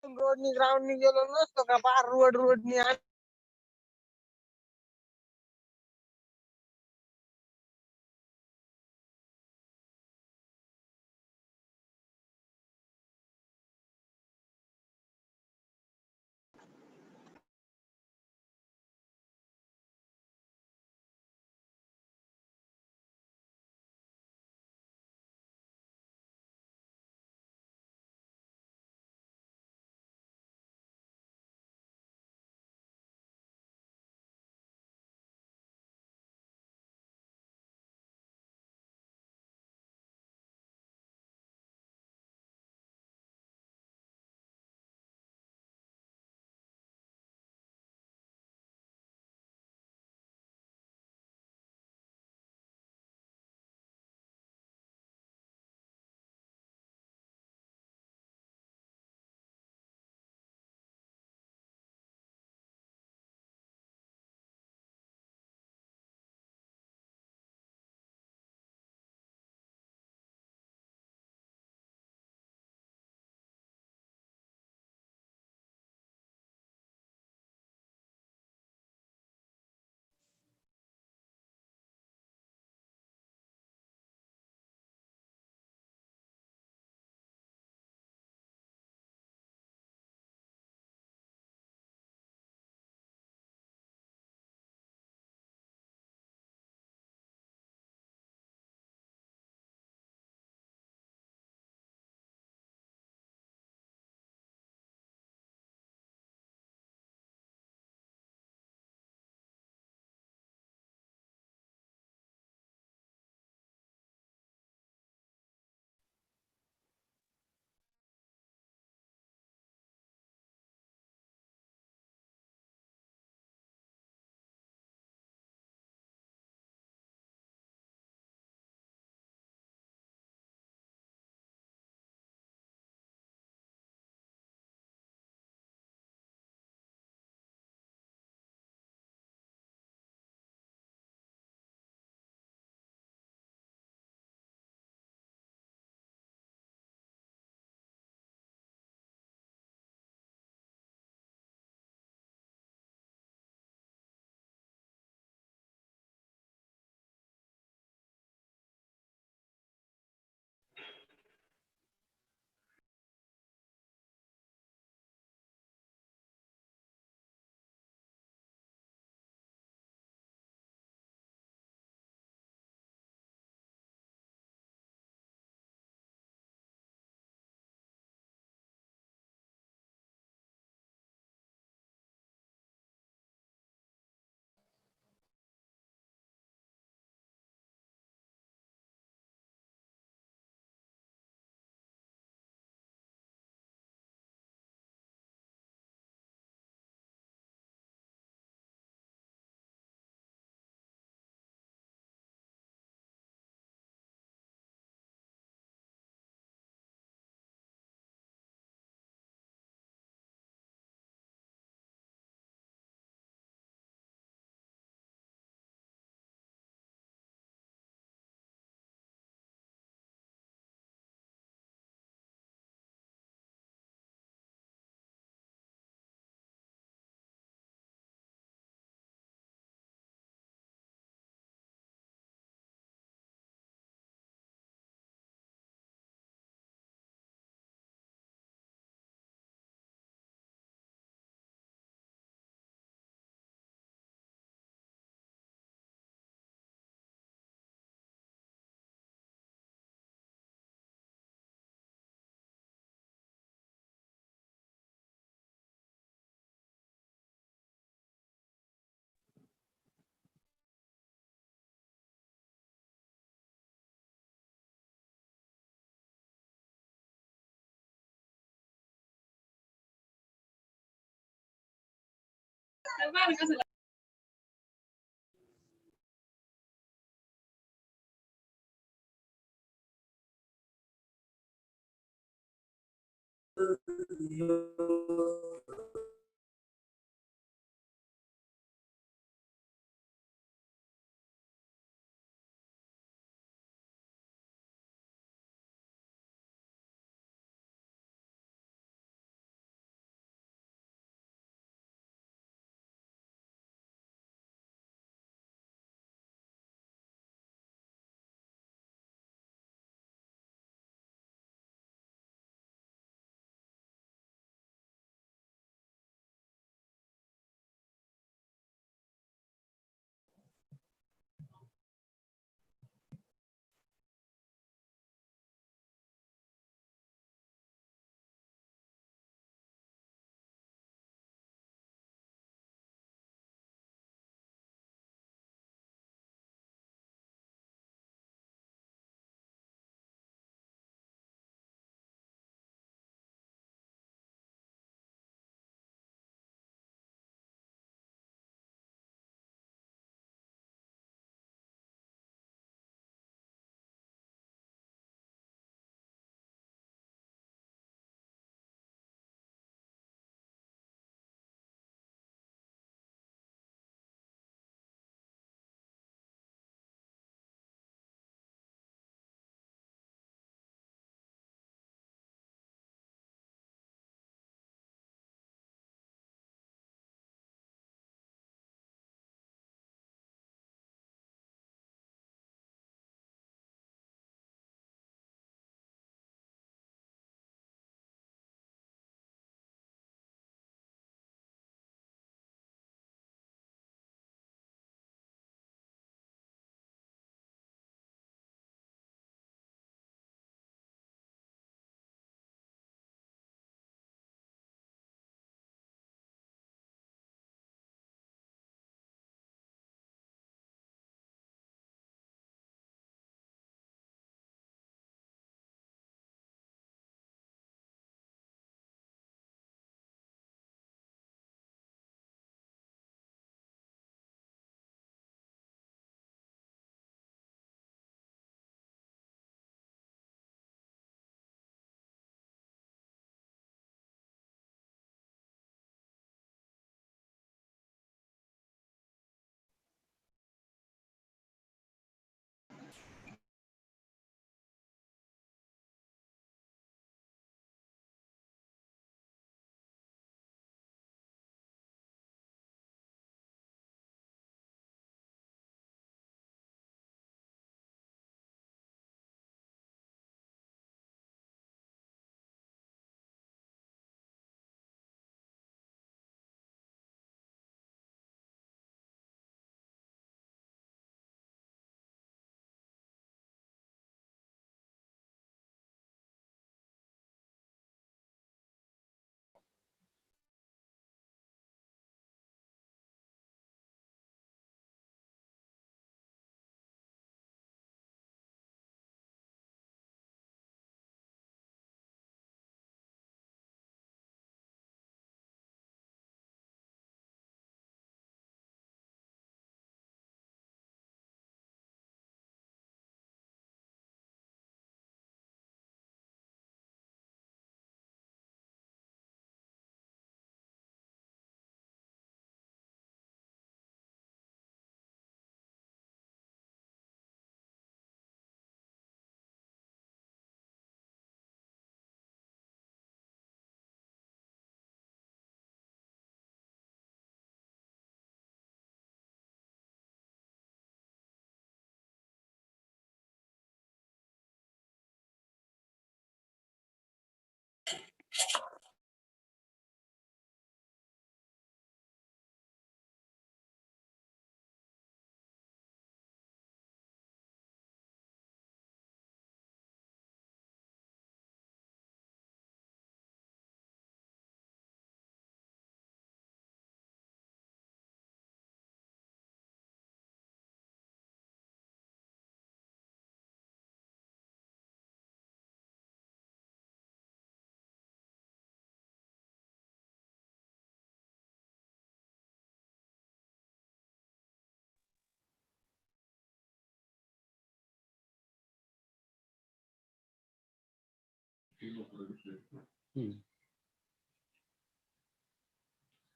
रोडनी ग्राउंडनी गेलो नसतो का फार रोडनी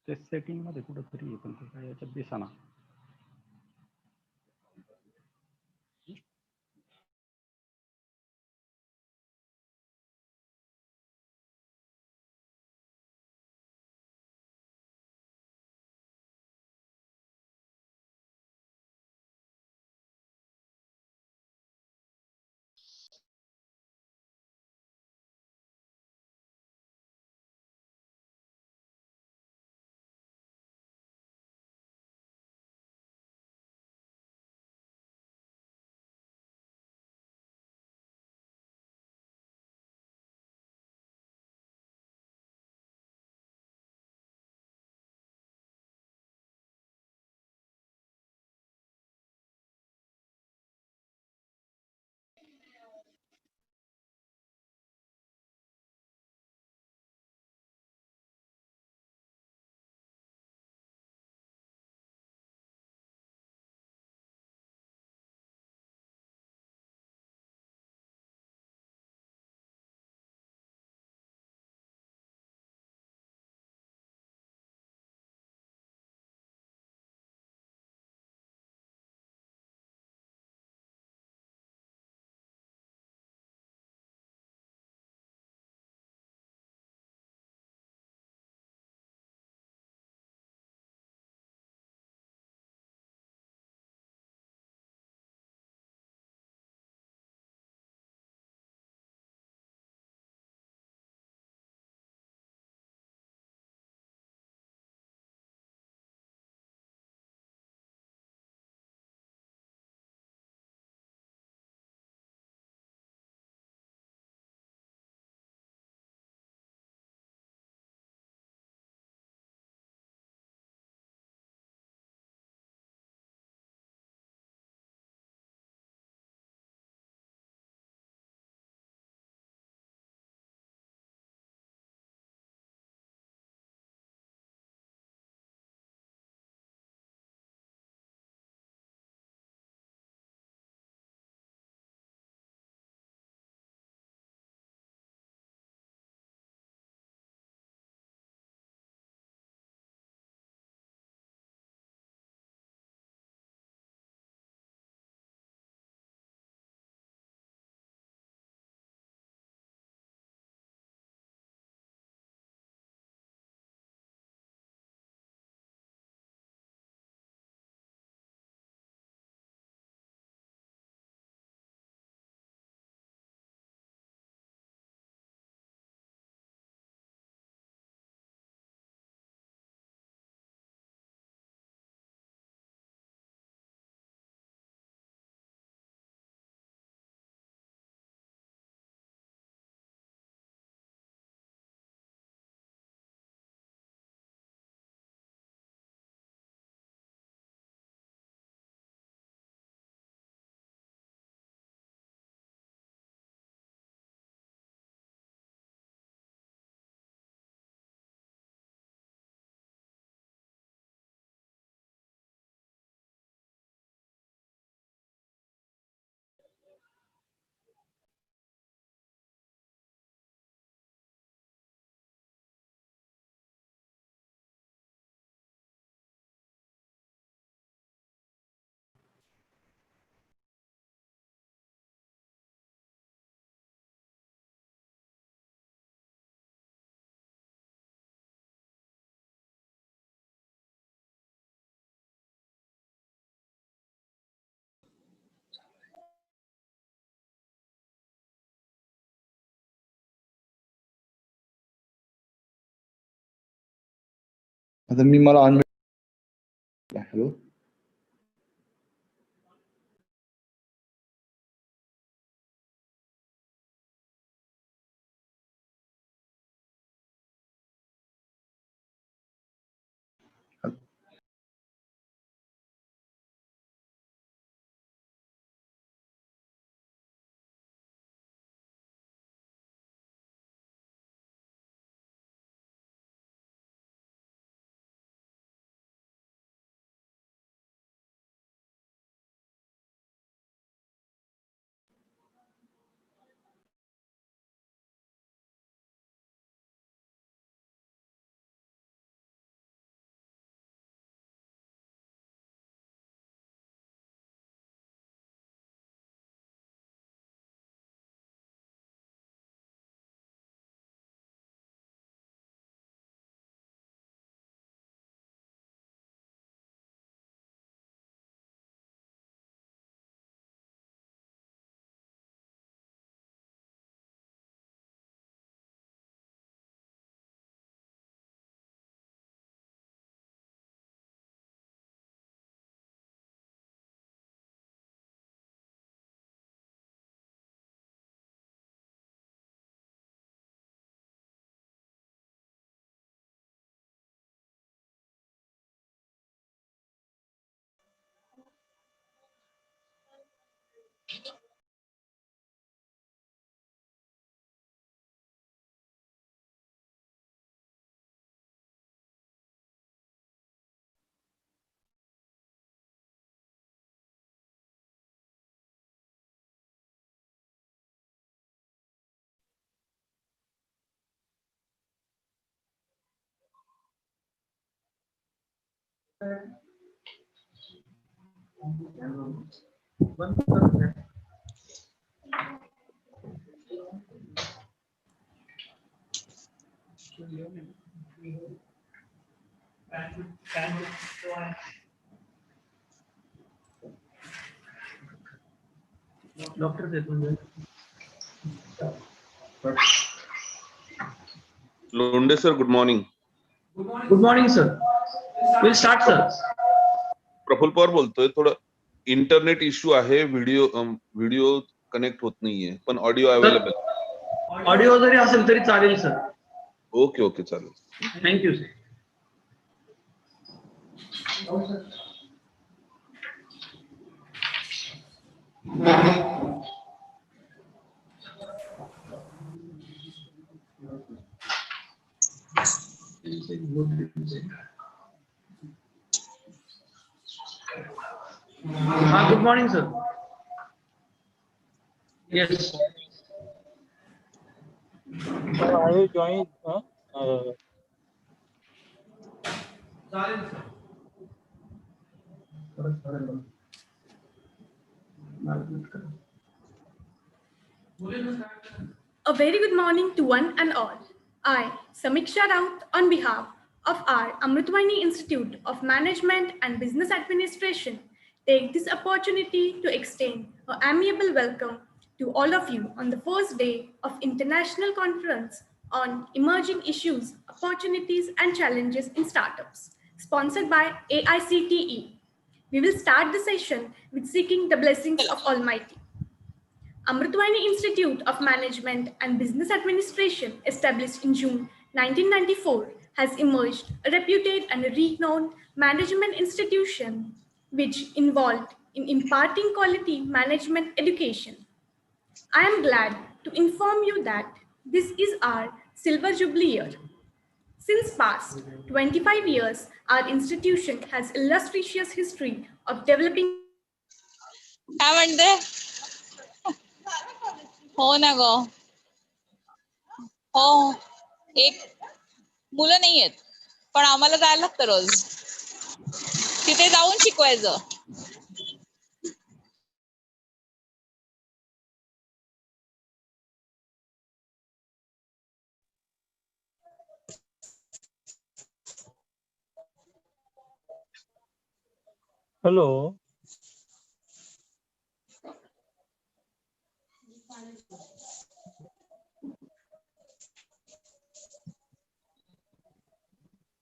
ते सेटिंग मध्ये कुठंतरी पण ते काय याच्यात दिसाना. आता मी मला hello Londe sir, good morning. Good morning, sir. We'll start, sir. Praful Pawar बोलतोय. थोडं इंटरनेट इश्यू आहे, व्हिडिओ कनेक्ट होत नाहीये, पण ऑडिओ अवेलेबल. ऑडिओ जरी असेल तरी चालेल, सर. ओके ओके चालेल. Thank you, sir. Good morning, sir. Yes. Are you joined? A very good morning to one and all. I, Samiksha Raut, on behalf of our Amrutvahini Institute of Management and Business Administration, take this opportunity to extend an amiable welcome to all of you on the first day of International Conference on Emerging Issues, Opportunities and Challenges in Startups, sponsored by AICTE. We will start the session with seeking the blessings of Almighty. Amrutvahini Institute of Management and Business Administration, established in June 1994, has emerged a reputed and renowned management institution which involved in imparting quality management education. I am glad to inform you that this is our silver jubilee year. Since past 25 years, our institution has illustrious history of developing. काय म्हणते? हो ना ग. हो, एक मुलं नाही आहेत, पण आम्हाला जायला लागतं रोज तिथे जाऊन शिकवायचं. Hello.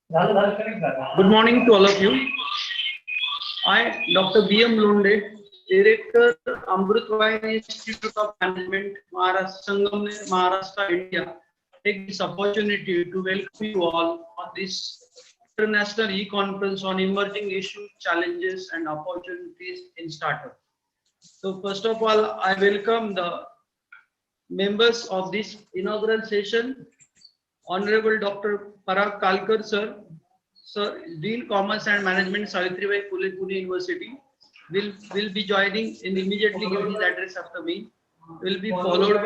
Good morning to all of you. I, Dr. B. M. Lunde, Director, Amrutvahini Institute of Management, Maharashtra, Sangamner, Maharashtra, India, take this opportunity to welcome you all on this international e-conference on emerging issues, challenges, and opportunities in startup. So first of all, I welcome the members of this inaugural session, Honorable Dr. Parag Kalkar, sir, Dean Commerce and Management, Savitribai Phule, Pune University, will be joining and immediately give his address after me. Will be followed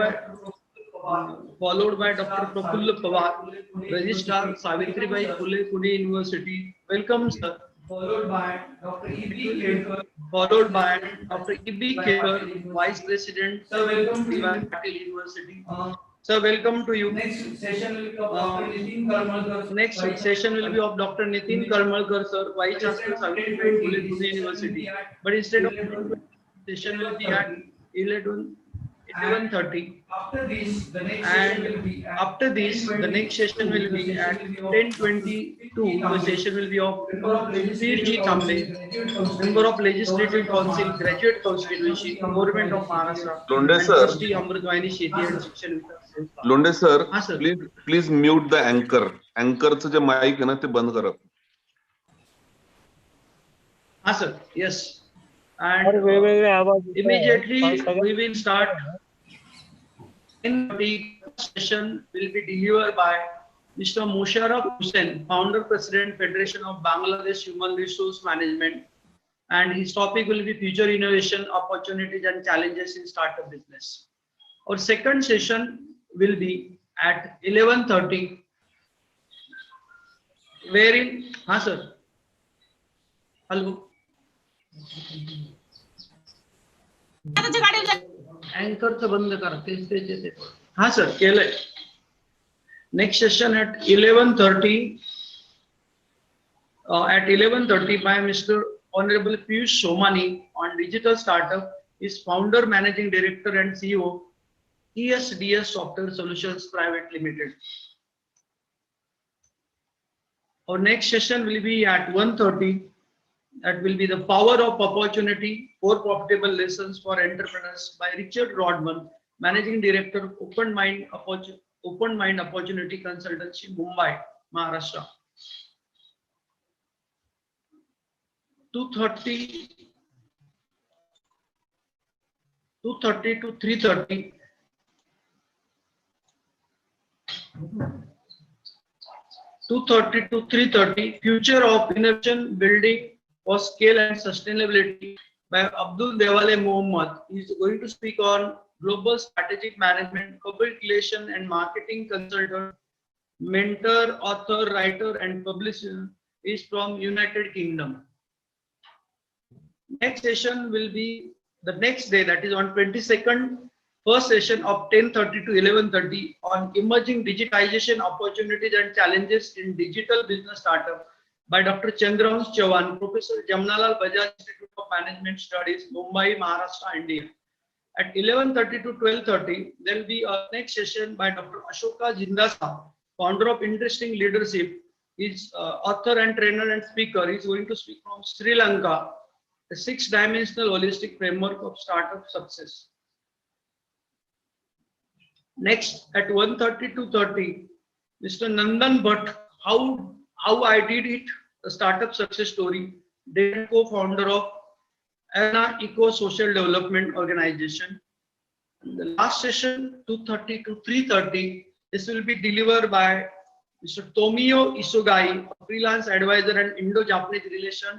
by Dr. Prafulla Pawar, Registrar, Savitribai Phule, Pune University. Welcome, sir. Followed by Dr. E.B. Kekar, Vice President, Patil University. Sir, welcome to you. Next session will be of Dr. Nitin Karmalkar, sir, Vice Chancellor, Savitribai Phule, Pune University. But instead of session will be at 11:30. After this, the next session will be at 10:22. The session will be of P.G. Tambe, Member of Legislative Council, Graduate Constituency, Government of Maharashtra, Lunde and sir. Trustee Amrutvahini Sheti and Shikshan Vikas. Londhe sir, हाँ, sir. Please mute the अँकर. अँकरचं जे mic आहे ना ते बंद करा. हाँ, sir. Yes. And और वेगवेगळे आवाज येत आहे. immediately सगळ्या- we will start. In the session will be delivered by Mr. Musharraf Hussain, Founder President, Federation of Bangladesh Human Resource Management, and his topic will be future innovation, opportunities and challenges in startup business. Our second session will be at 11:30, wherein, sir. Hello. अँकरचं बंद करा. तेच. हाँ sir, केलंय. Next session at 11:30. At 11:30 by Mr. Honorable Piyush Somani on digital startup, is founder, managing director and CEO, ESDS Software Solutions Private Limited. Our next session will be at 1:30. That will be the power of opportunity, 4 profitable lessons for entrepreneurs by Richard Rodman, Managing Director, Open Mind Opportunity Consultancy, Mumbai, Maharashtra. 2:30 to 3:30. 2:30 to 3:30. Future of Innovation Building for Scale and Sustainability by Abdul Dewale Mohammed. He is going to speak on global strategic management, public relation and marketing consultant, mentor, author, writer and publisher. Is from United Kingdom. Next session will be the next day, that is on 22nd, first session of 10:30 to 11:30 on emerging digitization opportunities and challenges in digital business startup by Dr. Chandrahans Chauhan, Professor Jamnalal Bajaj Institute of Management Studies, Mumbai, Maharashtra, India. At 11:30 to 12:30, there will be a next session by Dr. Ashoka Jindasa, founder of Interesting Leadership. He's author and trainer and speaker. He's going to speak from Sri Lanka, the 6-dimensional holistic framework of startup success. Next, at 1:30 to 2:30, Mr. Nandan Bhatt, how I did it, a startup success story, then co-founder of Anna Eco Social Development Organization. And the last session, 2:30 to 3:30, this will be delivered by Mr. Tomio Isugai, a freelance advisor and Indo-Japanese relation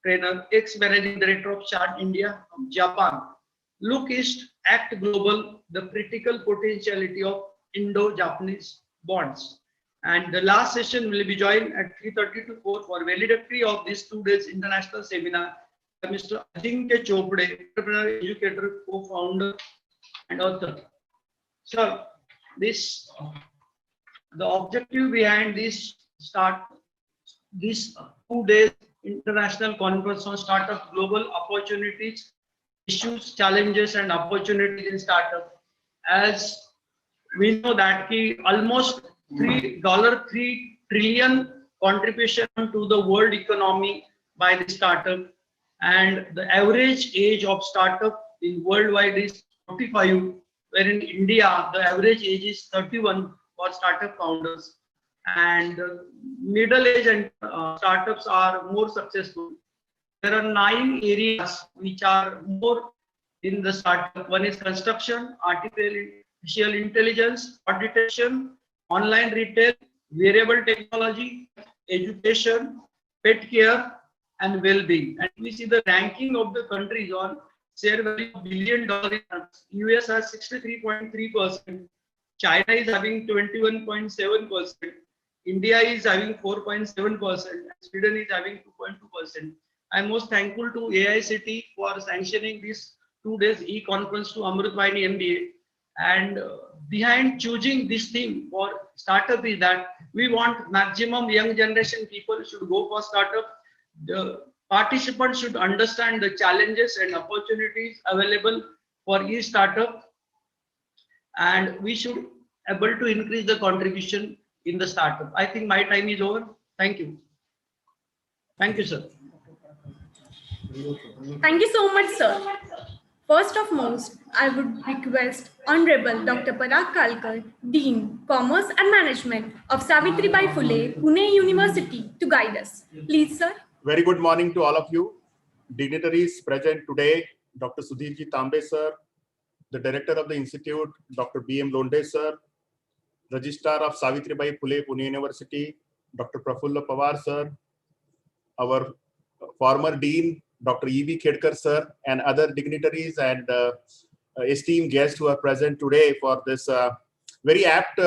trainer, ex-managing director of Chart India from Japan. Look East, Act Global, the critical potentiality of Indo-Japanese bonds. And the last session will be joined at 3:30 to 4 for valedictory of this 2 days international seminar by Mr. Ajinkya Chopde, entrepreneur, educator, co-founder and author. Sir, the objective behind this 2 days international conference on startup global opportunities, issues, challenges and opportunities in startup. As we know that almost $3 trillion contribution to the world economy by the startup, and the average age of startup in worldwide is 45, where in India the average age is 31 for startup founders, and middle age and startups are more successful. There are 9 areas which are more in the startup. One is construction, artificial intelligence, fraud detection, online retail, wearable technology, education, pet care, and well-being. And we see the ranking of the countries on share value of $1 billion. US has 63.3%. China is having 21.7%. India is having 4.7%. And Sweden is having 2.2%. I'm most thankful to AICT for sanctioning this 2 days e-conference to Amrutvahini MBA. And behind choosing this theme for startup is that we want maximum young generation people should go for startup. The participants should understand the challenges and opportunities available for each startup, and we should able to increase the contribution in the startup. I think my time is over. Thank you. Thank you, sir. Thank you so much, sir. First of most, I would request Honorable Dr. Parag Kalkar, Dean, Commerce and Management of Savitribai Phule, Pune University, to guide us. Please, sir. Very good morning to all of you. Dignitaries present today, Dr. Sudhirji Tambe, sir, the Director of the Institute, Dr. B.M. Londe, sir, Registrar of Savitribai Phule, Pune University, Dr. Prafulla Pawar, sir, our former Dean, Dr. E.V. Khedkar, sir, and other dignitaries and esteemed guests who are present today for this very apt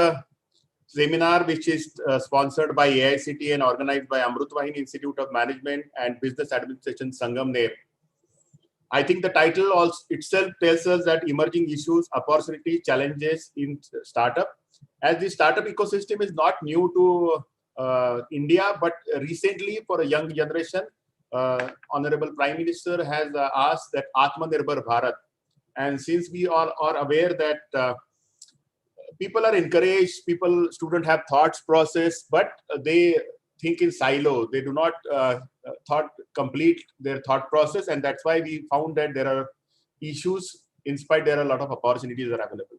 seminar, which is sponsored by AICT and organized by Amrutvahini Institute of Management and Business Administration, Sangamner. I think the title also itself tells us that emerging issues, opportunities, challenges in startup. As the startup ecosystem is not new to India, but recently for a young generation, Honorable Prime Minister has asked that Atmanirbhar Bharat. And since we all are aware that people are encouraged, students have thoughts process, but they think in silo. They do not complete their thought process. And that's why we found that there are issues, in spite there are a lot of opportunities that are available.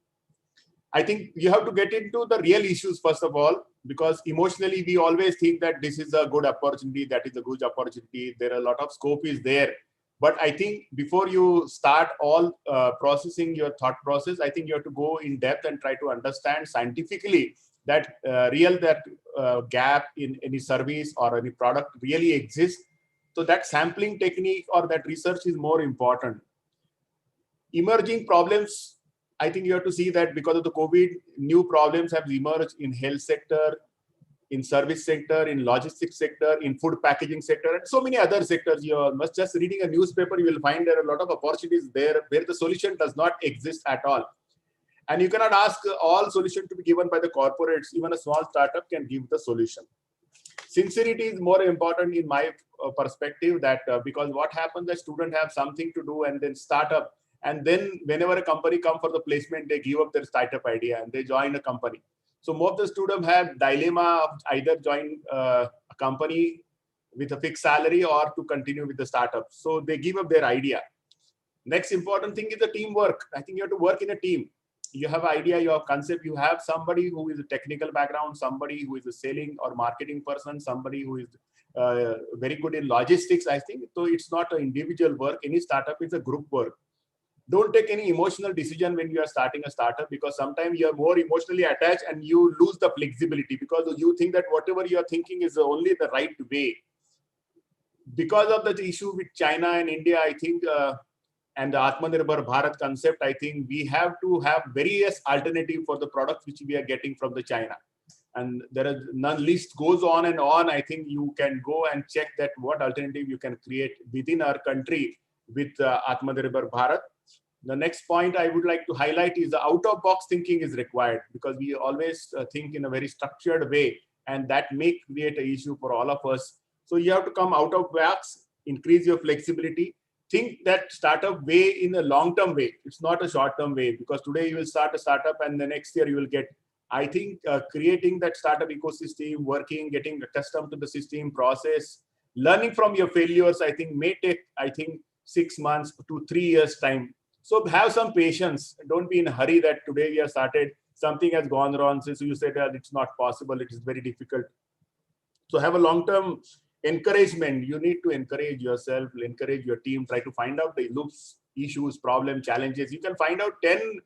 I think you have to get into the real issues first of all, because emotionally we always think that this is a good opportunity, that is a good opportunity. There are a lot of scope is there. But I think before you start all processing your thought process, I think you have to go in depth and try to understand scientifically that gap in any service or any product really exists. So that sampling technique or that research is more important. Emerging problems, I think you have to see that because of the COVID, new problems have emerged in health sector, in service sector, in logistics sector, in food packaging sector, and so many other sectors. You must just reading a newspaper, you will find there are a lot of opportunities there where the solution does not exist at all. And you cannot ask all solution to be given by the corporates. Even a small startup can give the solution. Sincerity is more important in my perspective, that because what happens, the student have something to do and then start up. And then whenever a company comes for the placement, they give up their startup idea and they join a company. So most of the students have dilemma of either join a company with a fixed salary or to continue with the startup. So they give up their idea. Next important thing is the teamwork. I think you have to work in a team. You have an idea, you have concept, you have somebody who is a technical background, somebody who is a selling or marketing person, somebody who is very good in logistics, I think. So it's not an individual work. Any startup is a group work. Don't take any emotional decision when you are starting a startup, because sometimes you are more emotionally attached and you lose the flexibility because you think that whatever you are thinking is only the right way. Because of the issue with China and India, I think, and the Atmanirbhar Bharat concept, I think we have to have various alternatives for the products which we are getting from the China. And there is none, list goes on and on. I think you can go and check that what alternative you can create within our country with Atmanirbhar Bharat. The next point I would like to highlight is the out-of-box thinking is required, because we always think in a very structured way, and that may create an issue for all of us. So you have to come out of box, increase your flexibility, think that startup way in a long-term way. It's not a short-term way, because today you will start a startup and the next year you will get I think creating that startup ecosystem, working, getting accustomed to the system process, learning from your failures, I think may take, 6 months to 3 years time. So have some patience. Don't be in a hurry that today we have started, something has gone wrong. Since you said that it's not possible, it is very difficult. So have a long-term encouragement. You need to encourage yourself, encourage your team, try to find out the loops, issues, problem, challenges. You can find out 10,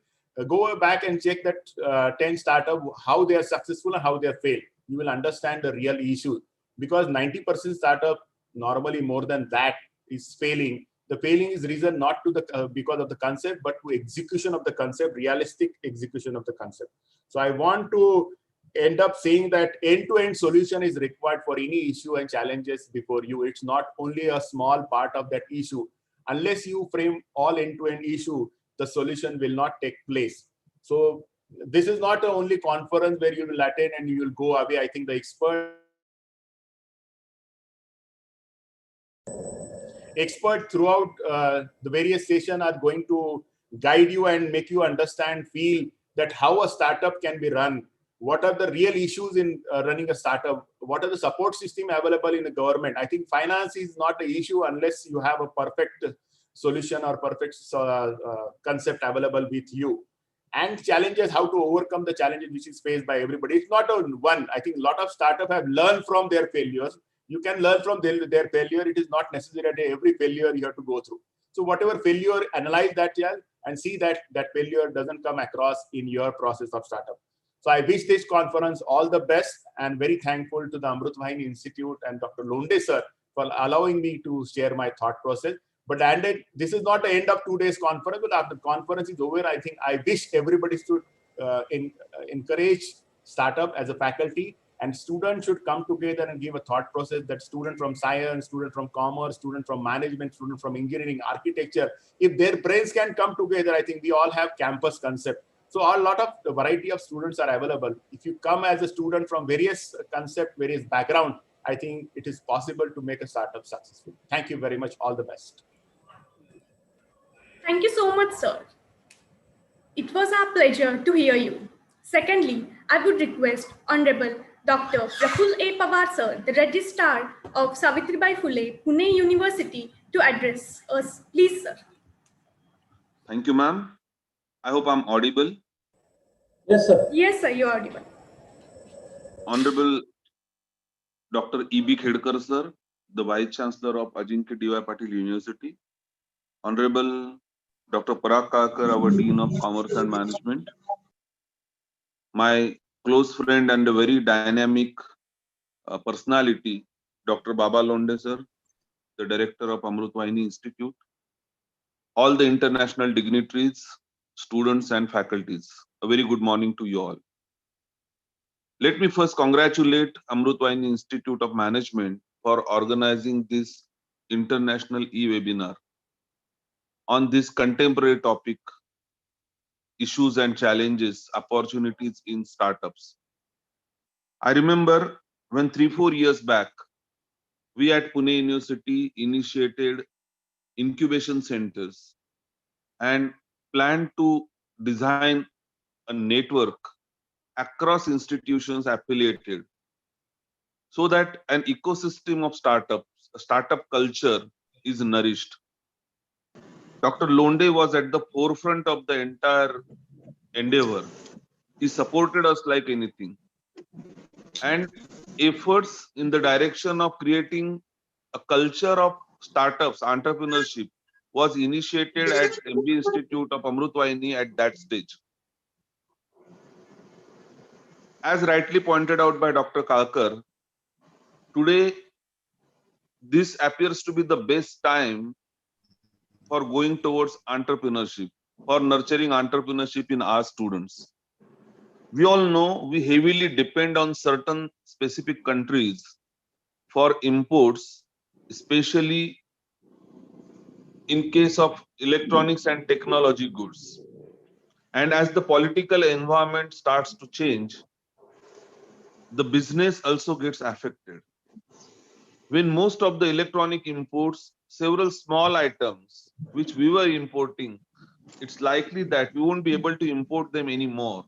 go back and check that 10 startup, how they are successful and how they are failed. You will understand the real issue, because 90% startup, normally more than that, is failing. The failing is reason not to the because of the concept, but to execution of the concept, realistic execution of the concept. So I want to end up saying that end-to-end solution is required for any issue and challenges before you. It's not only a small part of that issue. Unless you frame all end-to-end issue, the solution will not take place. So this is not the only conference where you will attend and you will go away. I think the expert throughout the various sessions are going to guide you and make you understand, feel that how a startup can be run. What are the real issues in running a startup? What are the support system available in the government? I think finance is not an issue unless you have a perfect solution or perfect concept available with you. And challenges, how to overcome the challenges which is faced by everybody. It's not a one. I think a lot of startups have learned from their failures. You can learn from their failure. It is not necessary that every failure you have to go through. So whatever failure, analyze that and see that that failure doesn't come across in your process of startup. So I wish this conference all the best, and very thankful to the Amrutvahini Institute and Dr. Londe sir for allowing me to share my thought process. But this is not the end of 2 days conference, but after the conference is over, I think I wish everybody should encourage startup as a faculty, and students should come together and give a thought process, that student from science, student from commerce, student from management, student from engineering, architecture, if their brains can come together, I think we all have campus concept. So a lot of the variety of students are available. If you come as a student from various concept, various background, I think it is possible to make a startup successful. Thank you very much. All the best. Thank you so much, sir. It was our pleasure to hear you. Secondly, I would request Honorable Dr. Praful A. Pawar, sir, the Registrar of Savitribai Phule, Pune University, to address us. Please, sir. Thank you, ma'am. I hope I'm audible. Yes, sir. Yes, sir, you're audible. Honorable Dr. E.B. Khedkar, sir, the Vice Chancellor of Ajinkya D.Y. Patil University. Honorable Dr. Parag Kakar, our Dean of Commerce and Management. My close friend and a very dynamic personality, Dr. Baba Londe, sir, the Director of Amrutvahini Institute. All the international dignitaries, students and faculties. A very good morning to you all. Let me first congratulate Amrutvahini Institute of Management for organizing this international e-webinar on this contemporary topic, issues and challenges, opportunities in startups. I remember when 3-4 years back, we at Pune University initiated incubation centers and planned to design a network across institutions affiliated, so that an ecosystem of startups, a startup culture is nourished. Dr. Londe was at the forefront of the entire endeavor. He supported us like anything. And efforts in the direction of creating a culture of startups, entrepreneurship, was initiated at MBA Institute of Amrutvahini at that stage. As rightly pointed out by Dr. Kalkar, today this appears to be the best time for going towards entrepreneurship, for nurturing entrepreneurship in our students. We all know we heavily depend on certain specific countries for imports, especially in case of electronics and technology goods. And as the political environment starts to change, the business also gets affected. When most of the electronic imports, several small items which we were importing, it's likely that we won't be able to import them anymore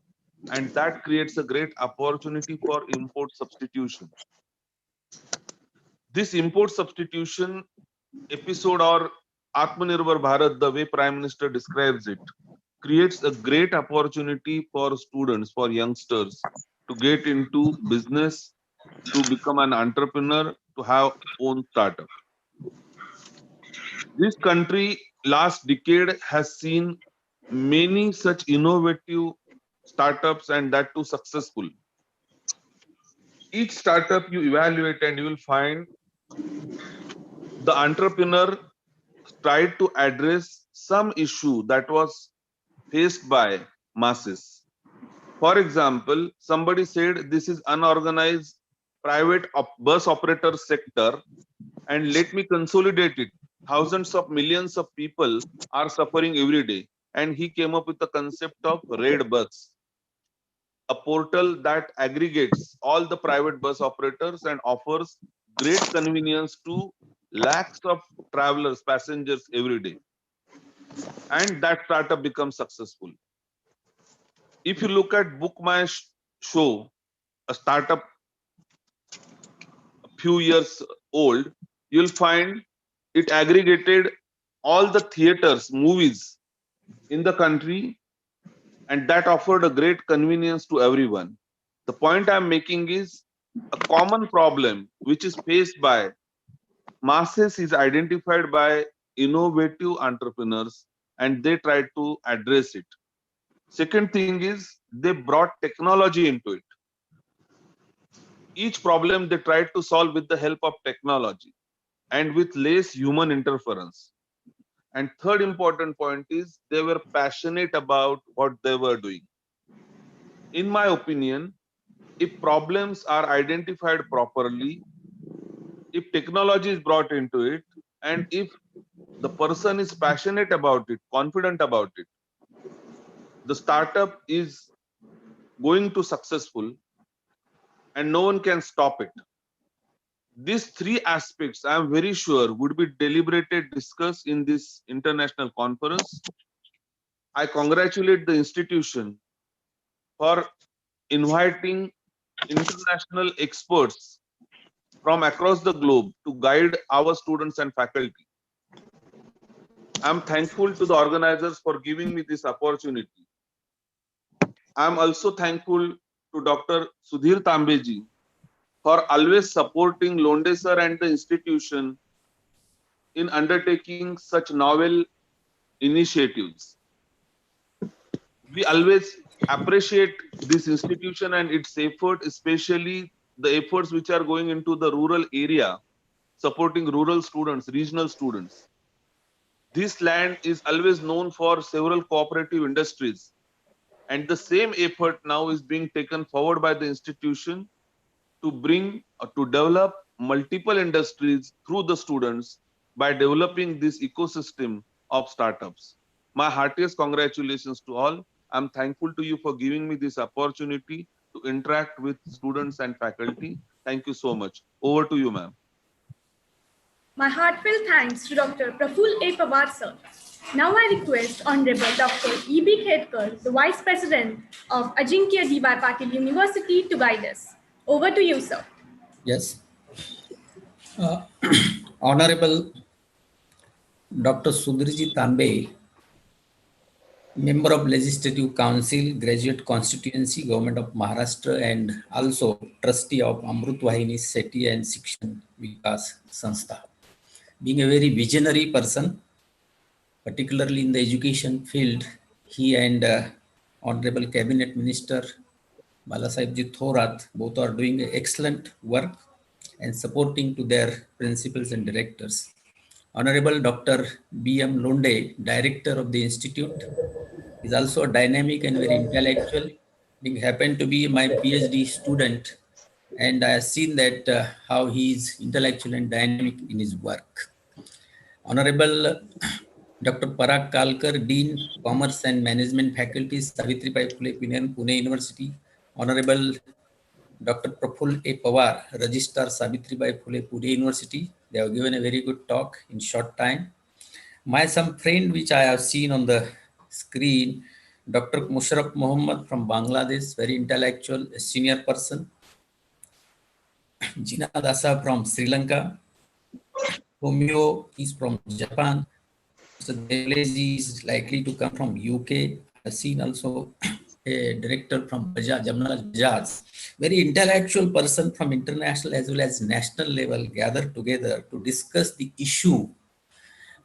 and that creates a great opportunity for import substitution. This import substitution episode, or Atmanirbhar Bharat, the way Prime Minister describes it, creates a great opportunity for students, for youngsters to get into business, to become an entrepreneur, to have own startup. This country last decade has seen many such innovative startups, and that too successful. Each startup you evaluate and you will find the entrepreneur tried to address some issue that was faced by masses. For example, somebody said this is unorganized private bus operator sector, and let me consolidate it. Thousands of millions of people are suffering every day. And he came up with the concept of Red Bus, a portal that aggregates all the private bus operators and offers great convenience to lakhs of travelers, passengers every day. And that startup becomes successful. If you look at Book My Show, a startup a few years old, you'll find it aggregated all the theaters, movies in the country, and that offered a great convenience to everyone. The point I'm making is a common problem which is faced by masses is identified by innovative entrepreneurs, and they try to address it. Second thing is they brought technology into it. Each problem they tried to solve with the help of technology and with less human interference. And third important point is they were passionate about what they were doing. In my opinion, if problems are identified properly, if technology is brought into it, and if the person is passionate about it, confident about it, the startup is going to successful and no one can stop it. These three aspects, I am very sure, would be deliberated, discussed in this international conference. I congratulate the institution for inviting international experts from across the globe to guide our students and faculty. I'm thankful to the organizers for giving me this opportunity. I'm also thankful to Dr. Sudhir Tambeji for always supporting Londe sir and the institution in undertaking such novel initiatives. We always appreciate this institution and its effort, especially the efforts which are going into the rural area, supporting rural students, regional students. This land is always known for several cooperative industries, and the same effort now is being taken forward by the institution to bring to develop multiple industries through the students by developing this ecosystem of startups. My heartiest congratulations to all. I'm thankful to you for giving me this opportunity to interact with students and faculty. Thank you so much. Over to you, ma'am. My heartfelt thanks to Dr. Praful A. Pawar, sir. Now I request Honorable Dr. E.B. Khedkar, the Vice President of Ajinkya D.Y. Patil University, to guide us. Over to you, sir. Yes. Honorable Dr. Sudhirji Tambe, Member of Legislative Council, Graduate Constituency, Government of Maharashtra, and also Trustee of Amrutvahini Seti and Shikshan Vikas Sanstha. Being a very visionary person, particularly in the education field, he and Honorable Cabinet Minister Balasahebji Thorat both are doing excellent work and supporting to their principals and directors. Honorable Dr. B.M. Londe, Director of the Institute, is also a dynamic and very intellectual. He happened to be my PhD student, and I have seen that how he is intellectual and dynamic in his work. Honorable Dr. Parag Kalkar, Dean, Commerce and Management Faculty, Savitribai Phule Pune University. Honorable Dr. Praful A. Pawar, Registrar Savitribai Phule Pune University. They have given a very good talk in short time. My some friend which I have seen on the screen, Dr. Musharraf Mohammed from Bangladesh, very intellectual, a senior person. Jina Dasa from Sri Lanka. Romeo is from Japan. Mr. Devleji is likely to come from UK. I've seen also a director from Bajaj, Jamnalas Bajaj. Very intellectual person from international as well as national level gathered together to discuss the issue.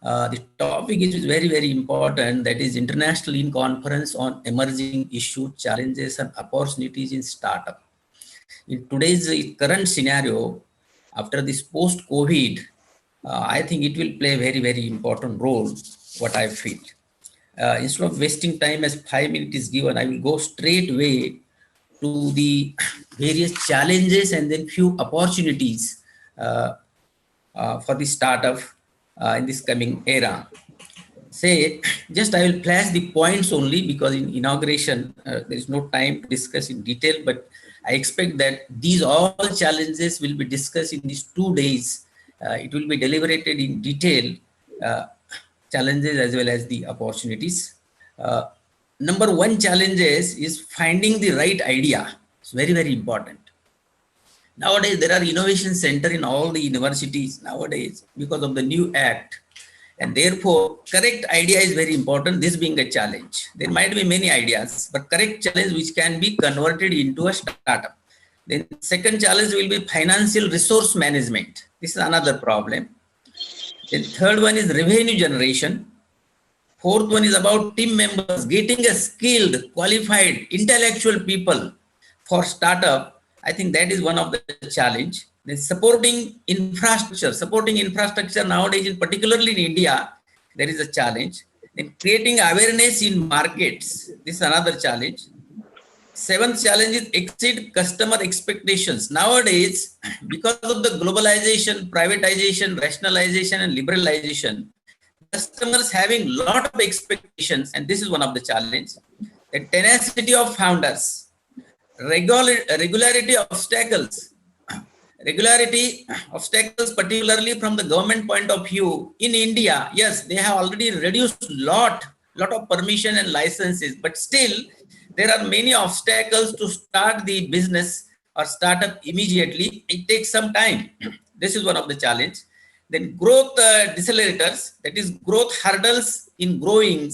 The topic is very, very important. That is International In Conference on Emerging Issues, Challenges and Opportunities in Startup. In today's current scenario, after this post-COVID, I think it will play a very, very important role, what I feel. Instead of wasting time as 5 minutes is given, I will go straight away to the various challenges and then few opportunities for the startup in this coming era. Say, just I will flash the points only because in inauguration, there is no time to discuss in detail, but I expect that these all challenges will be discussed in these 2 days. It will be deliberated in detail, challenges as well as the opportunities. Number one challenges is finding the right idea. It's very, very important. Nowadays, there are innovation centers in all the universities nowadays because of the new act. And therefore, correct idea is very important, this being a challenge. There might be many ideas, but correct challenge which can be converted into a startup. Then second challenge will be financial resource management. This is another problem. Then third one is revenue generation. Fourth one is about team members, getting a skilled, qualified, intellectual people for startup. I think that is one of the challenge. Then supporting infrastructure nowadays, particularly in India, there is a challenge. Then creating awareness in markets. This is another challenge. Seventh challenge is exceed customer expectations. Nowadays, because of the globalization, privatization, rationalization, and liberalization, customers having lot of expectations, and this is one of the challenges. The tenacity of founders, regularity obstacles, particularly from the government point of view. In India, yes, they have already reduced lot of permission and licenses, but still there are many obstacles to start the business or startup immediately. It takes some time. This is one of the challenge. Then growth decelerators, that is growth hurdles in growing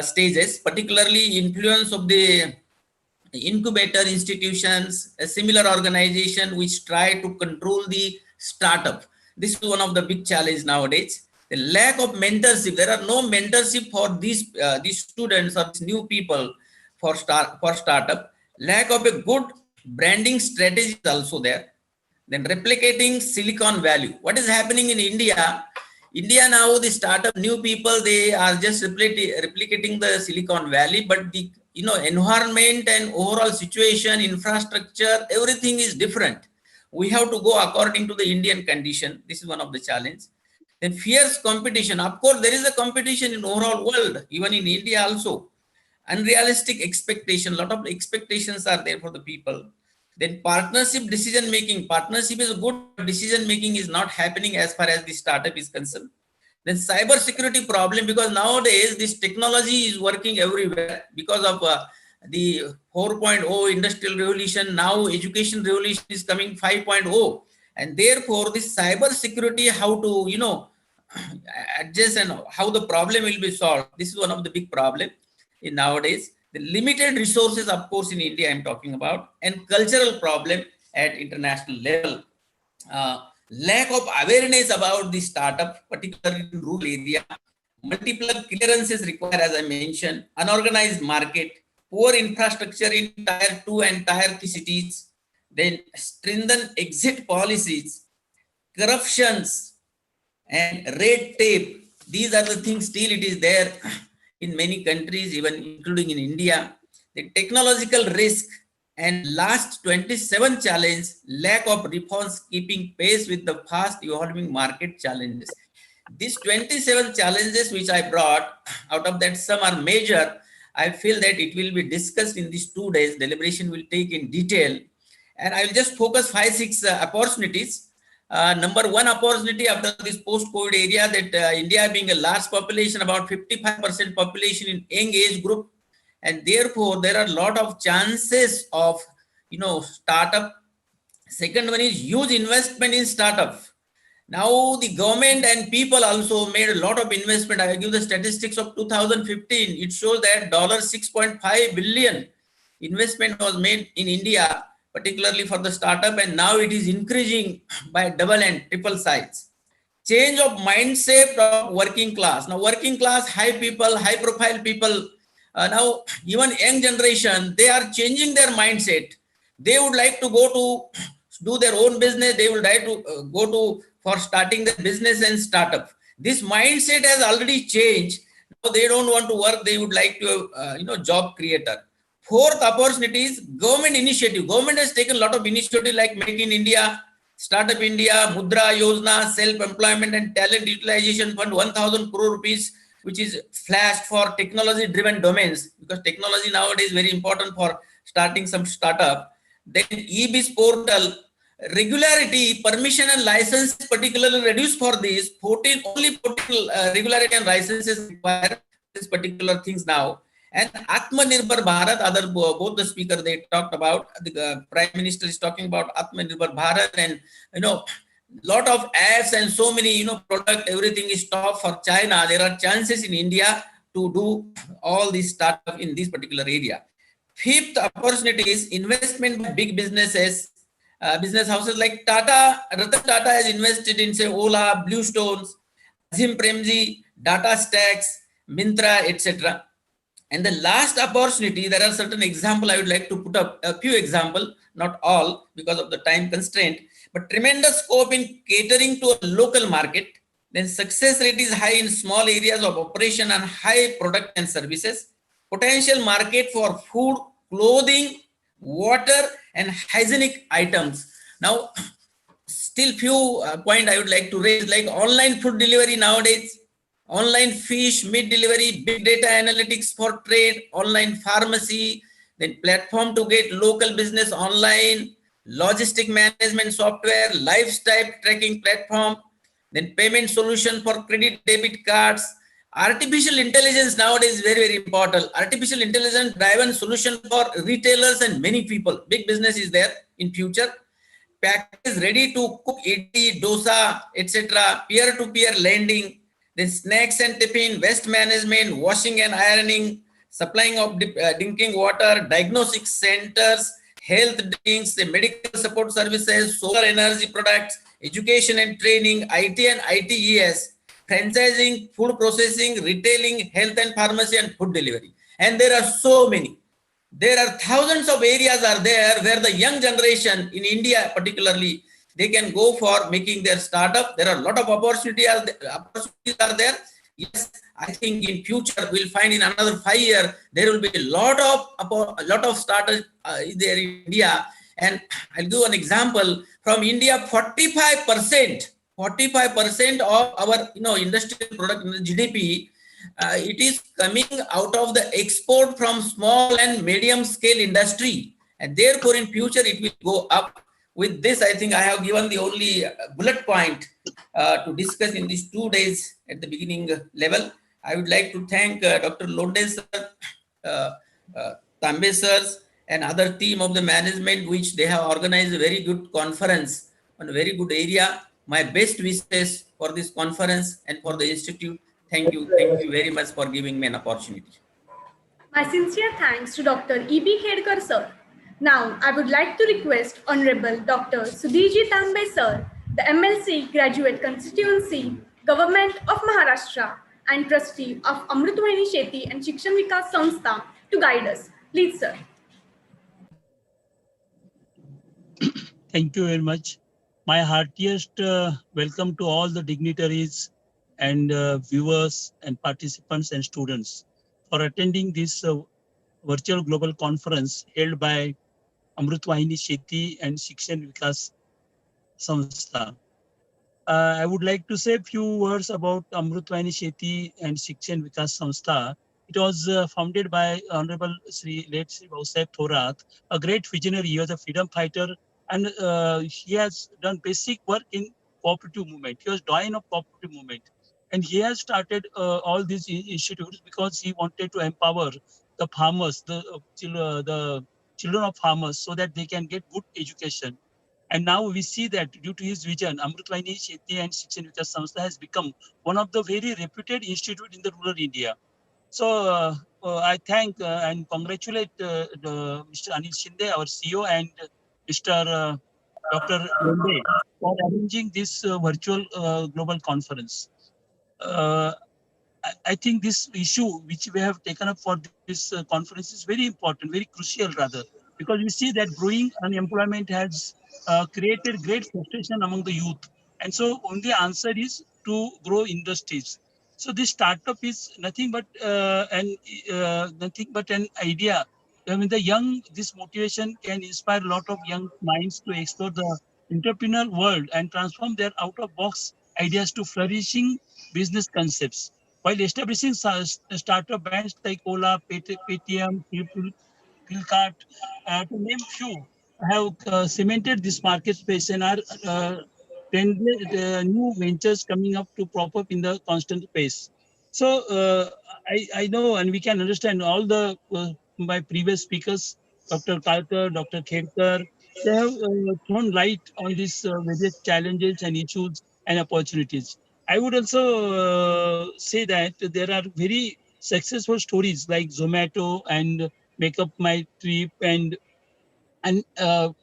stages, particularly influence of the incubator institutions, a similar organization which try to control the startup. This is one of the big challenges nowadays. The lack of mentorship. There are no mentorship for these students or these new people for startup. Lack of a good branding strategy is also there. Then replicating Silicon Valley. What is happening in India? India now, the startup new people, they are just replicating the Silicon Valley, but the environment and overall situation, infrastructure, everything is different. We have to go according to the Indian condition. This is one of the challenges. Then fierce competition. Of course, there is a competition in overall world, even in India also. Unrealistic expectation. A lot of expectations are there for the people. Then partnership decision making. Partnership is good. Decision making is not happening as far as the startup is concerned. Then cyber security problem, because nowadays this technology is working everywhere because of the 4.0 industrial revolution. Now education revolution is coming 5.0, and therefore this cyber security, how to adjust and how the problem will be solved. This is one of the big problem in nowadays. The limited resources, of course, in India I'm talking about, and cultural problem at international level. Lack of awareness about the startup, particularly in rural area. Multiple clearances required, as I mentioned. Unorganized market. Poor infrastructure in tier 2 and tier 3 cities. Then stringent exit policies. Corruptions and red tape. These are the things still it is there in many countries, even including in India. The technological risk. And last 27 challenge, lack of reforms keeping pace with the fast evolving market challenges. These 27 challenges which I brought, out of that some are major. I feel that it will be discussed in these 2 days. Deliberation will take in detail. And I will just focus 5-6 opportunities. Number one opportunity after this post-COVID area, that India being a large population, about 55% population in young age group, and therefore there are a lot of chances of startup. Second one is huge investment in startup. Now the government and people also made a lot of investment. I give the statistics of 2015. It shows that $6.5 billion investment was made in India, particularly for the startup, and now it is increasing by double and triple size. Change of mindset of working class. Now working class, high people, high profile people, now even young generation, they are changing their mindset. They would like to go to do their own business. They would like to go to for starting their business and startup. This mindset has already changed. Now they don't want to work. They would like to, job creator. Fourth opportunities, government initiative. Government has taken a lot of initiative like Make in India, Startup India, Mudra Yojana, Self-Employment and Talent Utilization Fund, 1,000 crore rupees, which is flashed for technology-driven domains, because technology nowadays is very important for starting some startup. Then e-biz portal, regularity, permission and license particularly reduced for this. Only 14 regularity and licenses require this particular things now. And Atmanirbhar Bharat, both the speaker they talked about, the Prime Minister is talking about Atmanirbhar Bharat, and lot of apps and so many product, everything is top for China. There are chances in India to do all these startup in this particular area. Fifth opportunity is investment by big businesses, business houses like Tata. Ratan Tata has invested in say Ola, Bluestones, Azim Premji, Data Stacks, Mintra, etc. And the last opportunity, there are certain examples I would like to put up, a few examples, not all because of the time constraint, but tremendous scope in catering to a local market. Then success rate is high in small areas of operation and high product and services. Potential market for food, clothing, water and hygienic items. Now, still few point I would like to raise, like online food delivery nowadays, online fish, meat delivery, big data analytics for trade, online pharmacy, then platform to get local business online, logistic management software, lifestyle tracking platform, then payment solution for credit debit cards. Artificial intelligence nowadays is very, very important. Artificial intelligence driven solution for retailers and many people. Big business is there in future. Package ready to cook idli, dosa, etc. Peer-to-peer lending, then snacks and tiffin, waste management, washing and ironing, supplying of drinking water, diagnostic centers, health drinks, the medical support services, solar energy products, education and training, IT and ITES, franchising, food processing, retailing, health and pharmacy and food delivery. And there are so many. There are thousands of areas are there where the young generation in India particularly, they can go for making their startup. There are a lot of opportunities are there. Yes, I think in future we'll find in another 5 years there will be a lot of startups there in India. And I'll give an example from India. 45% of our industrial product GDP. It is coming out of the export from small and medium scale industry, and therefore in future it will go up. With this, I think I have given the only bullet point to discuss in these 2 days at the beginning level. I would like to thank Dr. Londe sir, Tambe sirs and other team of the management, which they have organized a very good conference on a very good area. My best wishes for this conference and for the institute. Thank you very much for giving me an opportunity. My sincere thanks to Dr. E.B. Khedkar sir. Now, I would like to request Honorable Dr. Sudhirji Tambe sir, the MLC Graduate Constituency, Government of Maharashtra and Trustee of Amrutvahini Sheti and Shikshan Vikas Samstha to guide us. Please, sir. Thank you very much. My heartiest welcome to all the dignitaries and viewers and participants and students for attending this virtual global conference held by Amrutvahini Sheti and Shikshan Vikas Samstha. I would like to say a few words about Amrutvahini Sheti and Shikshan Vikas Samstha. It was founded by Honorable late Sri Bhausaheb Thorat, a great visionary. He was a freedom fighter, and he has done basic work in cooperative movement. He was doyen of cooperative movement. And he has started all these institutes because he wanted to empower the farmers, the children of farmers, so that they can get good education. And now we see that due to his vision, Amrutvahini Sheti and Shikshan Vikas Samstha has become one of the very reputed institute in the rural India. So I thank and congratulate Mr. Anil Shinde, our CEO, and Mr. Dr. Londe for arranging this virtual global conference. I think this issue which we have taken up for this conference is very important, very crucial rather, because we see that growing unemployment has created great frustration among the youth. And so only answer is to grow industries. So this startup is nothing but an idea. I mean, this motivation can inspire a lot of young minds to explore the entrepreneurial world and transform their out-of-box ideas to flourishing business concepts. While establishing startup brands like Ola, Paytm, Flipkart, to name few, have cemented this market space and are new ventures coming up to prop up in the constant pace. So I know and we can understand all the my previous speakers, Dr. Kalkar, Dr. Khedkar, they have thrown light on these various challenges and issues and opportunities. I would also say that there are very successful stories like Zomato and Make Up My Trip, and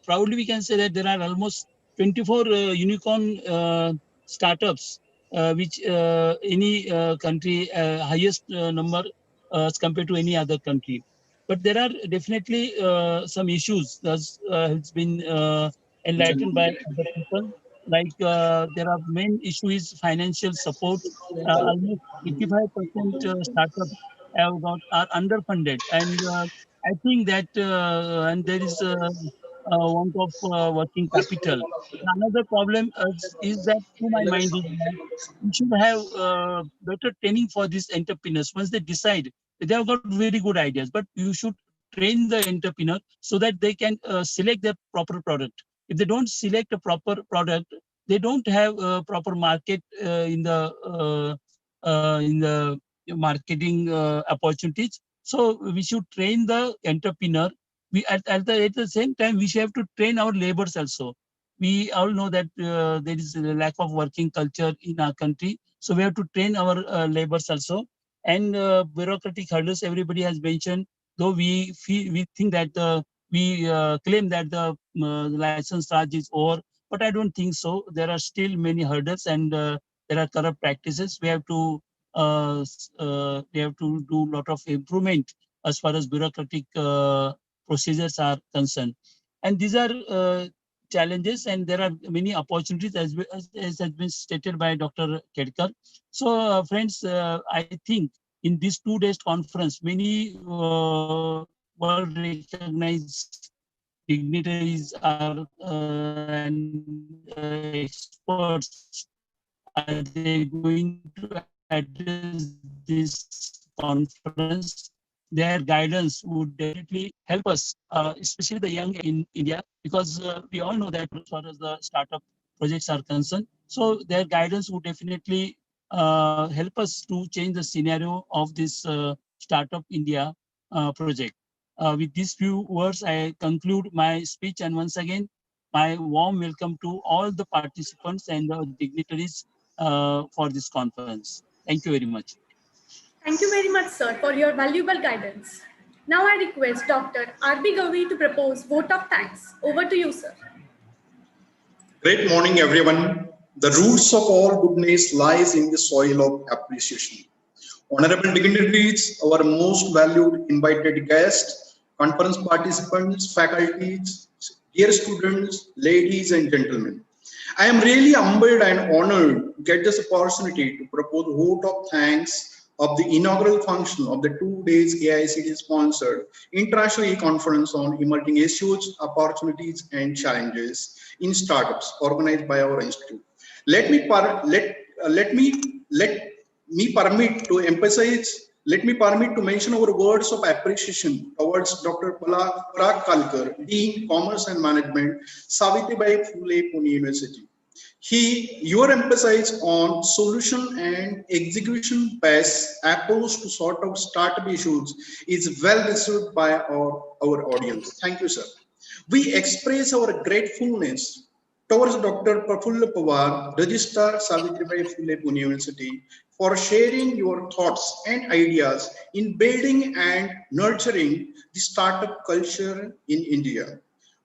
proudly we can say that there are almost 24 unicorn startups, which any country highest number as compared to any other country. But there are definitely some issues that has been enlightened by other people. Like there are main issue is financial support. Almost 85% startups are underfunded, and I think that and there is a want of working capital. Another problem is that, to my mind, is that we should have better training for these entrepreneurs. Once they decide, they have got very good ideas, but you should train the entrepreneur so that they can select their proper product. If they don't select a proper product, they don't have a proper market in the marketing opportunities. So we should train the entrepreneur. At the same time, we should have to train our laborers also. We all know that there is a lack of working culture in our country. So we have to train our laborers also. And bureaucratic hurdles, everybody has mentioned, though we think that we claim that the license charge is over, but I don't think so. There are still many hurdles, and there are corrupt practices. We have to do a lot of improvement as far as bureaucratic procedures are concerned. And these are challenges, and there are many opportunities as has been stated by Dr. Khedkar. So friends, I think in this 2 days conference, many world recognized dignitaries are and experts are they going to address this conference. Their guidance would definitely help us, especially the young in India, because we all know that as far as the startup projects are concerned. So their guidance would definitely help us to change the scenario of this Startup India project. With these few words, I conclude my speech, and once again, my warm welcome to all the participants and the dignitaries for this conference. Thank you very much. Thank you very much, sir, for your valuable guidance. Now I request Dr. R.B. Gavi to propose vote of thanks. Over to you, sir. Great morning, everyone. The roots of all goodness lies in the soil of appreciation. Honorable dignitaries, our most valued invited guests, conference participants, faculties, dear students, ladies and gentlemen. I am really humbled and honored to get this opportunity to propose a vote of thanks of the inaugural function of the 2 days AICTE sponsored International E-Conference on Emerging Issues, Opportunities and Challenges in Startups organized by our institute. Let me permit to mention our words of appreciation towards Dr. Parag Kalkar, Dean, Commerce and Management, Savitribai Phule Pune University. Your emphasis on solution and execution based approach to sort out startup issues is well received by our audience. Thank you, sir. We express our gratefulness towards Dr. Prafulla Pawar, Registrar, Savitribai Phule Pune University, for sharing your thoughts and ideas in building and nurturing the startup culture in India.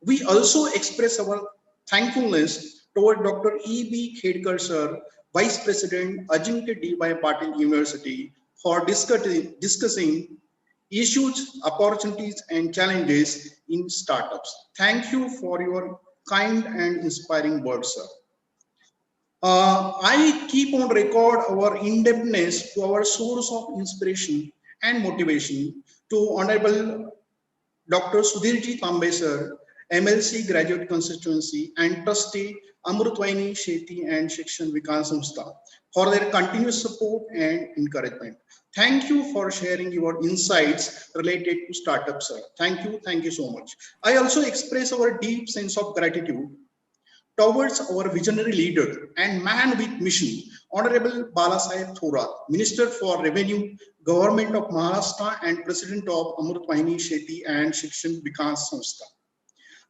We also express our thankfulness toward Dr. E.B. Khedkar sir, Vice President, Ajinkya D.Y. Patil University, for discussing issues, opportunities, and challenges in startups. Thank you for your kind and inspiring words, sir. I keep on record our indebtedness to our source of inspiration and motivation to Honorable Dr. Sudhirji Tambe sir, MLC Graduate Constituency, and Trustee Amrutvahini Shetty and Shikshan Vikas Samstha for their continuous support and encouragement. Thank you for sharing your insights related to startups, sir. Thank you so much. I also express our deep sense of gratitude towards our visionary leader and man with mission, Honorable Balasaheb Thorat, Minister for Revenue, Government of Maharashtra and President of Amrutvahini Shetty and Shikshan Vikas Samstha.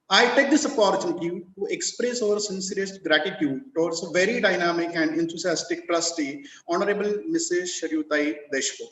I take this opportunity to express our sincerest gratitude towards a very dynamic and enthusiastic trustee, Honorable Mrs. Sharyutai Deshmukh.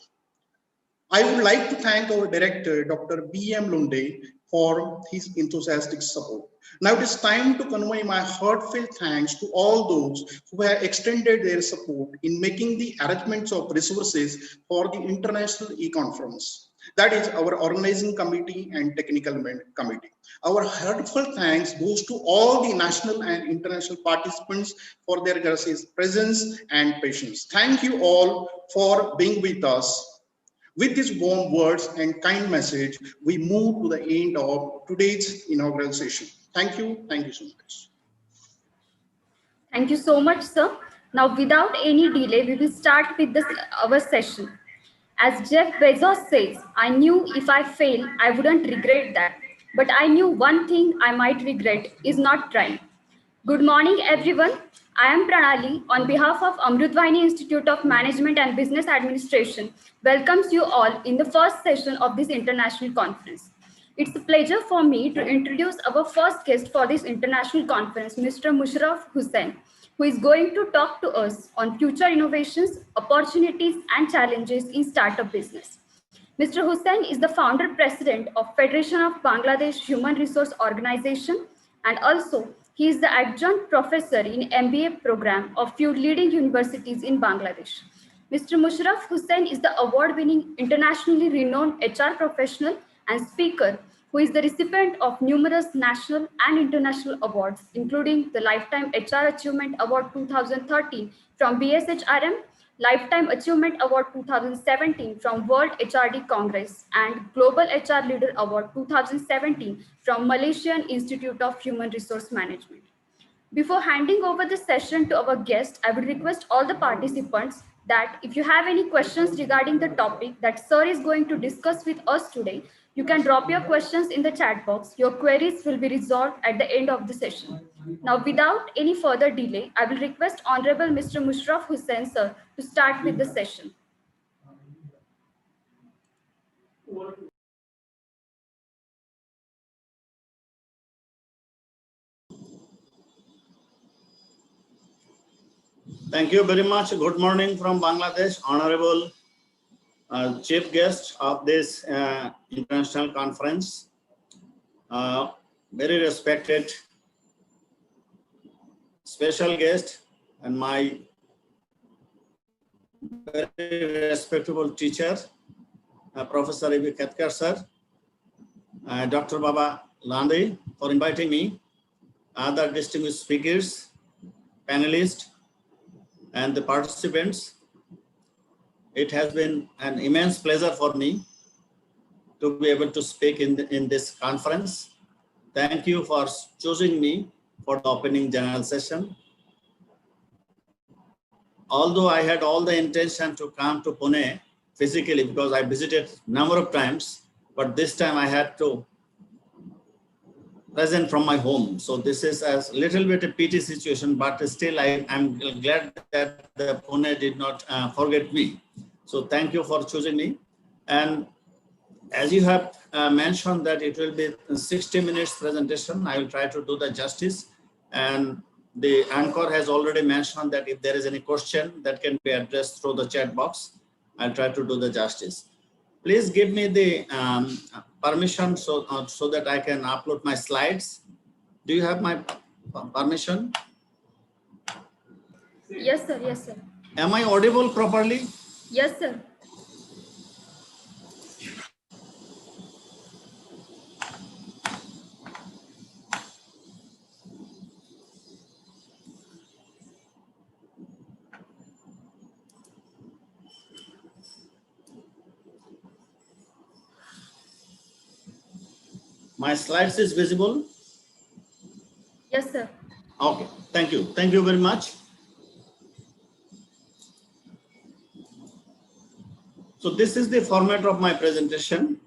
I would like to thank our director, Dr. B.M. Lunde, for his enthusiastic support. Now it is time to convey my heartfelt thanks to all those who have extended their support in making the arrangements of resources for the International E-Conference. That is our organizing committee and technical committee. Our heartfelt thanks goes to all the national and international participants for their gracious presence and patience. Thank you all for being with us. With these warm words and kind message, we move to the end of today's inaugural session. Thank you so much. Thank you so much, sir. Now, without any delay, we will start with our session. As Jeff Bezos says, I knew if I fail, I wouldn't regret that. But I knew one thing I might regret is not trying. Good morning, everyone. I am Pranali on behalf of Amrutvahini Institute of Management and Business Administration. Welcomes you all in the first session of this international conference. It's a pleasure for me to introduce our first guest for this international conference, Mr. Musharraf Hussain, who is going to talk to us on future innovations, opportunities, and challenges in startup business. Mr. Hussain is the founder president of Federation of Bangladesh Human Resource Organization, and also he is the adjunct professor in MBA program of few leading universities in Bangladesh. Mr. Musharraf Hussain is the award-winning, internationally renowned HR professional and speaker who is the recipient of numerous national and international awards, including the Lifetime HR Achievement Award 2013 from BSHRM, Lifetime Achievement Award 2017 from World HRD Congress, and Global HR Leader Award 2017 from Malaysian Institute of Human Resource Management. Before handing over the session to our guest, I would request all the participants that if you have any questions regarding the topic that Sir is going to discuss with us today, you can drop your questions in the chat box. Your queries will be resolved at the end of the session. Now, without any further delay, I will request Honorable Mr. Musharraf Hussain, sir, to start with the session. Thank you very much. Good morning from Bangladesh, Honorable Chief Guest of this international conference. Very respected special guest and my very respectable teacher, Professor E.B. Khedkar sir, Dr. Baba Lande for inviting me, other distinguished speakers, panelists, and the participants. It has been an immense pleasure for me to be able to speak in this conference. Thank you for choosing me for the opening general session. Although I had all the intention to come to Pune physically because I visited a number of times, but this time I had to present from my home. So this is a little bit a pity situation, but still I'm glad that the Pune did not forget me. So thank you for choosing me. And as you have mentioned that it will be a 60 minutes presentation, I will try to do the justice. And the anchor has already mentioned that if there is any question that can be addressed through the chat box, I'll try to do the justice. Please give me the permission so that I can upload my slides. Do you have my permission? Yes, sir. Yes, sir. Am I audible properly? Yes, sir. My slides is visible? Yes, sir. Okay, thank you. Thank you very much. So this is the format of my presentation.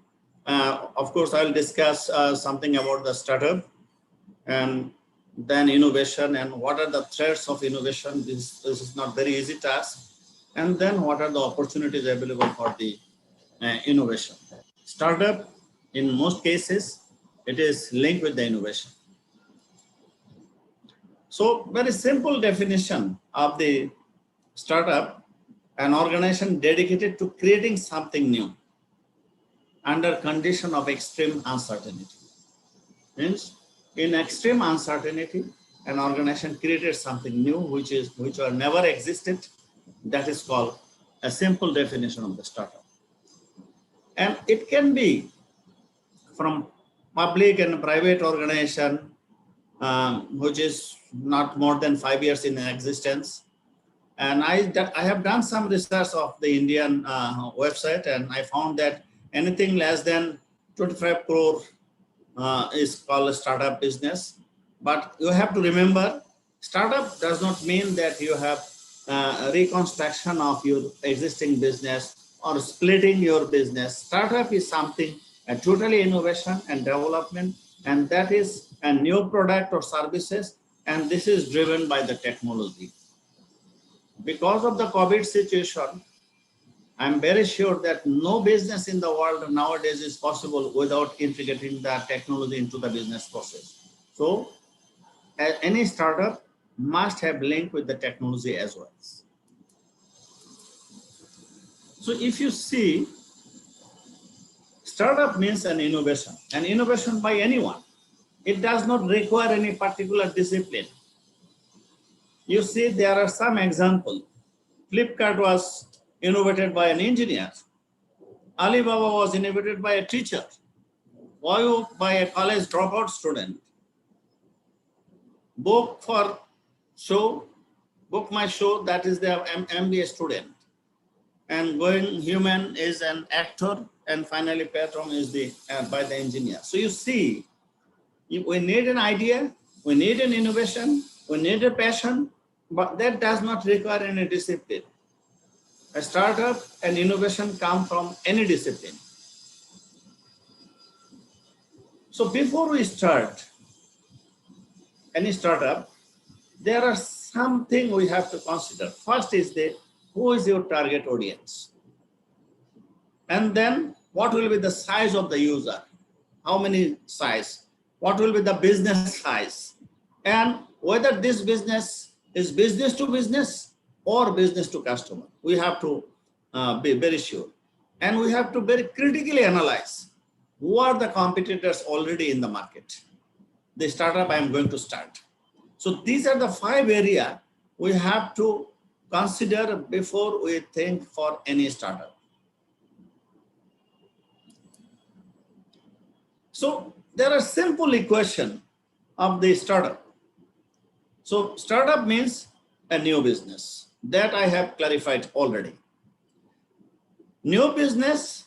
Of course, I'll discuss something about the startup and then innovation and what are the threats of innovation. This is not very easy task. And then what are the opportunities available for the innovation. Startup, in most cases, it is linked with the innovation. So very simple definition of the startup, an organization dedicated to creating something new under condition of extreme uncertainty. Means in extreme uncertainty, an organization created something new which were never existed. That is called a simple definition of the startup. And it can be from public and private organization, which is not more than 5 years in existence. And I have done some research of the Indian website, and I found that anything less than 25 crore is called a startup business. But you have to remember, startup does not mean that you have reconstruction of your existing business or splitting your business. Startup is something, a totally innovation and development, and that is a new product or services, and this is driven by the technology. Because of the COVID situation, I'm very sure that no business in the world nowadays is possible without integrating the technology into the business process. So any startup must have link with the technology as well. So if you see, startup means an innovation by anyone. It does not require any particular discipline. You see, there are some examples. Flipkart was innovated by an engineer. Alibaba was innovated by a teacher. Voyo by a college dropout student. Book My Show, that is the MBA student. And Going Human is an actor, and finally Patron is by the engineer. So you see, we need an idea, we need an innovation, we need a passion, but that does not require any discipline. A startup and innovation come from any discipline. So before we start any startup, there are something we have to consider. First is who is your target audience? And then what will be the size of the user? How many size? What will be the business size? And whether this business is business to business or business to customer. We have to be very sure. And we have to very critically analyze who are the competitors already in the market. The startup I am going to start. So these are the 5 areas we have to consider before we think for any startup. So there are simple equation of the startup. So startup means a new business. That I have clarified already. New business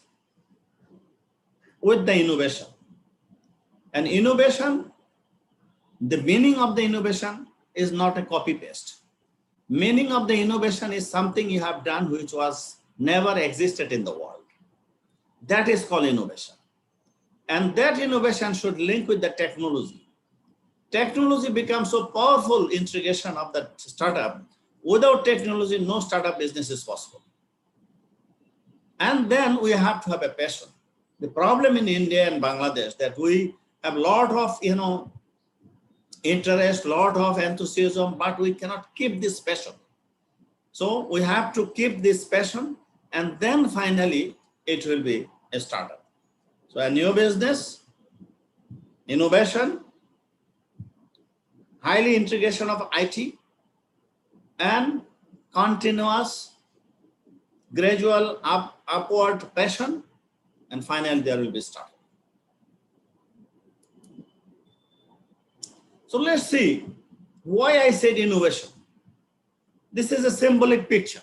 with the innovation. And innovation, the meaning of the innovation is not a copy paste. Meaning of the innovation is something you have done which was never existed in the world. That is called innovation. And that innovation should link with the technology. technology becomes so powerful integration of that startup. Without technology, no startup business is possible. And then we have to have a passion. The problem in India and Bangladesh that we have a lot of, interest, lot of enthusiasm, but we cannot keep this passion. So we have to keep this passion, and then finally it will be a startup. So a new business, innovation, highly integration of IT, and continuous, gradual upward passion, and finally there will be startup. So let's see why I said innovation. This is a symbolic picture.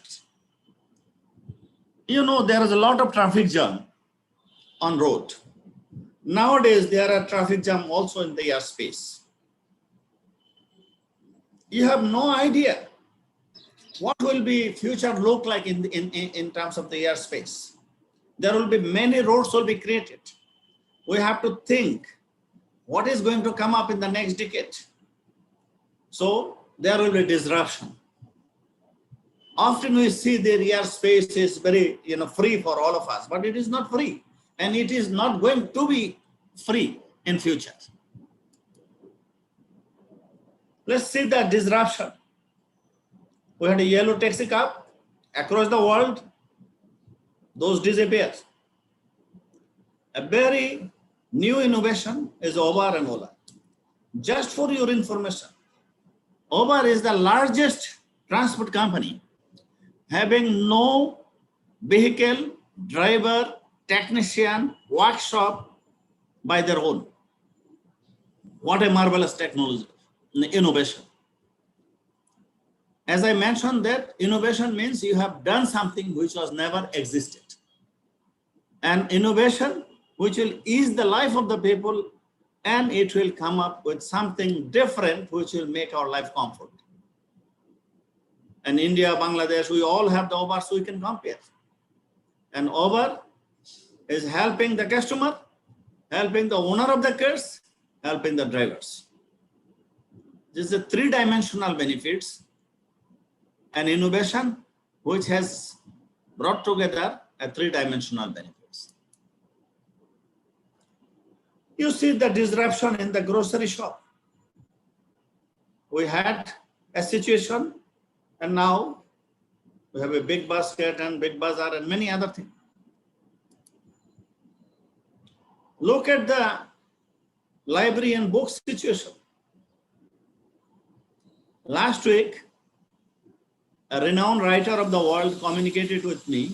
There is a lot of traffic jam on road. Nowadays, there are traffic jam also in the airspace. You have no idea what will be future look like in terms of the airspace. There will be many roads will be created. We have to think what is going to come up in the next decade. So there will be disruption. Often we see the airspace is very free for all of us, but it is not free, and it is not going to be free in future. Let's see the disruption. We had a yellow taxi cab across the world. Those disappear. A very new innovation is Uber and Ola. Just for your information, Uber is the largest transport company having no vehicle, driver, technician, workshop by their own. What a marvelous technology, innovation. As I mentioned, that innovation means you have done something which was never existed. And innovation which will ease the life of the people, and it will come up with something different which will make our life comfort. And India, Bangladesh, we all have the Uber, so we can compare. And Uber is helping the customer, helping the owner of the cars, helping the drivers. This is a three-dimensional benefits, an innovation which has brought together a three-dimensional benefits. You see the disruption in the grocery shop. We had a situation, and now we have a big basket and big bazaar and many other things. Look at the library and books situation. Last week, a renowned writer of the world communicated with me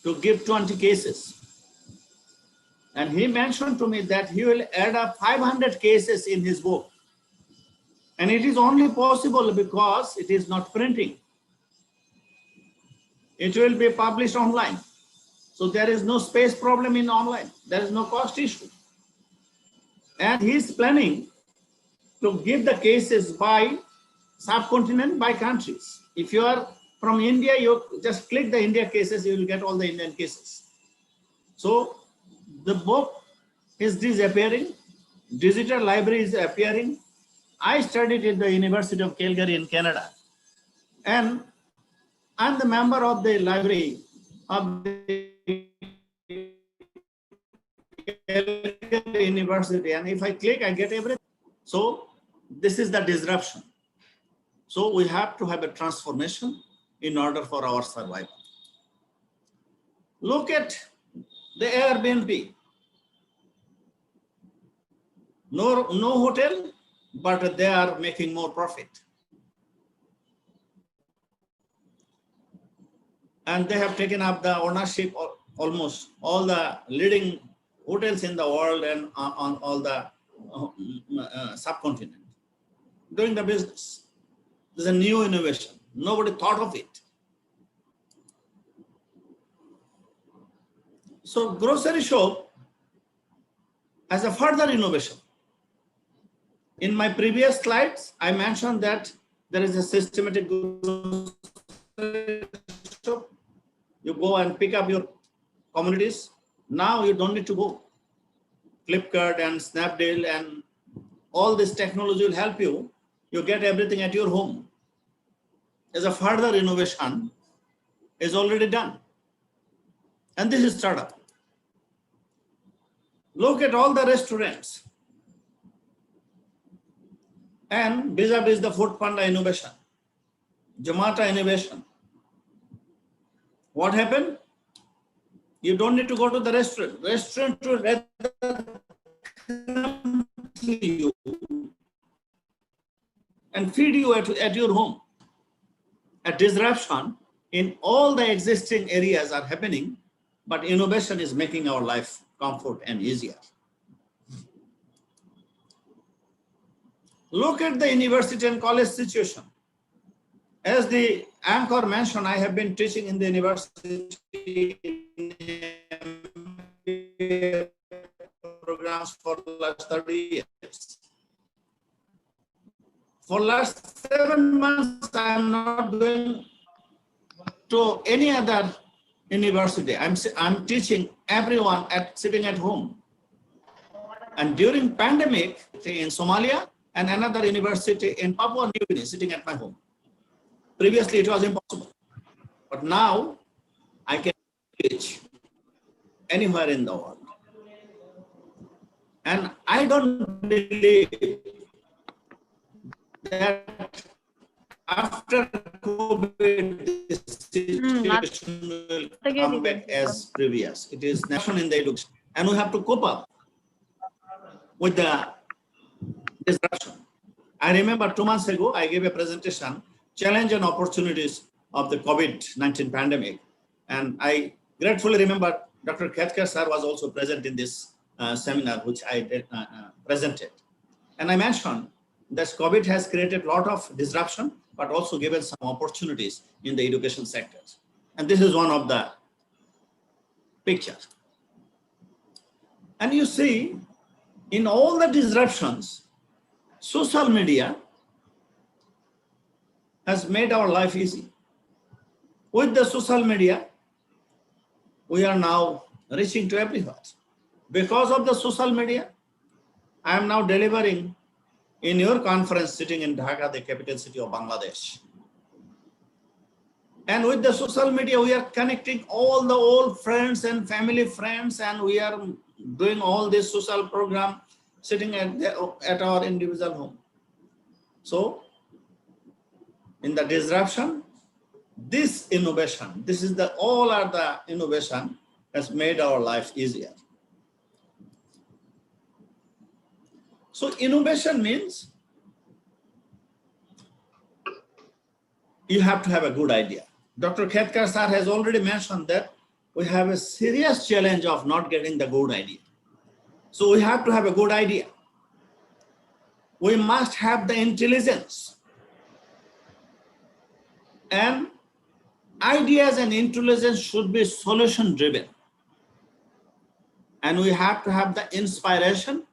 to give 20 cases. And he mentioned to me that he will add up 500 cases in his book. And it is only possible because it is not printing. It will be published online. So there is no space problem in online. There is no cost issue. And he is planning to give the cases by subcontinent, by countries. If you are from India, you just click the India cases, you will get all the Indian cases. So the book is disappearing. Digital library is appearing. I studied at the University of Calgary in Canada. And I'm the member of the library of the University. And if I click, I get everything. So this is the disruption. So we have to have a transformation in order for our survival. Look at the Airbnb. No hotel, but they are making more profit. And they have taken up the ownership of almost all the leading hotels in the world and on all the subcontinent. Doing the business. This is a new innovation. Nobody thought of it. So grocery shop as a further innovation. In my previous slides, I mentioned that there is a systematic grocery shop. You go and pick up your commodities. Now you don't need to go. Flipkart and Snapdeal and all this technology will help you. You get everything at your home. As a further innovation is already done. And this is startup. Look at all the restaurants. And vis-a-vis the Food Panda innovation, Zomato innovation. What happened? You don't need to go to the restaurant. Restaurant will rather come to you and feed you at your home. A disruption in all the existing areas are happening, but innovation is making our life comfort and easier. Look at the university and college situation. As the anchor mentioned, I have been teaching in the university programs for the last 30 years. For last 7 months, I am not going to any other university. I'm teaching everyone sitting at home. And during pandemic in Somalia and another university in Papua New Guinea, sitting at my home. Previously, it was impossible. But now, I can teach anywhere in the world. And I don't believe that after COVID, this situation will come back as previous. It is national in the education. And we have to cope up with the disruption. I remember 2 months ago, I gave a presentation, Challenge and Opportunities of the COVID-19 pandemic. And I gratefully remember Dr. Khetkar sir was also present in this seminar, which I did, presented. And I mentioned that COVID has created a lot of disruption, but also given some opportunities in the education sectors. And this is one of the pictures. And you see, in all the disruptions, social media has made our life easy. With the social media, we are now reaching to everywhere. Because of the social media, I am now delivering in your conference sitting in Dhaka, the capital city of Bangladesh. And with the social media, we are connecting all the old friends and family friends, and we are doing all this social program sitting at our individual home. So, in the disruption, this innovation, this is the all are the innovation has made our life easier. So innovation means you have to have a good idea. Dr. Khetkar sir has already mentioned that we have a serious challenge of not getting the good idea. So we have to have a good idea. We must have the intelligence. And ideas and intelligence should be solution driven. And we have to have the inspiration,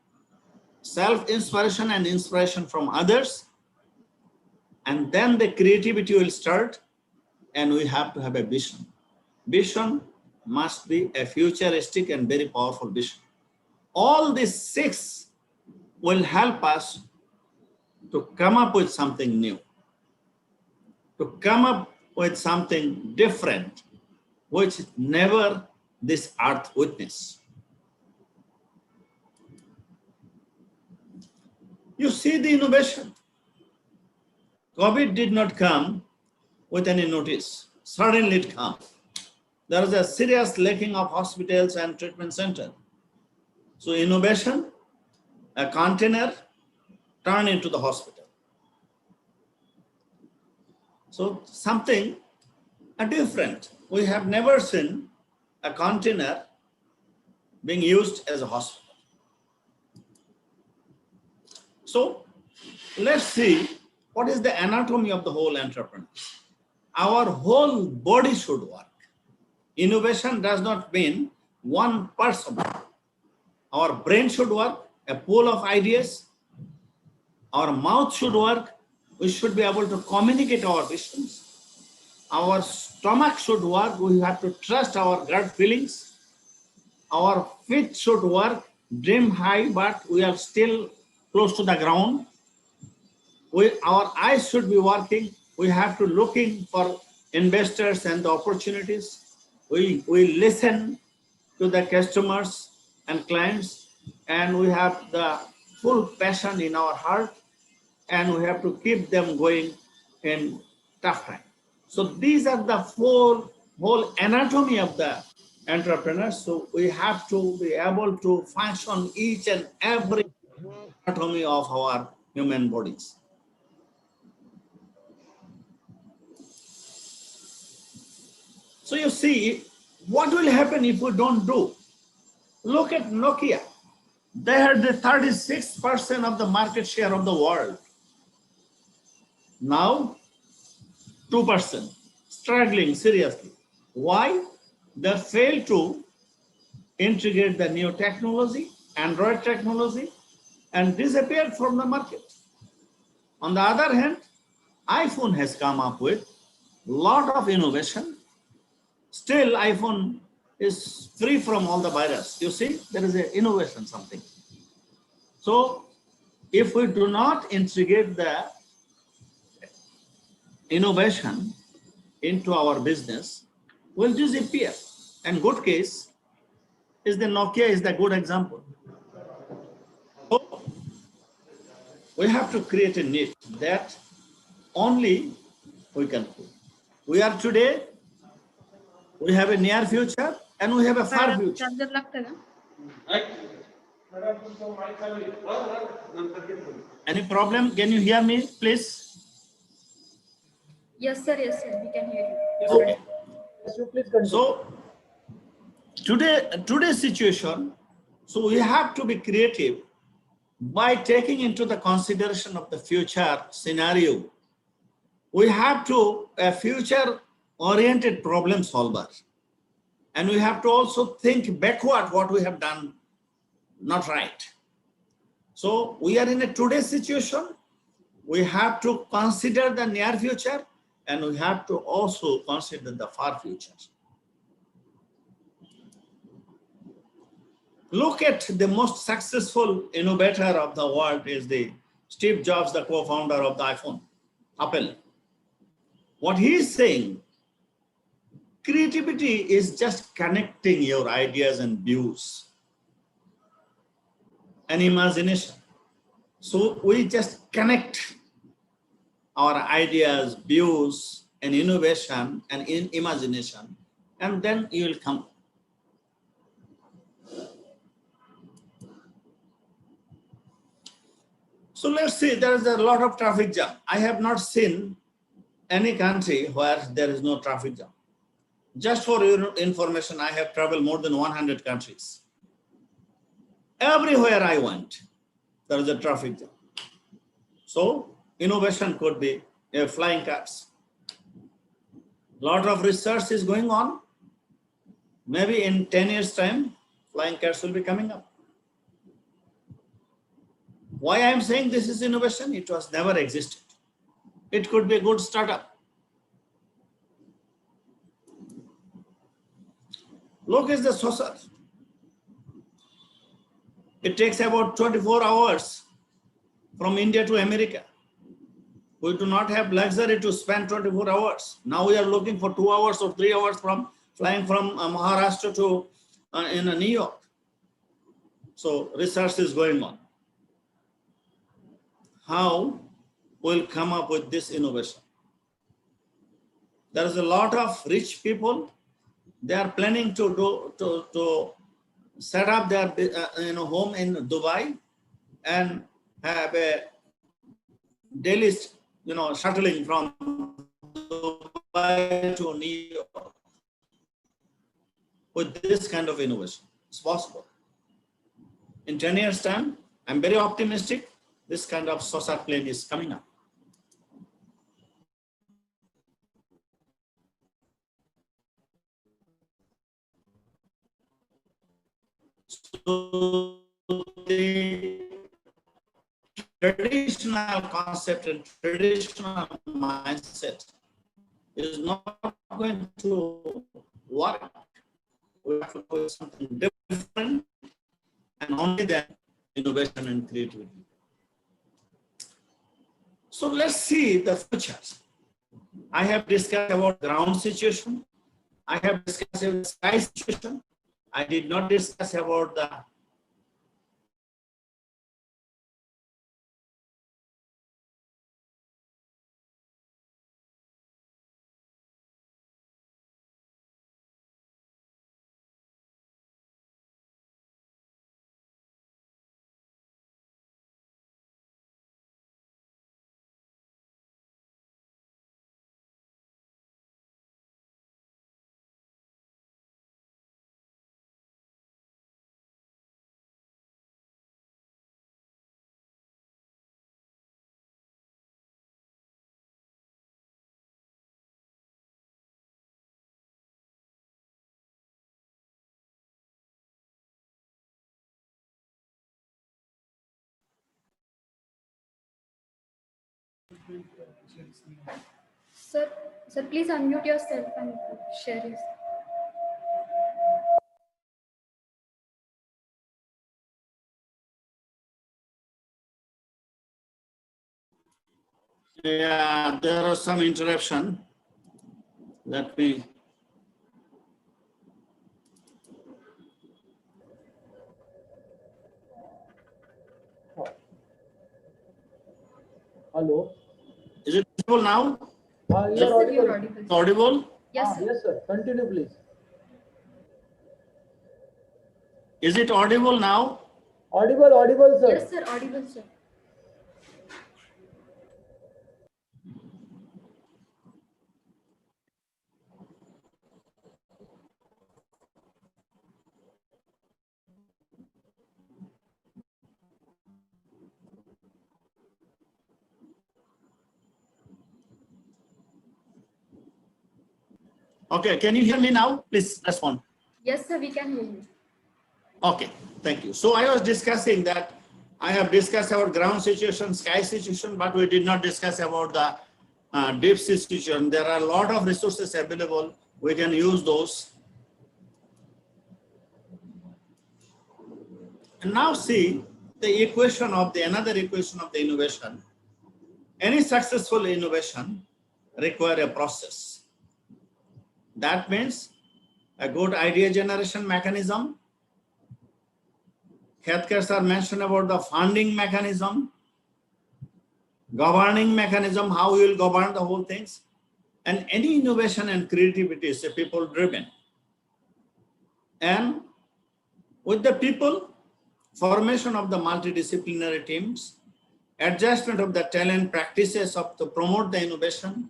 self-inspiration and inspiration from others. And then the creativity will start, and we have to have a vision. Vision must be a futuristic and very powerful vision. All these 6 will help us to come up with something new, to come up with something different, which never this earth witnessed. You see the innovation. COVID did not come with any notice. Suddenly it comes. There is a serious lacking of hospitals and treatment centers. So innovation, a container turned into the hospital. So something different. We have never seen a container being used as a hospital. So let's see what is the anatomy of the whole entrepreneur. Our whole body should work. Innovation does not mean one person. Our brain should work, a pool of ideas. Our mouth should work. We should be able to communicate our visions. Our stomach should work. We have to trust our gut feelings. Our feet should work, dream high, but we are still close to the ground. Our eyes should be working. We have to looking for investors and the opportunities. We listen to the customers and clients, and we have the full passion in our heart, and we have to keep them going in tough time. So these are the four whole anatomy of the entrepreneur. So we have to be able to function each and every anatomy of our human bodies. So you see, what will happen if we don't do? Look at Nokia. They had the 36% of the market share of the world. Now, 2%, struggling seriously. Why? They failed to integrate the new technology, Android technology, and disappeared from the market. On the other hand, iPhone has come up with a lot of innovation. Still, iPhone is free from all the virus. You see, there is an innovation, something. So, if we do not integrate the innovation into our business, will disappear. And good case is the Nokia is the good example. So we have to create a niche that only we can do. We are today, we have a near future and we have a far future. Any problem? Can you hear me, please? Yes, sir. Yes, sir. We can hear you. Okay. Yes, you please continue. So today's situation, so we have to be creative by taking into the consideration of the future scenario. We have to a future oriented problem solver, and we have to also think backward what we have done not right. So we are in a today's situation. We have to consider the near future, and we have to also consider the far future. Look at the most successful innovator of the world is the Steve Jobs, the co-founder of the iPhone, Apple. What he is saying, creativity is just connecting your ideas and views and imagination. So we just connect our ideas, views, and innovation and imagination, and then you will come. So let's see, there is a lot of traffic jam. I have not seen any country where there is no traffic jam. Just for your information, I have traveled more than 100 countries. Everywhere I went, there is a traffic jam. So innovation could be flying cars. A lot of research is going on. Maybe in 10 years' time, flying cars will be coming up. Why I am saying this is innovation? It was never existed. It could be a good startup. Look at the saucer. It takes about 24 hours from India to America. We do not have luxury to spend 24 hours. Now we are looking for 2 hours or 3 hours from flying from Maharashtra to in New York. So research is going on. How we'll come up with this innovation? There is a lot of rich people. They are planning to set up their home in Dubai and have a daily shuttling from Dubai to New York. With this kind of innovation, it's possible. In 10 years' time, I'm very optimistic. This kind of saucer plane is coming up. So the traditional concept and traditional mindset is not going to work. We have to do something different, and only then innovation and creativity. So let's see the future. I have discussed about ground situation. I have discussed about sky situation. I did not discuss about the Sir, please unmute yourself and share your. Yeah, there are some interruption. Let me. Hello. Is it visible now? You are audible. Audible? Yes, sir. Yes, sir. Continue, please. Is it audible now? Audible, sir. Yes, sir. Audible, sir. Okay, can you hear me now? Please respond. Yes, sir. We can hear you. Okay, thank you. So I was discussing that I have discussed about ground situation, sky situation, but we did not discuss about the deep sea situation. There are a lot of resources available. We can use those. And now see the equation of the another equation of the innovation. Any successful innovation require a process. That means a good idea generation mechanism. Khetkar sir mentioned about the funding mechanism, governing mechanism, how you will govern the whole things. And any innovation and creativity is a people driven. And with the people, formation of the multidisciplinary teams, adjustment of the talent practices to promote the innovation.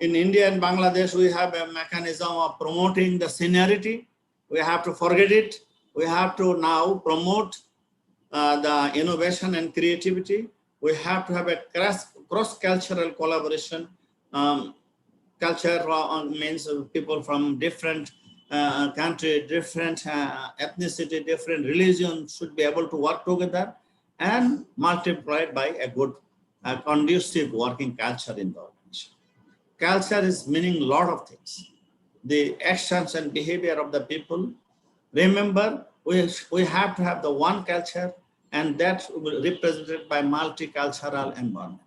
In India and Bangladesh, we have a mechanism of promoting the seniority. We have to forget it. We have to now promote the innovation and creativity. We have to have a cross-cultural collaboration. Culture means people from different country, different ethnicity, different religion should be able to work together and multiplied by a good conducive working culture in the organization. Culture is meaning a lot of things. The actions and behavior of the people. Remember, we have to have the one culture, and that will be represented by multicultural environment.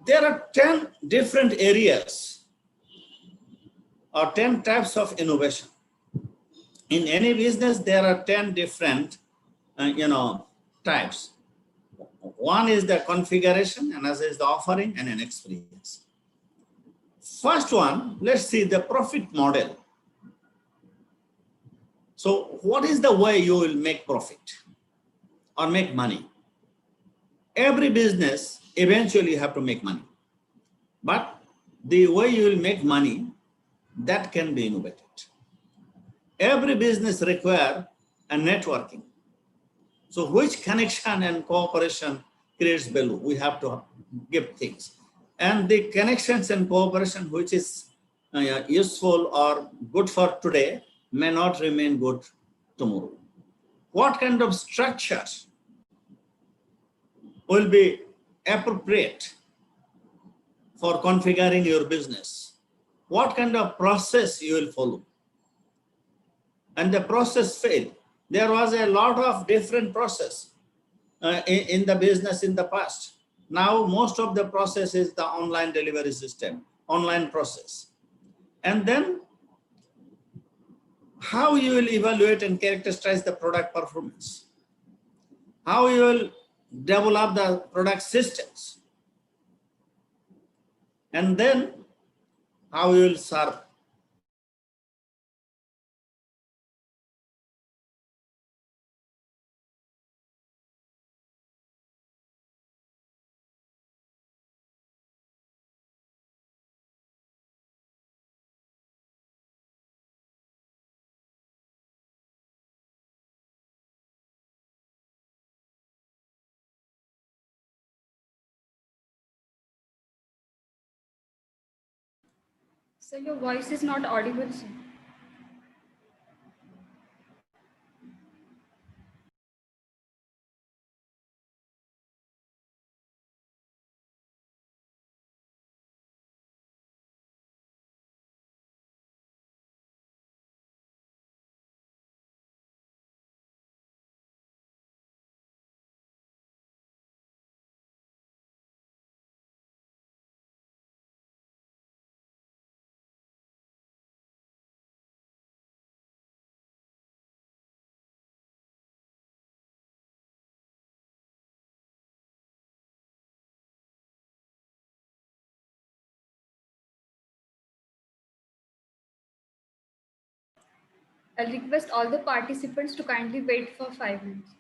There are 10 different areas or 10 types of innovation. In any business, there are 10 different, types. One is the configuration, another is the offering, and an experience. First one, let's see the profit model. So what is the way you will make profit or make money? Every business, eventually you have to make money. But the way you will make money, that can be innovated. Every business requires a networking. So which connection and cooperation creates value? We have to give things. And the connections and cooperation which is useful or good for today may not remain good tomorrow. What kind of structure will be appropriate for configuring your business? What kind of process you will follow? And the process failed. There was a lot of different process. in the business in the past. Now, most of the process is the online delivery system, online process. And then how you will evaluate and characterize the product performance, how you will develop the product systems, and then how you will serve. So your voice is not audible, sir. I'll request all the participants to kindly wait for 5 minutes.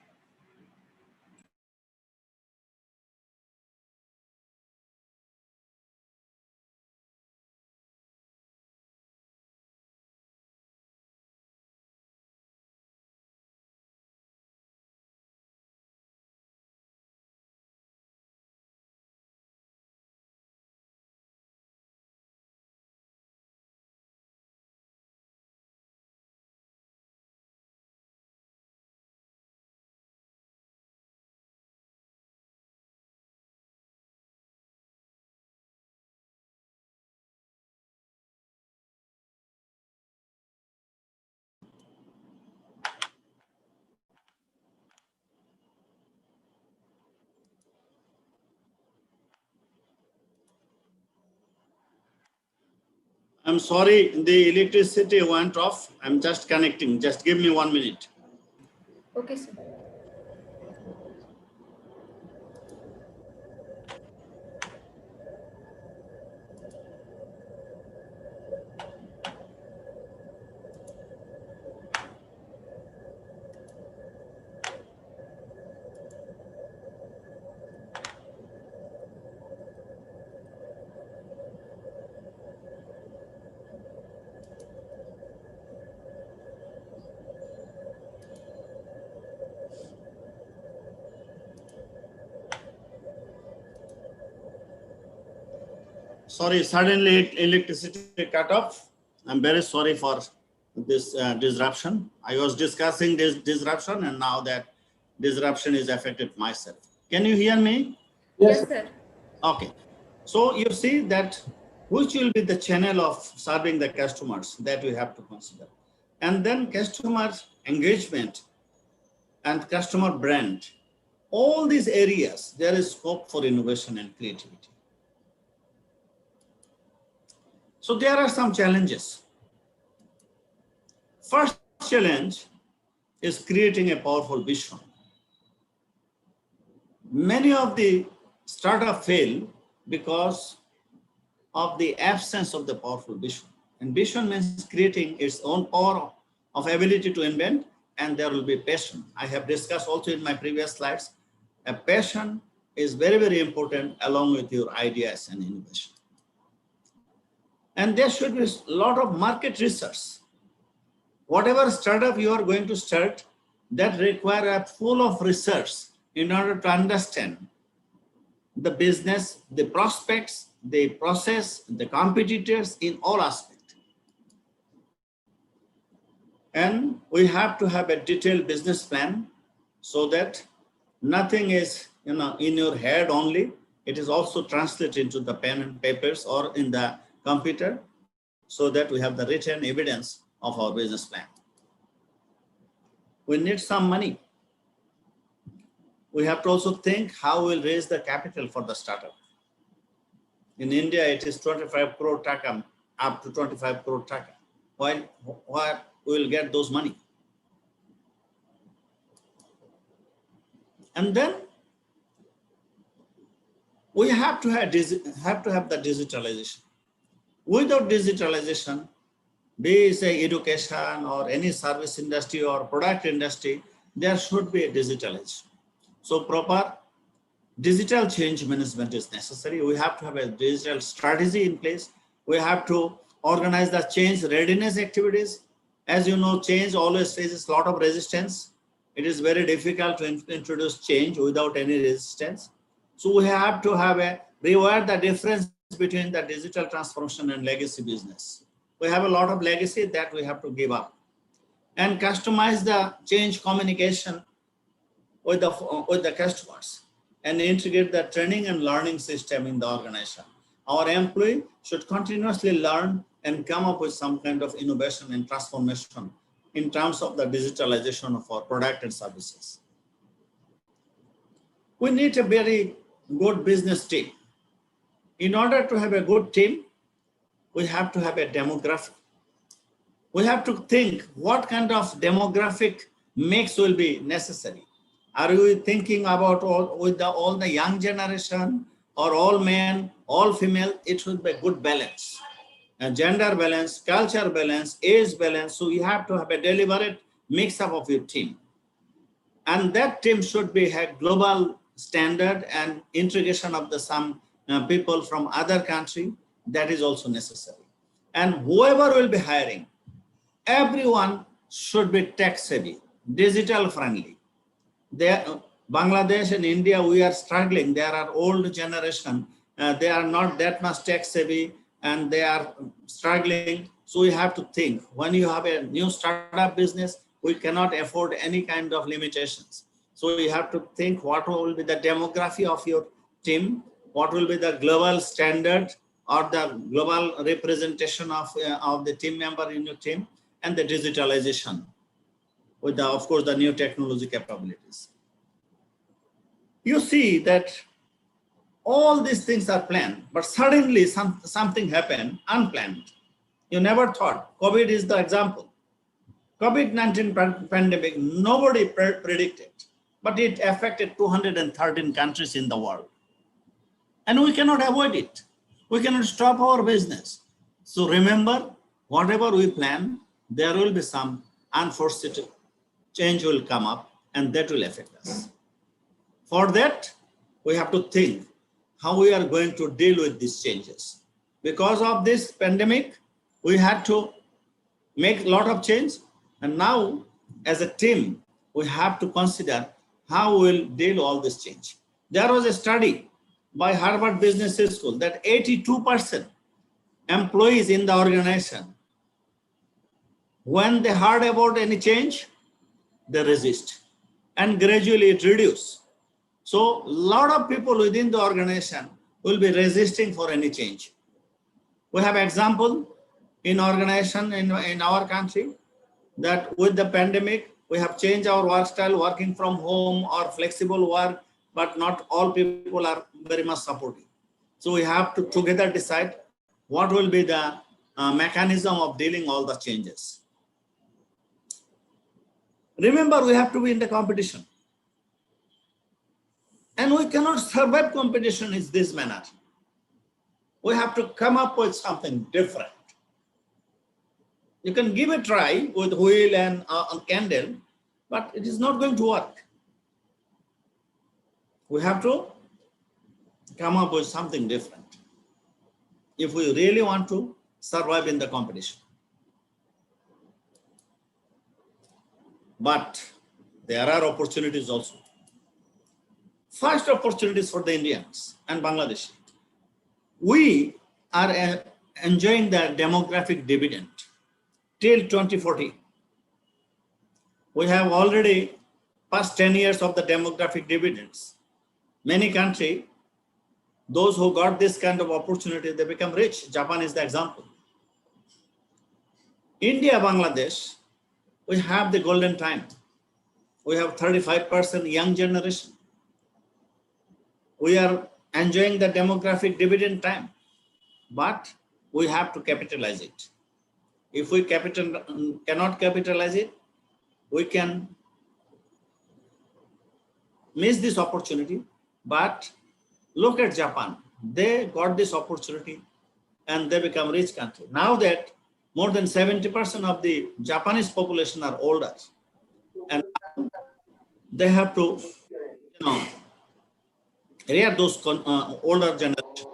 I'm sorry, the electricity went off. I'm just connecting. Just give me 1 minute. Okay, sir. Sorry, suddenly electricity cut off. I'm very sorry for this disruption. I was discussing this disruption and now that disruption is affected myself. Can you hear me? Yes, sir. Okay. So you see that which will be the channel of serving the customers that we have to consider. And then customer engagement and customer brand. All these areas, there is scope for innovation and creativity. So there are some challenges. First challenge is creating a powerful vision. Many of the startups fail because of the absence of the powerful vision. And vision means creating its own power of ability to invent, and there will be passion. I have discussed also in my previous slides, a passion is very, very important along with your ideas and innovation. And there should be a lot of market research. Whatever startup you are going to start, that require a full of research in order to understand the business, the prospects, the process, the competitors in all aspects. And we have to have a detailed business plan so that nothing is in your head only. It is also translated into the pen and papers or in the computer so that we have the written evidence of our business plan. We need some money. we have to also think how we'll raise the capital for the startup. In India, it is 25 crore taka, up to 25 crore taka. Why we will get those money? And then we have to have the digitalization. Without digitalization, be it say education or any service industry or product industry, there should be a digitalization. So proper digital change management is necessary. We have to have a digital strategy in place. We have to organize the change readiness activities. As you know, change always faces a lot of resistance. It is very difficult to introduce change without any resistance. So we have to have rewire the difference between the digital transformation and legacy business. We have a lot of legacy that we have to give up, and customize the change communication with the customers, and integrate the training and learning system in the organization. Our employee should continuously learn and come up with some kind of innovation and transformation in terms of the digitalization of our product and services. We need a very good business team. In order to have a good team, we have to have a demographic. We have to think what kind of demographic mix will be necessary. Are we thinking about all the young generation, or all men, all female? It should be a good balance, a gender balance, culture balance, age balance. So you have to have a deliberate mix up of your team. And that team should be a global standard, and integration of some people from other country, that is also necessary. And whoever will be hiring, everyone should be tech savvy, digital friendly. Bangladesh and India, we are struggling. There are old generation. They are not that much tech savvy, and they are struggling. So we have to think, when you have a new startup business, we cannot afford any kind of limitations. So you have to think what will be the demography of your team, what will be the global standard or the global representation of the team member in your team, and the digitalization with the, of course, the new technology capabilities. You see that all these things are planned, but suddenly something happened unplanned. You never thought. COVID is the example. COVID-19 pandemic, nobody predicted, but it affected 213 countries in the world. And we cannot avoid it. We cannot stop our business. So remember, whatever we plan, there will be some unforeseen change will come up, and that will affect us. For that, we have to think how we are going to deal with these changes. Because of this pandemic, we had to make a lot of change. And now, as a team, we have to consider how we'll deal all this change. There was a study by Harvard Business School that 82% employees in the organization, when they heard about any change, they resist, and gradually it reduces. So a lot of people within the organization will be resisting for any change. We have example in organization in our country that with the pandemic, we have changed our work style, working from home or flexible work, but not all people are very much supportive. So we have to together decide what will be the mechanism of dealing all the changes. Remember, we have to be in the competition. And we cannot survive competition in this manner. We have to come up with something different. You can give a try with wheel and candle, but it is not going to work. We have to come up with something different if we really want to survive in the competition. But there are opportunities also. First opportunities for the Indians and Bangladesh. We are enjoying the demographic dividend till 2040. We have already passed 10 years of the demographic dividends. Many countries, those who got this kind of opportunity, they become rich. Japan is the example. India, Bangladesh, we have the golden time. We have 35% young generation. We are enjoying the demographic dividend time, but we have to capitalize it. If we cannot capitalize it, we can miss this opportunity. But look at Japan. They got this opportunity and they become rich country. Now that more than 70% of the Japanese population are older, and they have to, rear those older generation.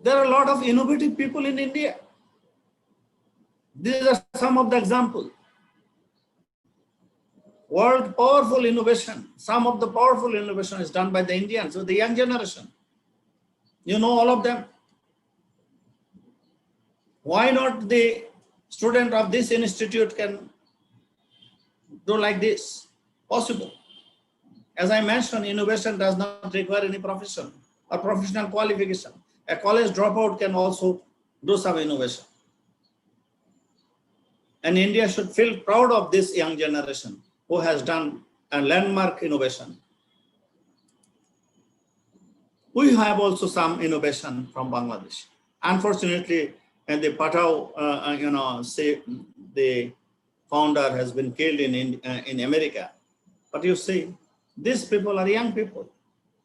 There are a lot of innovative people in India. These are some of the examples. World powerful innovation. Some of the powerful innovation is done by the Indians, so the young generation. You know all of them. Why not the student of this institute can do like this? Possible. As I mentioned, innovation does not require any profession or professional qualification. A college dropout can also do some innovation. And India should feel proud of this young generation who has done a landmark innovation. We have also some innovation from Bangladesh. Unfortunately, and the Patao, say the founder has been killed in America. But you see, these people are young people.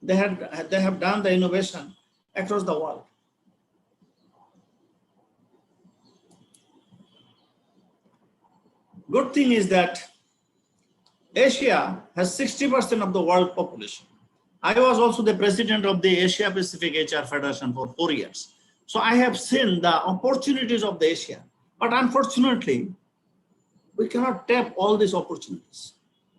They have done the innovation across the world. Good thing is that Asia has 60% of the world population. I was also the president of the Asia Pacific HR Federation for 4 years. So I have seen the opportunities of the Asia, but unfortunately, we cannot tap all these opportunities.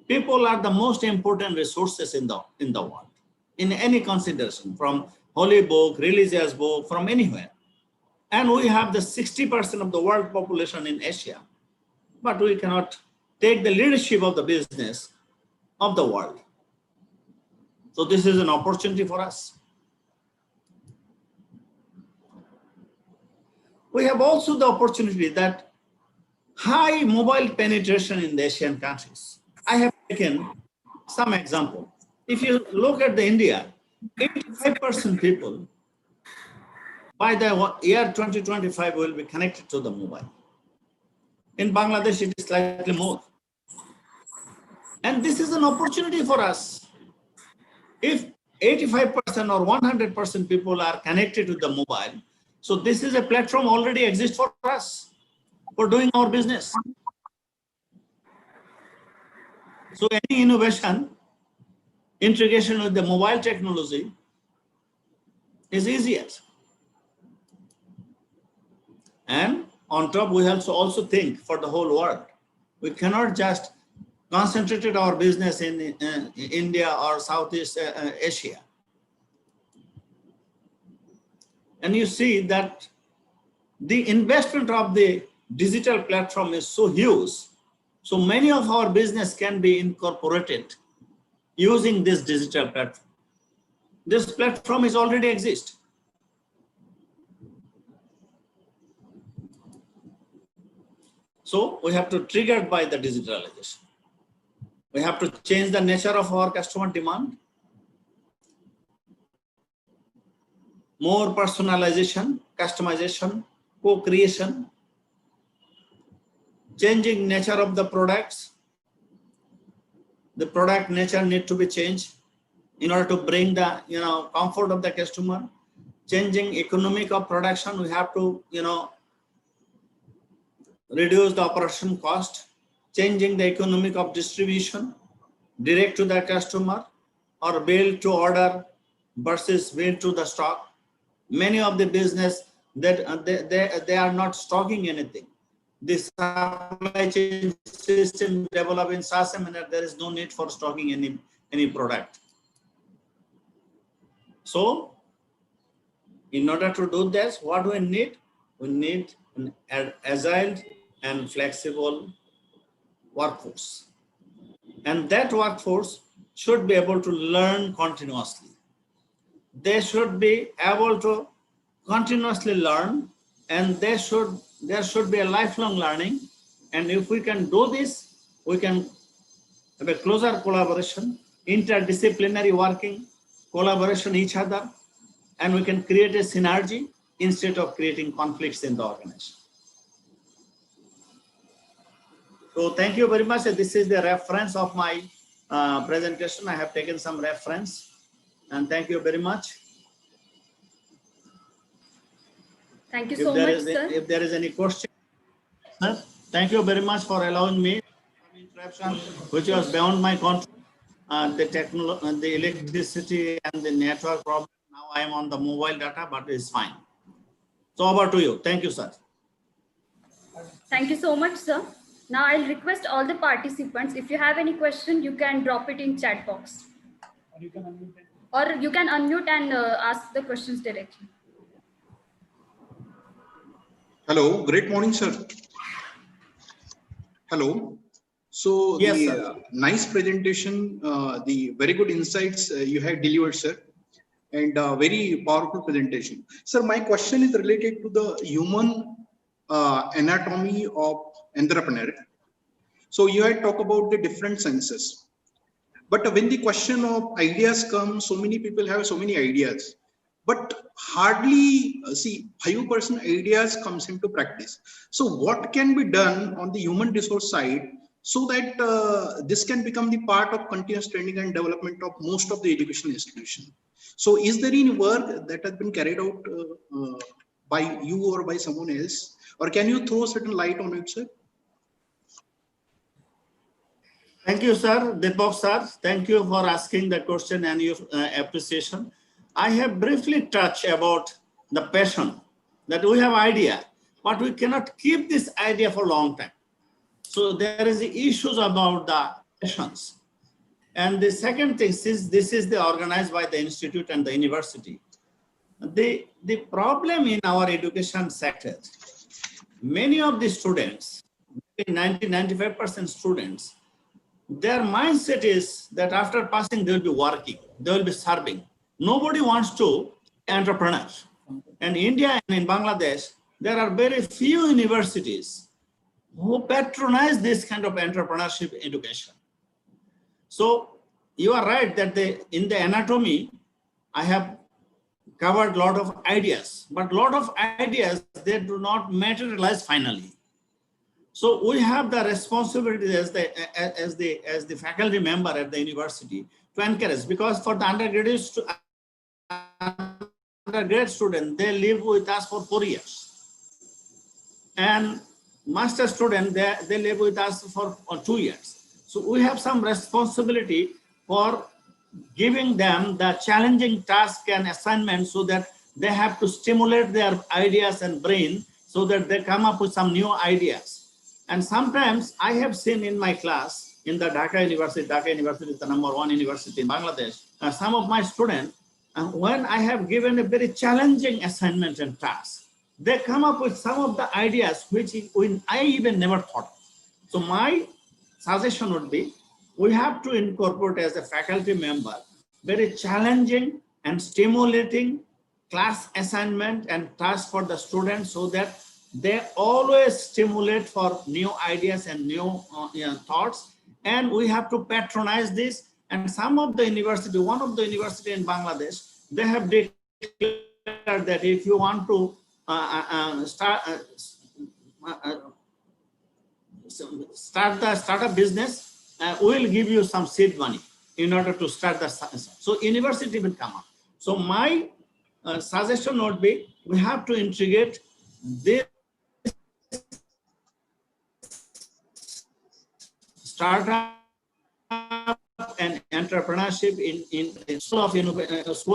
People are the most important resources in the world, in any consideration, from holy book, religious book, from anywhere. And we have the 60% of the world population in Asia, but we cannot take the leadership of the business of the world. So this is an opportunity for us. We have also the opportunity that high mobile penetration in the Asian countries. I have taken some example. If you look at the India, 85% people by the year 2025 will be connected to the mobile. In Bangladesh, it is slightly more. And this is an opportunity for us. If 85% or 100% people are connected to the mobile, so this is a platform already exists for us for doing our business. So any innovation, integration with the mobile technology is easier. And on top, we have to also think for the whole world. We cannot just concentrate our business in India or Southeast Asia. And you see that the investment of the digital platform is so huge. So many of our business can be incorporated using this digital platform. This platform is already exist. So we have to trigger by the digitalization. We have to change the nature of our customer demand. More personalization, customization, co-creation, changing nature of the products. The product nature need to be changed in order to bring the comfort of the customer. Changing economic of production, we have to reduce the operation cost. Changing the economic of distribution, direct to the customer or build to order versus build to the stock. Many of the business that they are not stocking anything. This supply chain system developed in such a manner, there is no need for stocking any product. So in order to do this, what do we need? We need an agile and flexible workforce. And that workforce should be able to learn continuously. They should be able to continuously learn, and there should be a lifelong learning. And if we can do this, we can have a closer collaboration interdisciplinary working, collaboration each other, and we can create a synergy instead of creating conflicts in the organization. So thank you very much. This is the reference of my presentation. I have taken some reference, and thank you very much. Thank you so much, sir. If there is any question, sir, thank you very much for allowing me some interruption, which was beyond my control. The electricity and the network problem. Now I am on the mobile data, but it's fine. So over to you. Thank you, sir. Thank you so much, sir. Now I'll request all the participants, if you have any question, you can drop it in chat box. Or you can unmute and ask the questions directly. Hello, great morning, sir. Hello. So yes, the nice presentation, the very good insights you have delivered, sir, and very powerful presentation. Sir, my question is related to the human anatomy of entrepreneur. So you had talked about the different senses, but when the question of ideas comes, so many people have so many ideas, but hardly see 5% ideas comes into practice. So what can be done on the human resource side so that this can become the part of continuous training and development of most of the education institution? So is there any work that has been carried out by you or by someone else, or can you throw certain light on it, sir? Thank you, sir. Deepak, sir. Thank you for asking the question and your appreciation. I have briefly touched about the passion, that we have idea, but we cannot keep this idea for a long time. So there is the issues about the passions. And the second thing is, this is the organized by the institute and the university. The problem in our education sector, many of the students, 90-95% students, their mindset is that after passing, they will be working, they will be serving. Nobody wants to entrepreneur. And India and in Bangladesh, there are very few universities who patronize this kind of entrepreneurship education. So you are right that in the anatomy, I have covered a lot of ideas, but a lot of ideas, they do not materialize finally. So we have the responsibility as the faculty member at the university to encourage, because for the undergraduate student, they live with us for 4 years. And master student, they live with us for 2 years. So we have some responsibility for giving them the challenging task and assignment so that they have to stimulate their ideas and brain so that they come up with some new ideas. And sometimes I have seen in my class in the Dhaka University is the #1 university in Bangladesh, some of my students, when I have given a very challenging assignment and task, they come up with some of the ideas which I even never thought of. So my suggestion would be, we have to incorporate as a faculty member very challenging and stimulating class assignment and task for the students so that they always stimulate for new ideas and new thoughts. And we have to patronize this. And some of the university, one of the university in Bangladesh, they have declared that if you want to start a business, we will give you some seed money in order to start the. So university will come up. So my suggestion would be, we have to integrate this startup and entrepreneurship in school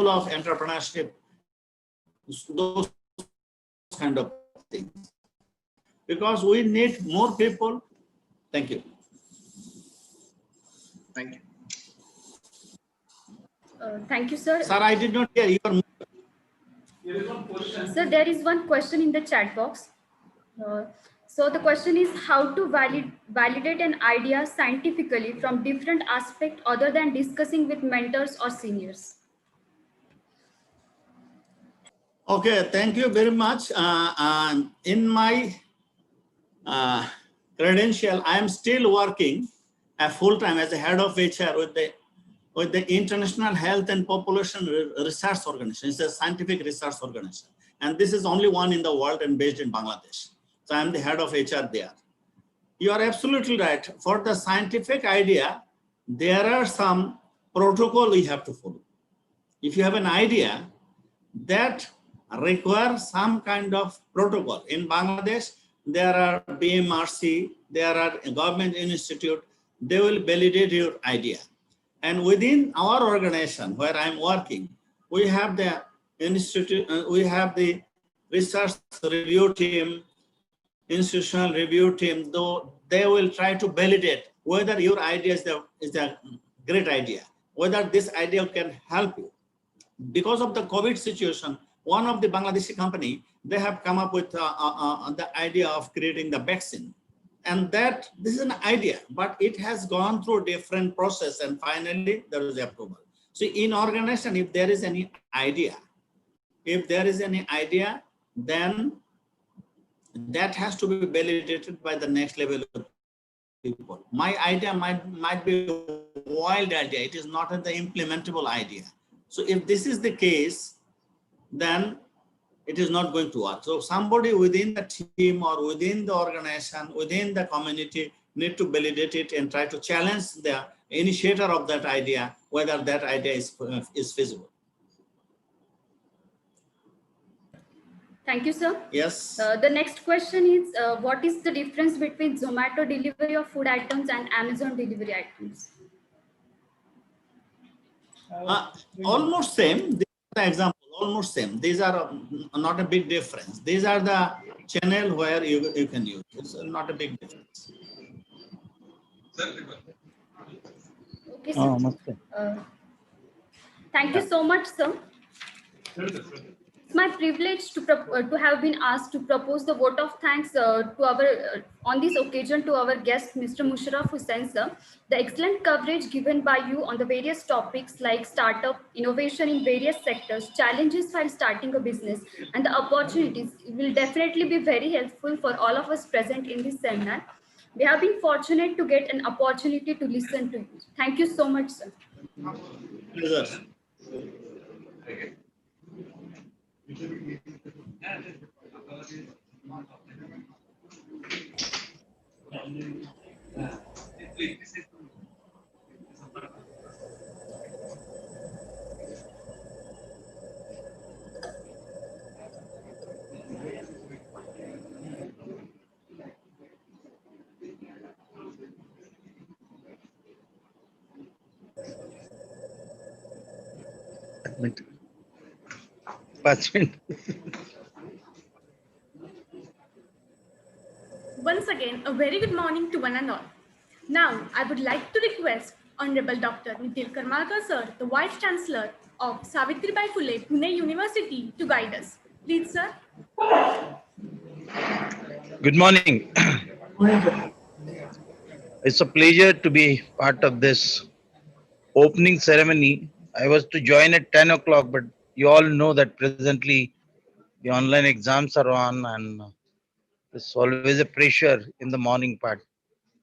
of entrepreneurship, those kind of things, because we need more people. Thank you. Thank you. Thank you, sir. Sir, I did not hear your. Sir, there is one question in the chat box. So the question is how to validate an idea scientifically from different aspects other than discussing with mentors or seniors. Okay, thank you very much. In my credential, I am still working full-time as a head of HR with with the International Health and Population Research Organization. It's a scientific research organization. And this is only one in the world and based in Bangladesh. So I'm the head of HR there. You are absolutely right. For the scientific idea, there are some protocol we have to follow. If you have an idea that requires some kind of protocol. In Bangladesh, there are BMRC, there are government institute, they will validate your idea. And within our organization where I'm working, we have the institute, we have the research review team, institutional review team, though they will try to validate whether your idea is a great idea, whether this idea can help you. Because of the COVID situation, one of the Bangladeshi company, they have come up with the idea of creating the vaccine. And that this is an idea, but it has gone through different process and finally there is approval. So in organization, if there is any idea, then that has to be validated by the next level of people. My idea might be a wild idea. It is not the implementable idea. So if this is the case, then it is not going to work. So somebody within the team or within the organization, within the community need to validate it and try to challenge the initiator of that idea, whether that idea is feasible. Thank you, sir. Yes. The next question is, what is the difference between Zomato delivery of food items and Amazon delivery items? Almost same. This is the example. Almost same. These are not a big difference. These are the channel where you can use. It's not a big difference. Okay, sir. Thank you so much, sir. It's my privilege to have been asked to propose the vote of thanks on this occasion to our guest, Mr. Musharraf Hussain, sir. The excellent coverage given by you on the various topics like startup, innovation in various sectors, challenges while starting a business, and the opportunities will definitely be very helpful for all of us present in this seminar. We have been fortunate to get an opportunity to listen to you. Thank you so much, sir. Pleasure. Once again, a very good morning to one and all. Now, I would like to request Honorable Dr. Nitil Karmalkar sir, the Vice Chancellor of Savitribai Phule Pune University, to guide us. Please, sir. Good morning. It's a pleasure to be part of this opening ceremony. I was to join at 10 o'clock, but you all know that presently the online exams are on and there's always a pressure in the morning part.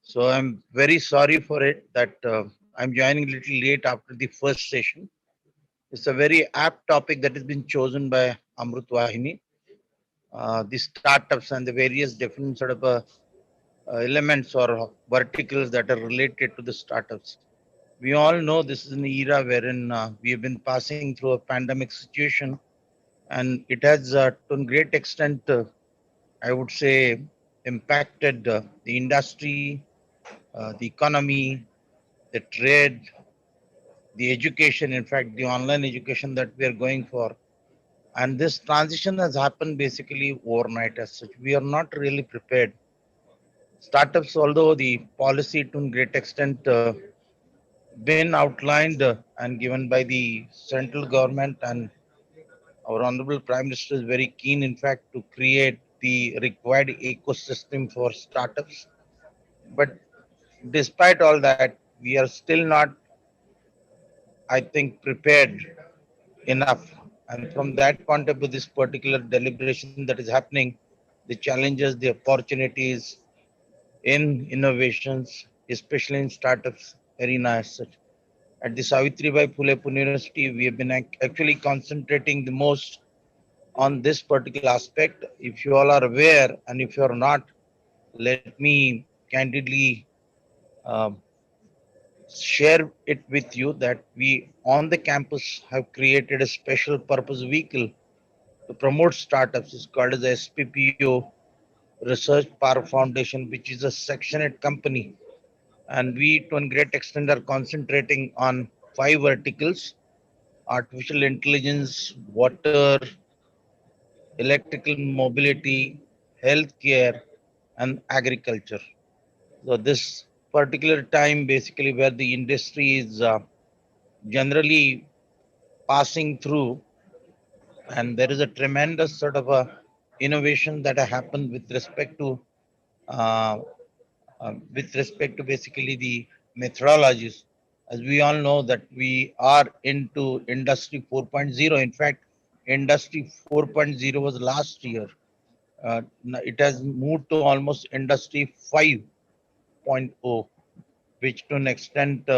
So I'm very sorry for it that I'm joining a little late after the first session. It's a very apt topic that has been chosen by Amrutvahini. The startups and the various different sort of elements or verticals that are related to the startups. We all know this is an era wherein we have been passing through a pandemic situation, and it has to a great extent, I would say, impacted the industry, the economy, the trade, the education, in fact, the online education that we are going for. And this transition has happened basically overnight as such. We are not really prepared. Startups, although the policy to a great extent been outlined and given by the central government, and our Honorable Prime Minister is very keen, in fact, to create the required ecosystem for startups. But despite all that, we are still not, I think, prepared enough. And from that point of view, this particular deliberation that is happening, the challenges, the opportunities in innovations, especially in startups arena as such. At the Savitribai Phule Pune University, we have been actually concentrating the most on this particular aspect. If you all are aware, and if you are not, let me candidly um, share it with you that we on the campus have created a special purpose vehicle to promote startups. It's called as the SPPO Research Power Foundation, which is a sectioned company. And we, to a great extent, are concentrating on 5 verticals: artificial intelligence, water, electrical mobility, healthcare, and agriculture. So this particular time, basically, where the industry is generally passing through, and there is a tremendous sort of a innovation that happened uh, with respect to basically the methodologies. As we all know that we are into industry 4.0. In fact, industry 4.0 was last year. It has moved to almost industry 5.0, which to an extent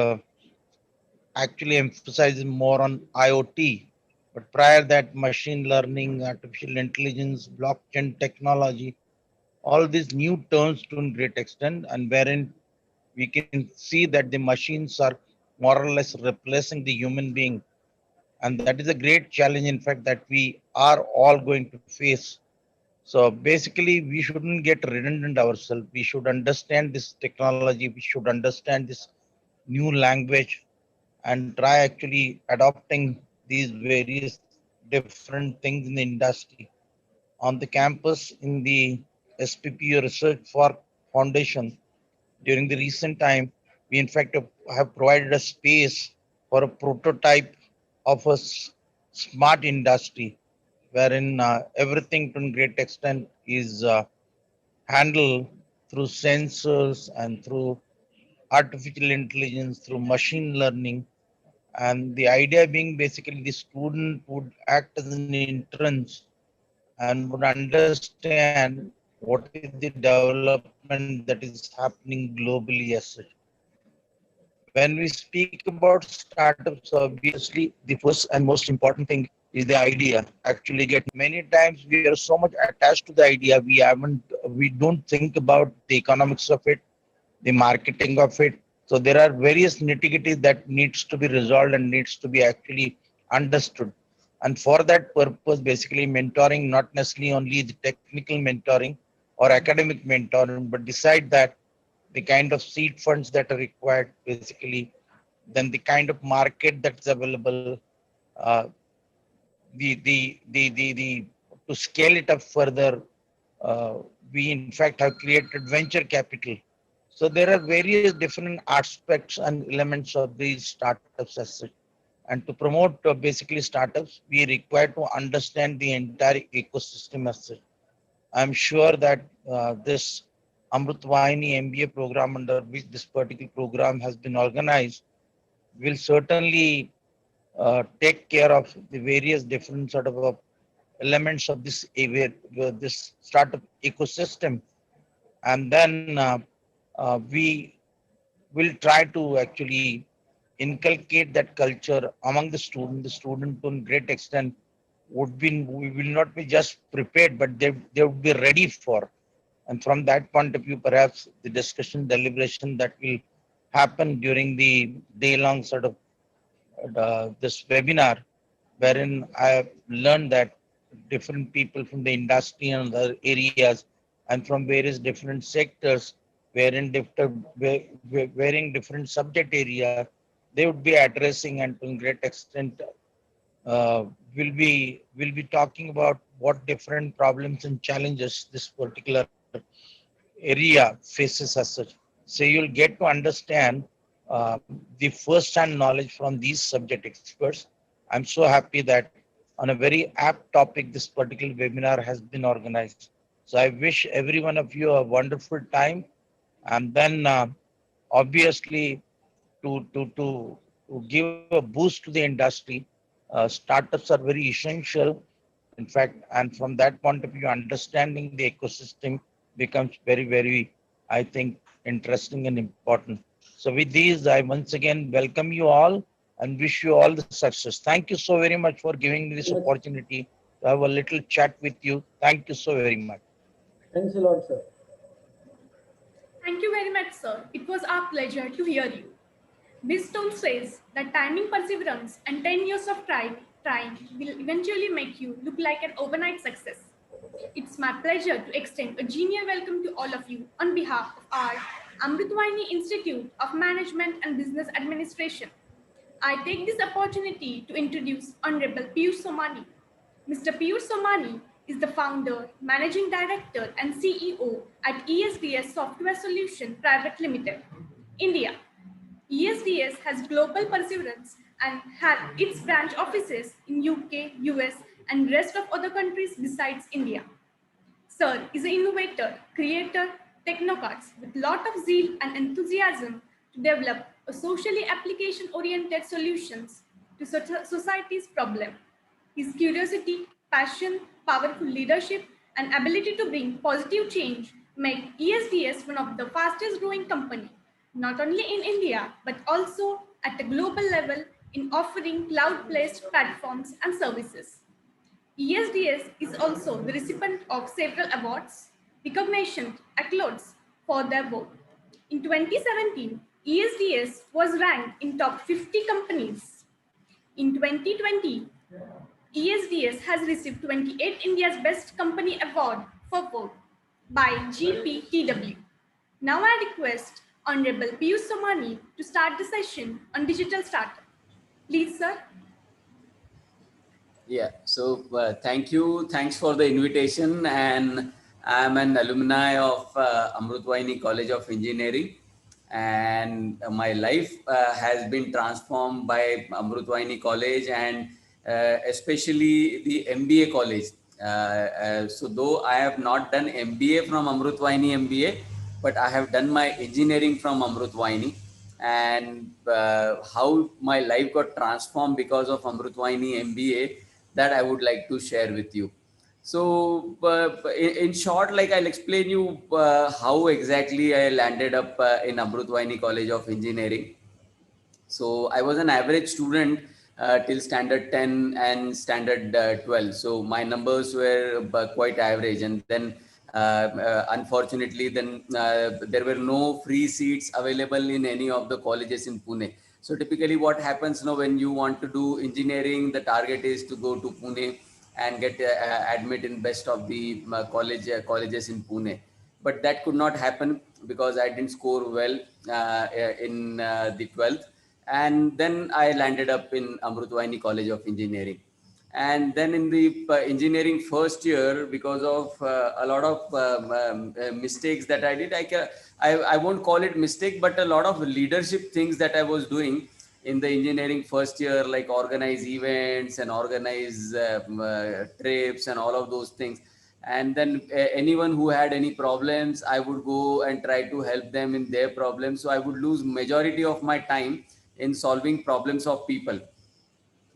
actually emphasizes more on IoT. But prior that, machine learning, artificial intelligence, blockchain technology, all these new terms to a great extent, and wherein we can see that the machines are more or less replacing the human being. And that is a great challenge, in fact, that we are all going to face. So basically, we shouldn't get redundant ourselves. We should understand this technology. We should understand this new language and try actually adopting these various different things in the industry. On the campus, in the SPPU Research for Foundation, during the recent time, we in fact have provided a space for a prototype of a smart industry, wherein everything to a great extent is handled through sensors and through artificial intelligence, through machine learning. And the idea being basically the student would act as an entrance and would understand what is the development that is happening globally as such. When we speak about startups, obviously the first and most important thing is the idea. Actually, get many times we are so much attached to the idea, we don't think about the economics of it, the marketing of it. So there are various nitty-gritties that needs to be resolved and needs to be actually understood. And for that purpose, basically mentoring, not necessarily only the technical mentoring or academic mentoring, but beside that, the kind of seed funds that are required, basically, then the kind of market that's available, uh, the to scale it up further, uh, we in fact have created venture capital. So there are various different aspects and elements of these startups as such. And to promote basically startups, we require to understand the entire ecosystem as such. I'm sure that this Amrutvahini MBA program, under which this particular program has been organized, will certainly take care of the various different sort of elements of this startup ecosystem. And then we will try to actually inculcate that culture among the student. The student, to a great extent, we will not be just prepared, but they would be ready for. And from that point of view, perhaps the discussion, deliberation that will happen during the day-long sort of this webinar, wherein I have learned that different people from the industry and other areas and from various different sectors, wearing different subject area, they would be addressing, and to a great extent uh, will be talking about what different problems and challenges this particular area faces as such. So you'll get to understand the first-hand knowledge from these subject experts. I'm so happy that on a very apt topic, this particular webinar has been organized. So I wish every one of you a wonderful time. And then obviously to give a boost to the industry, startups are very essential, in fact, and from that point of view, understanding the ecosystem becomes very, very, I think, interesting and important. So with these, I once again welcome you all and wish you all the success. Thank you so very much for giving me this opportunity to have a little chat with you. Thank you so very much. Thanks a lot, sir. Thank you very much, sir. It was our pleasure to hear you. Wisdom says that timing, perseverance, and 10 years of trying will eventually make you look like an overnight success. It's my pleasure to extend a genial welcome to all of you on behalf of our Amrutvahini Institute of Management and Business Administration. I take this opportunity to introduce Honorable Piyush Somani. Mr. Piyush Somani is the founder, managing director, and CEO at ESDS Software Solution Private Limited, India. ESDS has global perseverance and has its branch offices in UK, US, and rest of other countries besides India. Sir is an innovator, creator, technocrats with lot of zeal and enthusiasm to develop a socially application-oriented solutions to society's problem. His curiosity, passion, powerful leadership, and ability to bring positive change make ESDS one of the fastest growing company, not only in India, but also at a global level in offering cloud-based platforms and services. ESDS is also the recipient of several awards, recognition, accolades for their work. In 2017, ESDS was ranked in top 50 companies. In 2020, ESDS has received 28 India's Best Company Award for work by GPTW. Now I request Honorable Piyush Somani to start the session on digital startup. Please, sir. Yeah, so thank you. Thanks for the invitation. And I'm an alumni of Amrutvahini College of Engineering. And my life has been transformed by Amrutvahini College and especially the MBA college. So though I have not done MBA from Amrutvahini MBA, but I have done my engineering from Amrutvahini. And how my life got transformed because of Amrutvahini MBA, that I would like to share with you. So in short, like I'll explain you how exactly I landed up in Amrutvahini College of Engineering. So I was an average student till standard 10 and standard 12. So my numbers were quite average. And then unfortunately, then there were no free seats available in any of the colleges in Pune. So typically what happens now when you want to do engineering, the target is to go to Pune and get admit in best of the colleges in Pune. But that could not happen because I didn't score well in the 12th. And then I landed up in Amrutvahini College of Engineering. And then in the engineering first year, because of a lot of mistakes that I did, I won't call it mistake, but a lot of leadership things that I was doing in the engineering first year, like organize events and organize trips and all of those things. And then anyone who had any problems, I would go and try to help them in their problems. So I would lose majority of my time in solving problems of people.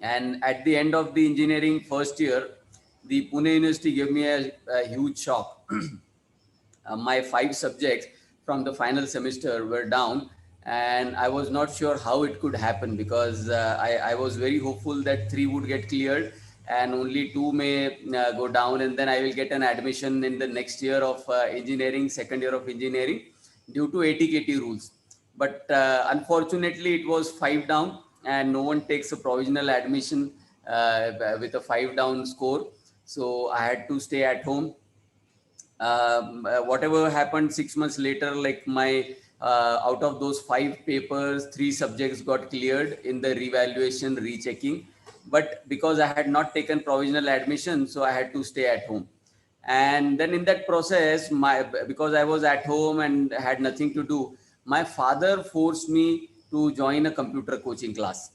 And at the end of the engineering first year, the Pune University gave me a huge shock. My 5 subjects from the final semester were down, and I was not sure how it could happen because I was very hopeful that 3 would get cleared and only 2 may go down, and then I will get an admission in the next year of engineering, second year of engineering, due to ATKT rules. But unfortunately, it was 5 down, and no one takes a provisional admission with a 5 down score. So I had to stay at home. Whatever happened 6 months later, like my out of those 5 papers, 3 subjects got cleared in the revaluation, rechecking. But because I had not taken provisional admission, so I had to stay at home. And then in that process, because I was at home and had nothing to do, my father forced me to join a computer coaching class.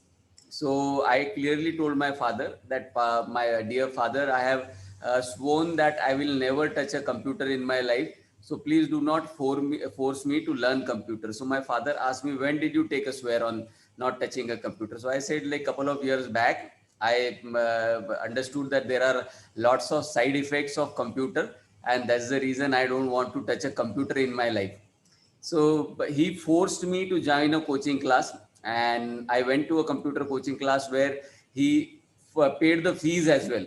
So I clearly told my father that, my dear father, I have sworn that I will never touch a computer in my life. So please do not force me to learn computer. So my father asked me, when did you take a swear on not touching a computer? So I said, like, couple of years back, I understood that there are lots of side effects of computer, and that's the reason I don't want to touch a computer in my life. So but he forced me to join a coaching class, and I went to a computer coaching class where he paid the fees as well.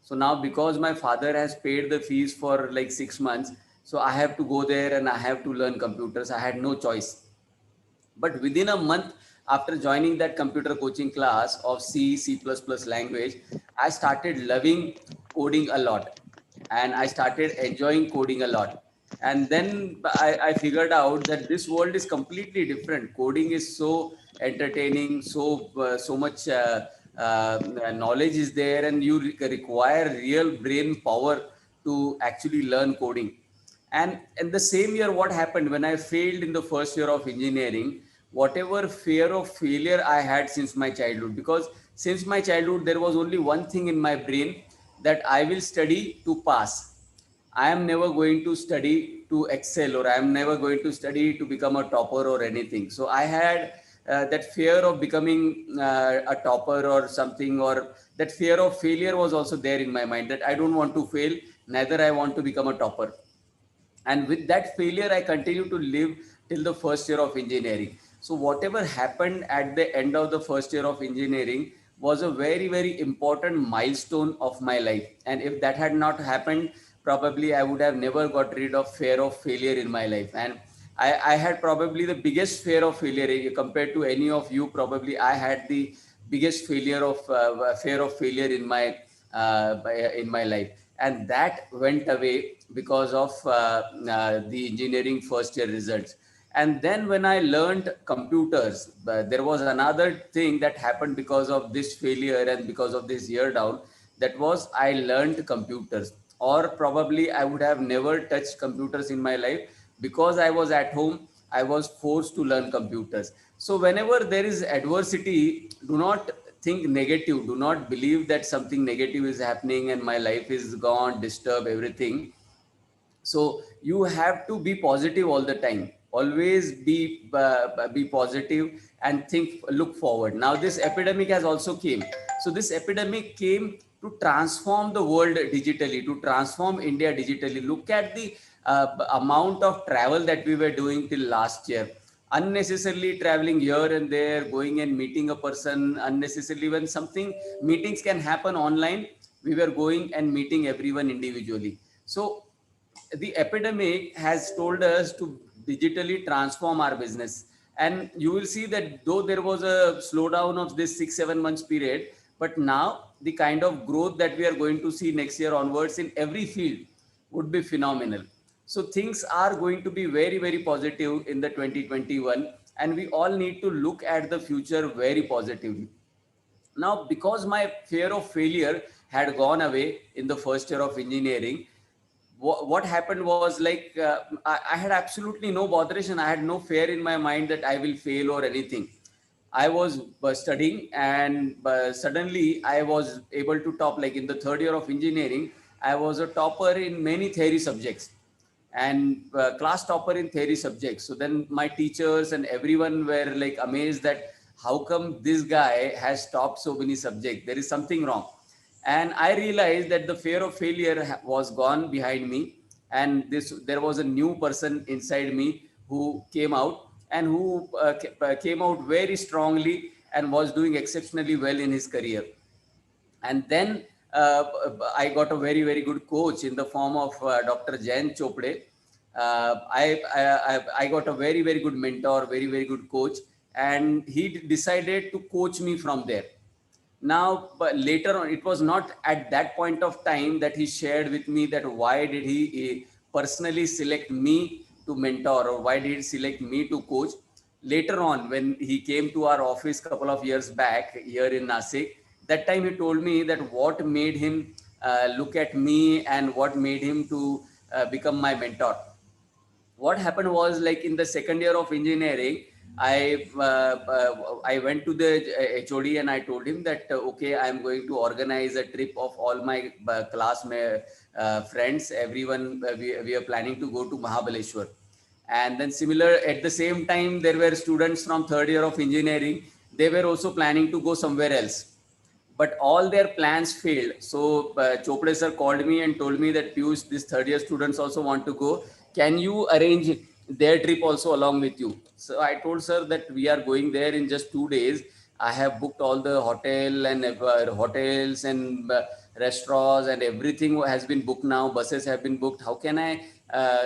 So now, because my father has paid the fees for like 6 months, so I have to go there and I have to learn computers. I had no choice. But within a month after joining that computer coaching class of C++ language, I started loving coding a lot, and I started enjoying coding a lot. And then I figured out that this world is completely different. Coding is so entertaining, so much knowledge is there, and you require real brain power to actually learn coding. And in the same year, what happened when I failed in the first year of engineering, whatever fear of failure I had since my childhood, because since my childhood, there was only one thing in my brain, that I will study to pass. I am never going to study to excel, or I am never going to study to become a topper or anything. So I had that fear of becoming a topper or something, or that fear of failure was also there in my mind, that I don't want to fail, neither I want to become a topper. And with that failure, I continue to live till the first year of engineering. So whatever happened at the end of the first year of engineering was a very, very important milestone of my life. And if that had not happened, probably I would have never got rid of fear of failure in my life. And I had probably the biggest fear of failure compared to any of you. Probably I had the biggest fear of failure in my life, and that went away because of the engineering first year results. And then when I learned computers, there was another thing that happened because of this failure and because of this year down. That was, I learned computers, or probably I would have never touched computers in my life, because I was at home. I was forced to learn computers. So whenever there is adversity, do not think negative. Do not believe that something negative is happening and my life is gone, disturb everything. So you have to be positive all the time. Always be positive and look forward. Now this epidemic has also came. So this epidemic came to transform the world digitally, to transform India digitally. Look at the amount of travel that we were doing till last year, unnecessarily traveling here and there, going and meeting a person unnecessarily. When something meetings can happen online, we were going and meeting everyone individually. So the epidemic has told us to digitally transform our business. And you will see that though there was a slowdown of this 6-7 months period, but now the kind of growth that we are going to see next year onwards in every field would be phenomenal. So things are going to be very, very positive in the 2021, and we all need to look at the future very positively. Now, because my fear of failure had gone away in the first year of engineering, what happened was, like, I had absolutely no botheration. I had no fear in my mind that I will fail or anything. I was studying, and suddenly I was able to top, like in the third year of engineering, I was a topper in many theory subjects, and class topper in theory subjects. So then my teachers and everyone were like amazed that how come this guy has topped so many subjects? There is something wrong. And I realized that the fear of failure was gone behind me, and there was a new person inside me who came out, and who came out very strongly and was doing exceptionally well in his career. And then I got a very, very good coach in the form of Dr. Jain Chopde. I got a very, very good mentor, very, very good coach, and he decided to coach me from there. Now, but later on, it was not at that point of time that he shared with me that why did he personally select me to mentor, or why did he select me to coach. Later on, when he came to our office a couple of years back here in Nasik, that time he told me that what made him look at me and what made him to become my mentor. What happened was, like in the second year of engineering, I went to the HOD and I told him that okay, I am going to organize a trip of all my friends, everyone. We are planning to go to Mahabaleshwar. And then similar, at the same time, there were students from third year of engineering. They were also planning to go somewhere else, but all their plans failed. So Chopde sir called me and told me that, Piyush, these third year students also want to go. Can you arrange their trip also along with you. So I told sir that we are going there in just 2 days. I have booked all the hotels and restaurants, and everything has been booked now. Buses have been booked. How can I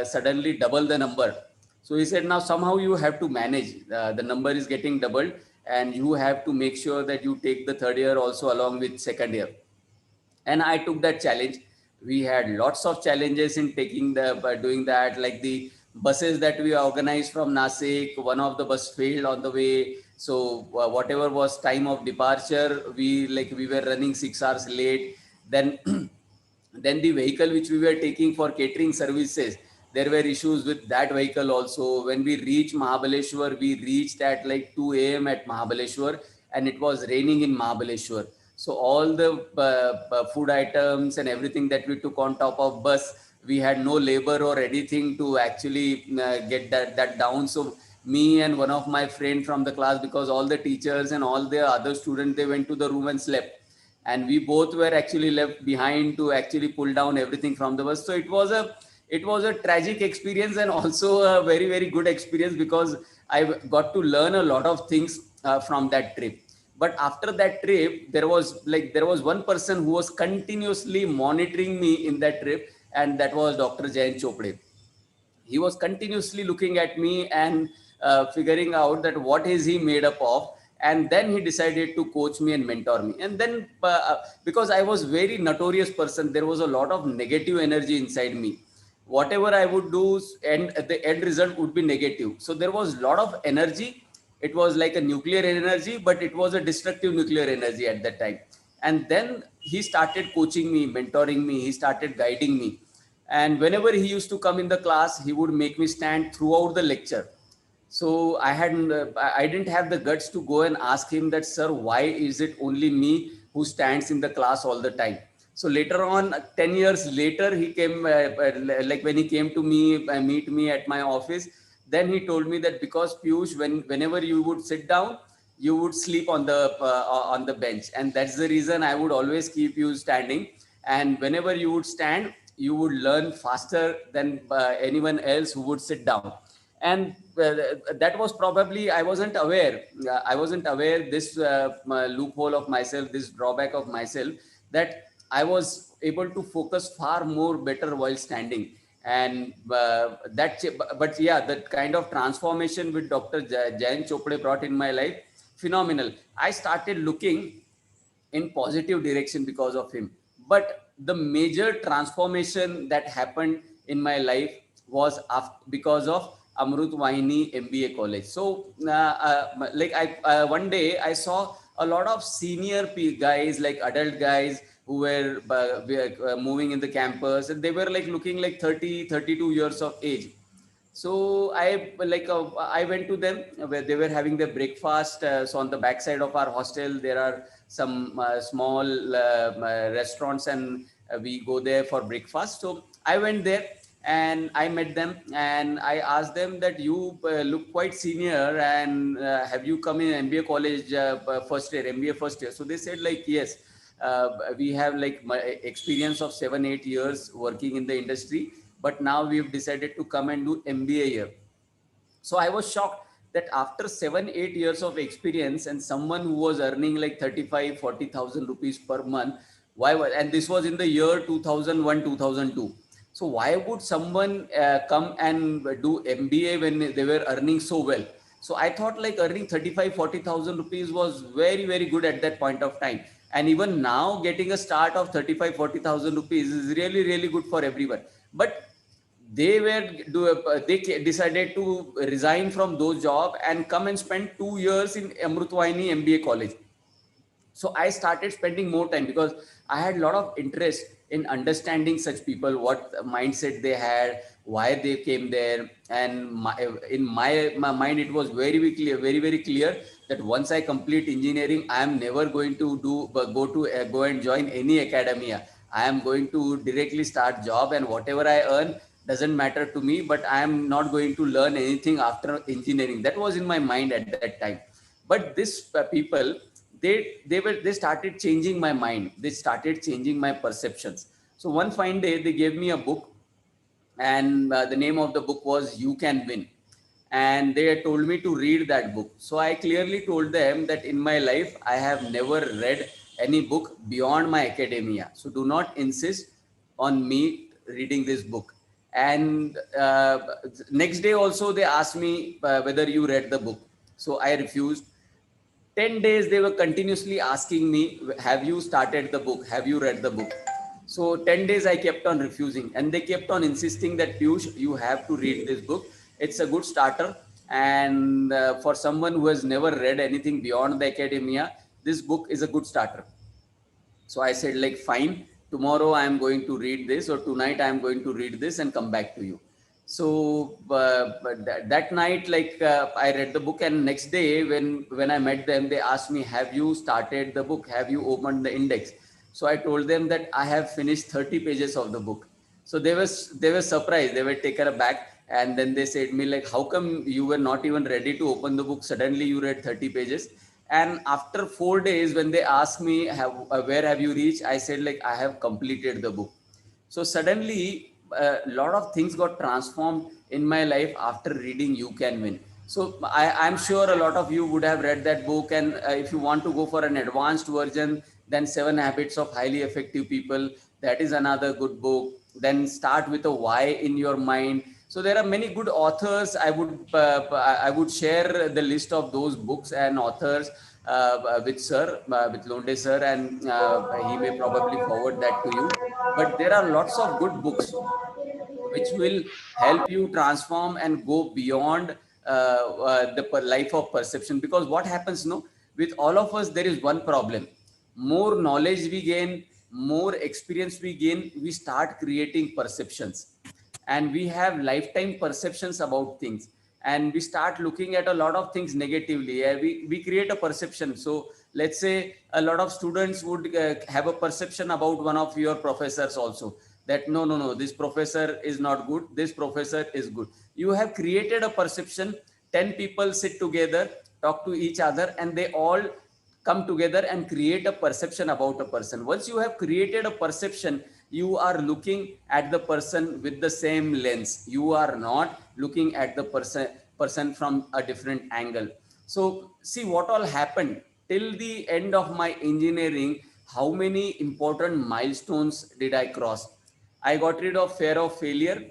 suddenly double the number? So he said, now somehow you have to manage. The number is getting doubled, and you have to make sure that you take the third year also along with second year. And I took that challenge. We had lots of challenges in taking doing that, like the buses that we organized from Nasik, one of the bus failed on the way. So whatever was time of departure, we were running 6 hours late. Then then the vehicle which we were taking for catering services, there were issues with that vehicle also. When we reached Mahabaleshwar, we reached at like 2 a.m. at Mahabaleshwar, and it was raining in Mahabaleshwar. So all the food items and everything that we took on top of bus, we had no labor or anything to actually get that down. So me and one of my friend from the class, because all the teachers and all the other students, they went to the room and slept, and we both were actually left behind to actually pull down everything from the bus. So it was a tragic experience, and also a very, very good experience, because I got to learn a lot of things from that trip. But after that trip, there was one person who was continuously monitoring me in that trip, and that was Dr. Jayan Chopde. He was continuously looking at me and figuring out that what is he made up of. And then he decided to coach me and mentor me. And then because I was very notorious person, there was a lot of negative energy inside me. Whatever I would do, and the end result would be negative. So there was a lot of energy. It was like a nuclear energy, but it was a destructive nuclear energy at that time. And then he started coaching me, mentoring me. He started guiding me. And whenever he used to come in the class, he would make me stand throughout the lecture. So I didn't have the guts to go and ask him that, sir, why is it only me who stands in the class all the time? So later on, 10 years later, he came, like when he came to me, meet me at my office, then he told me that because Piyush, whenever you would sit down, you would sleep on the bench. And that's the reason I would always keep you standing. And whenever you would stand, you would learn faster than anyone else who would sit down. And that was probably, I wasn't aware this loophole of myself, this drawback of myself, that I was able to focus far more better while standing. And but yeah, that kind of transformation with Dr. Jayan Chopde brought in my life, phenomenal. I started looking in positive direction because of him. But the major transformation that happened in my life was because of Amrutvahini MBA college. So one day I saw a lot of senior guys, like adult guys, who were moving in the campus, and they were like looking like 30-32 years of age. So I went to them where they were having their breakfast. So on the backside of our hostel, there are some small restaurants, and we go there for breakfast. So I went there and I met them, and I asked them that you look quite senior, and have you come in MBA college MBA first year? So they said like, yes, we have like my experience of 7-8 years working in the industry, but now we've decided to come and do MBA here. So I was shocked that after 7-8 years of experience, and someone who was earning like 35,000-40,000 rupees per month, and this was in the year 2001-2002. So why would someone come and do MBA when they were earning so well? So I thought like earning 35,000-40,000 rupees was very, very good at that point of time. And even now getting a start of 35,000-40,000 rupees is really, really good for everyone. But they decided to resign from those jobs and come and spend 2 years in Amrutvahini MBA college. So I started spending more time, because I had a lot of interest in understanding such people, what mindset they had, why they came there. And in my mind, it was very clear that once I complete engineering, I am never going to go and join any academia. I am going to directly start job, and whatever I earn doesn't matter to me, but I am not going to learn anything after engineering. That was in my mind at that time. But these people, they started changing my mind. They started changing my perceptions. So one fine day, they gave me a book, and the name of the book was You Can Win. And they had told me to read that book. So I clearly told them that in my life, I have never read any book beyond my academia. So do not insist on me reading this book. And next day also, they asked me whether you read the book. So I refused. 10 days they were continuously asking me, have you started the book? Have you read the book? So 10 days I kept on refusing, and they kept on insisting that Piyush, you have to read this book. It's a good starter. And for someone who has never read anything beyond the academia, this book is a good starter. So I said, like, fine, tomorrow I am going to read this, or tonight I am going to read this and come back to you. So but that night, like, I read the book, and next day when I met them, they asked me, have you started the book? Have you opened the index? So I told them that I have finished 30 pages of the book. So they were surprised, they were taken aback. And then they said me, like, how come you were not even ready to open the book? Suddenly you read 30 pages. And after 4 days, when they asked me, where have you reached? I said, like, I have completed the book. So suddenly a lot of things got transformed in my life after reading You Can Win. So I'm sure a lot of you would have read that book. And if you want to go for an advanced version, then 7 Habits of Highly Effective People, that is another good book. Then Start with a Why in Your Mind. So there are many good authors. I would share the list of those books and authors with sir, with Londe sir, and he may probably forward that to you. But there are lots of good books which will help you transform and go beyond the life of perception. Because what happens, no, with all of us, there is one problem. More knowledge we gain, more experience we gain, we start creating perceptions, and we have lifetime perceptions about things, and we start looking at a lot of things negatively. We create a perception. So let's say a lot of students would have a perception about one of your professors also, that no, this professor is not good, this professor is good. You have created a perception. 10 people sit together, talk to each other, and they all come together and create a perception about a person. Once you have created a perception, you are looking at the person with the same lens. You are not looking at the person from a different angle. So see what all happened till the end of my engineering. How many important milestones did I cross? I got rid of fear of failure.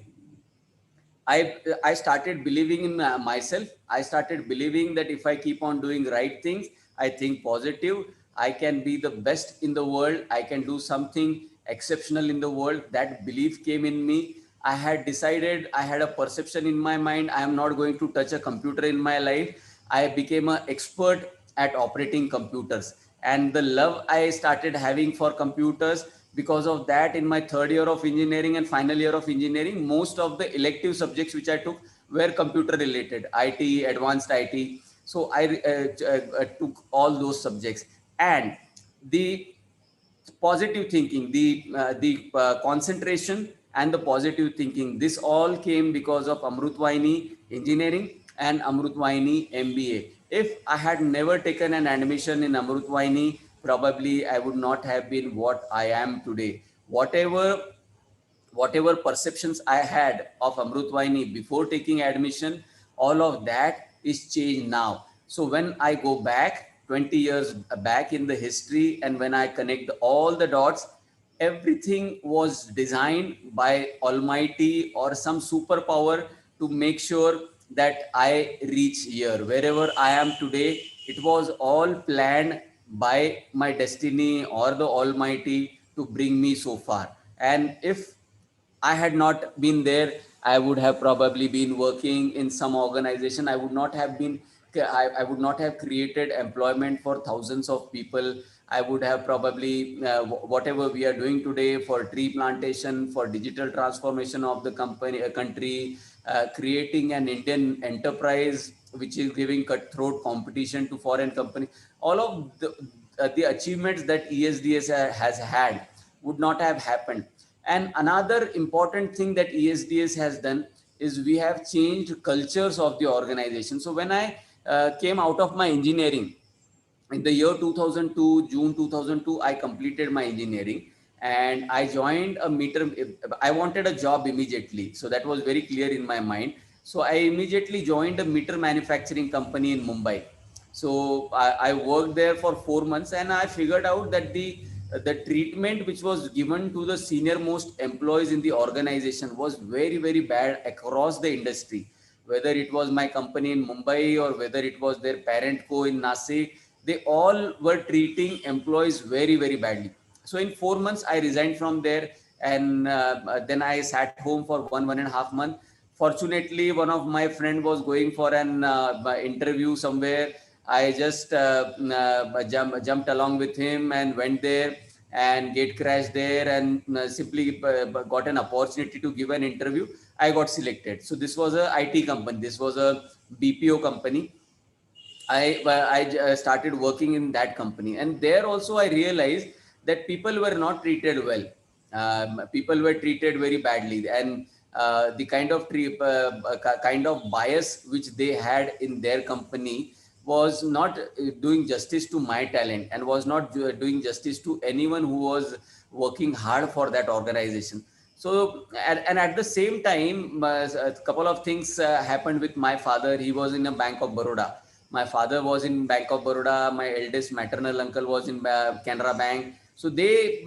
I started believing in myself. I started believing that if I keep on doing right things, I think positive, I can be the best in the world. I can do something exceptional in the world. That belief came in me. I had decided, I had a perception in my mind, I am not going to touch a computer in my life. I became an expert at operating computers. And the love I started having for computers, because of that, in my third year of engineering and final year of engineering, most of the elective subjects which I took were computer related, IT, advanced IT. So I took all those subjects. And the positive thinking, the concentration and the positive thinking, this all came because of Amrutvahini Engineering and Amrutvahini MBA. If I had never taken an admission in Amrutvahini, probably I would not have been what I am today. Whatever perceptions I had of Amrutvahini before taking admission, all of that is changed now. So when I go back 20 years back in the history, and when I connect all the dots, everything was designed by Almighty or some superpower to make sure that I reach here. Wherever I am today, it was all planned by my destiny or the Almighty to bring me so far. And if I had not been there, I would have probably been working in some organization. I would not have created employment for thousands of people. I would have probably, whatever we are doing today for tree plantation, for digital transformation of the country, creating an Indian enterprise, which is giving cutthroat competition to foreign companies. All of the achievements that ESDS has had would not have happened. And another important thing that ESDS has done is we have changed cultures of the organization. So when I came out of my engineering in the year 2002, June 2002, I completed my engineering. and I joined a meter. I wanted a job immediately, so that was very clear in my mind. So I immediately joined a meter manufacturing company in Mumbai. So I worked there for 4 months, and I figured out that the treatment which was given to the senior most employees in the organization was very, very bad across the industry. Whether it was my company in Mumbai or whether it was their parent co in Nasik, they all were treating employees very, very badly. So in 4 months, I resigned from there, and then I sat home for 1.5 months. Fortunately, one of my friend was going for an interview somewhere. I just jumped along with him and went there, and gate crashed there, and simply got an opportunity to give an interview. I got selected. So this was a IT company. This was a BPO company. I started working in that company, and there also I realized that people were not treated well. People were treated very badly, and the kind of bias which they had in their company was not doing justice to my talent, and was not doing justice to anyone who was working hard for that organization. So, and at the same time, a couple of things happened with my father. He was in a Bank of Baroda. My father was in Bank of Baroda. My eldest maternal uncle was in Canara Bank. So they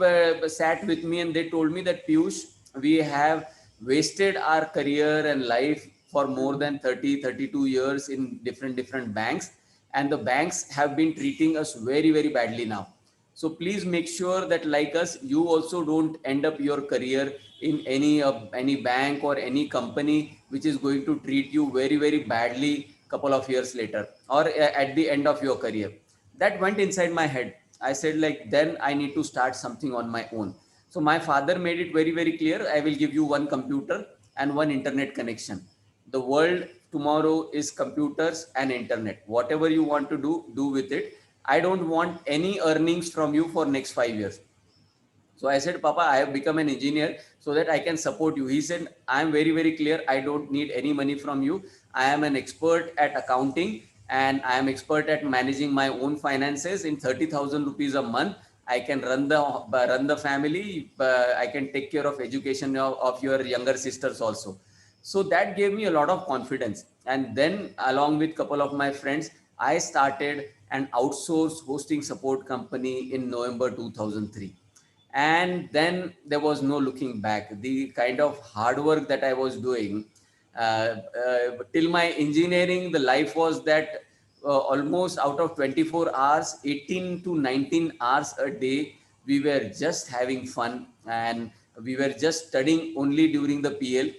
sat with me and they told me that, Piyush, we have wasted our career and life for more than 30, 32 years in different banks. And the banks have been treating us very, very badly now. So please make sure that, like us, you also don't end up your career in any bank or any company which is going to treat you very, very badly couple of years later, or at the end of your career. That went inside my head. I said, like, then I need to start something on my own. So my father made it very, very clear. I will give you one computer and one internet connection. The world tomorrow is computers and internet. Whatever you want to do with it. I don't want any earnings from you for next 5 years. So I said, Papa, I have become an engineer so that I can support you. He said, I am very, very clear. I don't need any money from you. I am an expert at accounting, and I am expert at managing my own finances. In 30,000 rupees a month, I can run the family. I can take care of education of your younger sisters also. So that gave me a lot of confidence. And then, along with a couple of my friends, I started an outsourced hosting support company in November 2003. And then there was no looking back. The kind of hard work that I was doing till my engineering, the life was that almost out of 24 hours, 18 to 19 hours a day, we were just having fun, and we were just studying only during the PL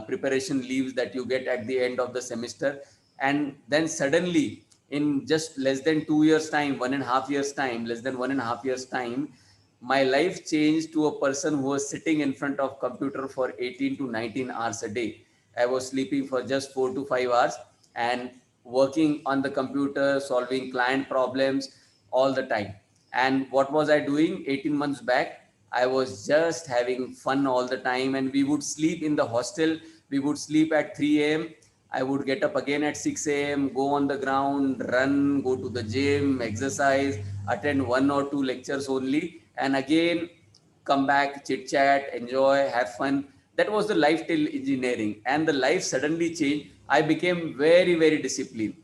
preparation leaves that you get at the end of the semester. And then suddenly, in just less than 2 years time, 1.5 years time, less than 1.5 years time, my life changed to a person who was sitting in front of computer for 18 to 19 hours a day. I was sleeping for just 4 to 5 hours and working on the computer, solving client problems all the time. And what was I doing 18 months back? I was just having fun all the time, and we would sleep in the hostel. We would sleep at 3 a.m. I would get up again at 6 a.m., go on the ground, run, go to the gym, exercise, attend 1 or 2 lectures only, and again come back, chit chat, enjoy, have fun. That was the life till engineering, and the life suddenly changed. I became very, very disciplined,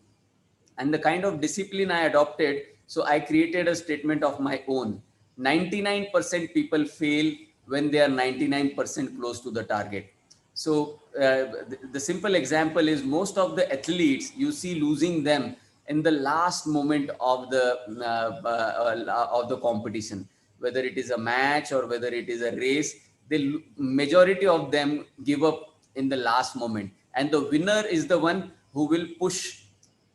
and the kind of discipline I adopted. So I created a statement of my own. 99% people fail when they are 99% close to the target. So the simple example is, most of the athletes you see losing them in the last moment of the competition, whether it is a match or whether it is a race. The majority of them give up in the last moment, and the winner is the one who will push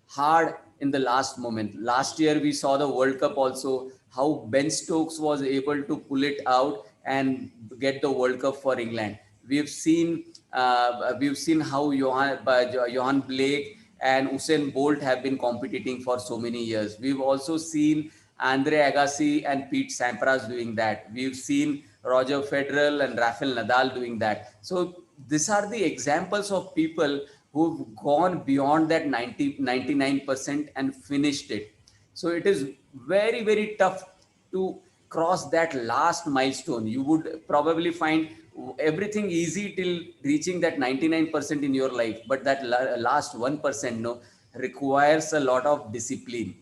hard in the last moment. Last year we saw the World Cup also, how Ben Stokes was able to pull it out and get the World Cup for England. We've seen how Johan Blake and Usain Bolt have been competing for so many years. We've also seen Andre Agassi and Pete Sampras doing that. We've seen Roger Federer and Rafael Nadal doing that. So these are the examples of people who've gone beyond that 99% and finished it. So it is very, very tough to cross that last milestone. You would probably find everything easy till reaching that 99% in your life, but that last 1% no requires a lot of discipline.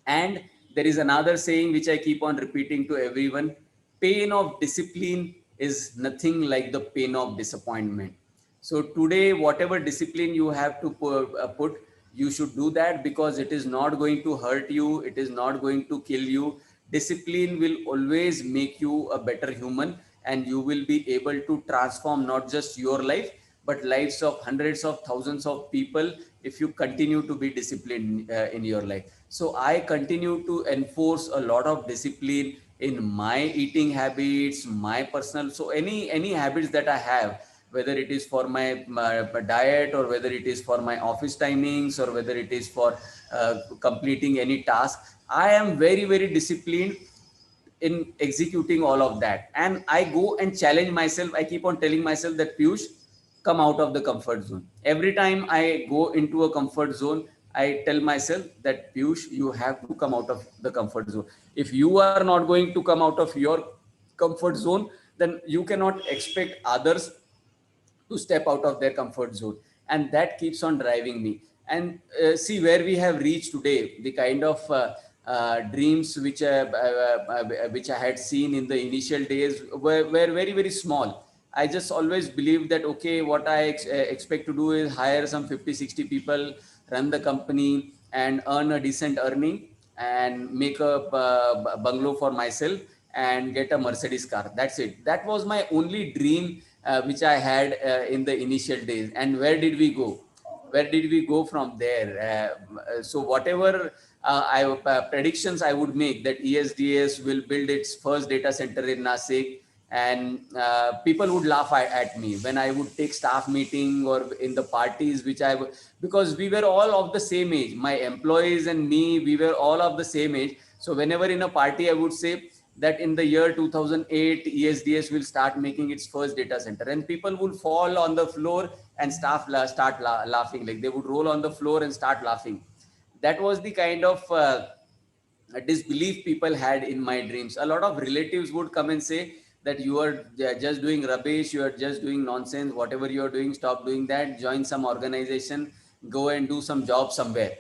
And there is another saying which I keep on repeating to everyone: pain of discipline is nothing like the pain of disappointment. So today, whatever discipline you have to put, you should do that, because it is not going to hurt you. It is not going to kill you. Discipline will always make you a better human, and you will be able to transform not just your life, but lives of hundreds of thousands of people if you continue to be disciplined in your life. So I continue to enforce a lot of discipline in my eating habits, my personal, so any habits that I have, whether it is for my diet, or whether it is for my office timings, or whether it is for completing any task, I am very, very disciplined in executing all of that. And I go and challenge myself. I keep on telling myself that, Piyush, come out of the comfort zone. Every time I go into a comfort zone, I tell myself that, Piyush, you have to come out of the comfort zone. If you are not going to come out of your comfort zone, then you cannot expect others to step out of their comfort zone. And that keeps on driving me. And see where we have reached today, the kind of dreams which I had seen in the initial days were very, very small. I just always believed that, okay, what I expect to do is hire some 50, 60 people, run the company, and earn a decent earning, and make a bungalow for myself, and get a Mercedes car. That's it. That was my only dream which I had in the initial days. And where did we go? Where did we go from there? So whatever predictions I would make, that ESDS will build its first data center in Nasik, and people would laugh at me when I would take staff meeting or in the parties, which because we were all of the same age. My employees and me, we were all of the same age. So whenever in a party, I would say that in the year 2008, ESDS will start making its first data center, and people would fall on the floor and start laughing. Like they would roll on the floor and start laughing. That was the kind of disbelief people had in my dreams. A lot of relatives would come and say that you are just doing rubbish, you are just doing nonsense, whatever you are doing, stop doing that, join some organization, go and do some job somewhere.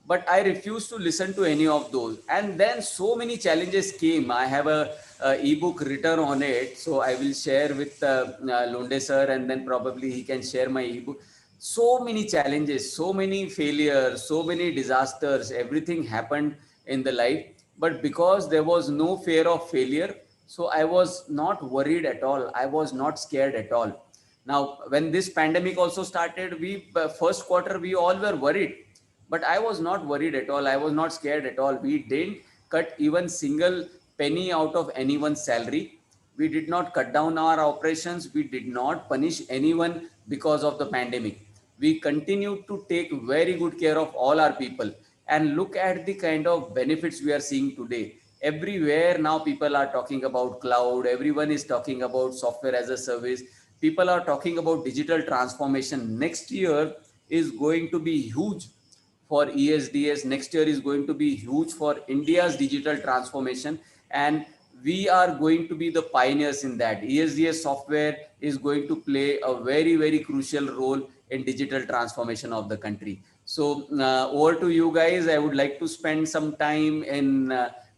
But I refused to listen to any of those. And then so many challenges came. I have a ebook written on it, so I will share with Londe sir, and then probably he can share my ebook. So many challenges, so many failures, so many disasters, everything happened in the life. But because there was no fear of failure, so I was not worried at all. I was not scared at all. Now, when this pandemic also started, first quarter, we all were worried. But I was not worried at all. I was not scared at all. We didn't cut even single penny out of anyone's salary. We did not cut down our operations. We did not punish anyone because of the pandemic. We continued to take very good care of all our people. And look at the kind of benefits we are seeing today. Everywhere now people are talking about cloud. Everyone is talking about software as a service. People are talking about digital transformation. Next year is going to be huge for ESDS. Next year is going to be huge for India's digital transformation, and we are going to be the pioneers in that. ESDS software is going to play a very, very crucial role in digital transformation of the country. So over to you guys. I would like to spend some time in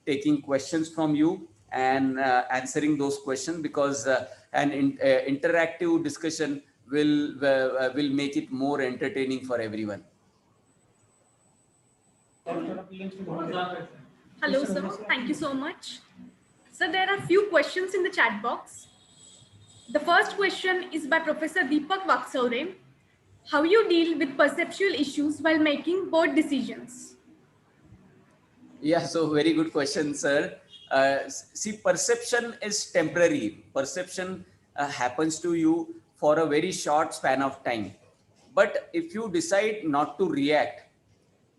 taking questions from you and answering those questions, because an interactive discussion will make it more entertaining for everyone. Hello, sir. Thank you so much. So there are a few questions in the chat box. The first question is by Professor Deepak Vaksaude. How you deal with perceptual issues while making board decisions? Yeah, so very good question, sir. See, perception is temporary. Perception happens to you for a very short span of time. But if you decide not to react,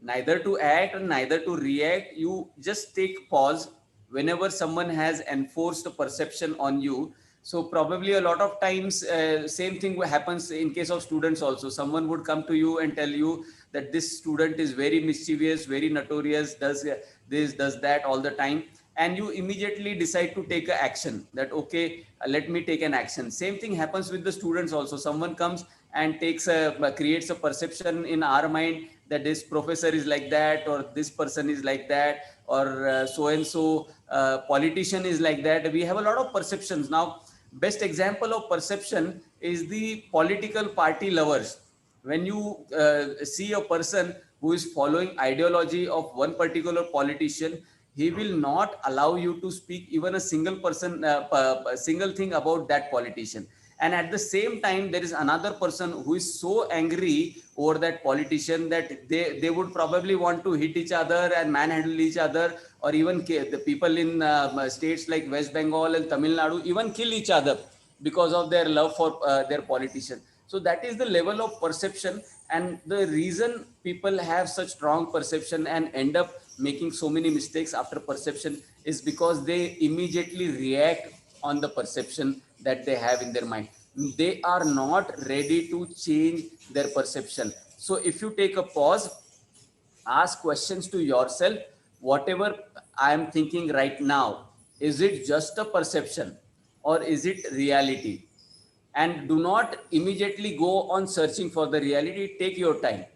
neither to act and neither to react, you just take pause whenever someone has enforced a perception on you. So probably a lot of times same thing happens in case of students also. Someone would come to you and tell you that this student is very mischievous, very notorious, does this, does that all the time. and you immediately decide to take an action that, okay, let me take an action. Same thing happens with the students also. Someone comes and creates a perception in our mind that this professor is like that, or this person is like that, or so and so politician is like that. We have a lot of perceptions. Now, best example of perception is the political party lovers. When you see a person who is following ideology of one particular politician, he will not allow you to speak even a single single thing about that politician. And at the same time, there is another person who is so angry over that politician that they would probably want to hit each other and manhandle each other, or even the people in states like West Bengal and Tamil Nadu even kill each other because of their love for their politician. So that is the level of perception, and the reason people have such strong perception and end up making so many mistakes after perception is because they immediately react on the perception that they have in their mind. They are not ready to change their perception. So if you take a pause, ask questions to yourself, whatever I am thinking right now, is it just a perception or is it reality? And do not immediately go on searching for the reality. Take your time.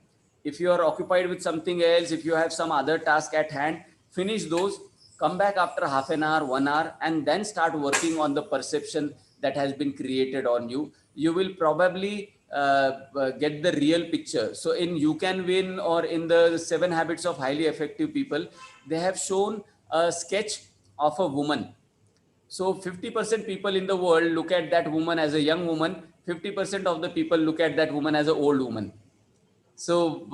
If you are occupied with something else, if you have some other task at hand, finish those, come back after half an hour, 1 hour, and then start working on the perception that has been created on you. You will probably get the real picture. So in You Can Win or in the 7 Habits of Highly Effective People, they have shown a sketch of a woman. So 50% people in the world look at that woman as a young woman, 50% of the people look at that woman as an old woman. So,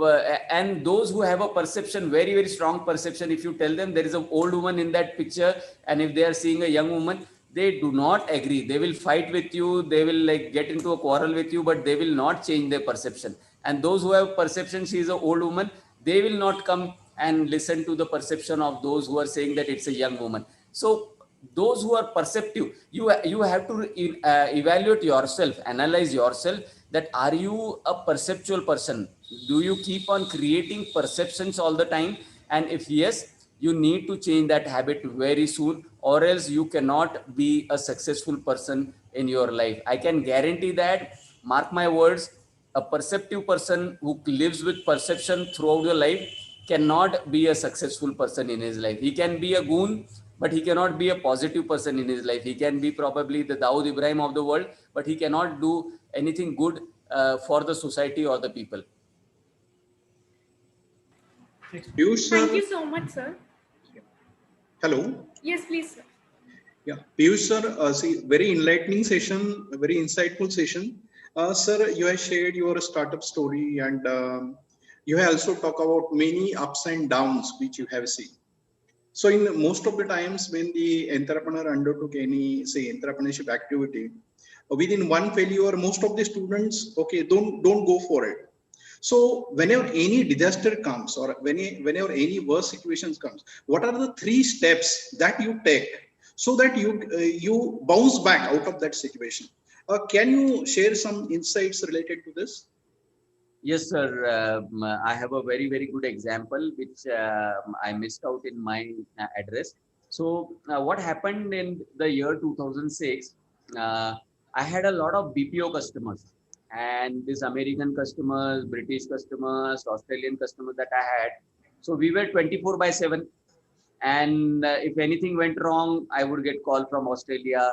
and those who have a perception, very, very strong perception, if you tell them there is an old woman in that picture, and if they are seeing a young woman, they do not agree. They will fight with you. They will like get into a quarrel with you, but they will not change their perception. And those who have perception she is an old woman, they will not come and listen to the perception of those who are saying that it's a young woman. So those who are perceptive, you have to evaluate yourself, analyze yourself, that are you a perceptual person? Do you keep on creating perceptions all the time? And if yes, you need to change that habit very soon, or else you cannot be a successful person in your life. I can guarantee that, mark my words, a perceptive person who lives with perception throughout the life cannot be a successful person in his life. He can be a goon, but he cannot be a positive person in his life. He can be probably the Dawood Ibrahim of the world, but he cannot do anything good for the society or the people. Piyush sir. Thank you so much, sir. Hello. Yes, please, sir. Yeah, Piyush sir, see, very enlightening session, a very insightful session. Sir, you have shared your startup story, and you have also talked about many ups and downs which you have seen. So in most of the times when the entrepreneur undertook any, say, entrepreneurship activity, within one failure, most of the students, okay, don't go for it. So whenever any disaster comes, or whenever any worse situations comes, what are the 3 steps that you take so that you bounce back out of that situation? Can you share some insights related to this? Yes, sir. I have a very, very good example which I missed out in my address. So what happened in the year 2006, I had a lot of BPO customers, and these American customers, British customers, Australian customers that I had. So we were 24/7. And if anything went wrong, I would get call from Australia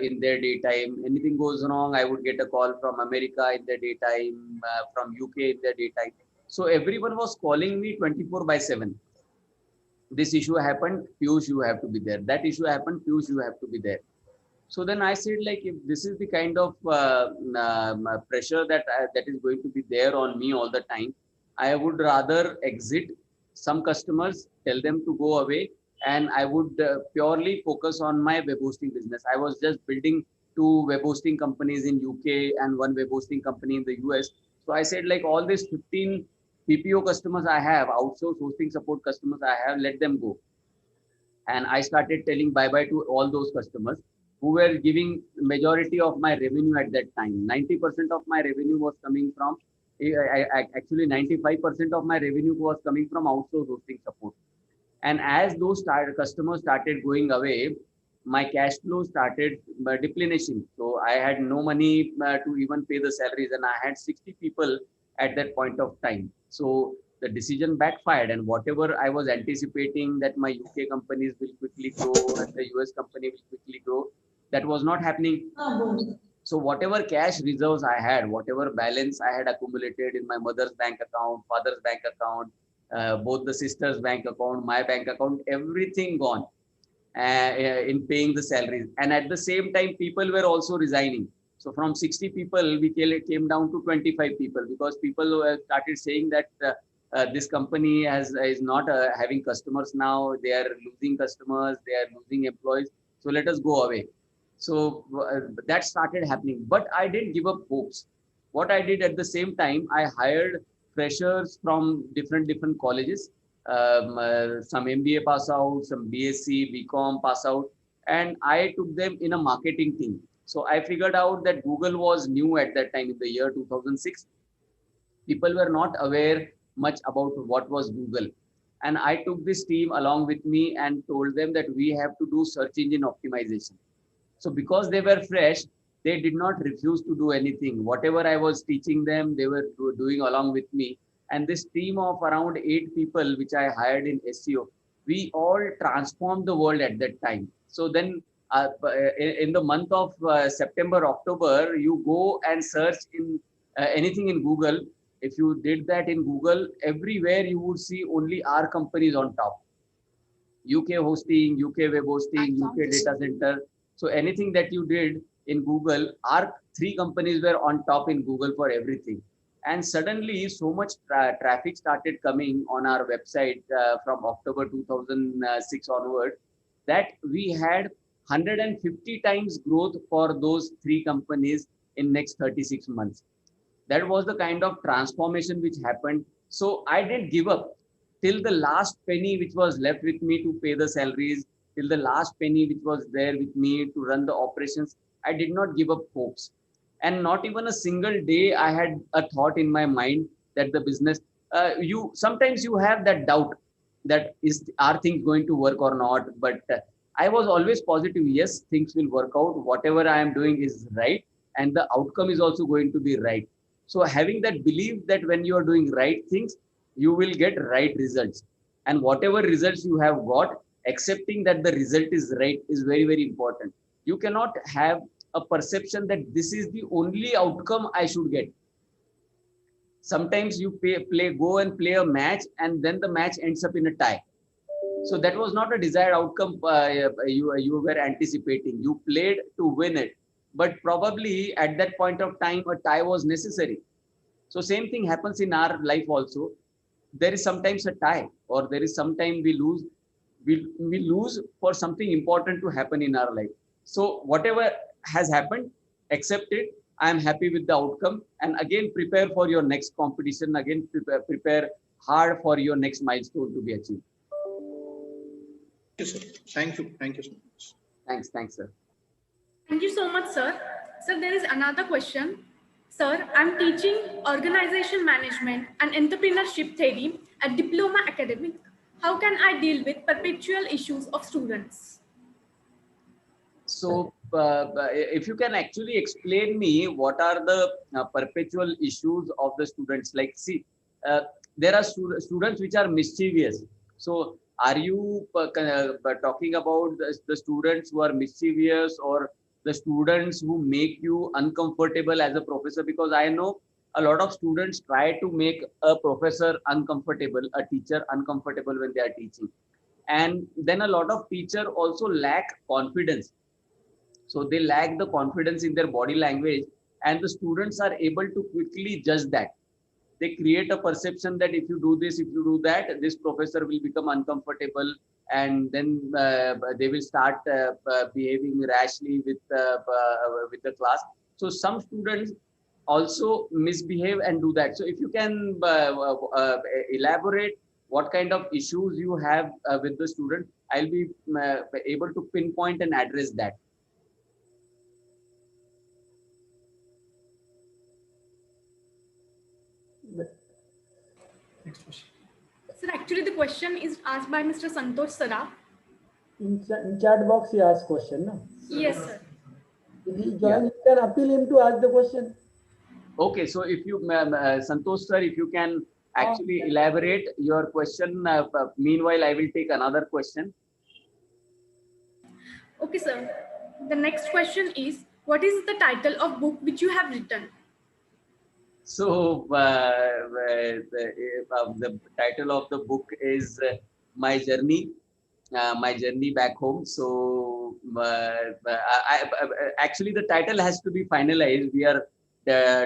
in their daytime. Anything goes wrong, I would get a call from America in their daytime, from UK in their daytime. So everyone was calling me 24/7. This issue happened, Piyush, you have to be there. That issue happened, Piyush, you have to be there. So then I said, like, if this is the kind of pressure that is going to be there on me all the time, I would rather exit some customers, tell them to go away, and I would purely focus on my web hosting business. I was just building 2 web hosting companies in UK and 1 web hosting company in the US. So I said, like, all these 15 PPO customers I have, outsource hosting support customers I have, let them go. And I started telling bye-bye to all those customers who were giving majority of my revenue at that time. 90% of my revenue was coming from, actually 95% of my revenue was coming from outsource hosting support. And as those customers started going away, my cash flow started depleting. So I had no money to even pay the salaries, and I had 60 people at that point of time. So the decision backfired, and whatever I was anticipating that my UK companies will quickly grow and the US company will quickly grow, that was not happening. So whatever cash reserves I had, whatever balance I had accumulated in my mother's bank account, father's bank account, both the sisters' bank account, my bank account, everything gone in paying the salaries. And at the same time, people were also resigning. So from 60 people, we came down to 25 people because people started saying that this company is not having customers now. They are losing customers. They are losing employees. So let us go away. So that started happening. But I didn't give up hopes. What I did at the same time, I hired freshers from different colleges, some MBA pass out, some BSc, BCom pass out, and I took them in a marketing team. So I figured out that Google was new at that time in the year 2006. People were not aware much about what was Google. And I took this team along with me and told them that we have to do search engine optimization. So because they were fresh, they did not refuse to do anything. Whatever I was teaching them, they were doing along with me. And this team of around 8 people, which I hired in SEO, we all transformed the world at that time. So then in the month of September, October, you go and search in anything in Google. If you did that in Google, everywhere you would see only our companies on top. UK hosting, UK web hosting, UK data center. So anything that you did in Google, our 3 companies were on top in Google for everything. And suddenly so much traffic started coming on our website from October 2006 onward that we had 150 times growth for those 3 companies in next 36 months. That was the kind of transformation which happened. So I didn't give up till the last penny which was left with me to pay the salaries, till the last penny which was there with me to run the operations. I did not give up hopes. And not even a single day I had a thought in my mind that the business, sometimes you have that doubt that are things going to work or not. But I was always positive. Yes, things will work out. Whatever I am doing is right. And the outcome is also going to be right. So having that belief that when you are doing right things, you will get right results. And whatever results you have got, accepting that the result is right is very, very important. You cannot have a perception that this is the only outcome I should get. Sometimes you go and play a match and then the match ends up in a tie. So that was not a desired outcome you were anticipating. You played to win it. But probably at that point of time, a tie was necessary. So same thing happens in our life also. There is sometimes a tie, or there is sometime we lose. We lose for something important to happen in our life. So whatever has happened, accept it. I am happy with the outcome, and again prepare for your next competition. Again prepare hard for your next milestone to be achieved. Thank you, sir. Thank you so much. Thanks, sir. Thank you so much, sir. Sir, there is another question. Sir, I'm teaching organization management and entrepreneurship theory at Diploma Academic. How can I deal with perpetual issues of students? So if you can actually explain me what are the perpetual issues of the students, like see, there are students which are mischievous. So are you talking about the students who are mischievous, or the students who make you uncomfortable as a professor? Because I know a lot of students try to make a professor uncomfortable, a teacher uncomfortable when they are teaching. And then a lot of teachers also lack confidence. So they lack the confidence in their body language, and the students are able to quickly judge that. They create a perception that if you do this, if you do that, this professor will become uncomfortable, and then they will start behaving rashly with the class. So some students also misbehave and do that. So if you can elaborate what kind of issues you have with the student, I'll be able to pinpoint and address that. Next question. Sir, actually the question is asked by Mr. Santosh Saraf. In chat box, he asked question. No? Yes, sir. If he join, you can appeal him to ask the question. Okay, so if you, Santosh sir, if you can actually elaborate your question, meanwhile I will take another question. Okay, sir. The next question is, what is the title of book which you have written? So the title of the book is My Journey Back Home. So actually the title has to be finalized. We are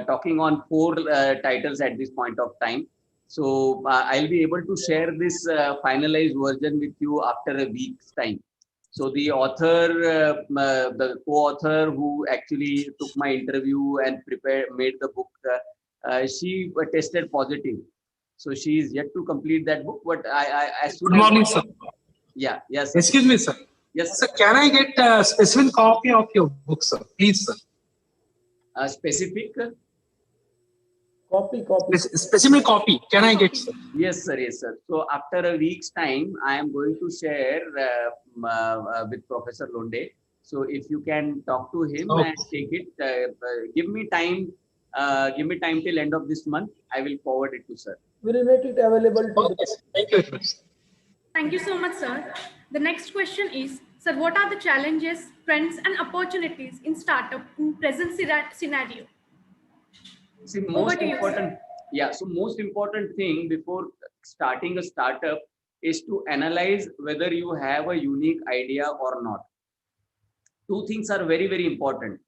talking on 4 titles at this point of time. So I'll be able to share this finalized version with you after a week's time. So the author, the co-author who actually took my interview and made the book, she tested positive. So she is yet to complete that book. But as soon Good morning, as, sir. yeah, yes. Excuse me, sir. Yes, sir. Can I get a specific copy of your book, sir? Please, sir. Specific? Copy. Specific copy. Can I get, sir? Yes, sir. Yes, sir. So after a week's time, I am going to share with Professor Londe. So if you can talk to him and take it, give me time. Give me time till end of this month. I will forward it to sir. We will make it available to the. Thank you. Thank you so much, sir. The next question is, sir, what are the challenges, trends, and opportunities in startup in present scenario? See, most important, yeah. So most important thing before starting a startup is to analyze whether you have a unique idea or not. 2 things are very, very important.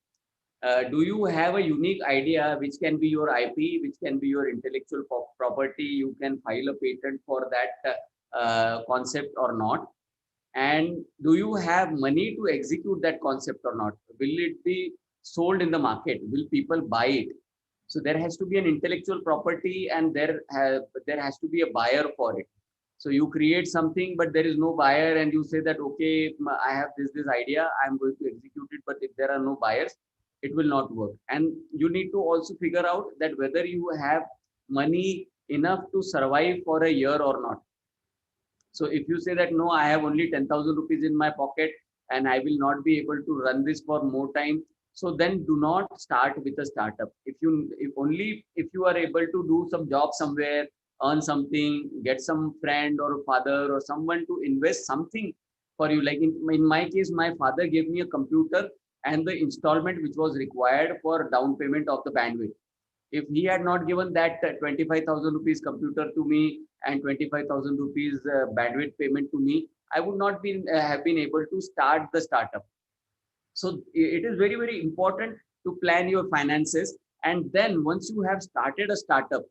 Do you have a unique idea which can be your IP, which can be your intellectual property? You can file a patent for that concept or not. And do you have money to execute that concept or not? Will it be sold in the market? Will people buy it? So there has to be an intellectual property, and there has to be a buyer for it. So you create something, but there is no buyer, and you say that, okay, I have this idea, I'm going to execute it, but if there are no buyers, it will not work. And you need to also figure out that whether you have money enough to survive for a year or not. So if you say that, no, I have only 10,000 rupees in my pocket and I will not be able to run this for more time, so then do not start with a startup. If you are able to do some job somewhere, earn something, get some friend or a father or someone to invest something for you. Like in my case, my father gave me a computer and the installment which was required for down payment of the bandwidth. If he had not given that 25,000 rupees computer to me and 25,000 rupees bandwidth payment to me, I would not have been able to start the startup. So it is very, very important to plan your finances. And then once you have started a startup,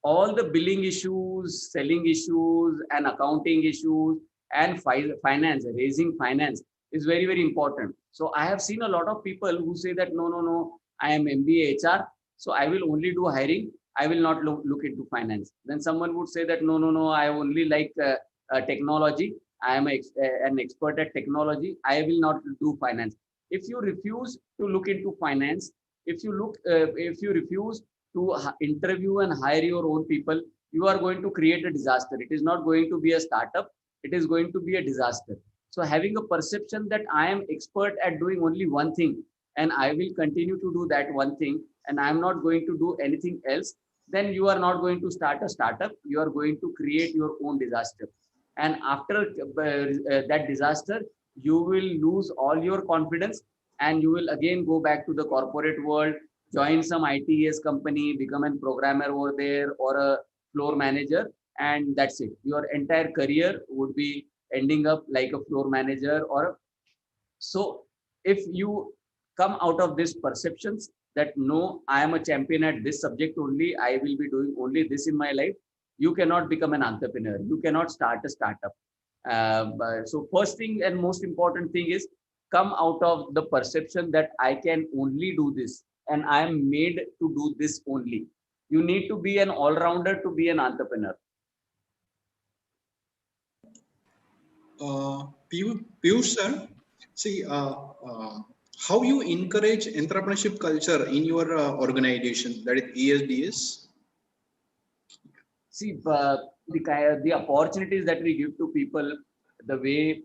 all the billing issues, selling issues, and accounting issues, and finance, raising finance is very, very important. So I have seen a lot of people who say that, no, I am MBA HR, so I will only do hiring. I will not look into finance. Then someone would say that, no, I only like technology. I am an expert at technology. I will not do finance. If you refuse to look into finance, if you refuse to interview and hire your own people, you are going to create a disaster. It is not going to be a startup. It is going to be a disaster. So having a perception that I am expert at doing only one thing and I will continue to do that one thing and I am not going to do anything else, then you are not going to start a startup. You are going to create your own disaster. And after that disaster, you will lose all your confidence and you will again go back to the corporate world, join some ITS company, become a programmer over there or a floor manager, and that's it. Your entire career would be ending up like a floor manager so if you come out of these perceptions that no, I am a champion at this subject only, I will be doing only this in my life, you cannot become an entrepreneur. You cannot start a startup. So first thing and most important thing is come out of the perception that I can only do this and I am made to do this only. You need to be an all-rounder to be an entrepreneur. Piyush sir, see how you encourage entrepreneurship culture in your organization, that is ESDS? See, the opportunities that we give to people, the way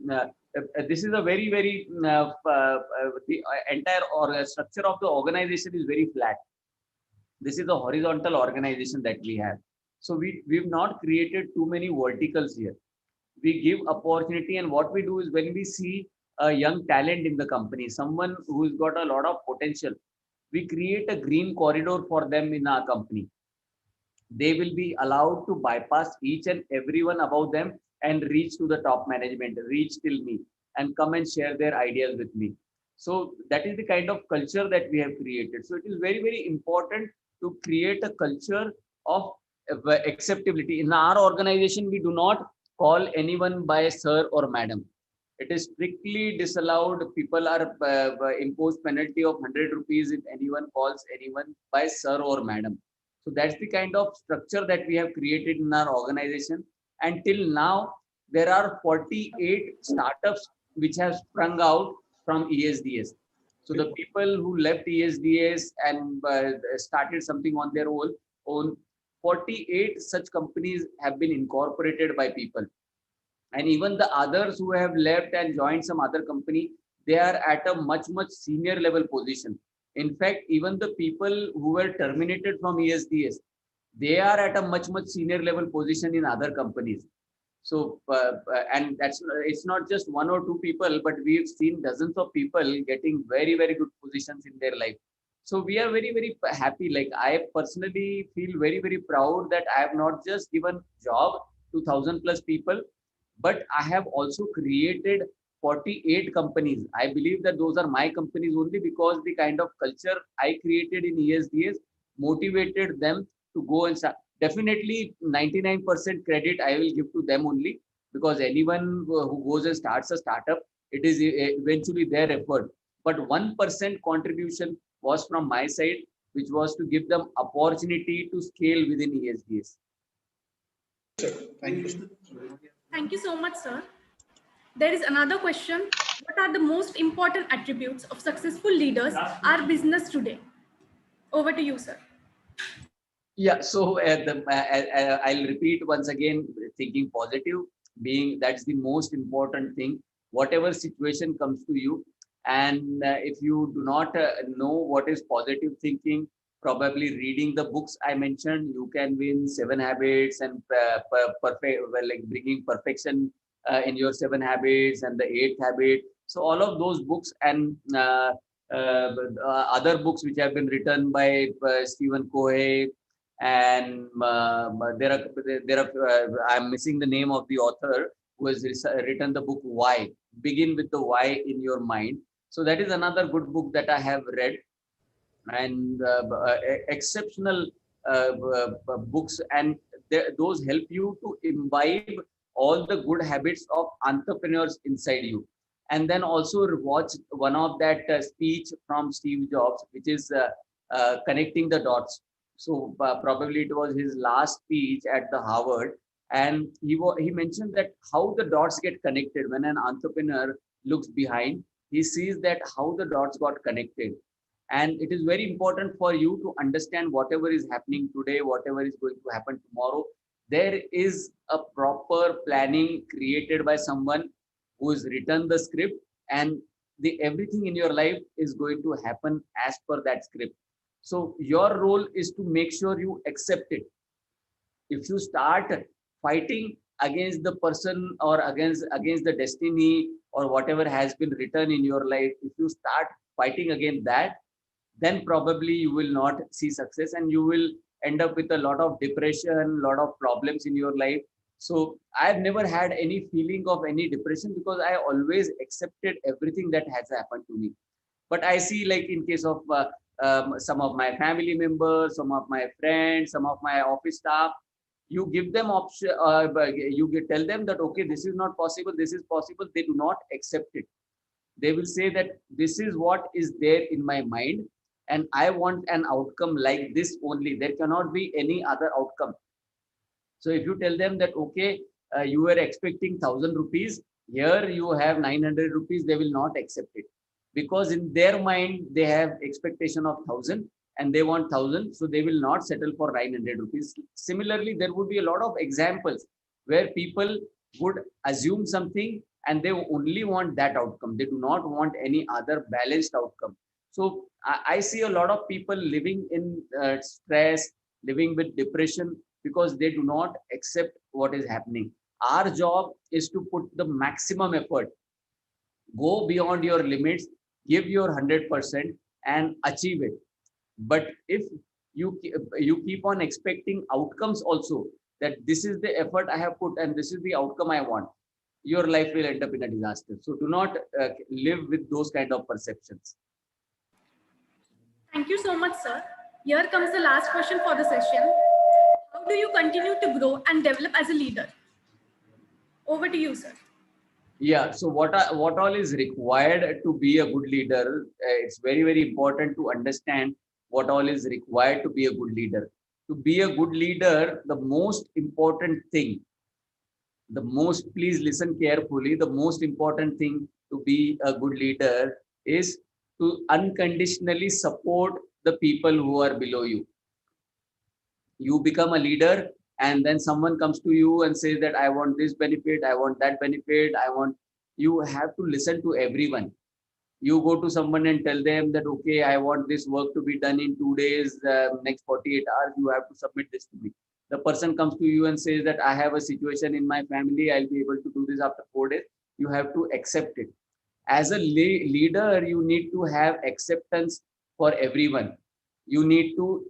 this is a very the entire structure of the organization is very flat. This is a horizontal organization that we have. So we've not created too many verticals here. We give opportunity, and what we do is when we see a young talent in the company, someone who's got a lot of potential, we create a green corridor for them in our company. They will be allowed to bypass each and everyone above them and reach to the top management, reach till me, and come and share their ideas with me. So that is the kind of culture that we have created. So it is very important to create a culture of acceptability. In our organization, we do not call anyone by sir or madam. It is strictly disallowed. People are imposed penalty of 100 rupees if anyone calls anyone by sir or madam. So that's the kind of structure that we have created in our organization. And till now, there are 48 startups which have sprung out from ESDS. So the people who left ESDS and started something on their own, 48 such companies have been incorporated by people. And even the others who have left and joined some other company, they are at a much senior level position. In fact, even the people who were terminated from ESDS, they are at a much senior level position in other companies. So, and it's not just one or two people, but we've seen dozens of people getting very good positions in their life. So we are very happy. Like, I personally feel very proud that I have not just given job to 1,000+ people, but I have also created 48 companies. I believe that those are my companies only because the kind of culture I created in ESDS motivated them to go and start. Definitely 99% credit I will give to them only, because anyone who goes and starts a startup, it is eventually their effort. But 1% contribution was from my side, which was to give them opportunity to scale within ESDS. Thank you. Thank you so much, sir. There is another question. What are the most important attributes of successful leaders are business today? Over to you, sir. Yeah, so I'll repeat once again, thinking positive, that's the most important thing. Whatever situation comes to you, and if you do not know what is positive thinking, probably reading the books I mentioned, you can win 7 habits and bringing perfection in your 7 habits and the 8th habit. So all of those books and other books which have been written by Stephen Covey, and I'm missing the name of the author who has written the book Why. Begin with the why in your mind. So that is another good book that I have read, and exceptional books, and those help you to imbibe all the good habits of entrepreneurs inside you. And then also watch one of that speech from Steve Jobs, which is connecting the dots. So probably it was his last speech at the Harvard, and he mentioned that how the dots get connected. When an entrepreneur looks behind, he sees that how the dots got connected. And it is very important for you to understand whatever is happening today, whatever is going to happen tomorrow. There is a proper planning created by someone who has written the script, and everything in your life is going to happen as per that script. So your role is to make sure you accept it. If you start fighting against the person or against the destiny or whatever has been written in your life, if you start fighting against that, then probably you will not see success, and you will end up with a lot of depression, lot of problems in your life. So I've never had any feeling of any depression because I always accepted everything that has happened to me. But I see, like in case of some of my family members, some of my friends, some of my office staff, you give them option, tell them that, okay, this is not possible, this is possible. They do not accept it. They will say that this is what is there in my mind, and I want an outcome like this only. There cannot be any other outcome. So if you tell them that, okay, you were expecting 1,000 rupees, here you have 900 rupees, they will not accept it. Because in their mind, they have expectation of 1,000, and they want 1,000, so they will not settle for 900 rupees. Similarly, there would be a lot of examples where people would assume something and they only want that outcome. They do not want any other balanced outcome. So I see a lot of people living in stress, living with depression, because they do not accept what is happening. Our job is to put the maximum effort, go beyond your limits, give your 100% and achieve it. But if you keep on expecting outcomes also, that this is the effort I have put and this is the outcome I want, your life will end up in a disaster. So do not live with those kind of perceptions. Thank you so much, sir. Here comes the last question for the session. How do you continue to grow and develop as a leader? Over to you, sir. Yeah, so what all is required to be a good leader? It's very, very important to understand what all is required to be a good leader. To be a good leader, the most important thing, please listen carefully, the most important thing to be a good leader is to unconditionally support the people who are below you. You become a leader and then someone comes to you and says that I want this benefit, I want that benefit, you have to listen to everyone. You go to someone and tell them that, okay, I want this work to be done in 2 days, next 48 hours, you have to submit this to me. The person comes to you and says that I have a situation in my family, I'll be able to do this after 4 days. You have to accept it. As a leader, you need to have acceptance for everyone. You need to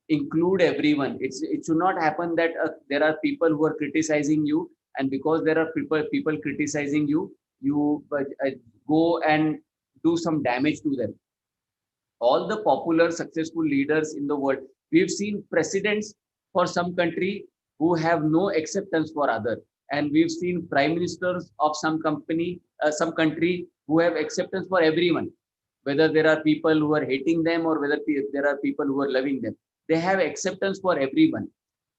include everyone. It should not happen that there are people who are criticizing you, and because there are people criticizing you, you go and do some damage to them. All the popular successful leaders in the world, we've seen presidents for some country who have no acceptance for other, and we've seen prime ministers of some country who have acceptance for everyone, whether there are people who are hating them or whether there are people who are loving them. They have acceptance for everyone.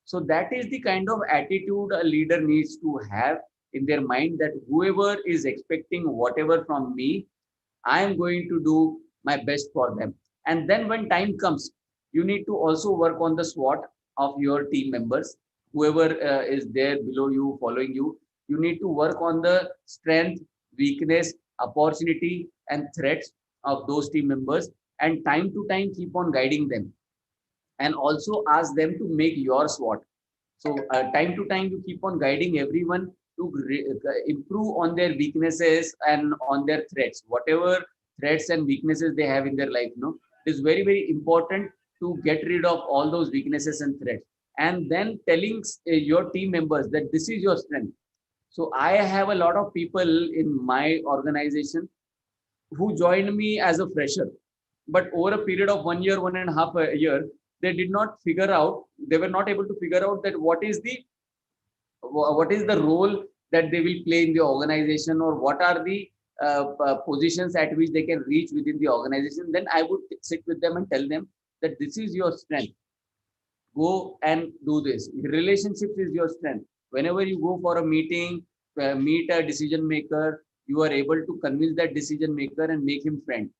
So that is the kind of attitude a leader needs to have in their mind, that whoever is expecting whatever from me, I am going to do my best for them. And then when time comes, you need to also work on the SWOT of your team members. Whoever is there below you, following you, you need to work on the strength, weakness, opportunity, and threats of those team members, and time to time keep on guiding them. And also ask them to make your SWOT. So time to time, you keep on guiding everyone to improve on their weaknesses and on their threats. Whatever threats and weaknesses they have in their life, it is very, very important to get rid of all those weaknesses and threats. And then telling your team members that this is your strength. So I have a lot of people in my organization who joined me as a fresher, but over a period of 1 year, 1.5 years, they did not figure out, they were not able to figure out that what is the role that they will play in the organization, or what are the positions at which they can reach within the organization. Then I would sit with them and tell them that this is your strength. Go and do this. Relationships is your strength. Whenever you go for a meeting, meet a decision maker, you are able to convince that decision maker and make him friend.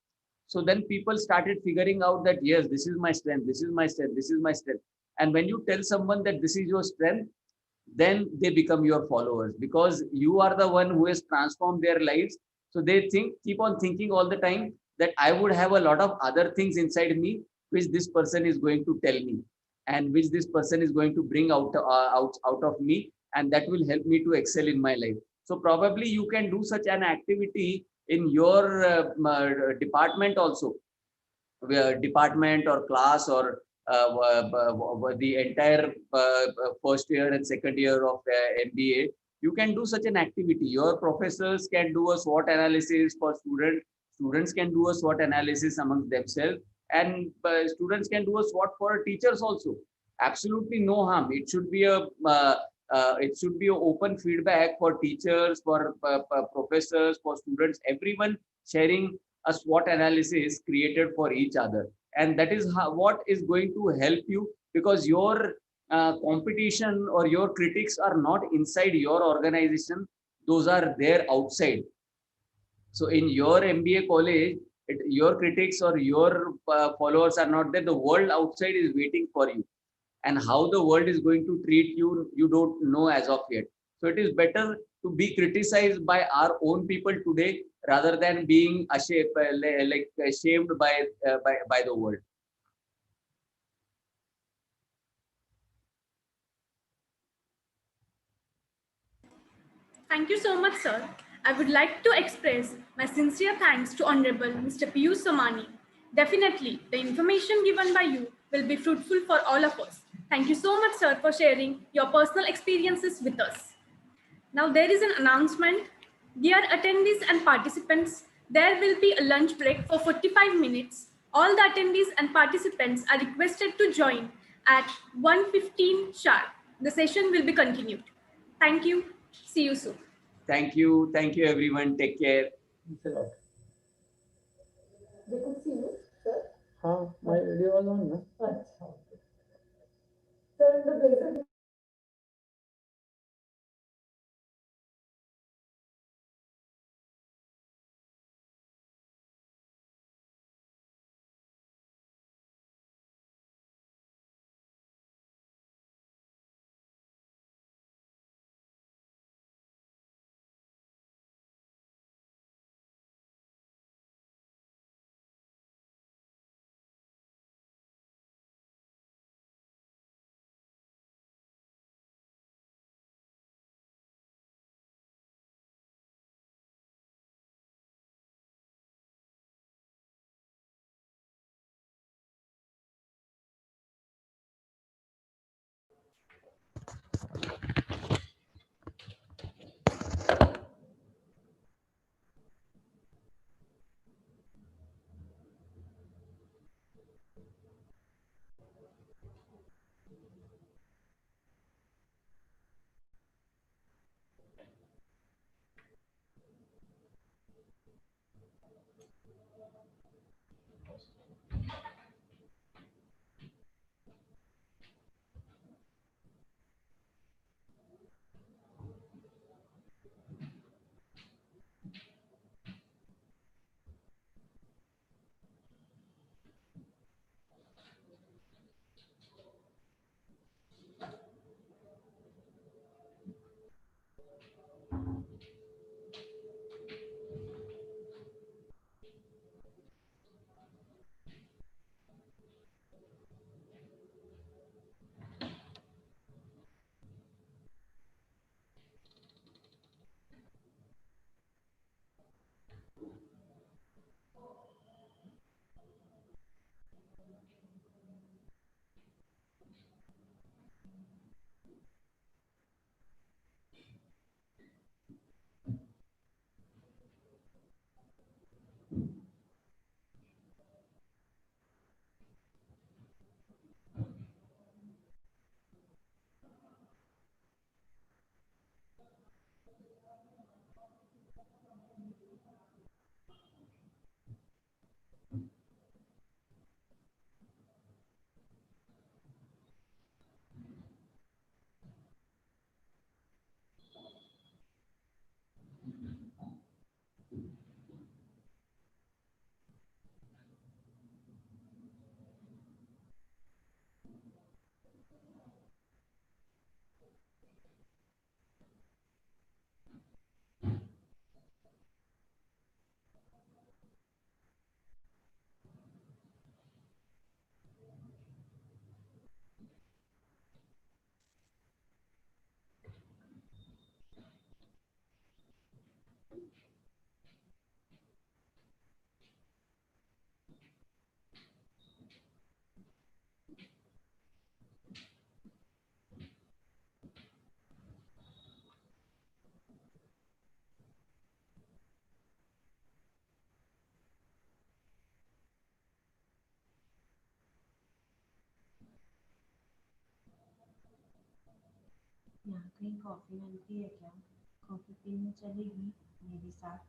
So then people started figuring out that, yes, this is my strength, this is my strength, this is my strength. And when you tell someone that this is your strength, then they become your followers, because you are the one who has transformed their lives. So they keep on thinking all the time that I would have a lot of other things inside me, which this person is going to tell me, and which this person is going to bring out of me, and that will help me to excel in my life. So probably you can do such an activity in your department also, department or class, or the entire first year and second year of MBA. You can do such an activity. Your professors can do a SWOT analysis for students. Students can do a SWOT analysis among themselves, and students can do a SWOT for teachers also. Absolutely no harm. It should be a open feedback for teachers, for professors, for students, everyone sharing a SWOT analysis created for each other. And that is what is going to help you, because your competition or your critics are not inside your organization, those are there outside. So in your MBA college, your critics or your followers are not there. The world outside is waiting for you, and how the world is going to treat you, you don't know as of yet. So it is better to be criticized by our own people today rather than being ashamed, ashamed by the world. Thank you so much, sir. I would like to express my sincere thanks to Honorable Mr. Piyush Somani. Definitely, the information given by you will be fruitful for all of us. Thank you so much, sir, for sharing your personal experiences with us. Now, there is an announcement. Dear attendees and participants, there will be a lunch break for 45 minutes. All the attendees and participants are requested to join at 1:15 sharp. The session will be continued. Thank you. See you soon. Thank you everyone. Take care. Thanks a lot. They could see you, sir. My video was on, no? Achha. Sir, in the basic यहाँ कहीं coffee मिलती है क्या? Coffee पीने चलेगी मेरे साथ?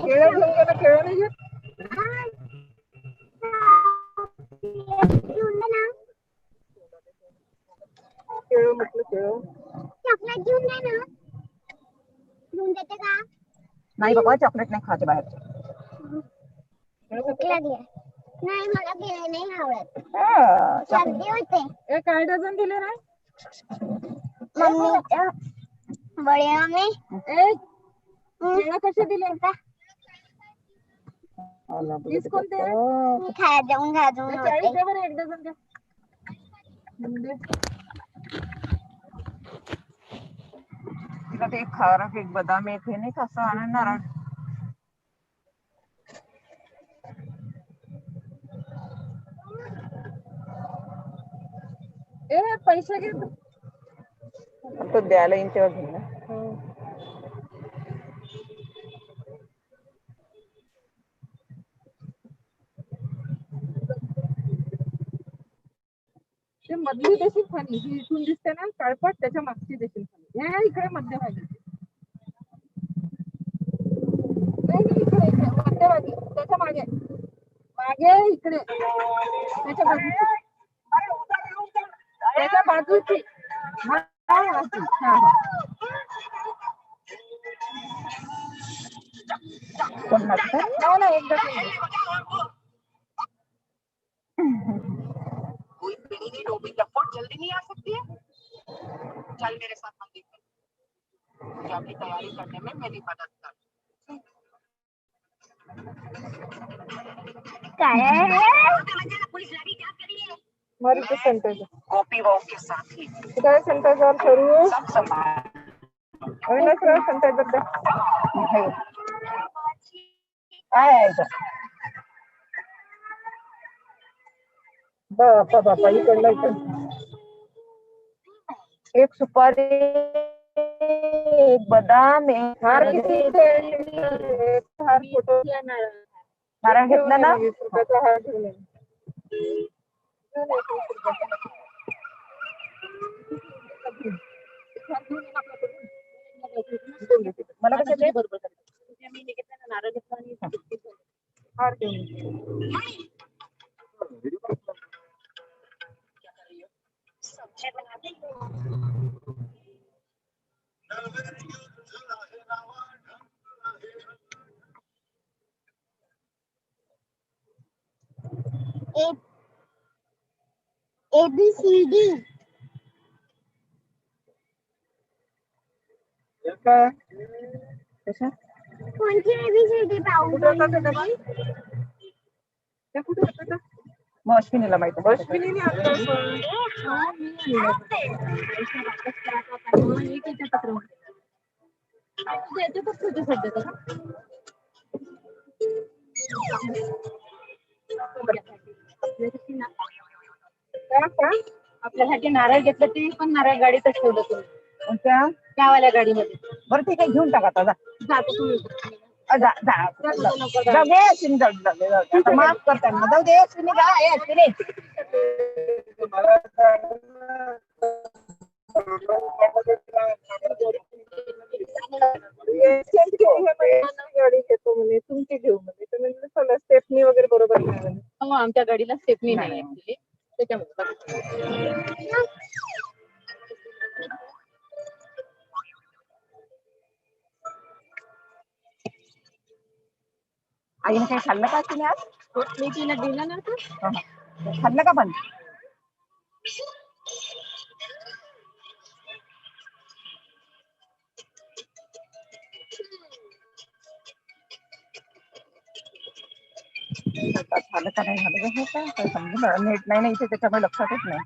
केळं घेऊन गेला केळं नाही घेत केळं म्हटलं केळं चॉकलेट घेऊन दे ना घेऊन देते का नाही बाबा चॉकलेट नाही खाते बाहेर भूक लागली नाही मला केळं नाही आवडत चॉकलेट सर्दी होते काय डझन दिले नाही मम्मीच्या बडे मम्मी केळं कसे दिले वीस कोणते मी खायला जाऊन घाजून चाळीस द्या बरं एक डझन द्या तिला ते खारक एक बदाम एक हे नाही कसं आणणार पैसे घे तो द्यायला येईन तेव्हा घेईन ना ते मधली देशील खाली ही इथून दिसते ना काळपट त्याच्या मागची देशील खाली हे इकडे मध्यभागी नाही इकडे इकडे मध्यभागी त्याच्या मागे मागे इकडे त्याच्या बाजूची त्याच्या बाजूची एकदा कोई पीनी नहीं डोबी लपट जल्दी नहीं आ सकती है चल मेरे साथ मंदिर में मुझे अपनी तैयारी करने में मेरी मदद कर मारुति सेंटर कॉपी वॉक के साथ ही क्या सेंटर और शुरू सब संभाल अविनाश राव सेंटर बद्दल काय आहे बापा बापा इकडला इकडं एक सुपारी एक बदाम एक हार किती हार फोटो नारळ घेतला ना 20 रुपयाचा हार घेऊन मला कसं बरोबर मी घेतला नारळ घेतला आणि हार घेऊन ABCD काय कशा कोणती ABCD पाहू कुठे होता मग अश्विनीला माहिती अश्विनीने आपल्यासाठी नारळ घेतलं ते पण नारळ गाडीतच ठेवलं तुम्ही त्या गावाल्या गाडीमध्ये बरं ठीक आहे घेऊन टाका आता जातो तुम्ही माफ कर त्यांना जाऊ दे अश्विनी का आहे अश्विनी गाडी घेतो म्हणे तुमची घेऊ म्हणे तुम्ही चला स्टेपनी वगैरे बरोबर नाही आमच्या गाडीला स्टेपनी नाही ऍक्च्युली त्याच्यामुळे आईने काही खाल्लं का तुम्ही आज मी तिला दिलं ना खाल्लं का पण झालं का नाही झालं हे काय समजून नेट नाही ना इथे त्याच्यामुळे लक्षातच नाही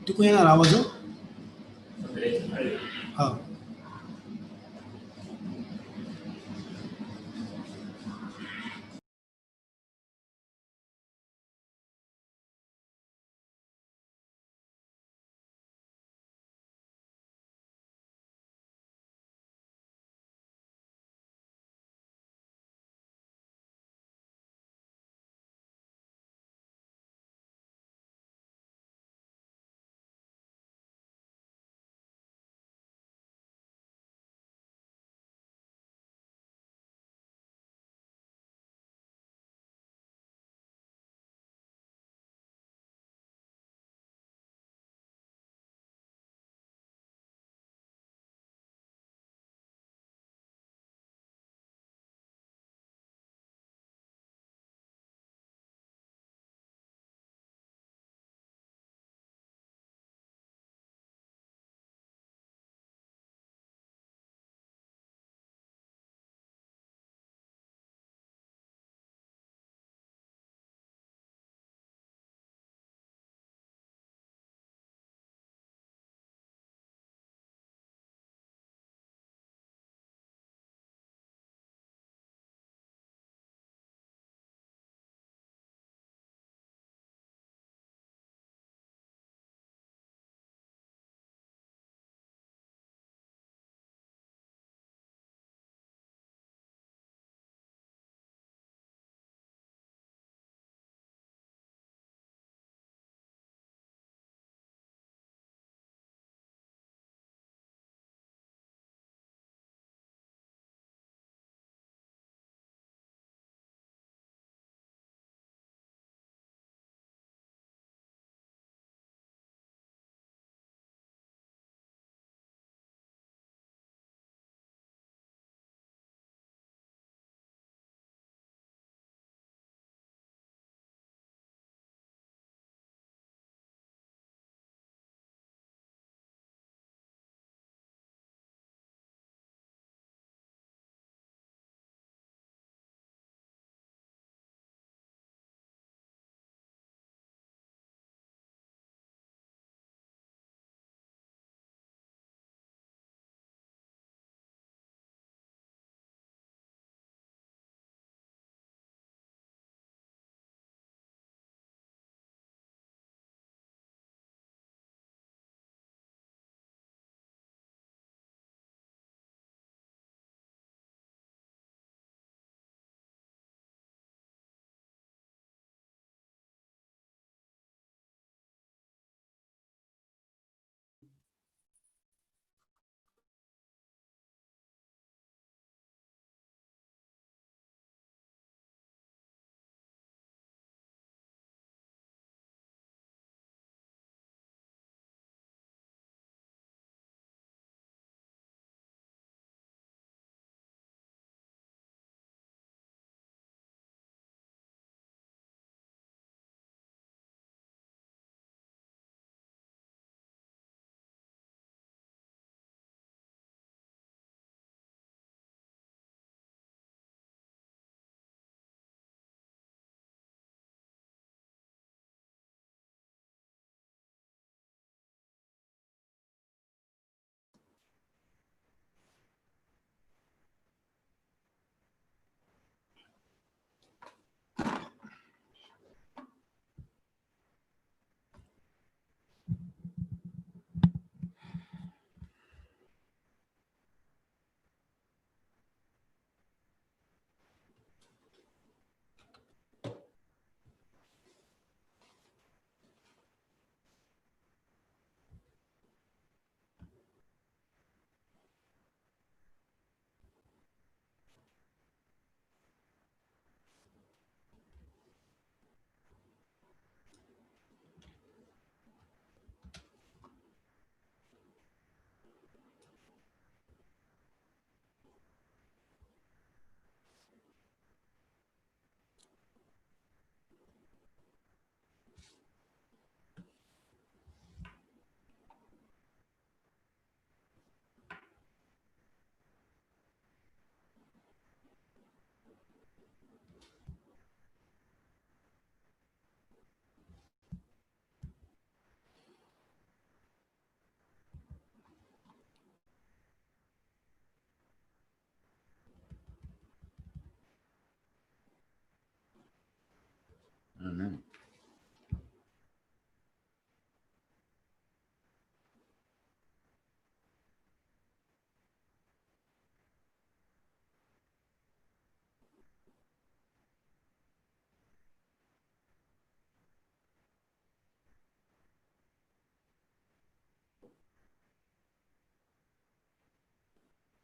तिकडून येणार आवाज हो? हा. don't know.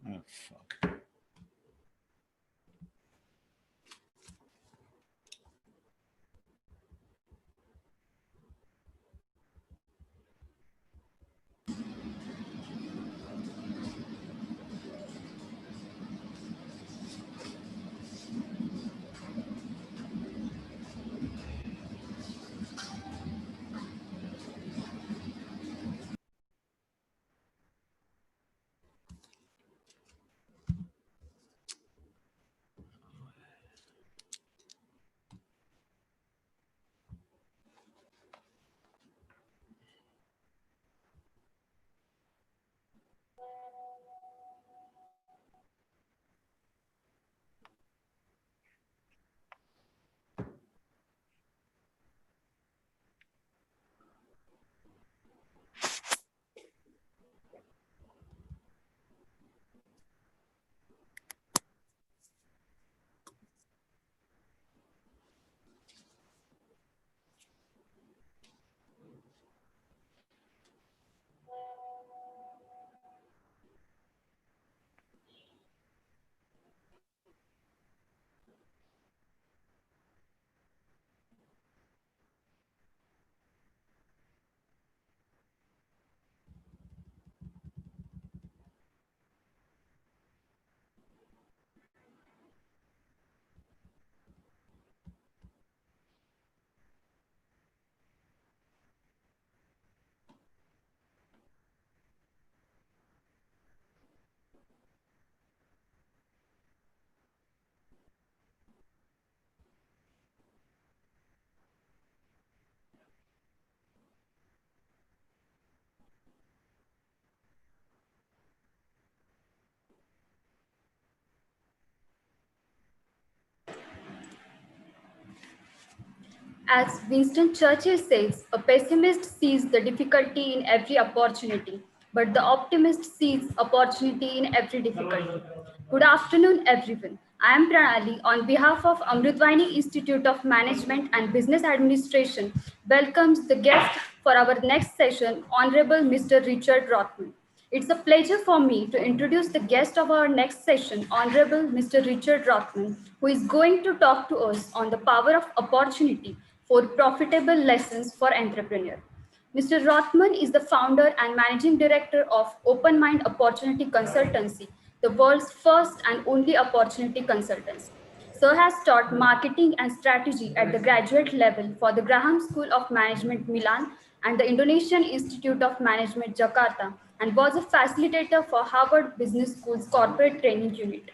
Oh, fuck. As Winston Churchill says, a pessimist sees the difficulty in every opportunity, but the optimist sees opportunity in every difficulty. Good afternoon, everyone. I am Pranali on behalf of Amrutvahini Institute of Management and Business Administration. Welcomes the guest for our next session, Honorable Mr. Richard Rothman. It's a pleasure for me to introduce the guest of our next session, Honorable Mr. Richard Rothman, who is going to talk to us on the power of opportunity for profitable lessons for entrepreneurs. Mr. Rothman is the founder and managing director of Open Mind Opportunity Consultancy, the world's first and only opportunity consultancy. Sir has taught marketing and strategy at the graduate level for the Graham School of Management Milan and the Indonesian Institute of Management Jakarta, and was a facilitator for Harvard Business School's corporate training unit.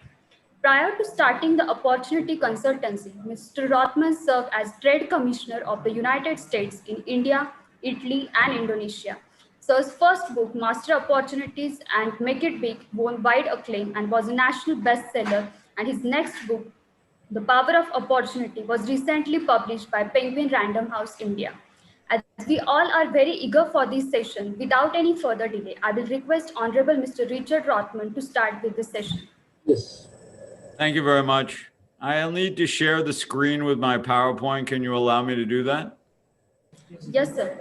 Prior to starting the opportunity consultancy, Mr. Rothman served as Trade Commissioner of the United States in India, Italy, and Indonesia. Sir's first book, Master Opportunities and Make It Big, won wide acclaim and was a national bestseller, and his next book, The Power of Opportunity, was recently published by Penguin Random House India. As we all are very eager for this session, without any further delay, I will request Honorable Mr. Richard Rothman to start with the session. Thank you very much. I'll need to share the screen with my PowerPoint. Can you allow me to do that? Yes, sir.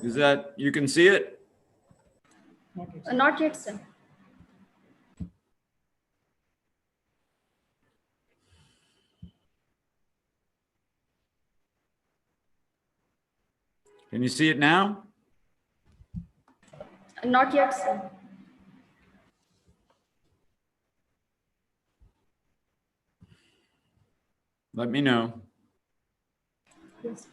Is that, you can see it? Not yet, sir. Can you see it now? Not yet, sir. Let me know. Yes.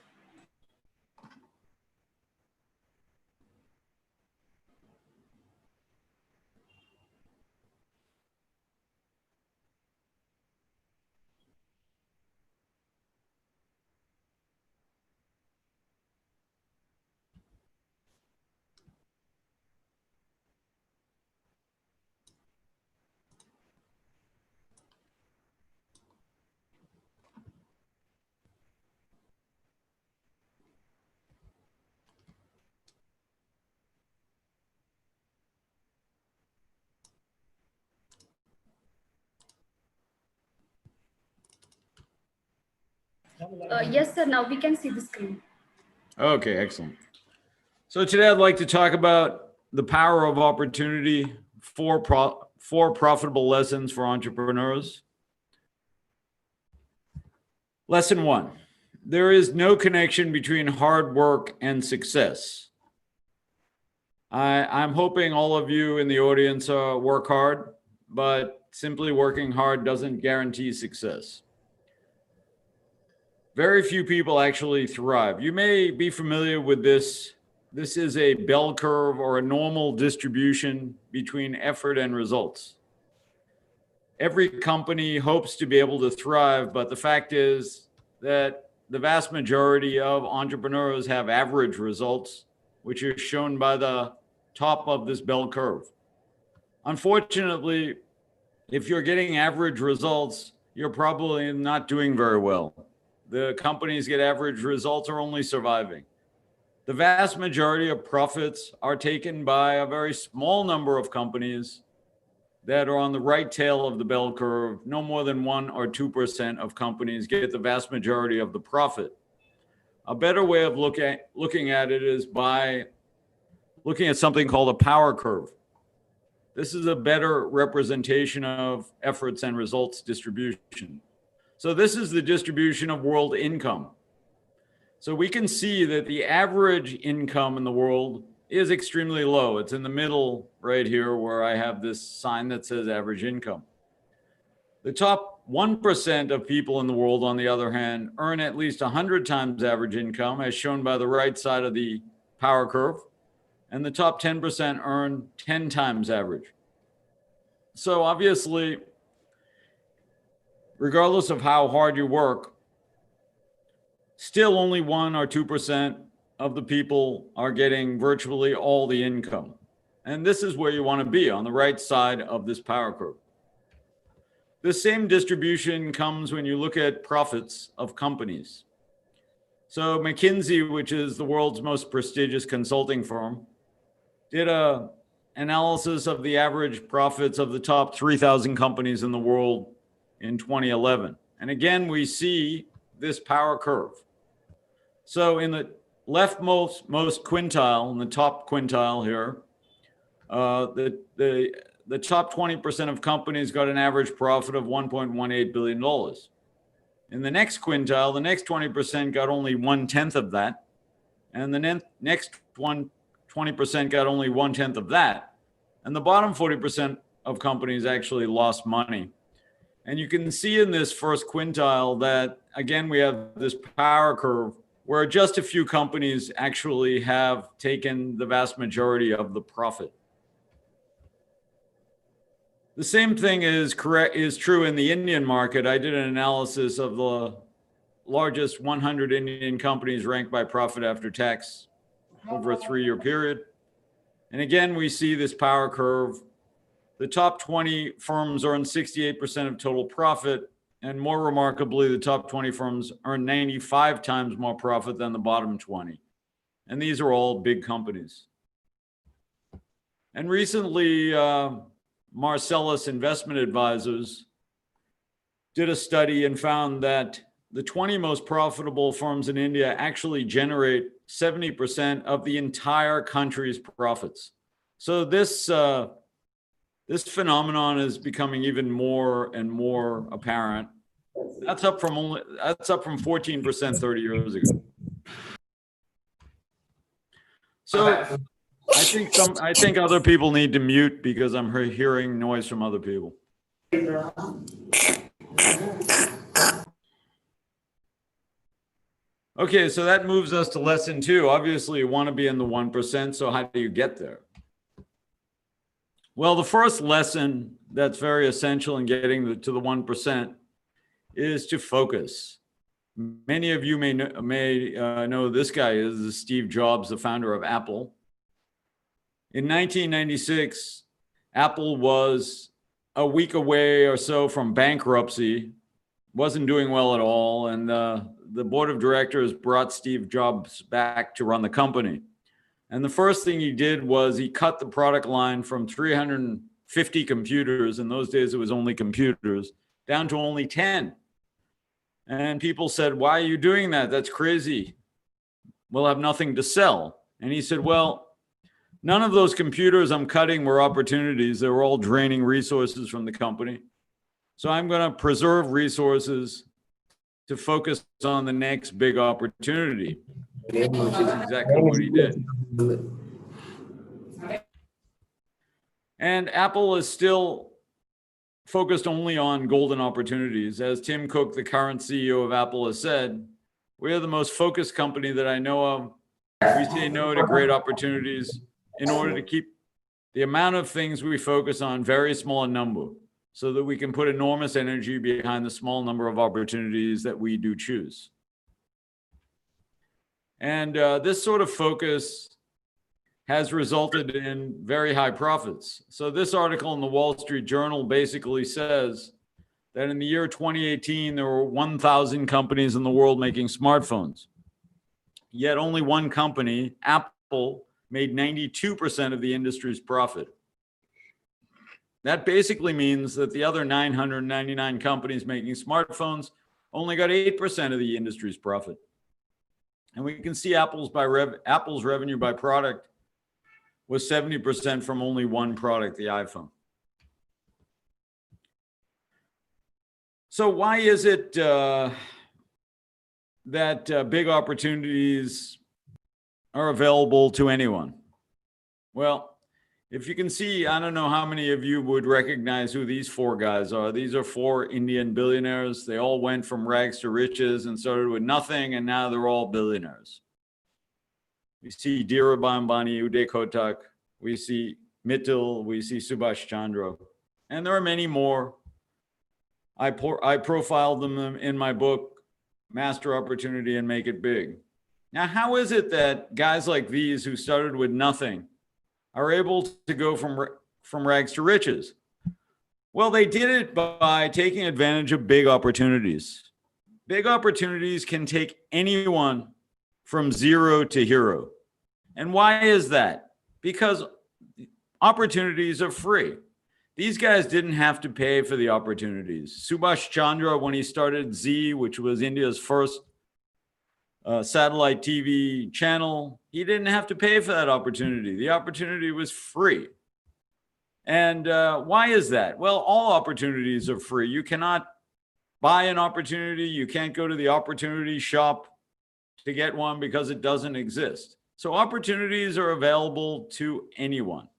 Yes, sir. Now we can see the screen. Okay, excellent. So today I'd like to talk about the power of opportunity, four profitable lessons for entrepreneurs. Lesson 1, there is no connection between hard work and success. I'm hoping all of you in the audience work hard, but simply working hard doesn't guarantee success. Very few people actually thrive. You may be familiar with this. This is a bell curve or a normal distribution between effort and results. Every company hopes to be able to thrive, but the fact is that the vast majority of entrepreneurs have average results, which is shown by the top of this bell curve. Unfortunately, if you're getting average results, you're probably not doing very well. The companies get average results are only surviving. The vast majority of profits are taken by a very small number of companies that are on the right tail of the bell curve. No more than 1 or 2% of companies get the vast majority of the profit. A better way of looking at it is by looking at something called a power curve. This is a better representation of efforts and results distribution. So this is the distribution of world income. So we can see that the average income in the world is extremely low. It's in the middle right here where I have this sign that says average income. The top 1% of people in the world, on the other hand, earn at least 100 times average income, as shown by the right side of the power curve. And the top 10% earn 10 times average. So obviously, regardless of how hard you work, still only 1 or 2% of the people are getting virtually all the income. And this is where you want to be, on the right side of this power curve. The same distribution comes when you look at profits of companies. So McKinsey, which is the world's most prestigious consulting firm, did an analysis of the average profits of the top 3,000 companies in the world in 2011. And again, we see this power curve. So in the leftmost quintile, in the top quintile here, the top 20% of companies got an average profit of $1.18 billion. In the next quintile, the next 20% got only 1/10 of that. And the next 20% got only 1/10 of that. And the bottom 40% of companies actually lost money. And you can see in this first quintile that, again, we have this power curve where just a few companies actually have taken the vast majority of the profit. The same thing is true in the Indian market. I did an analysis of the largest 100 Indian companies ranked by profit after tax over a 3-year period. And again, we see this power curve. The top 20 firms earn 68% of total profit. And more remarkably, the top 20 firms earn 95 times more profit than the bottom 20. And these are all big companies. And recently, Marcellus Investment Advisors did a study and found that the 20 most profitable firms in India actually generate 70% of the entire country's profits. So this phenomenon is becoming even more and more apparent. That's up from 14% 30 years ago. So I think other people need to mute because I'm hearing noise from other people. Okay, so that moves us to lesson 2. Obviously, you want to be in the 1%. So how do you get there? Well, the first lesson that's very essential in getting to the 1% is to focus. Many of you may know this guy is Steve Jobs, the founder of Apple. In 1996, Apple was a week away or so from bankruptcy, wasn't doing well at all, and the board of directors brought Steve Jobs back to run the company. And the first thing he did was he cut the product line from 350 computers, in those days it was only computers, down to only 10. And people said, why are you doing that? That's crazy. We'll have nothing to sell. And he said, well, none of those computers I'm cutting were opportunities. They were all draining resources from the company. So I'm going to preserve resources to focus on the next big opportunity, which is exactly what he did. And Apple is still focused only on golden opportunities. As Tim Cook, the current CEO of Apple, has said, we are the most focused company that I know of. We say no to great opportunities in order to keep the amount of things we focus on very small in number, so that we can put enormous energy behind the small number of opportunities that we do choose. And this sort of focus has resulted in very high profits. So this article in the Wall Street Journal basically says that in the year 2018, there were 1,000 companies in the world making smartphones. Yet only one company, Apple, made 92% of the industry's profit. That basically means that the other 999 companies making smartphones only got 8% of the industry's profit. And we can see Apple's revenue by product was 70% from only one product, the iPhone. So why is it that big opportunities are available to anyone? Well, if you can see, I don't know how many of you would recognize who these four guys are. These are four Indian billionaires. They all went from rags to riches and started with nothing, and now they're all billionaires. We see Dhirubhai Ambani, Uday Kotak, we see Mittal, we see Subhash Chandra, and there are many more. I profiled them in my book, Master Opportunity and Make It Big. Now, how is it that guys like these who started with nothing are able to go from rags to riches? Well, they did it by taking advantage of big opportunities. Big opportunities can take anyone from zero to hero. And why is that? Because opportunities are free. These guys didn't have to pay for the opportunities. Subhash Chandra, when he started Z, which was India's first satellite TV channel, he didn't have to pay for that opportunity. The opportunity was free. And why is that? Well, all opportunities are free. You cannot buy an opportunity. You can't go to the opportunity shop to get one because it doesn't exist. So opportunities are available to anyone.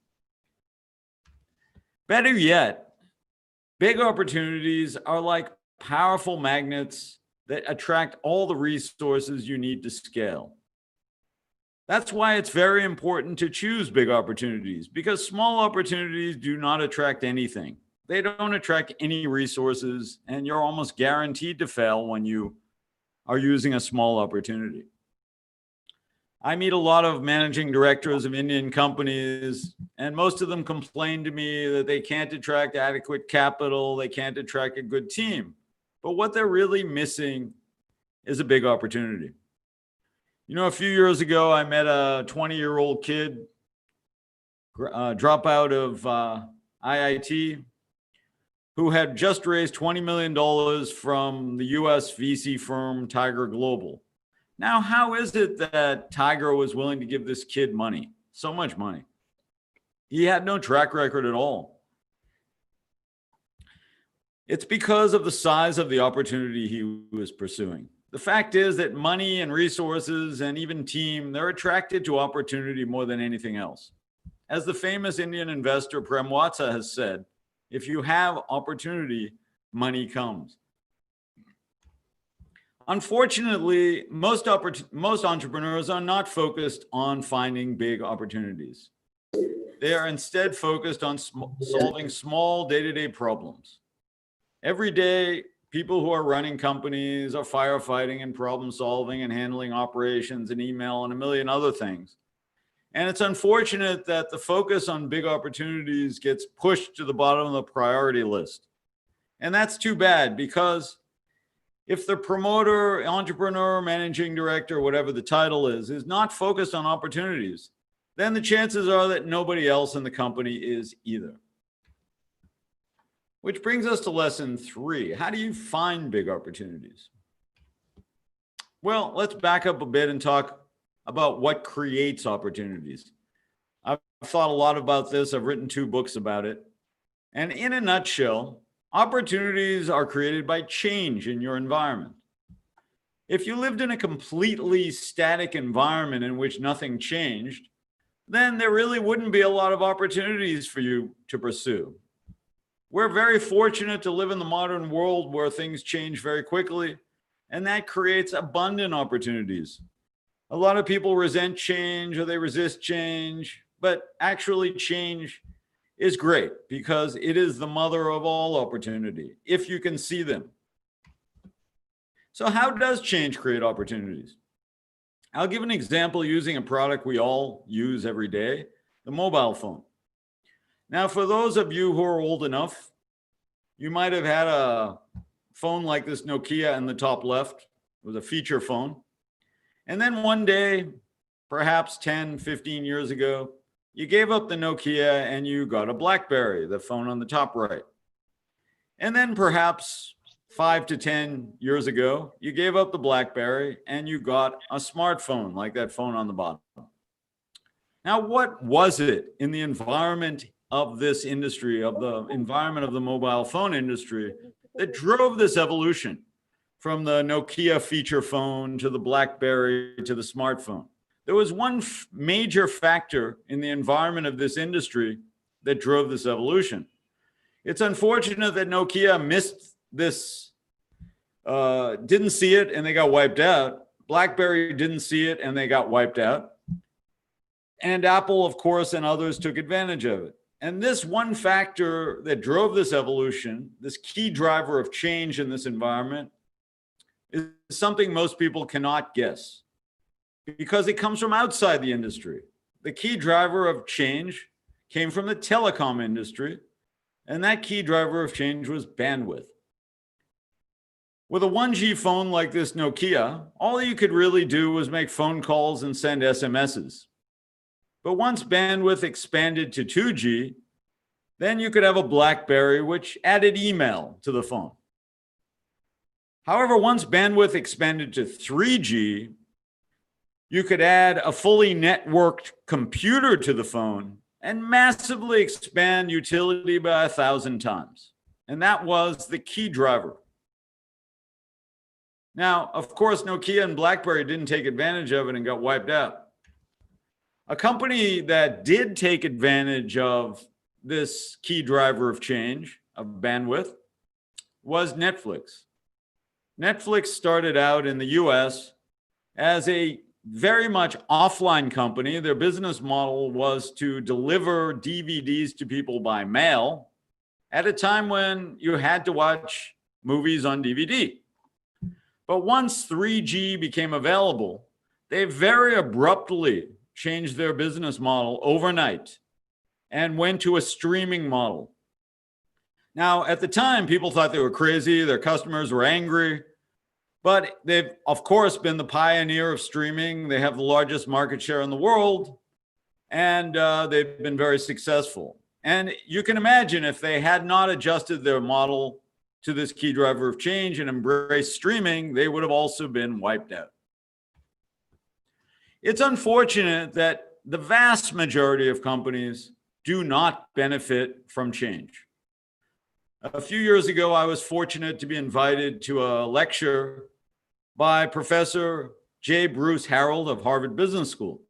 Better yet, big opportunities are like powerful magnets that attract all the resources you need to scale. That's why it's very important to choose big opportunities, because small opportunities do not attract anything. They don't attract any resources, and you're almost guaranteed to fail when you are using a small opportunity. I meet a lot of managing directors of Indian companies, and most of them complain to me that they can't attract adequate capital, they can't attract a good team. But what they're really missing is a big opportunity. You know, a few years ago, I met a 20-year-old kid, dropout of IIT, who had just raised $20 million from the US VC firm Tiger Global. Now, how is it that Tiger was willing to give this kid money, so much money? He had no track record at all. It's because of the size of the opportunity he was pursuing. The fact is that money and resources and even team, they're attracted to opportunity more than anything else. As the famous Indian investor Prem Watsa has said, if you have opportunity, money comes. Unfortunately, most entrepreneurs are not focused on finding big opportunities. They are instead focused on solving small day-to-day problems. Every day, people who are running companies are firefighting and problem solving and handling operations and email and a million other things. And it's unfortunate that the focus on big opportunities gets pushed to the bottom of the priority list. And that's too bad, because if the promoter, entrepreneur, managing director, whatever the title is not focused on opportunities, then the chances are that nobody else in the company is either. Which brings us to lesson 3. How do you find big opportunities? Well, let's back up a bit and talk about what creates opportunities. I've thought a lot about this. I've written 2 books about it. And in a nutshell, opportunities are created by change in your environment. If you lived in a completely static environment in which nothing changed, then there really wouldn't be a lot of opportunities for you to pursue. We're very fortunate to live in the modern world where things change very quickly, and that creates abundant opportunities. A lot of people resent change or they resist change, but actually change is great because it is the mother of all opportunity, if you can see them. So how does change create opportunities? I'll give an example using a product we all use every day, the mobile phone. Now, for those of you who are old enough, you might have had a phone like this Nokia in the top left. It was a feature phone. And then one day, perhaps 10, 15 years ago, you gave up the Nokia and you got a BlackBerry, the phone on the top right. And then perhaps 5 to 10 years ago, you gave up the BlackBerry and you got a smartphone like that phone on the bottom. Now, what was it in the environment of this industry, of the environment of the mobile phone industry, that drove this evolution from the Nokia feature phone to the BlackBerry to the smartphone? There was one major factor in the environment of this industry that drove this evolution. It's unfortunate that Nokia missed this, didn't see it and they got wiped out. BlackBerry didn't see it and they got wiped out. And Apple, of course, and others took advantage of it. And this one factor that drove this evolution, this key driver of change in this environment, is something most people cannot guess because it comes from outside the industry. The key driver of change came from the telecom industry, and that key driver of change was bandwidth. With a 1G phone like this Nokia, all you could really do was make phone calls and send SMSs. But once bandwidth expanded to 2G, then you could have a BlackBerry, which added email to the phone. However, once bandwidth expanded to 3G, you could add a fully networked computer to the phone and massively expand utility by 1,000 times. And that was the key driver. Now, of course, Nokia and BlackBerry didn't take advantage of it and got wiped out. A company that did take advantage of this key driver of change, of bandwidth, was Netflix. Netflix started out in the US as a very much offline company. Their business model was to deliver DVDs to people by mail at a time when you had to watch movies on DVD. But once 3G became available, they very abruptly changed their business model overnight and went to a streaming model. Now, at the time, people thought they were crazy. Their customers were angry. But they've, of course, been the pioneer of streaming. They have the largest market share in the world, and they've been very successful. And you can imagine if they had not adjusted their model to this key driver of change and embraced streaming, they would have also been wiped out. It's unfortunate that the vast majority of companies do not benefit from change. A few years ago, I was fortunate to be invited to a lecture by Professor J. Bruce Harold of Harvard Business School.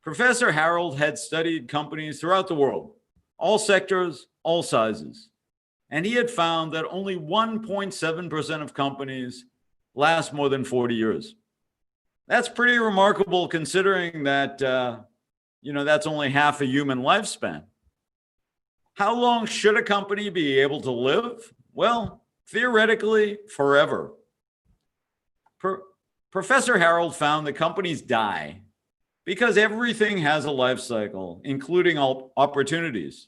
Professor Harold had studied companies throughout the world, all sectors, all sizes. And he had found that only 1.7% of companies last more than 40 years. That's pretty remarkable considering that, that's only half a human lifespan. How long should a company be able to live? Well, theoretically, forever. Professor Harold found that companies die because everything has a life cycle, including all opportunities.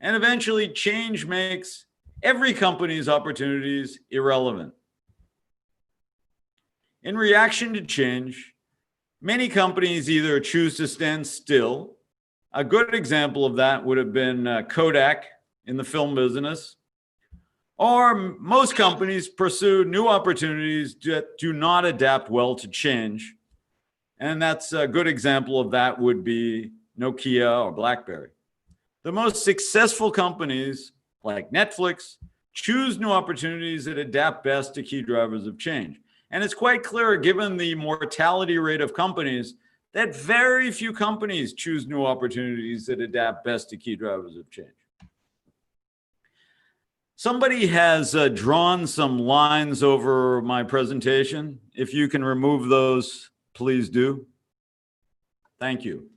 And eventually, change makes every company's opportunities irrelevant. In reaction to change, many companies either choose to stand still. A good example of that would have been Kodak in the film business, Or most companies pursue new opportunities that do not adapt well to change. And that's a good example of that would be Nokia or BlackBerry. The most successful companies like Netflix choose new opportunities that adapt best to key drivers of change. And it's quite clear, given the mortality rate of companies, that very few companies choose new opportunities that adapt best to key drivers of change. Somebody has drawn some lines over my presentation. If you can remove those, please do. Thank you.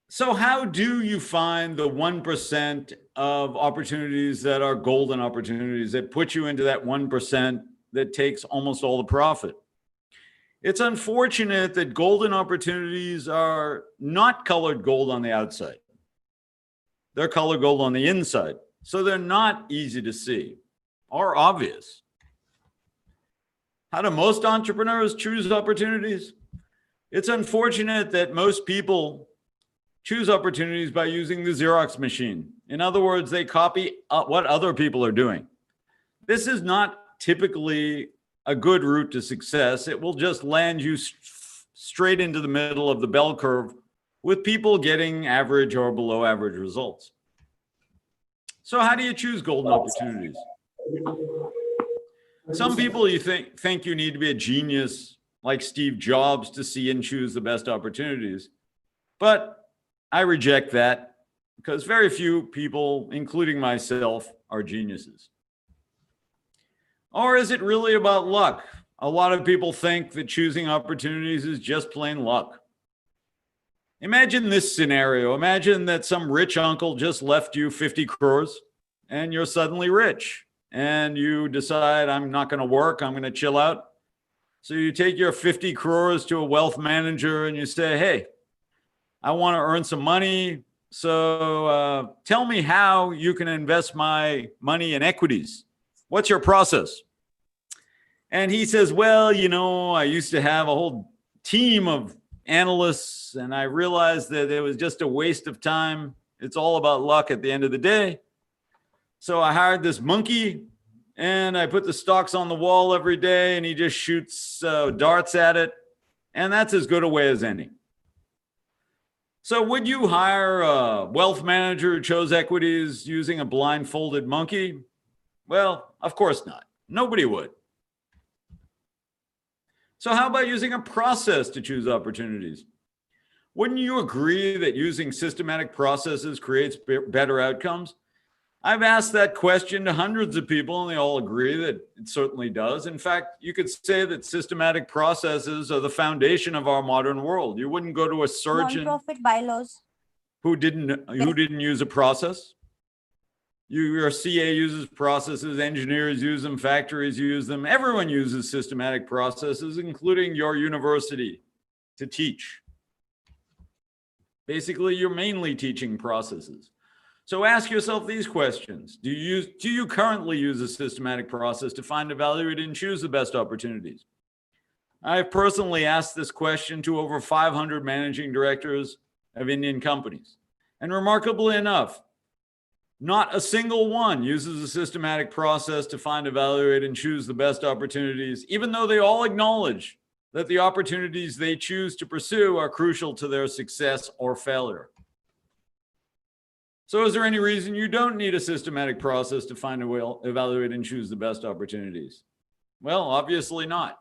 So how do you find the 1% of opportunities that are golden opportunities that put you into that 1% that takes almost all the profit? It's unfortunate that golden opportunities are not colored gold on the outside. They're colored gold on the inside. So they're not easy to see or obvious. How do most entrepreneurs choose opportunities? It's unfortunate that most people choose opportunities by using the Xerox machine. In other words, they copy what other people are doing. This is not typically a good route to success. It will just land you straight into the middle of the bell curve with people getting average or below average results. So how do you choose golden opportunities? Some people you think you need to be a genius like Steve Jobs to see and choose the best opportunities. But I reject that because very few people, including myself, are geniuses. Or is it really about luck? A lot of people think that choosing opportunities is just plain luck. Imagine this scenario. Imagine that some rich uncle just left you 50 crores and you're suddenly rich and you decide, I'm not going to work, I'm going to chill out. So you take your 50 crores to a wealth manager and you say, hey, I want to earn some money. So tell me how you can invest my money in equities. What's your process? And he says, well, you know, I used to have a whole team of analysts and I realized that it was just a waste of time. It's all about luck at the end of the day. So I hired this monkey and I put the stocks on the wall every day and he just shoots darts at it. And that's as good a way as any. So would you hire a wealth manager who chose equities using a blindfolded monkey? Well, of course not. Nobody would. So how about using a process to choose opportunities? Wouldn't you agree that using systematic processes creates better outcomes? I've asked that question to hundreds of people and they all agree that it certainly does. In fact, you could say that systematic processes are the foundation of our modern world. You wouldn't go to a surgeon Non-profit bylaws who didn't use a process. Your CA uses processes, engineers use them, factories use them. Everyone uses systematic processes, including your university, to teach. Basically, you're mainly teaching processes. So ask yourself these questions. Do you currently use a systematic process to find, evaluate, and choose the best opportunities? I've personally asked this question to over 500 managing directors of Indian companies. And remarkably enough, not a single one uses a systematic process to find, evaluate, and choose the best opportunities, even though they all acknowledge that the opportunities they choose to pursue are crucial to their success or failure. So is there any reason you don't need a systematic process to find, evaluate, and choose the best opportunities? Well, obviously not,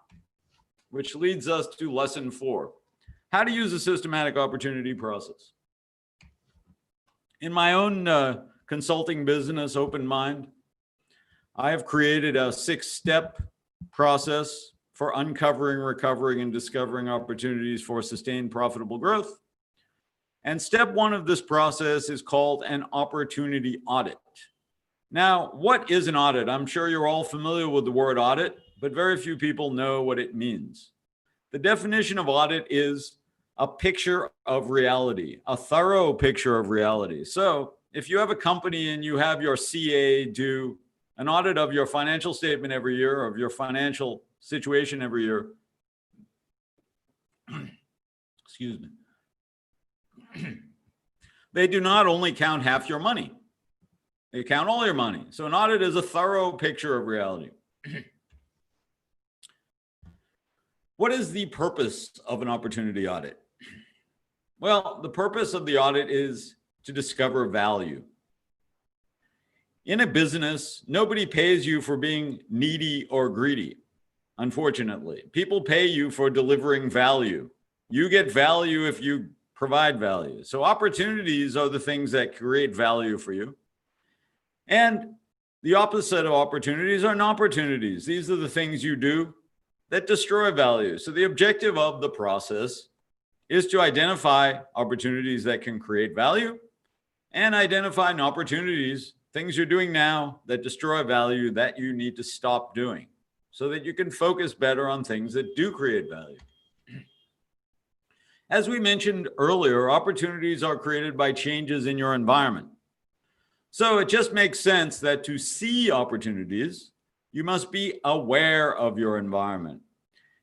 which leads us to lesson 4, how to use a systematic opportunity process. In my own consulting business, Open Mind, I have created a 6-step process for uncovering, recovering, and discovering opportunities for sustained profitable growth. And step 1 of this process is called an opportunity audit. Now, what is an audit? I'm sure you're all familiar with the word audit, but very few people know what it means. The definition of audit is a picture of reality, a thorough picture of reality. So if you have a company and you have your CA do an audit of your financial statement every year, of your financial situation every year, excuse me, they do not only count half your money. They account all your money. So an audit is a thorough picture of reality. What is the purpose of an opportunity audit? Well, the purpose of the audit is to discover value. In a business, nobody pays you for being needy or greedy, unfortunately. People pay you for delivering value. You get value if you provide value. So opportunities are the things that create value for you. And the opposite of opportunities are non-opportunities. These are the things you do that destroy value. So the objective of the process is to identify opportunities that can create value and identify opportunities, things you're doing now that destroy value that you need to stop doing so that you can focus better on things that do create value. As we mentioned earlier, opportunities are created by changes in your environment. So it just makes sense that to see opportunities, you must be aware of your environment.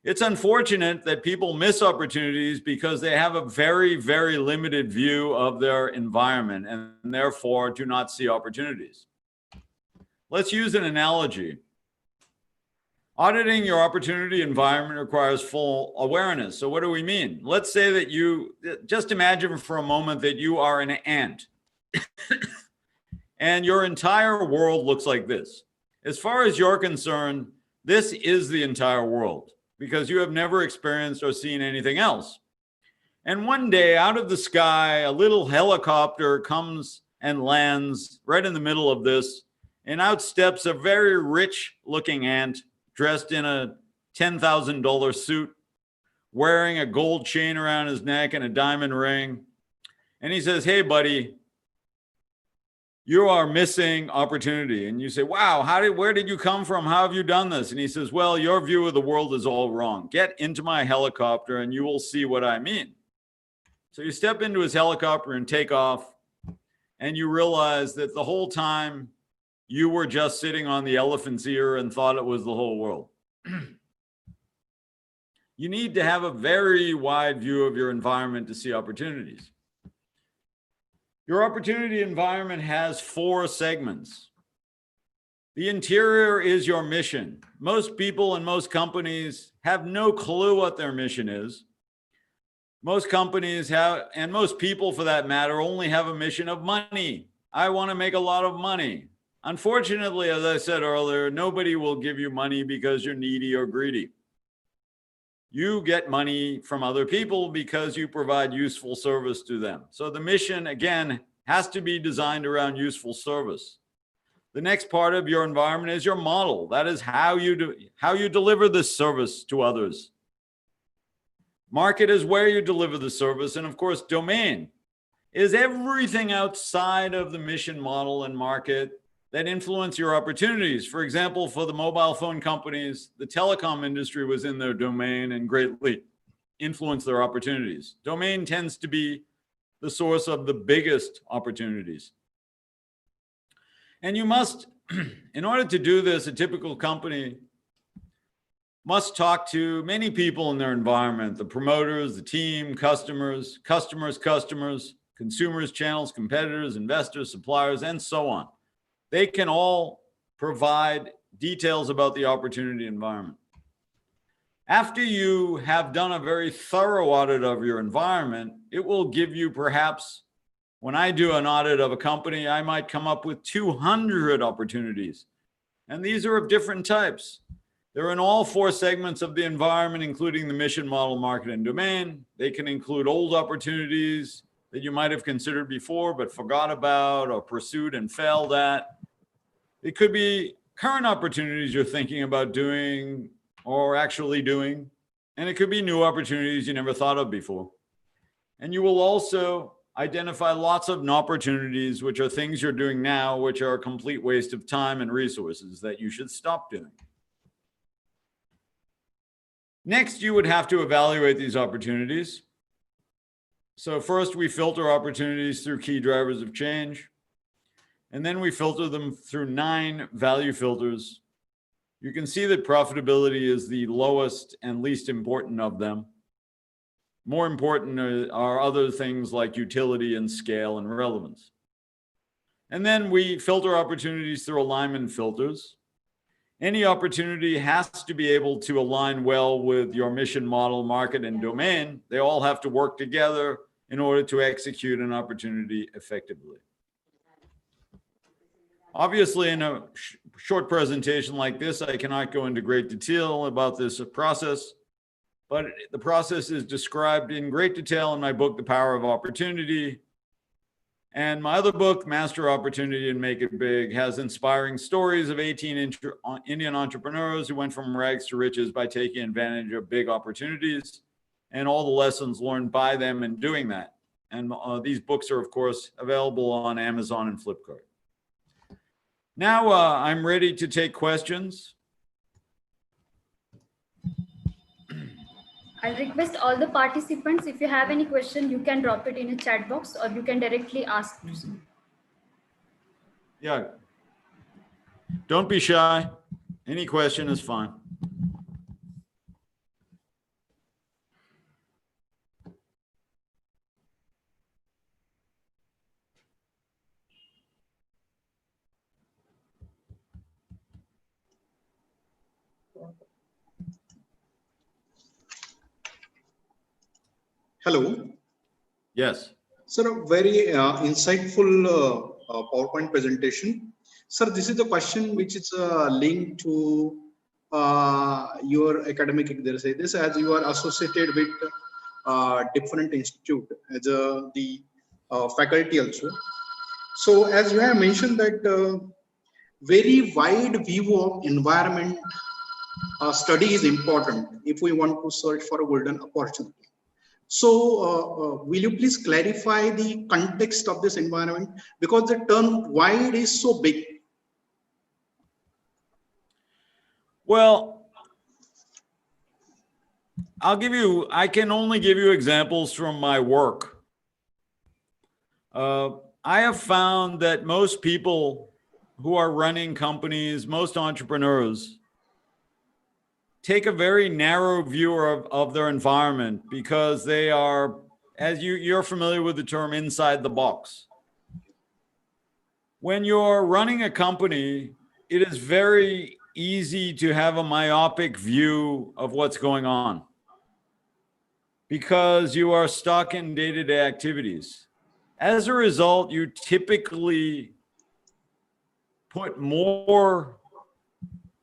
It's unfortunate that people miss opportunities because they have a very, very limited view of their environment and therefore do not see opportunities. Let's use an analogy. Auditing your opportunity environment requires full awareness. So what do we mean? Let's say that you, just imagine for a moment that you are an ant and your entire world looks like this. As far as you're concerned, this is the entire world because you have never experienced or seen anything else. And one day out of the sky, a little helicopter comes and lands right in the middle of this, and out steps a very rich looking ant dressed in a $10,000 suit, wearing a gold chain around his neck and a diamond ring. And he says, "Hey, buddy, you are missing opportunity." And you say, "Wow, where did you come from? How have you done this?" And he says, "Well, your view of the world is all wrong. Get into my helicopter and you will see what I mean." So you step into his helicopter and take off, and you realize that the whole time you were just sitting on the elephant's ear and thought it was the whole world. You need to have a very wide view of your environment to see opportunities. Your opportunity environment has 4 segments. The interior is your mission. Most people and most companies have no clue what their mission is. Most companies have, and most people for that matter, only have a mission of money. I want to make a lot of money. Unfortunately, as I said earlier, nobody will give you money because you're needy or greedy. You get money from other people because you provide useful service to them. So the mission, again, has to be designed around useful service. The next part of your environment is your model. That is how you deliver this service to others. Market is where you deliver the service. And of course, domain is everything outside of the mission, model, and market that influence your opportunities. For example, for the mobile phone companies, the telecom industry was in their domain and greatly influenced their opportunities. Domain tends to be the source of the biggest opportunities. And you must, in order to do this, a typical company must talk to many people in their environment: the promoters, the team, customers, consumers, channels, competitors, investors, suppliers, and so on. They can all provide details about the opportunity environment. After you have done a very thorough audit of your environment, it will give you perhaps, when I do an audit of a company, I might come up with 200 opportunities. And these are of different types. They're in all 4 segments of the environment, including the mission, model, market, and domain. They can include old opportunities that you might have considered before but forgot about or pursued and failed at. It could be current opportunities you're thinking about doing or actually doing, and it could be new opportunities you never thought of before. And you will also identify lots of opportunities, which are things you're doing now, which are a complete waste of time and resources that you should stop doing. Next, you would have to evaluate these opportunities. So first, we filter opportunities through key drivers of change. And then we filter them through 9 value filters. You can see that profitability is the lowest and least important of them. More important are other things like utility and scale and relevance. And then we filter opportunities through alignment filters. Any opportunity has to be able to align well with your mission, model, market, and domain. They all have to work together in order to execute an opportunity effectively. Obviously, in a short presentation like this, I cannot go into great detail about this process, but the process is described in great detail in my book, The Power of Opportunity. And my other book, Master Opportunity and Make It Big, has inspiring stories of 18 Indian entrepreneurs who went from rags to riches by taking advantage of big opportunities and all the lessons learned by them in doing that. And these books are, of course, available on Amazon and Flipkart. Now I'm ready to take questions. I'll request all the participants, if you have any question, you can drop it in a chat box or you can directly ask. Yeah. Don't be shy. Any question is fine. Hello. Yes. Sir, a very insightful PowerPoint presentation. Sir, this is the question which is linked to your academic. There say this as you are associated with different institute as the faculty also. So as you have mentioned that very wide view of environment study is important if we want to search for a golden opportunity. So will you please clarify the context of this environment, because the term wide is so big? Well, I can only give you examples from my work. I have found that most people who are running companies, most entrepreneurs, take a very narrow view of their environment because they are, as you're familiar with the term, inside the box. When you're running a company, it is very easy to have a myopic view of what's going on because you are stuck in day-to-day activities. As a result, you typically put more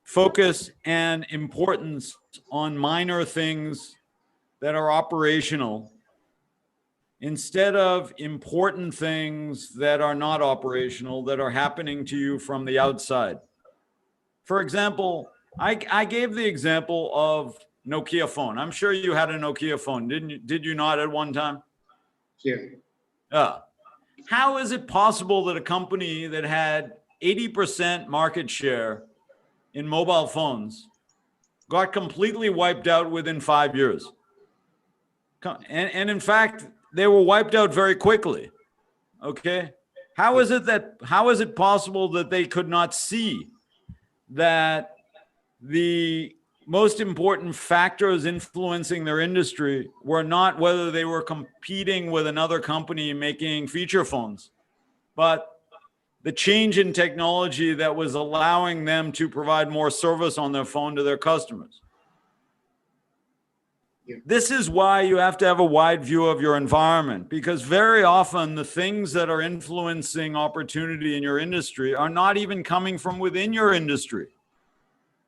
focus and importance on minor things that are operational instead of important things that are not operational, that are happening to you from the outside. For example, I gave the example of Nokia phone. I'm sure you had a Nokia phone, did you not at one time? Yeah. How is it possible that a company that had 80% market share in mobile phones got completely wiped out within 5 years? And in fact, they were wiped out very quickly. Okay. How is it possible that they could not see that the most important factors influencing their industry were not whether they were competing with another company making feature phones, but the change in technology that was allowing them to provide more service on their phone to their customers? This is why you have to have a wide view of your environment, because very often the things that are influencing opportunity in your industry are not even coming from within your industry.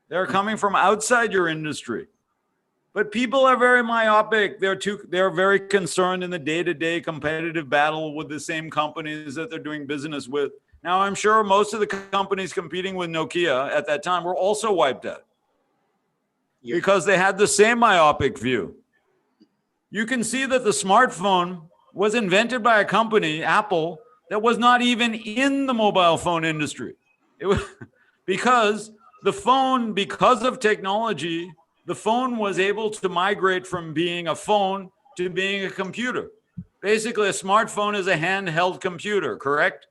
They're coming from outside your industry. But people are very myopic. They're very concerned in the day-to-day competitive battle with the same companies that they're doing business with. Now, I'm sure most of the companies competing with Nokia at that time were also wiped out because they had the same myopic view. You can see that the smartphone was invented by a company, Apple, that was not even in the mobile phone industry. It was because the phone, because of technology, the phone was able to migrate from being a phone to being a computer. Basically, a smartphone is a handheld computer, correct?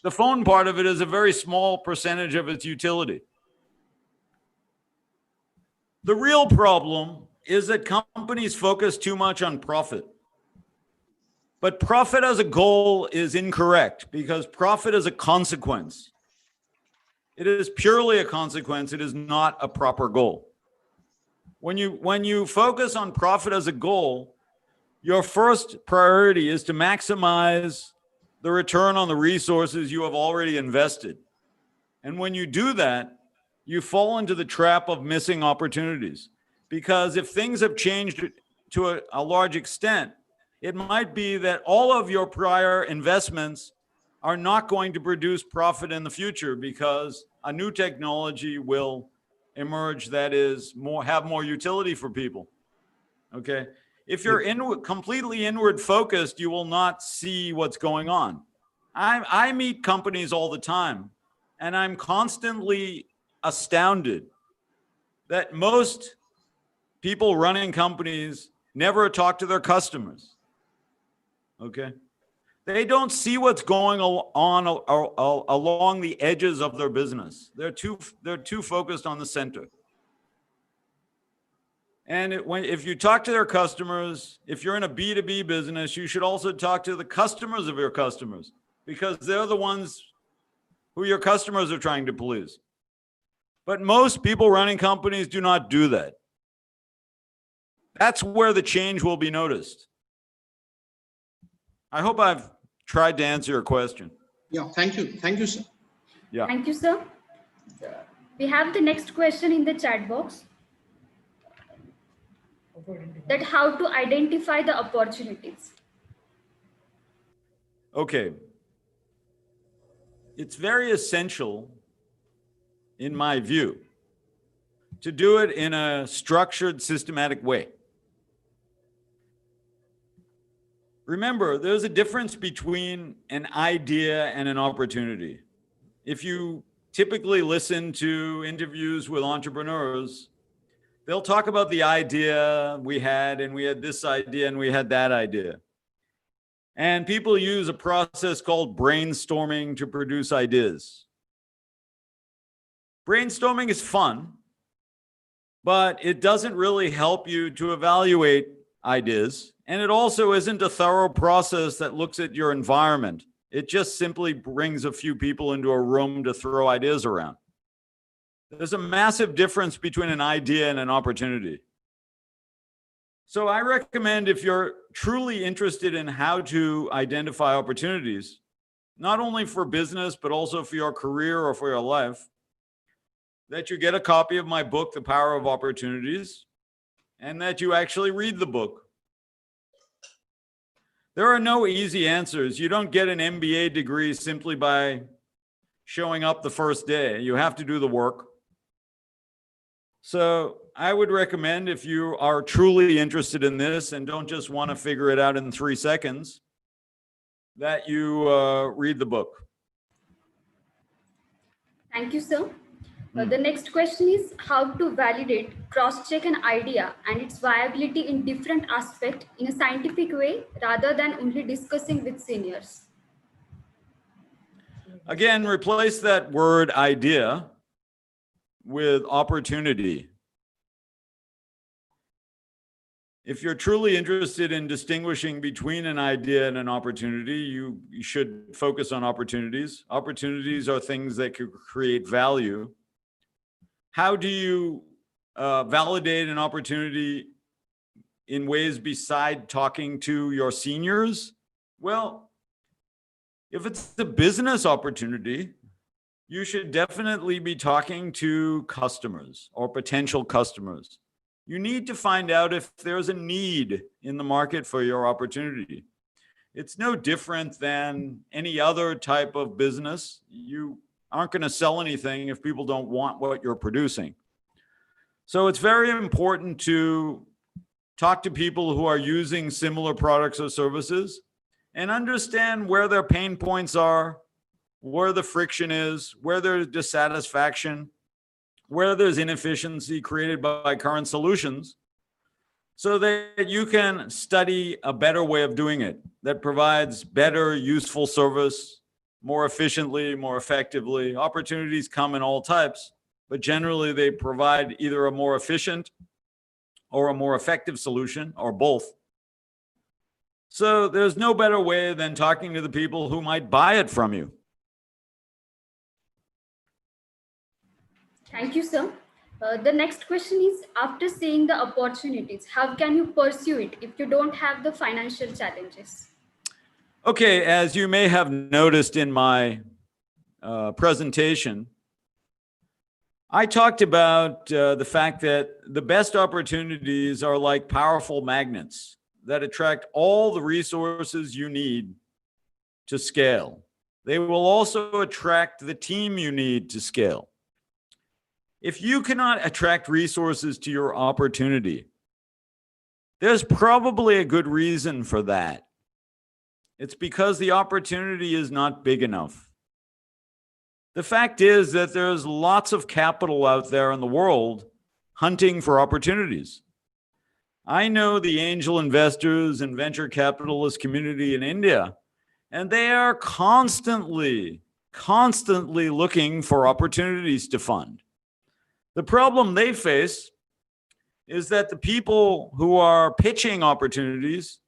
The phone part of it is a very small percentage of its utility. The real problem is that companies focus too much on profit. But profit as a goal is incorrect because profit is a consequence. It is purely a consequence. It is not a proper goal. When you focus on profit as a goal, your first priority is to maximize the return on the resources you have already invested. And when you do that, you fall into the trap of missing opportunities. Because if things have changed to a large extent, it might be that all of your prior investments are not going to produce profit in the future because a new technology will emerge that is have more utility for people. Okay. If you're completely inward focused, you will not see what's going on. I meet companies all the time, and I'm constantly astounded that most people running companies never talk to their customers. Okay. They don't see what's going on along the edges of their business. They're too focused on the center. And if you talk to their customers, if you're in a B2B business, you should also talk to the customers of your customers because they're the ones who your customers are trying to please. But most people running companies do not do that. That's where the change will be noticed. I hope I've tried to answer your question. Yeah, thank you. Thank you, sir. Yeah. Thank you, sir. We have the next question in the chat box. That how to identify the opportunities. Okay. It's very essential, in my view, to do it in a structured, systematic way. Remember, there's a difference between an idea and an opportunity. If you typically listen to interviews with entrepreneurs, they'll talk about the idea we had, and we had this idea, and we had that idea. And people use a process called brainstorming to produce ideas. Brainstorming is fun, but it doesn't really help you to evaluate ideas. And it also isn't a thorough process that looks at your environment. It just simply brings a few people into a room to throw ideas around. There's a massive difference between an idea and an opportunity. So I recommend, if you're truly interested in how to identify opportunities, not only for business, but also for your career or for your life, that you get a copy of my book, The Power of Opportunities, and that you actually read the book. There are no easy answers. You don't get an MBA degree simply by showing up the first day. You have to do the work. So I would recommend, if you are truly interested in this and don't just want to figure it out in 3 seconds, that you read the book. Thank you, sir. The next question is how to validate, cross-check an idea and its viability in different aspects in a scientific way rather than only discussing with seniors. Again, replace that word idea with opportunity. If you're truly interested in distinguishing between an idea and an opportunity, you should focus on opportunities. Opportunities are things that could create value. How do you validate an opportunity in ways beside talking to your seniors? Well, if it's a business opportunity, you should definitely be talking to customers or potential customers. You need to find out if there's a need in the market for your opportunity. It's no different than any other type of business. You aren't going to sell anything if people don't want what you're producing. So it's very important to talk to people who are using similar products or services and understand where their pain points are, where the friction is, where there's dissatisfaction, where there's inefficiency created by current solutions, so that you can study a better way of doing it that provides better, useful service more efficiently, more effectively. Opportunities come in all types, but generally they provide either a more efficient or a more effective solution, or both. So there's no better way than talking to the people who might buy it from you. Thank you, sir. The next question is, after seeing the opportunities, how can you pursue it if you don't have the financial challenges? Okay, as you may have noticed in my presentation, I talked about the fact that the best opportunities are like powerful magnets that attract all the resources you need to scale. They will also attract the team you need to scale. If you cannot attract resources to your opportunity, there's probably a good reason for that. It's because the opportunity is not big enough. The fact is that there's lots of capital out there in the world hunting for opportunities. I know the angel investors and venture capitalist community in India, and they are constantly looking for opportunities to fund. The problem they face is that the people who are pitching opportunities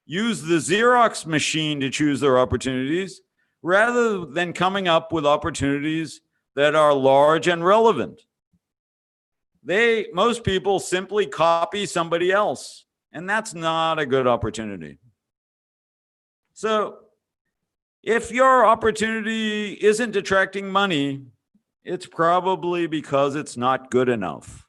use the Xerox machine to choose their opportunities rather than coming up with opportunities that are large and relevant. Most people simply copy somebody else, and that's not a good opportunity. So if your opportunity isn't attracting money, it's probably because it's not good enough.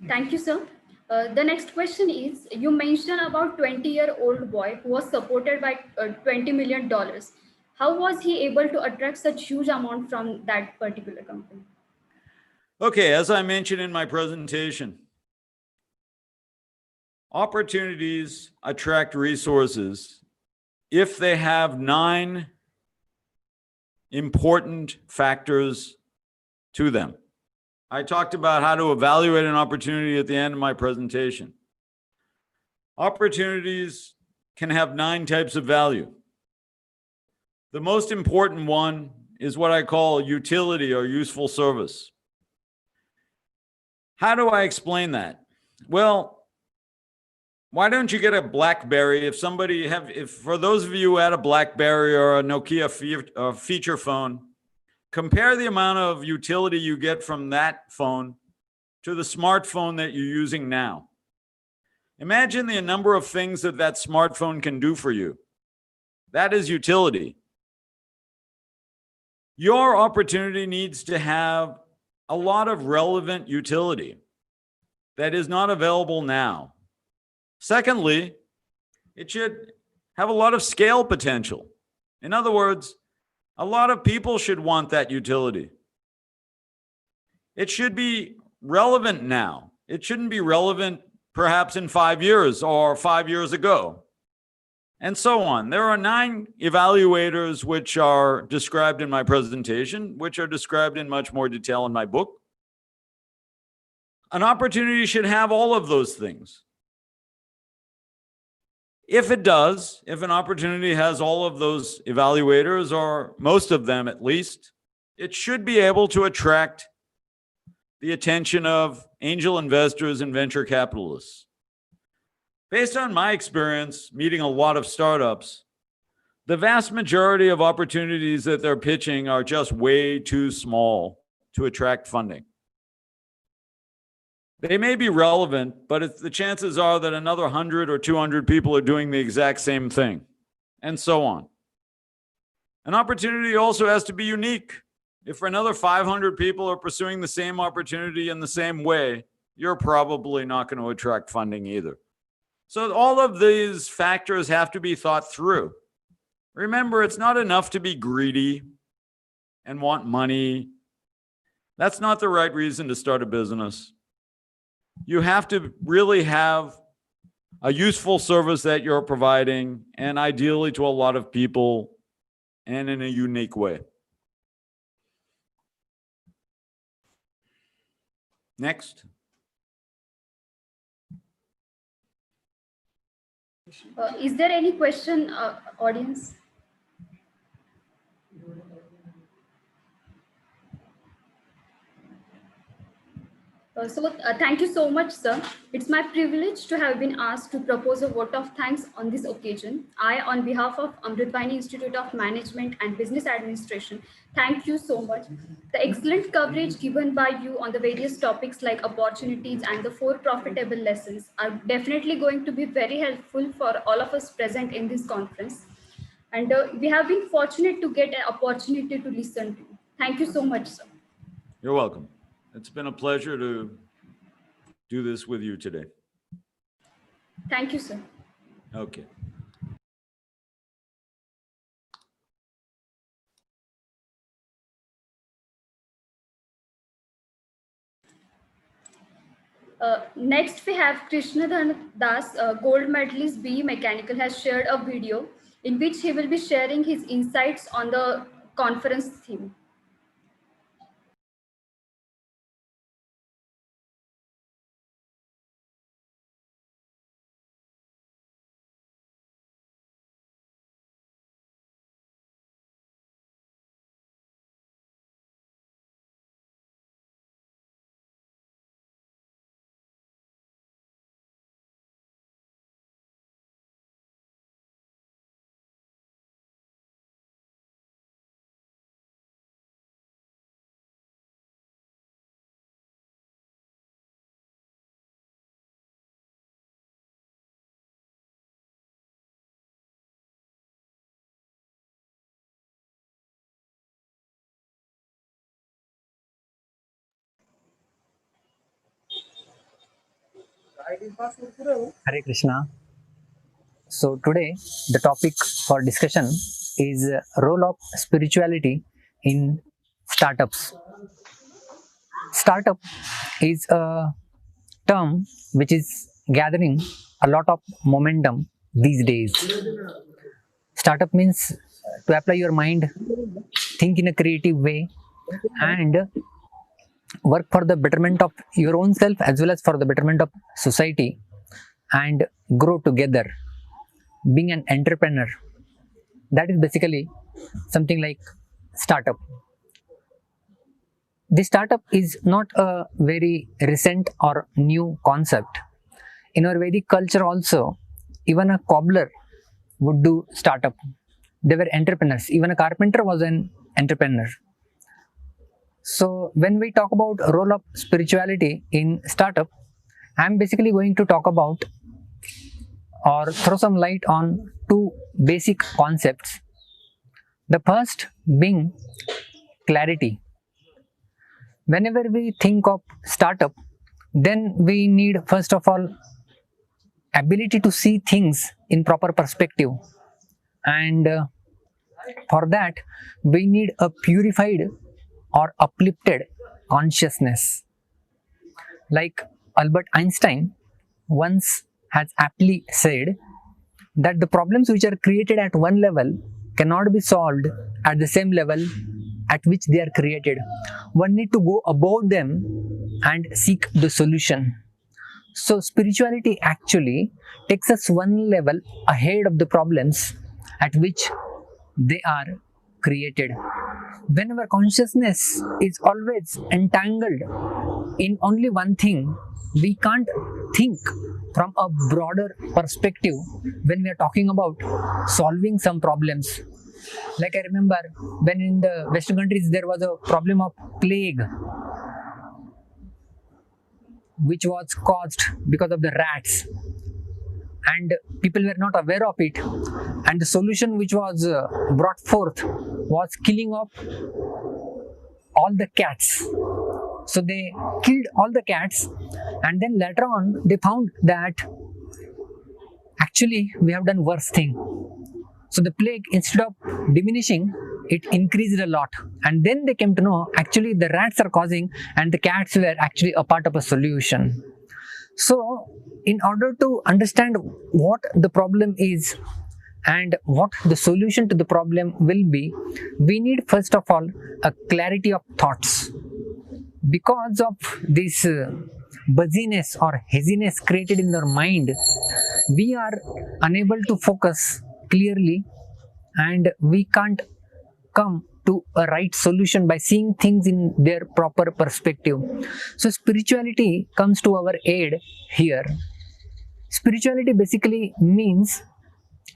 Thank you, sir. The next question is, you mentioned about 20-year-old boy who was supported by $20 million. How was he able to attract such huge amount from that particular company? Okay, as I mentioned in my presentation, opportunities attract resources if they have 9 important factors to them. I talked about how to evaluate an opportunity at the end of my presentation. Opportunities can have 9 types of value. The most important one is what I call utility or useful service. How do I explain that? Well, why don't you get a BlackBerry? If for those of you who had a BlackBerry or a Nokia feature phone, compare the amount of utility you get from that phone to the smartphone that you're using now. Imagine the number of things that smartphone can do for you. That is utility. Your opportunity needs to have a lot of relevant utility that is not available now. Secondly, it should have a lot of scale potential. In other words, a lot of people should want that utility. It should be relevant now. It shouldn't be relevant perhaps in 5 years or 5 years ago, and so on. There are 9 evaluators which are described in my presentation, which are described in much more detail in my book. An opportunity should have all of those things. If it does, if an opportunity has all of those evaluators, or most of them at least, it should be able to attract the attention of angel investors and venture capitalists. Based on my experience meeting a lot of startups, the vast majority of opportunities that they're pitching are just way too small to attract funding. They may be relevant, but the chances are that another 100 or 200 people are doing the exact same thing, and so on. An opportunity also has to be unique. If another 500 people are pursuing the same opportunity in the same way, you're probably not going to attract funding either. So all of these factors have to be thought through. Remember, it's not enough to be greedy and want money. That's not the right reason to start a business. You have to really have a useful service that you're providing, and ideally to a lot of people and in a unique way. Next. Is there any question, audience? Thank you so much, sir. It's my privilege to have been asked to propose a vote of thanks on this occasion. I, on behalf of Amrutvahini Institute of Management and Business Administration, thank you so much. The excellent coverage given by you on the various topics like opportunities and the 4 profitable lessons are definitely going to be very helpful for all of us present in this conference. And we have been fortunate to get an opportunity to listen to you. Thank you so much, sir. You're welcome. It's been a pleasure to do this with you today. Thank you, sir. Okay. Next, we have Krishnadhan Das, gold medalist BE Mechanical, has shared a video in which he will be sharing his insights on the conference theme. Hare Krishna. So today the topic for discussion is role of spirituality in startups. Startup is a term which is gathering a lot of momentum these days. Startup means to apply your mind, think in a creative way, and work for the betterment of your own self as well as for the betterment of society, and grow together. Being an entrepreneur, that is basically something like startup. This startup is not a very recent or new concept. In our Vedic culture also, even a cobbler would do startup. They were entrepreneurs. Even a carpenter was an entrepreneur. So when we talk about role of spirituality in startup, I'm basically going to talk about or throw some light on 2 basic concepts. The first being clarity. Whenever we think of startup, then we need first of all ability to see things in proper perspective, and for that we need a purified or uplifted consciousness. Like Albert Einstein once has aptly said that the problems which are created at one level cannot be solved at the same level at which they are created. One need to go above them and seek the solution. So spirituality actually takes us one level ahead of the problems at which they are created. When our consciousness is always entangled in only one thing, we can't think from a broader perspective when we are talking about solving some problems. Like I remember when in the Western countries there was a problem of plague, which was caused because of the rats, and people were not aware of it, and the solution which was brought forth was killing off all the cats. So they killed all the cats, and then later on they found that actually we have done worse thing. So the plague, instead of diminishing, it increased a lot, and then they came to know actually the rats are causing and the cats were actually a part of a solution. So in order to understand what the problem is and what the solution to the problem will be, we need first of all a clarity of thoughts. Because of this buzziness or haziness created in our mind, we are unable to focus clearly and we can't come to a right solution by seeing things in their proper perspective. So spirituality comes to our aid here. Spirituality basically means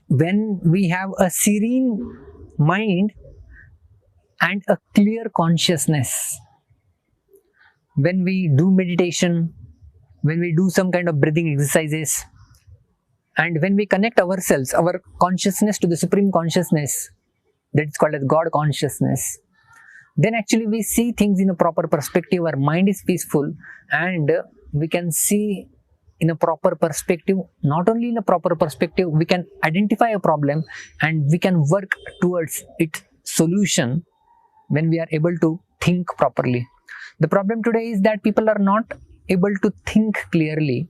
when we have a serene mind and a clear consciousness. When we do meditation, when we do some kind of breathing exercises, and when we connect ourselves, our consciousness to the supreme consciousness, that is called as God consciousness, then actually we see things in a proper perspective. Our mind is peaceful and we can see in a proper perspective. Not only in a proper perspective, we can identify a problem and we can work towards its solution when we are able to think properly. The problem today is that people are not able to think clearly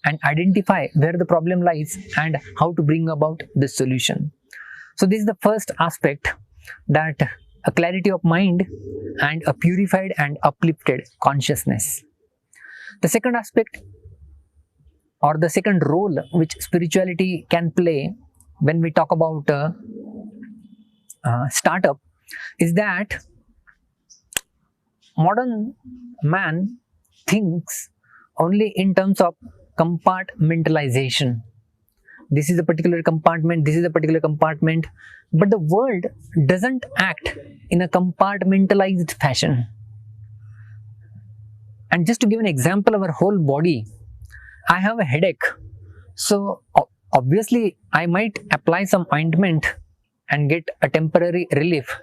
and identify where the problem lies and how to bring about the solution. So this is the first aspect, that a clarity of mind and a purified and uplifted consciousness. The second aspect, or the second role which spirituality can play when we talk about startup, is that modern man thinks only in terms of compartmentalization. This is a particular compartment, this is a particular compartment, but the world doesn't act in a compartmentalized fashion. And just to give an example, our whole body, I have a headache, so obviously I might apply some ointment and get a temporary relief,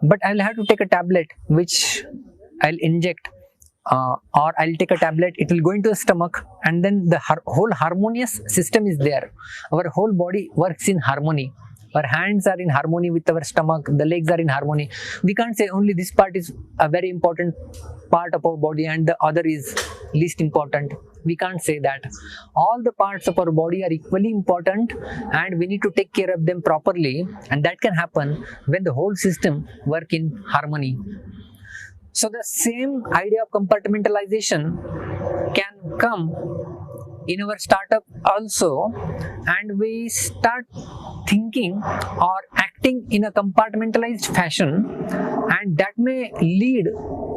but I'll have to take a tablet which I'll inject, or I'll take a tablet, it will go into the stomach, and then the whole harmonious system is there. Our whole body works in harmony. Our hands are in harmony with our stomach, the legs are in harmony. We can't say only this part is a very important part of our body and the other is least important. We can't say that. All the parts of our body are equally important and we need to take care of them properly, and that can happen when the whole system work in harmony. So the same idea of compartmentalization can come in our startup also, and we start thinking or acting in a compartmentalized fashion, and that may lead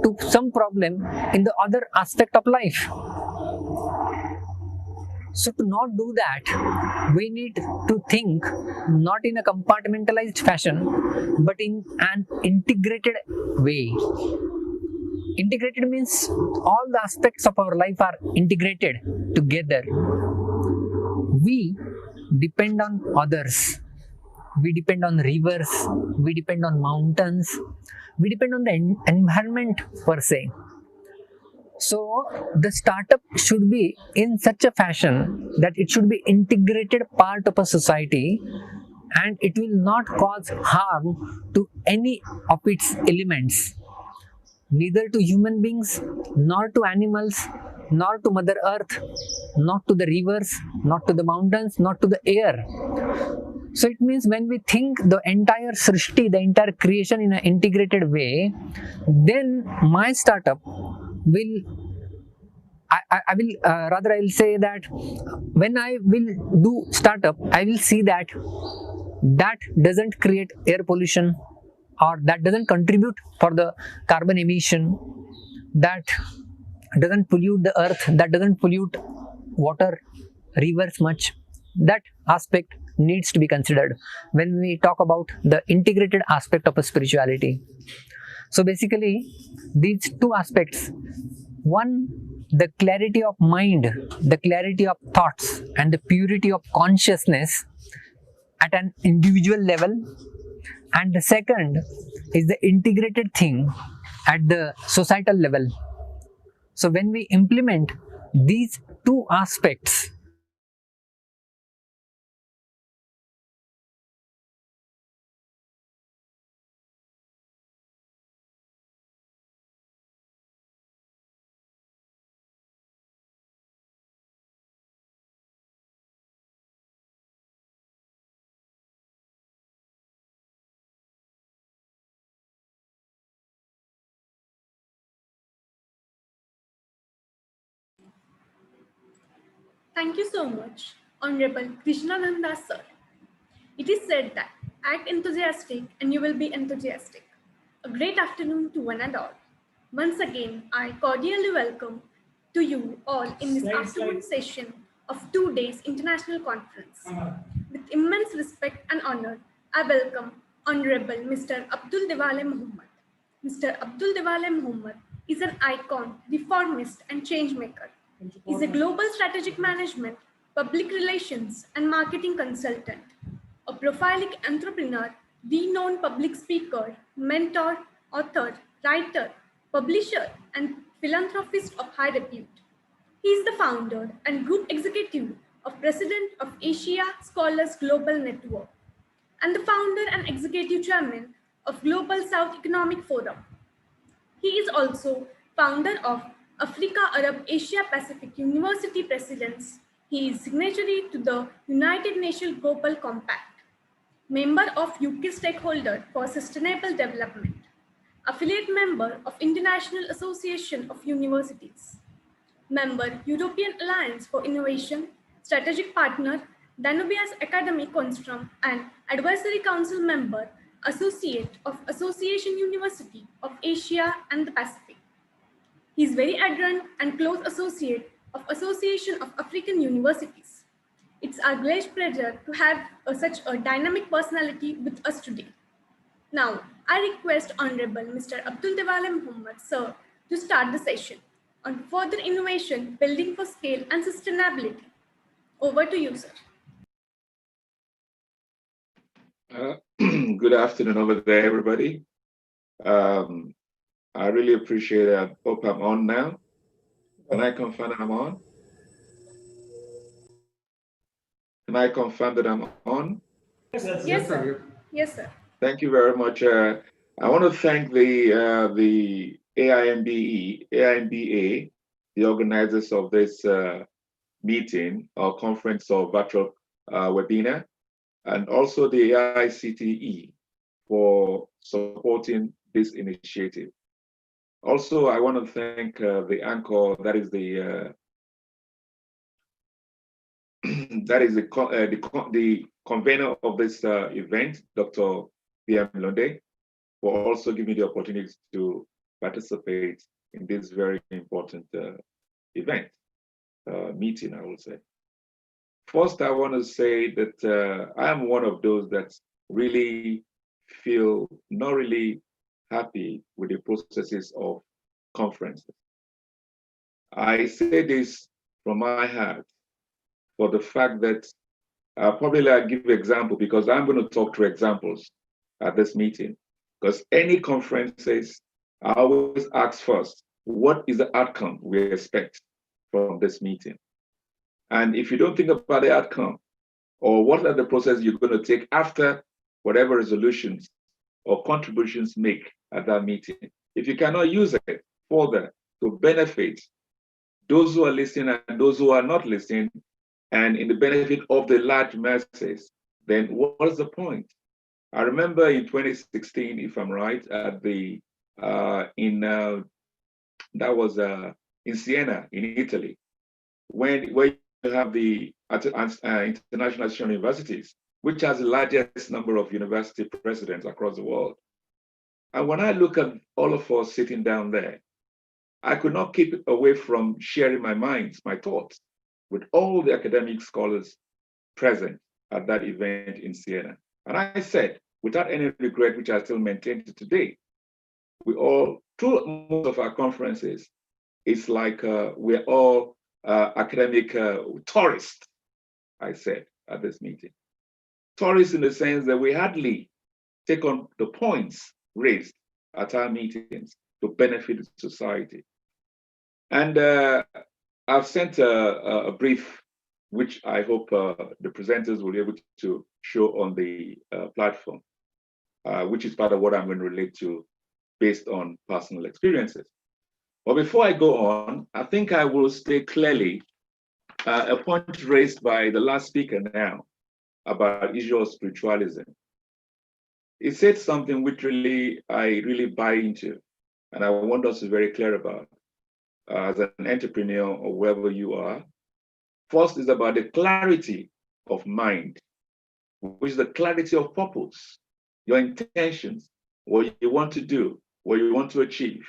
to some problem in the other aspect of life. So to not do that, we need to think not in a compartmentalized fashion, but in an integrated way. Integrated means all the aspects of our life are integrated together. We depend on others. We depend on rivers. We depend on mountains. We depend on the environment per se. So the startup should be in such a fashion that it should be integrated part of a society, and it will not cause harm to any of its elements, neither to human beings, nor to animals, nor to Mother Earth, not to the rivers, not to the mountains, not to the air. So it means when we think the entire Srishti, the entire creation in an integrated way, then my startup will, I will say that when I will do startup, I will see that that doesn't create air pollution, or that doesn't contribute for the carbon emission, that doesn't pollute the earth, that doesn't pollute water, rivers much. That aspect needs to be considered when we talk about the integrated aspect of a spirituality. So basically, these two aspects, one, the clarity of mind, the clarity of thoughts, and the purity of consciousness at an individual level, and the second is the integrated thing at the societal level. So when we implement these two aspects, Thank you so much, Honorable Krishnananda sir. It is said that act enthusiastic and you will be enthusiastic. A great afternoon to one and all. Once again, I cordially welcome to you all in this afternoon session of 2 days international conference. With immense respect and honor, I welcome Honorable Mr. Abdul Diwale Muhammad. Mr. Abdul Diwale Muhammad is an icon, reformist, and change maker. He's a global strategic management, public relations, and marketing consultant, a prolific entrepreneur, renowned public speaker, mentor, author, writer, publisher, and philanthropist of high repute. He is the founder and group executive of President of Asia Scholars Global Network and the founder and executive chairman of Global South Economic Forum. He is also founder of Africa Arab Asia Pacific University Presidents. He is signatory to the United Nations Global Compact, member of UK Stakeholder for Sustainable Development, affiliate member of International Association of Universities, member European Alliance for Innovation, strategic partner Danubia's Academic Consortium, and advisory council member, associate of Association University of Asia and the Pacific. He is very adherent and close associate of Association of African Universities. It's our great pleasure to have such a dynamic personality with us today. Now, I request Honorable Mr. Abdul Diwale Muhammad, sir, to start the session on further innovation, building for scale and sustainability. Over to you, sir. Good afternoon over there, everybody. I really appreciate it. I hope I'm on now. Can I confirm that I'm on? Can I confirm that I'm on? Yes, sir. Yes, sir. Thank you very much. I want to thank the AIMBA, the organizers of this meeting or conference or virtual webinar, and also the AICTE for supporting this initiative. Also, I want to thank the anchor, that is the the convener of this event, Dr. BM Londe, for also giving me the opportunity to participate in this very important event, meeting, I will say. First, I want to say that I am one of those that really feel not really happy with the processes of conferences. I say this from my heart for the fact that probably I'll give you an example because I'm going to talk through examples at this meeting. Because any conferences, I always ask first, what is the outcome we expect from this meeting? And if you don't think about the outcome, or what are the processes you're going to take after whatever resolutions or contributions make at that meeting, if you cannot use it further to benefit those who are listening and those who are not listening, and in the benefit of the large masses, then what's the point? I remember in 2016, if I'm right, at the that was in Siena, in Italy, where you have the International Association of Universities, which has the largest number of university presidents across the world. And when I look at all of us sitting down there, I could not keep away from sharing my minds, my thoughts, with all the academic scholars present at that event in Siena. And I said, without any regret, which I still maintain to today, we all, through most of our conferences, it's like we're all academic tourists, I said at this meeting. Tourists in the sense that we hardly take on the points raised at our meetings to benefit society. And I've sent a brief, which I hope the presenters will be able to show on the platform, which is part of what I'm going to relate to based on personal experiences. But before I go on, I think I will state clearly a point raised by the last speaker now about issue of spiritualism. He said something which I really buy into, and I want us to be very clear about. As an entrepreneur or wherever you are, first is about the clarity of mind, which is the clarity of purpose, your intentions, what you want to do, what you want to achieve,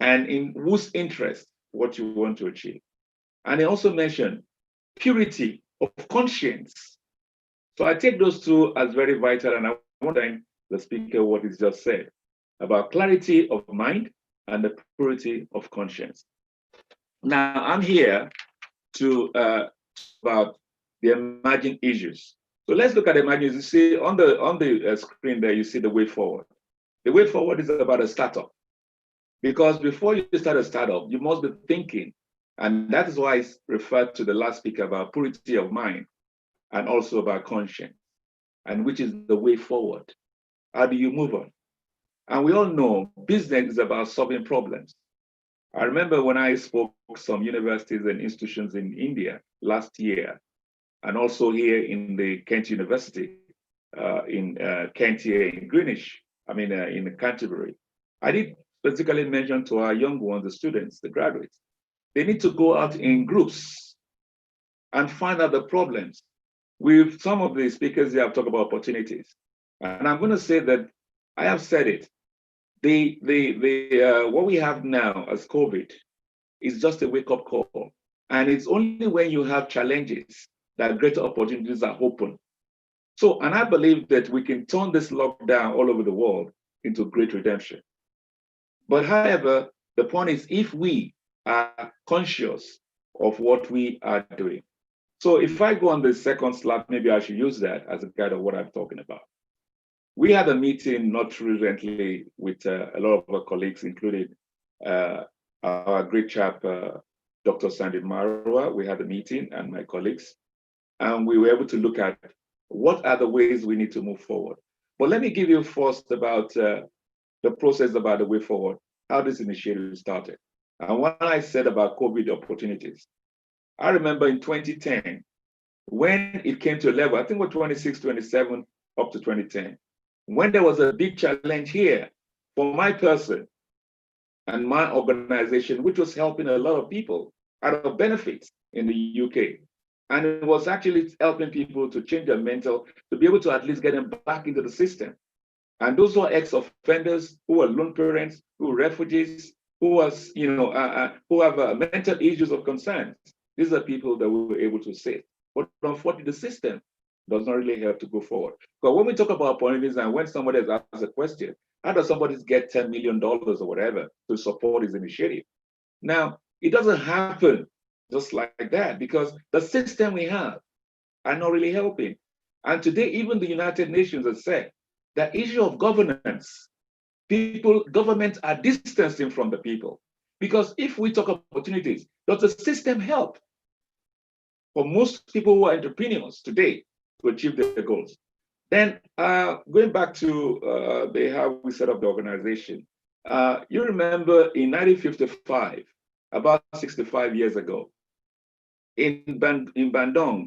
and in whose interest, what you want to achieve. And he also mentioned purity of conscience. So I take those two as very vital, and I want to thank the speaker what he's just said about clarity of mind and the purity of conscience. Now I'm here to about the emerging issues. So let's look at the emerging issues. You see on the screen there, you see the way forward. The way forward is about a startup. Because before you start a startup, you must be thinking, and that is why I referred to the last speaker about purity of mind and also about conscience, and which is the way forward. How do you move on? And we all know business is about solving problems. I remember when I spoke some universities and institutions in India last year, and also here in the Kent University, in Kent here in Greenwich, in Canterbury. I did specifically mention to our young ones, the students, the graduates, they need to go out in groups and find out the problems. With some of the speakers here have talked about opportunities. And I'm going to say that I have said it. What we have now as COVID is just a wake-up call. And it's only when you have challenges that greater opportunities are open. So, and I believe that we can turn this lockdown all over the world into great redemption. But however, the point is if we are conscious of what we are doing. So if I go on the second slide, maybe I should use that as a guide of what I'm talking about. We had a meeting not recently with a lot of our colleagues, including our great chap, Dr. Sandy Marwa. We had a meeting and my colleagues, and we were able to look at what are the ways we need to move forward. But let me give you first about the process about the way forward, how this initiative started. And when I said about COVID opportunities, I remember in 2010, when it came to a level, I think we're 26, 27, up to 2010, when there was a big challenge here for my person and my organization, which was helping a lot of people out of benefits in the UK. And it was actually helping people to change their mental, to be able to at least get them back into the system. And those who are ex-offenders, who are lone parents, who are refugees, who are, who have mental issues of concern, these are people that we were able to save. But unfortunately, the system does not really help to go forward. Because when we talk about opportunities and when somebody has asked a question, how does somebody get $10 million or whatever to support his initiative? Now, it doesn't happen just like that because the system we have are not really helping. And today, even the United Nations has said the issue of governance, governments are distancing from the people. Because if we talk opportunities, does the system help? For most people who are entrepreneurs today to achieve their goals. Then going back to how we set up the organization, you remember in 1955, about 65 years ago, in Bandung,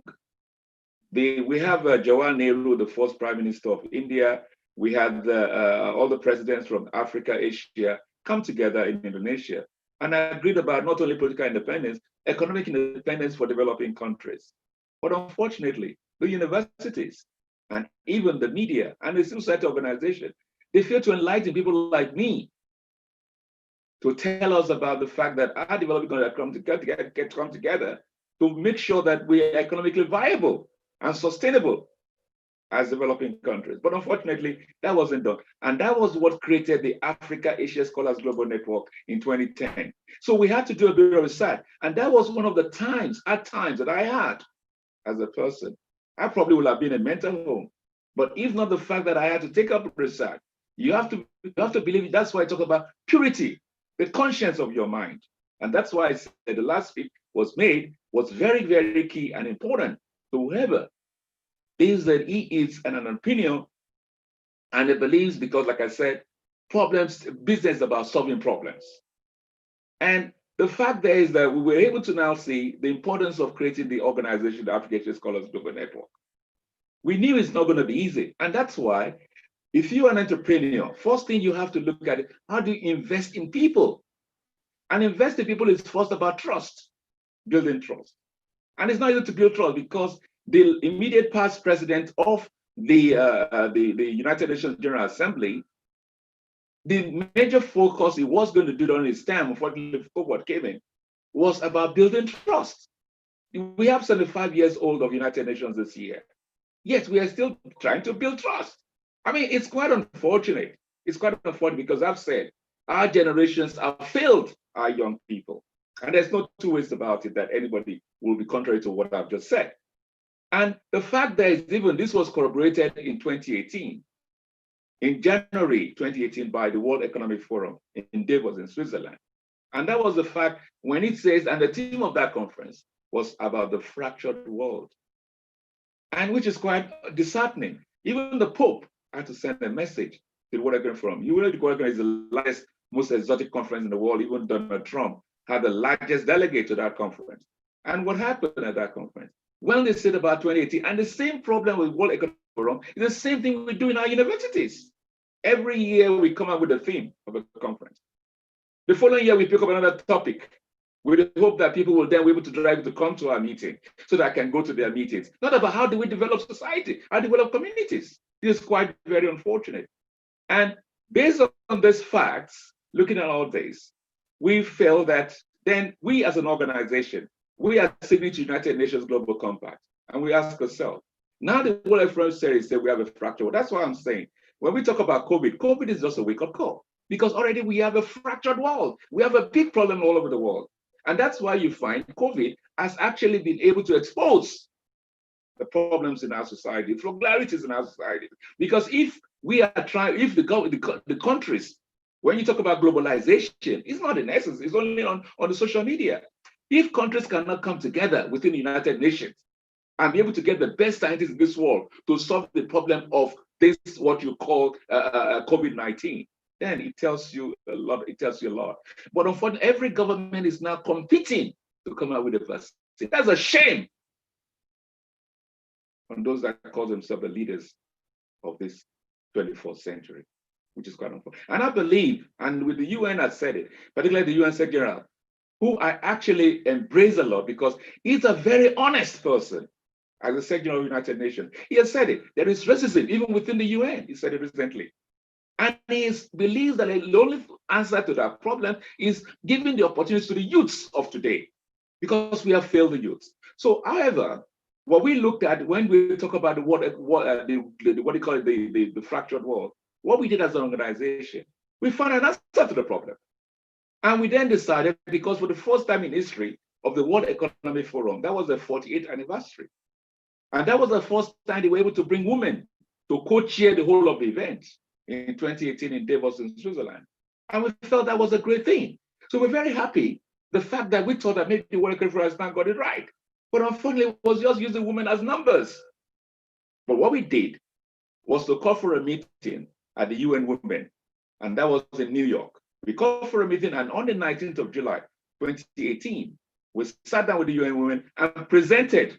we have Jawaharlal Nehru, the first Prime Minister of India. We had all the presidents from Africa, Asia come together in Indonesia and agreed about not only political independence, economic independence for developing countries. But unfortunately, the universities and even the media and the civil society organization, they fail to enlighten people like me to tell us about the fact that our developing countries come together to make sure that we are economically viable and sustainable as developing countries. But unfortunately, that wasn't done. And that was what created the Africa Asia Scholars Global Network in 2010. So we had to do a bit of research. And that was one of the times that I had as a person. I probably would have been in a mental home. But if not the fact that I had to take up research, you have to believe it. That's why I talk about purity, the conscience of your mind. And that's why I said the last speech was very, very key and important to whoever is that he is an entrepreneur and he believes, because like I said, business is about solving problems. And the fact there is that we were able to now see the importance of creating the organization, the African Scholars Global Network. We knew it's not going to be easy. And that's why if you're an entrepreneur, first thing you have to look at it, how do you invest in people? And invest in people is first about trust, building trust. And it's not easy to build trust because the immediate past president of the United Nations General Assembly the major focus he was going to do during his time, unfortunately, what came in, was about building trust. We have 75 years old of United Nations this year. Yet we are still trying to build trust. I mean, it's quite unfortunate. It's quite unfortunate because I've said our generations have failed our young people. And there's no two ways about it that anybody will be contrary to what I've just said. And the fact that even this was corroborated in 2018, in January 2018 by the World Economic Forum in Davos in Switzerland. And that was the fact when it says, and the theme of that conference was about the fractured world. And which is quite disheartening. Even the Pope had to send a message to the World Economic Forum. You know, the World Economic is the largest, most exotic conference in the world. Even Donald Trump had the largest delegate to that conference. And what happened at that conference? Well, they said about 2018, and the same problem with World Economic Forum is the same thing we do in our universities. Every year we come up with a theme of a conference. The following year we pick up another topic with the hope that people will then be able to drive to come to our meeting so that I can go to their meetings. Not about how do we develop society, how develop communities. This is quite very unfortunate. And based on these facts, looking at all this, we feel that then we as an organization, we are signing to United Nations Global Compact, and we ask ourselves, now the World Economic Forum says we have a fracture. Well, that's what I'm saying. When we talk about COVID, COVID is just a wake-up call because already we have a fractured world. We have a big problem all over the world. And that's why you find COVID has actually been able to expose the problems in our society, irregularities in our society. Because if we are trying, if the countries, when you talk about globalization, it's not in essence, it's only on the social media. If countries cannot come together within the United Nations and be able to get the best scientists in this world to solve the problem of this, what you call COVID-19, then it tells you a lot. It tells you a lot. But unfortunately, every government is now competing to come out with a vaccine. That's a shame on those that call themselves the leaders of this 24th century, which is quite unfortunate. And I believe, and with the UN has said it, particularly the UN Secretary General, who I actually embrace a lot because he's a very honest person. As the Secretary of the United Nations, he has said it. There is racism even within the UN. He said it recently. And he believes that the only answer to that problem is giving the opportunity to the youths of today, because we have failed the youths. So, however, what we looked at when we talk about what do you call it, the fractured world, what we did as an organization, we found an answer to the problem. And we then decided, because for the first time in history of the World Economic Forum, that was the 48th anniversary. And that was the first time they were able to bring women to co-chair the whole of the event in 2018 in Davos in Switzerland. And we felt that was a great thing. So we're very happy the fact that we thought that maybe the World Economic Forum has not got it right. But unfortunately, it was just using women as numbers. But what we did was to call for a meeting at the UN Women, and that was in New York. We called for a meeting, and on the 19th of July, 2018, we sat down with the UN Women and presented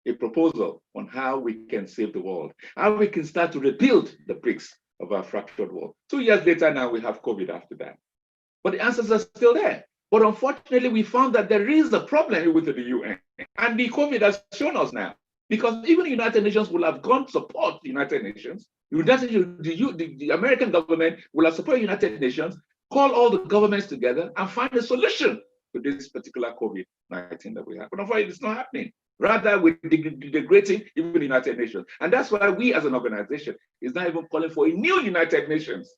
a proposal on how we can save the world, how we can start to rebuild the bricks of our fractured world. 2 years later now, we have COVID after that. But the answers are still there. But unfortunately, we found that there is a problem with the UN. And the COVID has shown us now, because even the United Nations will have gone to support the United Nations. The American government will have supported the United Nations, call all the governments together and find a solution to this particular COVID-19 that we have. But unfortunately, it's not happening. Rather, we're degrading even the United Nations. And that's why we as an organization is not even calling for a new United Nations.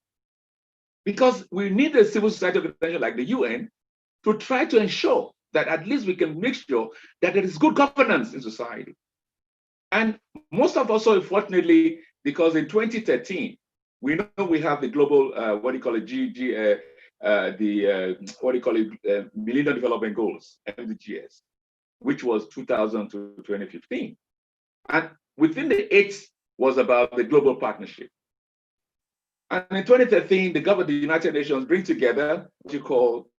Because we need a civil society organization like the UN to try to ensure that at least we can make sure that there is good governance in society. And most of us, unfortunately, because in 2013, we know we have the global, Millennium Development Goals, MDGs, which was 2000 to 2015. And within the 8 was about the global partnership. And in 2013, the United Nations bring together what you call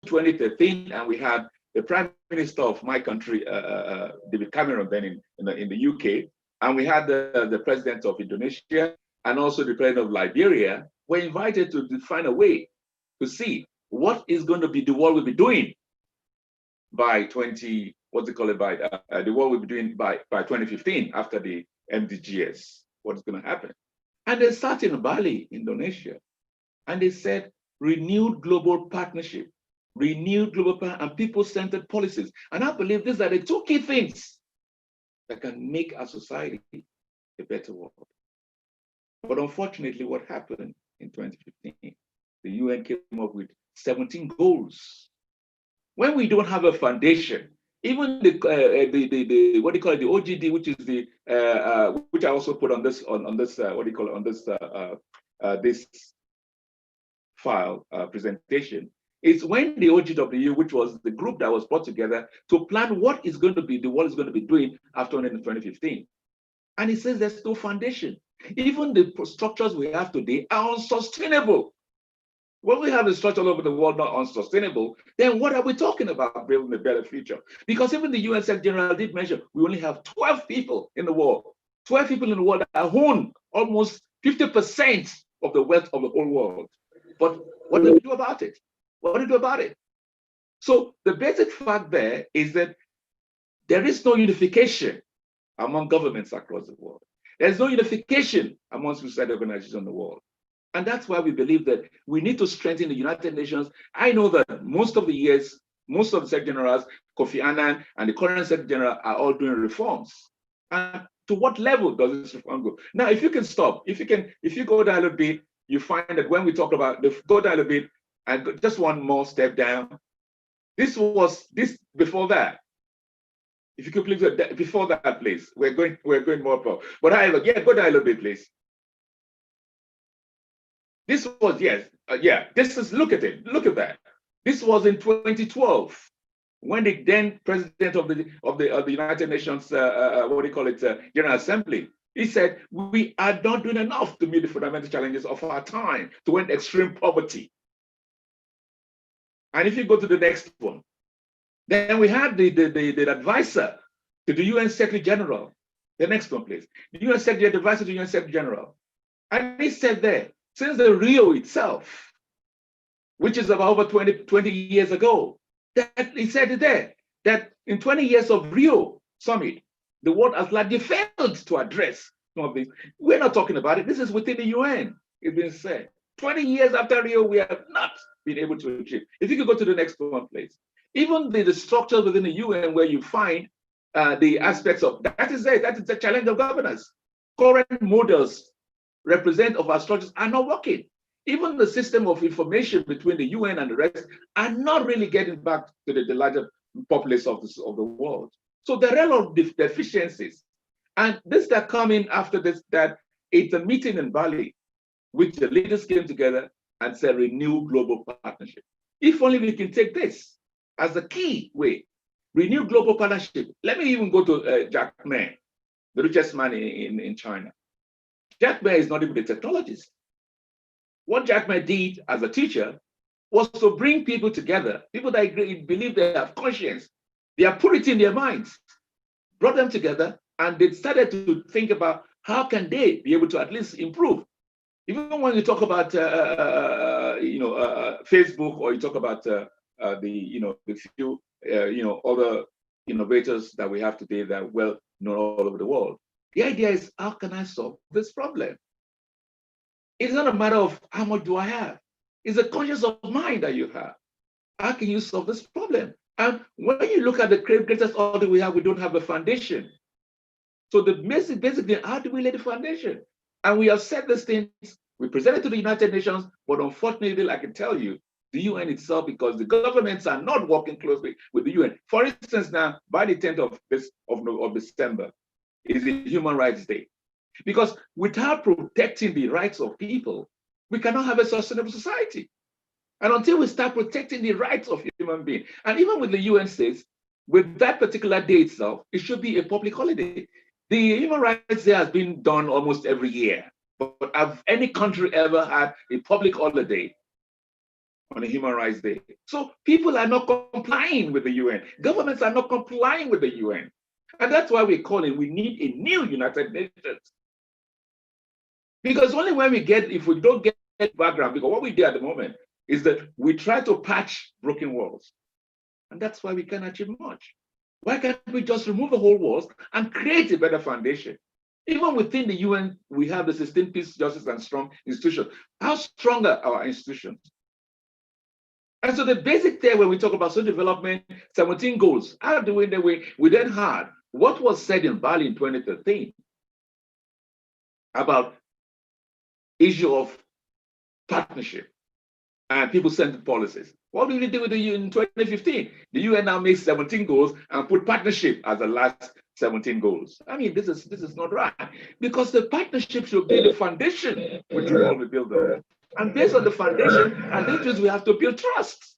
2013, and we had the Prime Minister of my country, David Cameron, then in the UK, and we had the President of Indonesia and also the President of Liberia were invited to find a way to see what is going to be the world will be doing by 20, what's it called, by the world will be doing by 2015 after the MDGs, what's going to happen. And they sat in Bali, Indonesia, and they said, renewed global partnership, and people-centered policies. And I believe these are the two key things that can make our society a better world. But unfortunately, what happened in 2015, the UN came up with 17 goals. When we don't have a foundation, even the what do you call it, the OGD, which is the which I also put on this what do you call it, on this this file presentation, is when the OGW, which was the group that was brought together to plan what is going to be the world is going to be doing after 2015, and it says there's no foundation. Even the structures we have today are unsustainable. When we have a structure all over the world not unsustainable, then what are we talking about building a better future? Because even the UN Secretary General did measure, we only have 12 people in the world. 12 people in the world that own almost 50% of the wealth of the whole world. But what do we do about it? What do we do about it? So the basic fact there is that there is no unification among governments across the world. There's no unification among society organizations in the world. And that's why we believe that we need to strengthen the United Nations. I know that most of the years, most of the Secretary Generals, Kofi Annan and the current Secretary General are all doing reforms. And to what level does this reform go? Now, if you can stop, if you go down a little bit, you find that when we talk about go down a bit and just one more step down, this before that. If you could please go before that, please. We're going more about. But however, yeah, go down a little bit, please. This was, yes, this is, look at it, look at that. This was in 2012, when the then president of the United Nations, what do you call it, General Assembly, he said, we are not doing enough to meet the fundamental challenges of our time, to end extreme poverty. And if you go to the next one, then we had the advisor to the UN Secretary General. The next one, please. The UN Secretary, advisor to the UN Secretary General. And he said there, since the Rio itself, which is about over 20 years ago, that he said there that in 20 years of Rio summit, the world has largely failed to address some of these. We're not talking about it. This is within the UN. It's been said. 20 years after Rio, we have not been able to achieve. If you could go to the next one, please. Even the structures within the UN where you find the aspects of, that is the challenge of governance. Current models represent of our structures are not working. Even the system of information between the UN and the rest are not really getting back to the larger populace of the world. So there are a lot of deficiencies. And this that coming after this, that it's a meeting in Bali, which the leaders came together and said, renew global partnership. If only we can take this as a key way, renew global partnership. Let me even go to Jack Ma, the richest man in China. Jack Ma is not even a technologist. What Jack Ma did as a teacher was to bring people together, people that believe they have conscience, they have purity in their minds, brought them together, and they started to think about how can they be able to at least improve. Even when you talk about Facebook, or you talk about the few other innovators that we have today that are well known all over the world. The idea is, how can I solve this problem? It's not a matter of how much do I have. It's a conscience of mind that you have. How can you solve this problem? And when you look at the greatest order we have, we don't have a foundation. So the basic thing, how do we lay the foundation? And we have said these things, we presented to the United Nations, but unfortunately, I can tell you, the UN itself, because the governments are not working closely with the UN. For instance, now, by the 10th of December, is the Human Rights Day. Because without protecting the rights of people, we cannot have a sustainable society. And until we start protecting the rights of human beings, and even with the UN says, with that particular day itself, it should be a public holiday. The Human Rights Day has been done almost every year, but have any country ever had a public holiday on a Human Rights Day? So people are not complying with the UN. Governments are not complying with the UN. And that's why we're calling, we need a new United Nations. Because only when if we don't get background, because what we do at the moment is that we try to patch broken walls. And that's why we can't achieve much. Why can't we just remove the whole walls and create a better foundation? Even within the UN, we have the 16 peace, justice, and strong institutions. How strong are our institutions? And so the basic thing when we talk about social development, 17 goals, how do we then had what was said in Bali in 2013 about issue of partnership and people-centered policies. What did we do with the UN in 2015? The UN now makes 17 goals and put partnership as the last 17 goals. I mean, this is not right, because the partnership should be the foundation which we all build on. And based on the foundation, and this we have to build trust.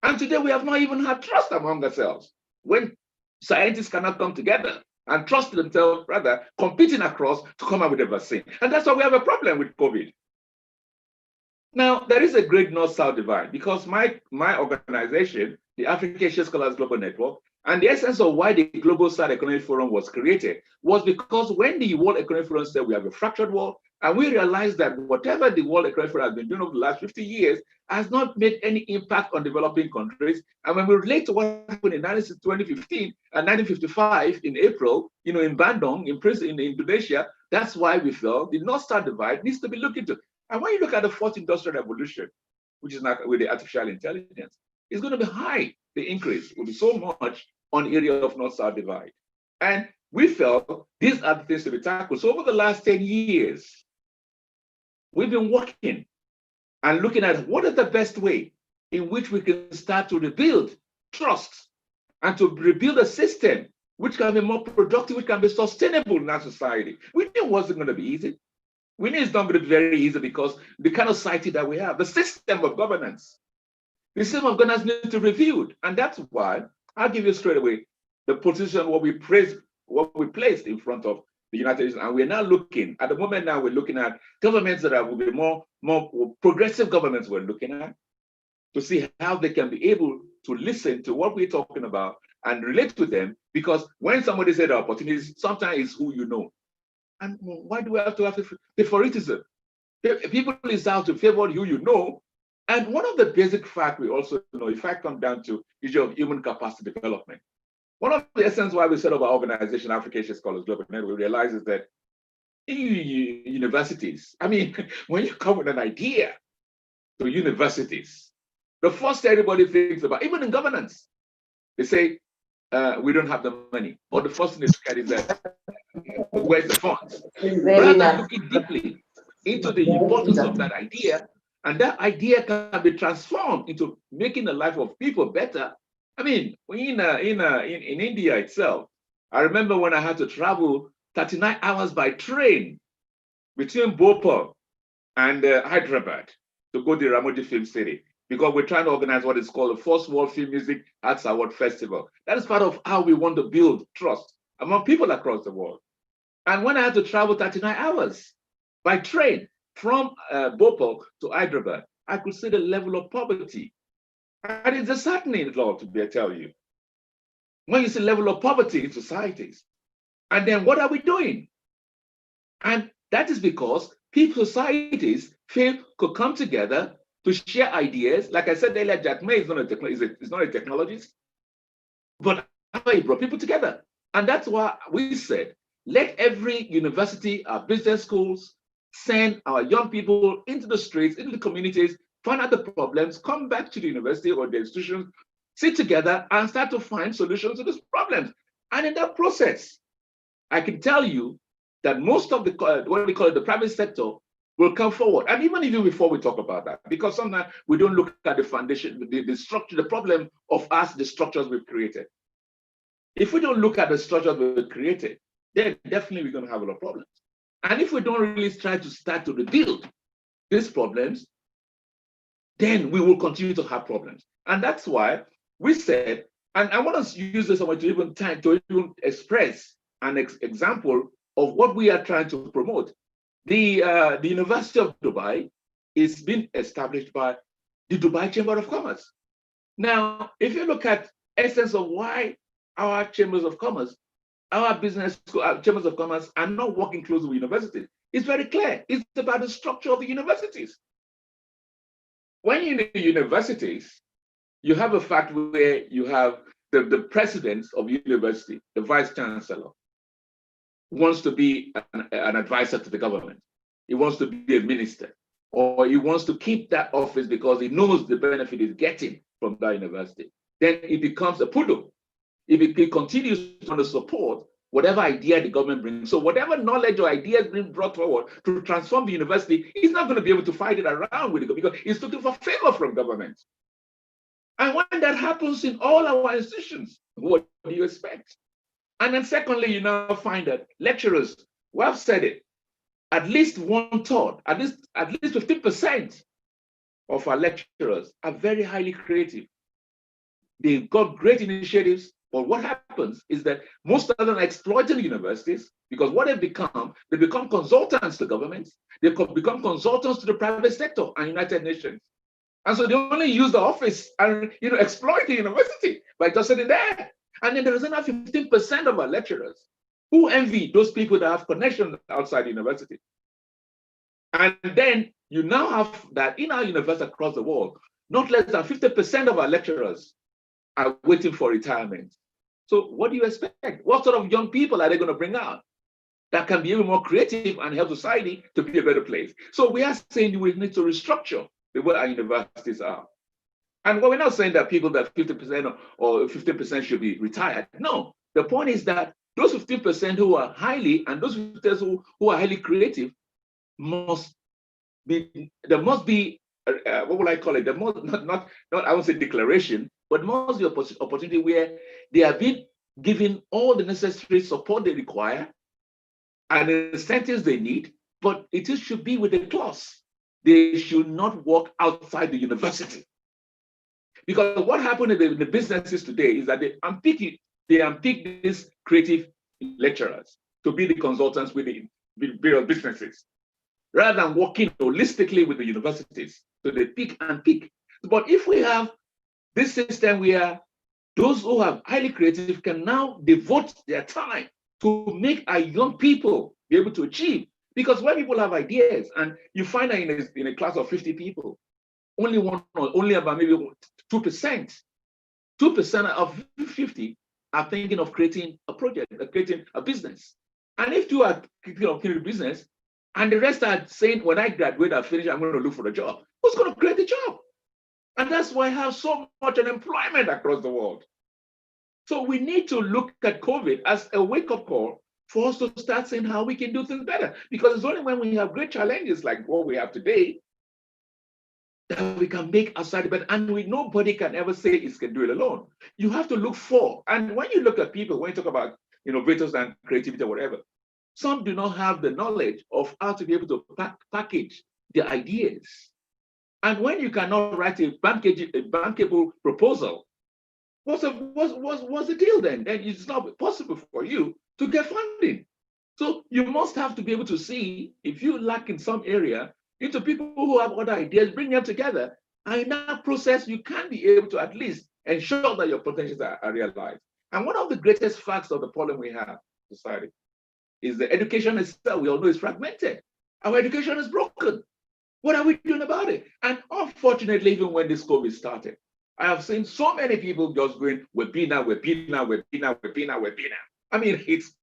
And today we have not even had trust among ourselves. When scientists cannot come together and trust themselves, rather competing across to come up with a vaccine. And that's why we have a problem with COVID. Now, there is a great North-South divide, because my organization, the African Asia Scholars Global Network, and the essence of why the Global South Economic Forum was created was because when the World Economic Forum said we have a fractured world, and we realized that whatever the World Economic Forum has been doing over the last 50 years has not made any impact on developing countries. And when we relate to what happened in 2015 and 1955 in April, in Bandung, in Indonesia, that's why we felt the North-South divide needs to be looked into. And when you look at the fourth industrial revolution, which is now with the artificial intelligence, it's going to be high. The increase will be so much on the area of North-South divide. And we felt these are the things to be tackled. So over the last 10 years, we've been working and looking at what is the best way in which we can start to rebuild trust and to rebuild a system which can be more productive, which can be sustainable in our society. We knew it wasn't going to be easy. We know it's not going to be very easy because the kind of society that we have, the system of governance needs to be reviewed. And that's why I'll give you straight away the position what we placed in front of the United Nations. And we're now looking, at the moment now, we're looking at governments that will be more progressive governments we're looking at to see how they can be able to listen to what we're talking about and relate to them. Because when somebody said opportunities, sometimes it's who you know. And why do we have to have favoritism? People is out to favor who you know. And one of the basic facts we also know, if I come down to issue of human capacity development, one of the essence why we set up our organization, African Asia Scholars Global Network, we realize is that in universities, I mean, when you come with an idea to universities, the first thing everybody thinks about, even in governance, they say, we don't have the money. Or the first thing they look at is that, where's the funds? Rather than looking deeply into the importance of that idea, and that idea can be transformed into making the life of people better. I mean, in India itself, I remember when I had to travel 39 hours by train between Bhopal and Hyderabad to go to the Ramoji Film City, because we're trying to organize what is called the First World Film Music Arts Award Festival. That is part of how we want to build trust among people across the world. And when I had to travel 39 hours by train from Bhopal to Hyderabad, I could see the level of poverty. And it's disheartening, Lord, to tell you. When you see the level of poverty in societies, and then what are we doing? And that is because societies could come together to share ideas. Like I said earlier, Jack May is not a technologist, but he brought people together. And that's why we said, let every university, our business schools, send our young people into the streets, into the communities, find out the problems, come back to the university or the institutions, sit together and start to find solutions to these problems. And in that process, I can tell you that most of the, what we call it, the private sector will come forward. And even before we talk about that, because sometimes we don't look at the foundation, the structure, the problem of us, the structures we've created. If we don't look at the structures we've created, then definitely we're going to have a lot of problems. And if we don't really try to start to rebuild these problems, then we will continue to have problems. And that's why we said, and I want to use this to even express an example of what we are trying to promote. The University of Dubai is being established by the Dubai Chamber of Commerce. Now, if you look at essence of why our chambers of commerce, our business chambers of commerce are not working closely with universities, it's very clear. It's about the structure of the universities. When you're in the universities, you have a fact where you have the president of university, the vice chancellor, wants to be an advisor to the government. He wants to be a minister, or he wants to keep that office because he knows the benefit he's getting from that university. Then it becomes a poodle. If he continues to support whatever idea the government brings, so whatever knowledge or ideas being brought forward to transform the university, he's not going to be able to fight it around with it because he's looking for favor from government. And when that happens in all our institutions, what do you expect? And then secondly, you now find that lecturers, well, I've said it, at least 1/3, at least 50% of our lecturers are very highly creative. They've got great initiatives, but what happens is that most of them are exploiting the universities because what they become consultants to governments, they become consultants to the private sector and United Nations. And so they only use the office and exploit the university by just sitting there. And then there is another 15% of our lecturers who envy those people that have connections outside the university. And then you now have that in our universities across the world, not less than 50% of our lecturers are waiting for retirement. So what do you expect? What sort of young people are they going to bring out that can be even more creative and help society to be a better place? So we are saying we need to restructure the way our universities are. And we're not saying that people that 50% or 50% should be retired. No, the point is that those 50% who are highly, and those 50% who are highly creative there must be, what will I call it? There must not I won't say declaration, but must be opportunity where they are being given all the necessary support they require and the incentives they need, but it should be with a clause. They should not work outside the university. Because what happened in the businesses today is that they unpick these creative lecturers to be the consultants with the various businesses, rather than working holistically with the universities. So they pick and pick. But if we have this system where those who are highly creative can now devote their time to make our young people be able to achieve, because when people have ideas, and you find that in a class of 50 people, only about maybe 2% of 50 are thinking of creating a project, creating a business. And if two are thinking of creating a business, and the rest are saying, when I graduate, I finish, I'm going to look for a job, who's going to create the job? And that's why I have so much unemployment across the world. So we need to look at COVID as a wake-up call for us to start saying how we can do things better. Because it's only when we have great challenges like what we have today that we can make outside better. And nobody can ever say it can do it alone. You have to look for. And when you look at people, when you talk about innovators and creativity or whatever, some do not have the knowledge of how to be able to package their ideas. And when you cannot write a bankable proposal, what's the deal then? Then it's not possible for you to get funding. So you must have to be able to see, if you lack in some area, into people who have other ideas, bring them together. And in that process, you can be able to at least ensure that your potentials are realized. And one of the greatest facts of the problem we have in society is the education itself. We all know is fragmented. Our education is broken. What are we doing about it? And unfortunately, even when this COVID started, I have seen so many people just going, we're Pina. I mean, it's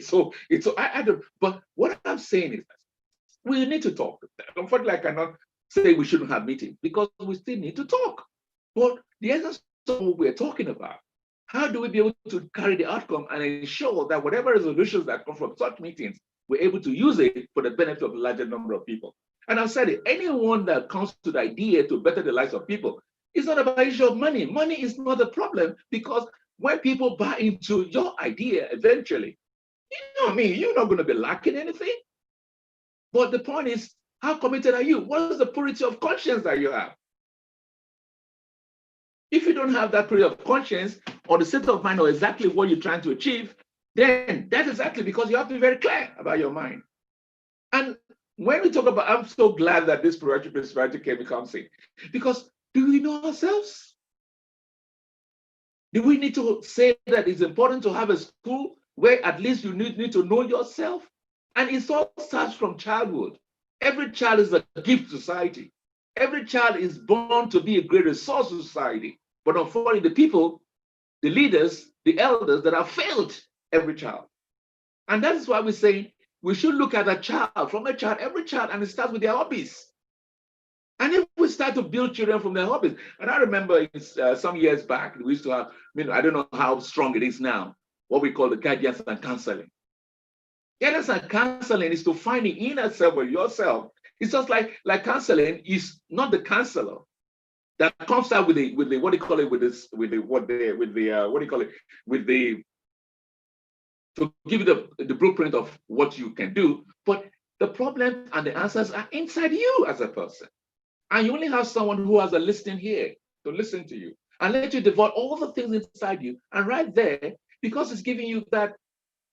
so, I don't, but what I'm saying is that we need to talk. Unfortunately, I cannot say we shouldn't have meetings because we still need to talk. But the essence of what we're talking about, how do we be able to carry the outcome and ensure that whatever resolutions that come from such meetings, we're able to use it for the benefit of a larger number of people? And I've said it, anyone that comes to the idea to better the lives of people, it's not about issue of money. Money is not a problem because when people buy into your idea, eventually, you know me, you're not going to be lacking anything. But the point is, how committed are you? What is the purity of conscience that you have? If you don't have that purity of conscience or the state of mind or exactly what you're trying to achieve, then that's exactly because you have to be very clear about your mind. And when we talk about, I'm so glad that this prosperity can come in, because do we know ourselves? Do we need to say that it's important to have a school where at least you need to know yourself? And it all starts from childhood. Every child is a gift to society. Every child is born to be a great resource to society. But unfortunately, the people the leaders, the elders that have failed every child. And that is why we say we should look at a child, from a child, every child, and it starts with their hobbies. And if we start to build children from their hobbies, and I remember some years back, we used to have, I don't know how strong it is now, what we call the guidance and counseling. Guidance and counseling is to find the inner self of yourself. It's just like counseling is not the counselor that comes out with the what do you call it, to give you the blueprint of what you can do, but the problems and the answers are inside you as a person. And you only have someone who has a listening ear to listen to you and let you develop all the things inside you. And right there, because it's giving you that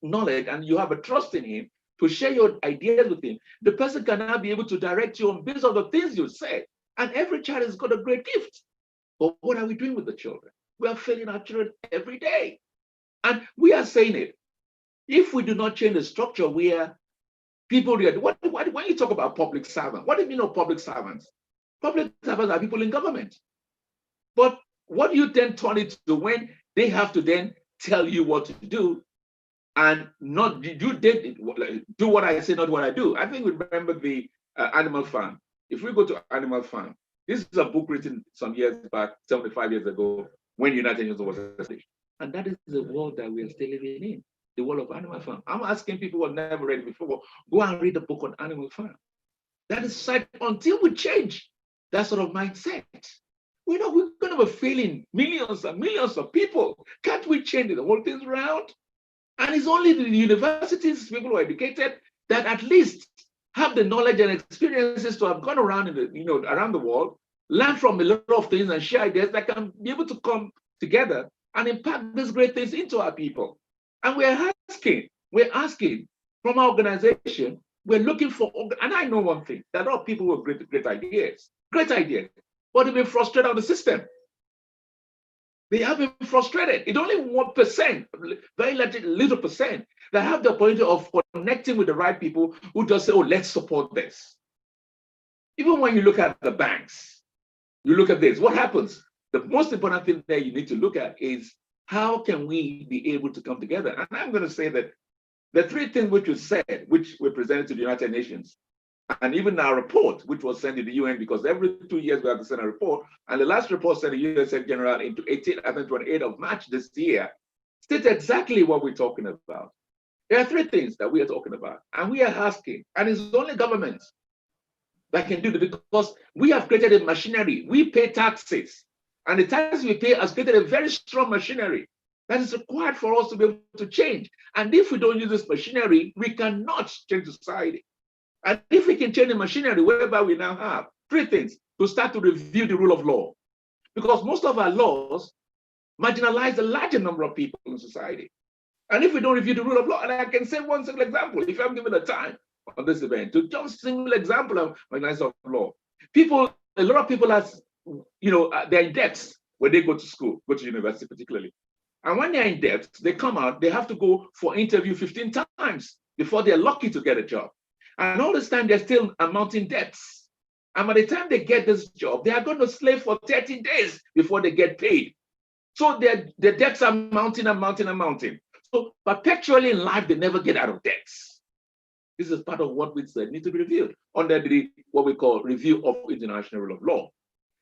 knowledge and you have a trust in him to share your ideas with him, the person can now be able to direct you on based on the things you say. And every child has got a great gift. But what are we doing with the children? We are failing our children every day. And we are saying it. If we do not change the structure where people, when you talk about public servants, what do you mean of public servants? Public servants are people in government. But what do you then turn it to when they have to then tell you what to do and not do what I say, not what I do? I think we remember the Animal Farm. If we go to Animal Farm, this is a book written some years back, 75 years ago, when United Nations was established. And that is the world that we are still living in, the world of Animal Farm. I'm asking people who have never read it before, go and read the book on Animal Farm. That is said until we change that sort of mindset. We're going to be failing millions and millions of people. Can't we change the whole things around? And it's only the universities, people who are educated, that at least have the knowledge and experiences to have gone around around the world, learn from a lot of things and share ideas that can be able to come together and impact these great things into our people. And we're asking from our organization, we're looking for, and I know one thing, there are a lot of people who have great ideas, but they've been frustrated on the system. They have been frustrated. It's only 1%, very little percent, that have the opportunity of connecting with the right people who just say, oh, let's support this. Even when you look at the banks, you look at this, what happens? The most important thing that you need to look at is how can we be able to come together? And I'm going to say that the three things which you said, which were presented to the United Nations, and even our report, which was sent to the UN, because every 2 years we have to send a report, and the last report sent to the UN Secretary General into 28th of March this year, states exactly what we're talking about. There are three things that we are talking about, and we are asking, and it's only governments that can do it, because we have created a machinery. We pay taxes, and the taxes we pay has created a very strong machinery that is required for us to be able to change. And if we don't use this machinery, we cannot change society. And if we can change the machinery, whereby we now have three things to start to review the rule of law, because most of our laws marginalize a larger number of people in society. And if we don't review the rule of law, and I can say one single example, if I'm given the time on this event, to just a single example of marginalization of law. A lot of people are, they're in debt when they go to school, go to university particularly. And when they're in debt, they come out, they have to go for interview 15 times before they're lucky to get a job. And all this time, they're still amounting debts. And by the time they get this job, they are going to slave for 30 days before they get paid. So their debts are mounting and mounting and mounting. So perpetually in life, they never get out of debts. This is part of what we said need to be reviewed under what we call review of international rule of law.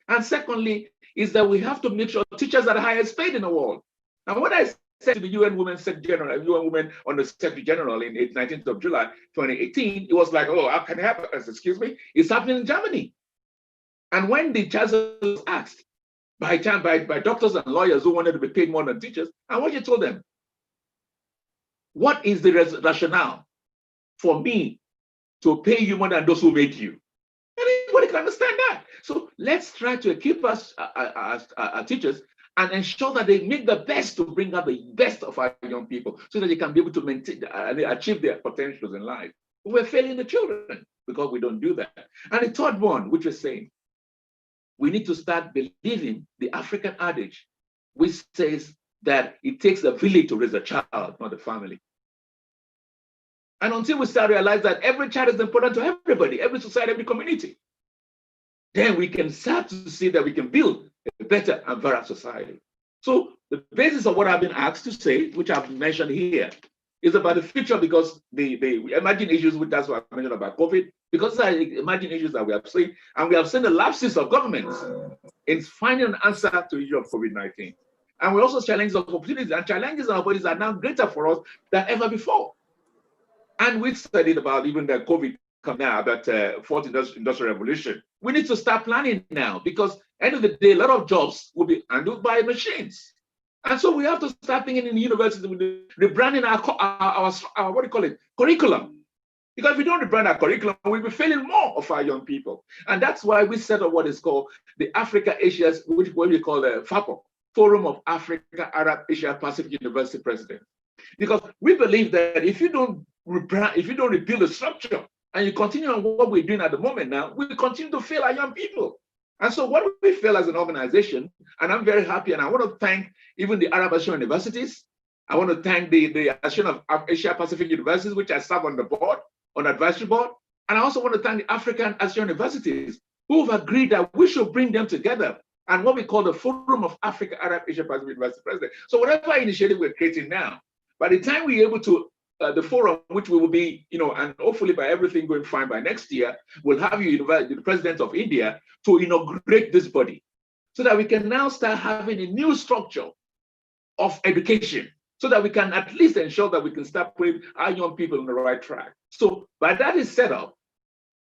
And secondly, is that we have to make sure teachers are the highest paid in the world. And what I said to the UN Women on the Secretary General in 19th of July 2018, it was like, oh, how can it happen? Excuse me, it's happening in Germany. And when the chancellor was asked by doctors and lawyers who wanted to be paid more than teachers, and what you told them, what is the rationale for me to pay you more than those who made you? Anybody can understand that. So let's try to equip us, our teachers, and ensure that they make the best to bring out the best of our young people so that they can be able to maintain and achieve their potentials in life. But we're failing the children because we don't do that. And the third one, which is saying, we need to start believing the African adage, which says that it takes a village to raise a child, not a family. And until we start realize that every child is important to everybody, every society, every community, then we can start to see that we can build a better and better society. So the basis of what I've been asked to say, which I've mentioned here, is about the future, because the emerging issues, which that's what I mentioned about COVID, because these are emerging issues that we have seen, and we have seen the lapses of governments in finding an answer to the issue of COVID-19. And we also challenges of opportunities, and challenges and opportunities are now greater for us than ever before. And we studied about even the COVID come now, that fourth industrial revolution. We need to start planning now, because end of the day, a lot of jobs will be handled by machines. And so we have to start thinking in the university with rebranding our what do you call it, curriculum. Because if we don't rebrand our curriculum, we'll be failing more of our young people. And that's why we set up what is called the Africa Asia, which what we call the FAPO, Forum of Africa, Arab, Asia, Pacific University Presidents. Because we believe that if you don't rebrand, if you don't rebuild the structure, and you continue on what we're doing at the moment now, we continue to fail our young people. And so what we fail as an organization, and I'm very happy, and I want to thank even the Arab Asian universities. I want to thank the Association of Asia Pacific Universities, which I serve on the board, on the advisory board. And I also want to thank the African Asian universities who have agreed that we should bring them together and what we call the Forum of Africa, Arab, Asia Pacific University President. So whatever initiative we're creating now, by the time we're able to the forum, which we will be, and hopefully by everything going fine by next year, we'll have you invite the president of India to inaugurate this body so that we can now start having a new structure of education so that we can at least ensure that we can start putting our young people on the right track. So by that is set up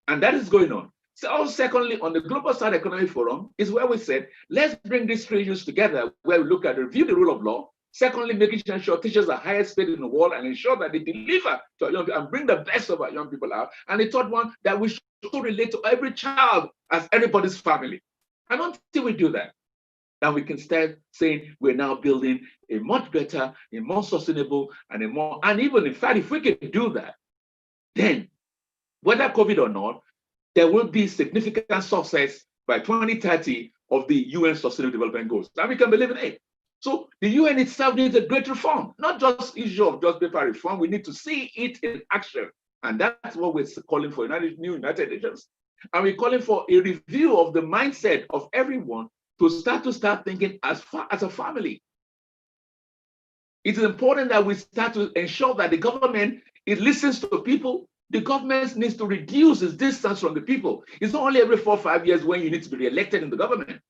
and that is going on. So secondly, on the Global South Economic Forum is where we said, let's bring these three issues together where we look at review the rule of law. Secondly, making sure teachers are highest paid in the world and ensure that they deliver to our young people and bring the best of our young people out. And the third one, that we should relate to every child as everybody's family. And until we do that, then we can start saying we're now building a much better, a more sustainable, and and even in fact, if we can do that, then whether COVID or not, there will be significant success by 2030 of the UN Sustainable Development Goals. And we can believe in it. So the UN itself needs a great reform, not just issue of just paper reform. We need to see it in action. And that's what we're calling for new United Nations. And we're calling for a review of the mindset of everyone to start thinking as a family. It is important that we start to ensure that the government, it listens to people. The government needs to reduce its distance from the people. It's not only every 4 or 5 years when you need to be re-elected in the government.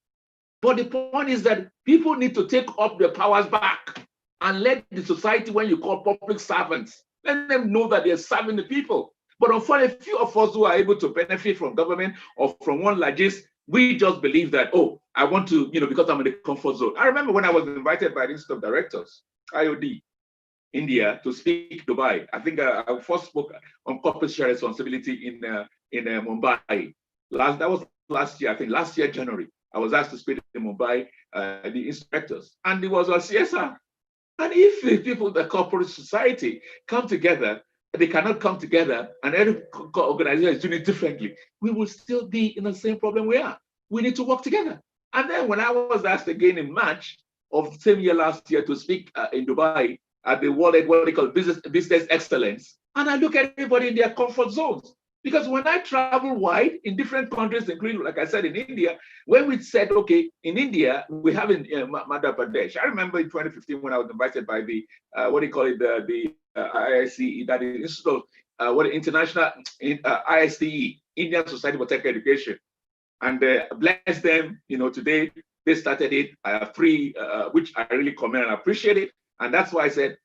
But the point is that people need to take up their powers back and let the society, when you call public servants, let them know that they're serving the people. But unfortunately, few of us who are able to benefit from government or from one largest, we just believe that, oh, I want to, because I'm in the comfort zone. I remember when I was invited by the Institute of Directors, IOD, India, to speak Dubai. I think I first spoke on corporate share responsibility in Mumbai. That was last year, I think last year, January. I was asked to speak in Mumbai, the inspectors, and it was a CSR. And if the people, the corporate society come together, they cannot come together and every organization is doing it differently, we will still be in the same problem we are. We need to work together. And then when I was asked again in March of the same year last year to speak in Dubai at the World what they call business excellence, and I look at everybody in their comfort zones. Because when I travel wide in different countries, including, like I said, in India, when we said, okay, in India, we have in Madhya Pradesh. I remember in 2015 when I was invited by the, the IICE, that is Institute of, International ISTE, Indian Society for Tech Education. And bless them, today they started it free, which I really commend and appreciate it. And that's why I said,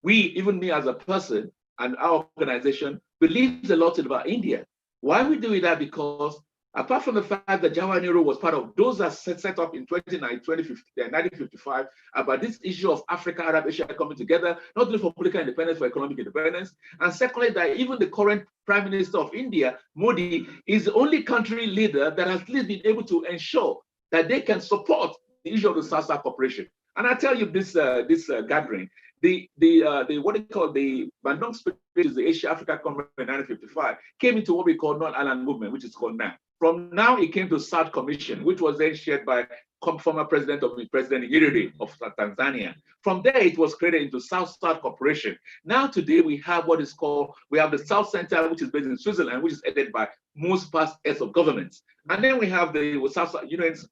even me as a person and our organization, believes a lot about India. Why we do that? Because apart from the fact that Jawaharlal Nehru was part of those that set up in 1955 about this issue of Africa, Arab, Asia coming together, not only for political independence, for economic independence. And secondly, that even the current Prime Minister of India, Modi, is the only country leader that has at least been able to ensure that they can support the issue of the South-South cooperation. And I tell you this gathering, the what they call the Bandung Speech, the Asia Africa Conference in 1955, came into what we call non-island movement, which is called NAM. From now, it came to South Commission, which was then shared by former president of President Nyerere of Tanzania. From there, it was created into South-South Cooperation. Now today we have what is called, we have the South Center, which is based in Switzerland, which is headed by most past heads of governments. And then we have the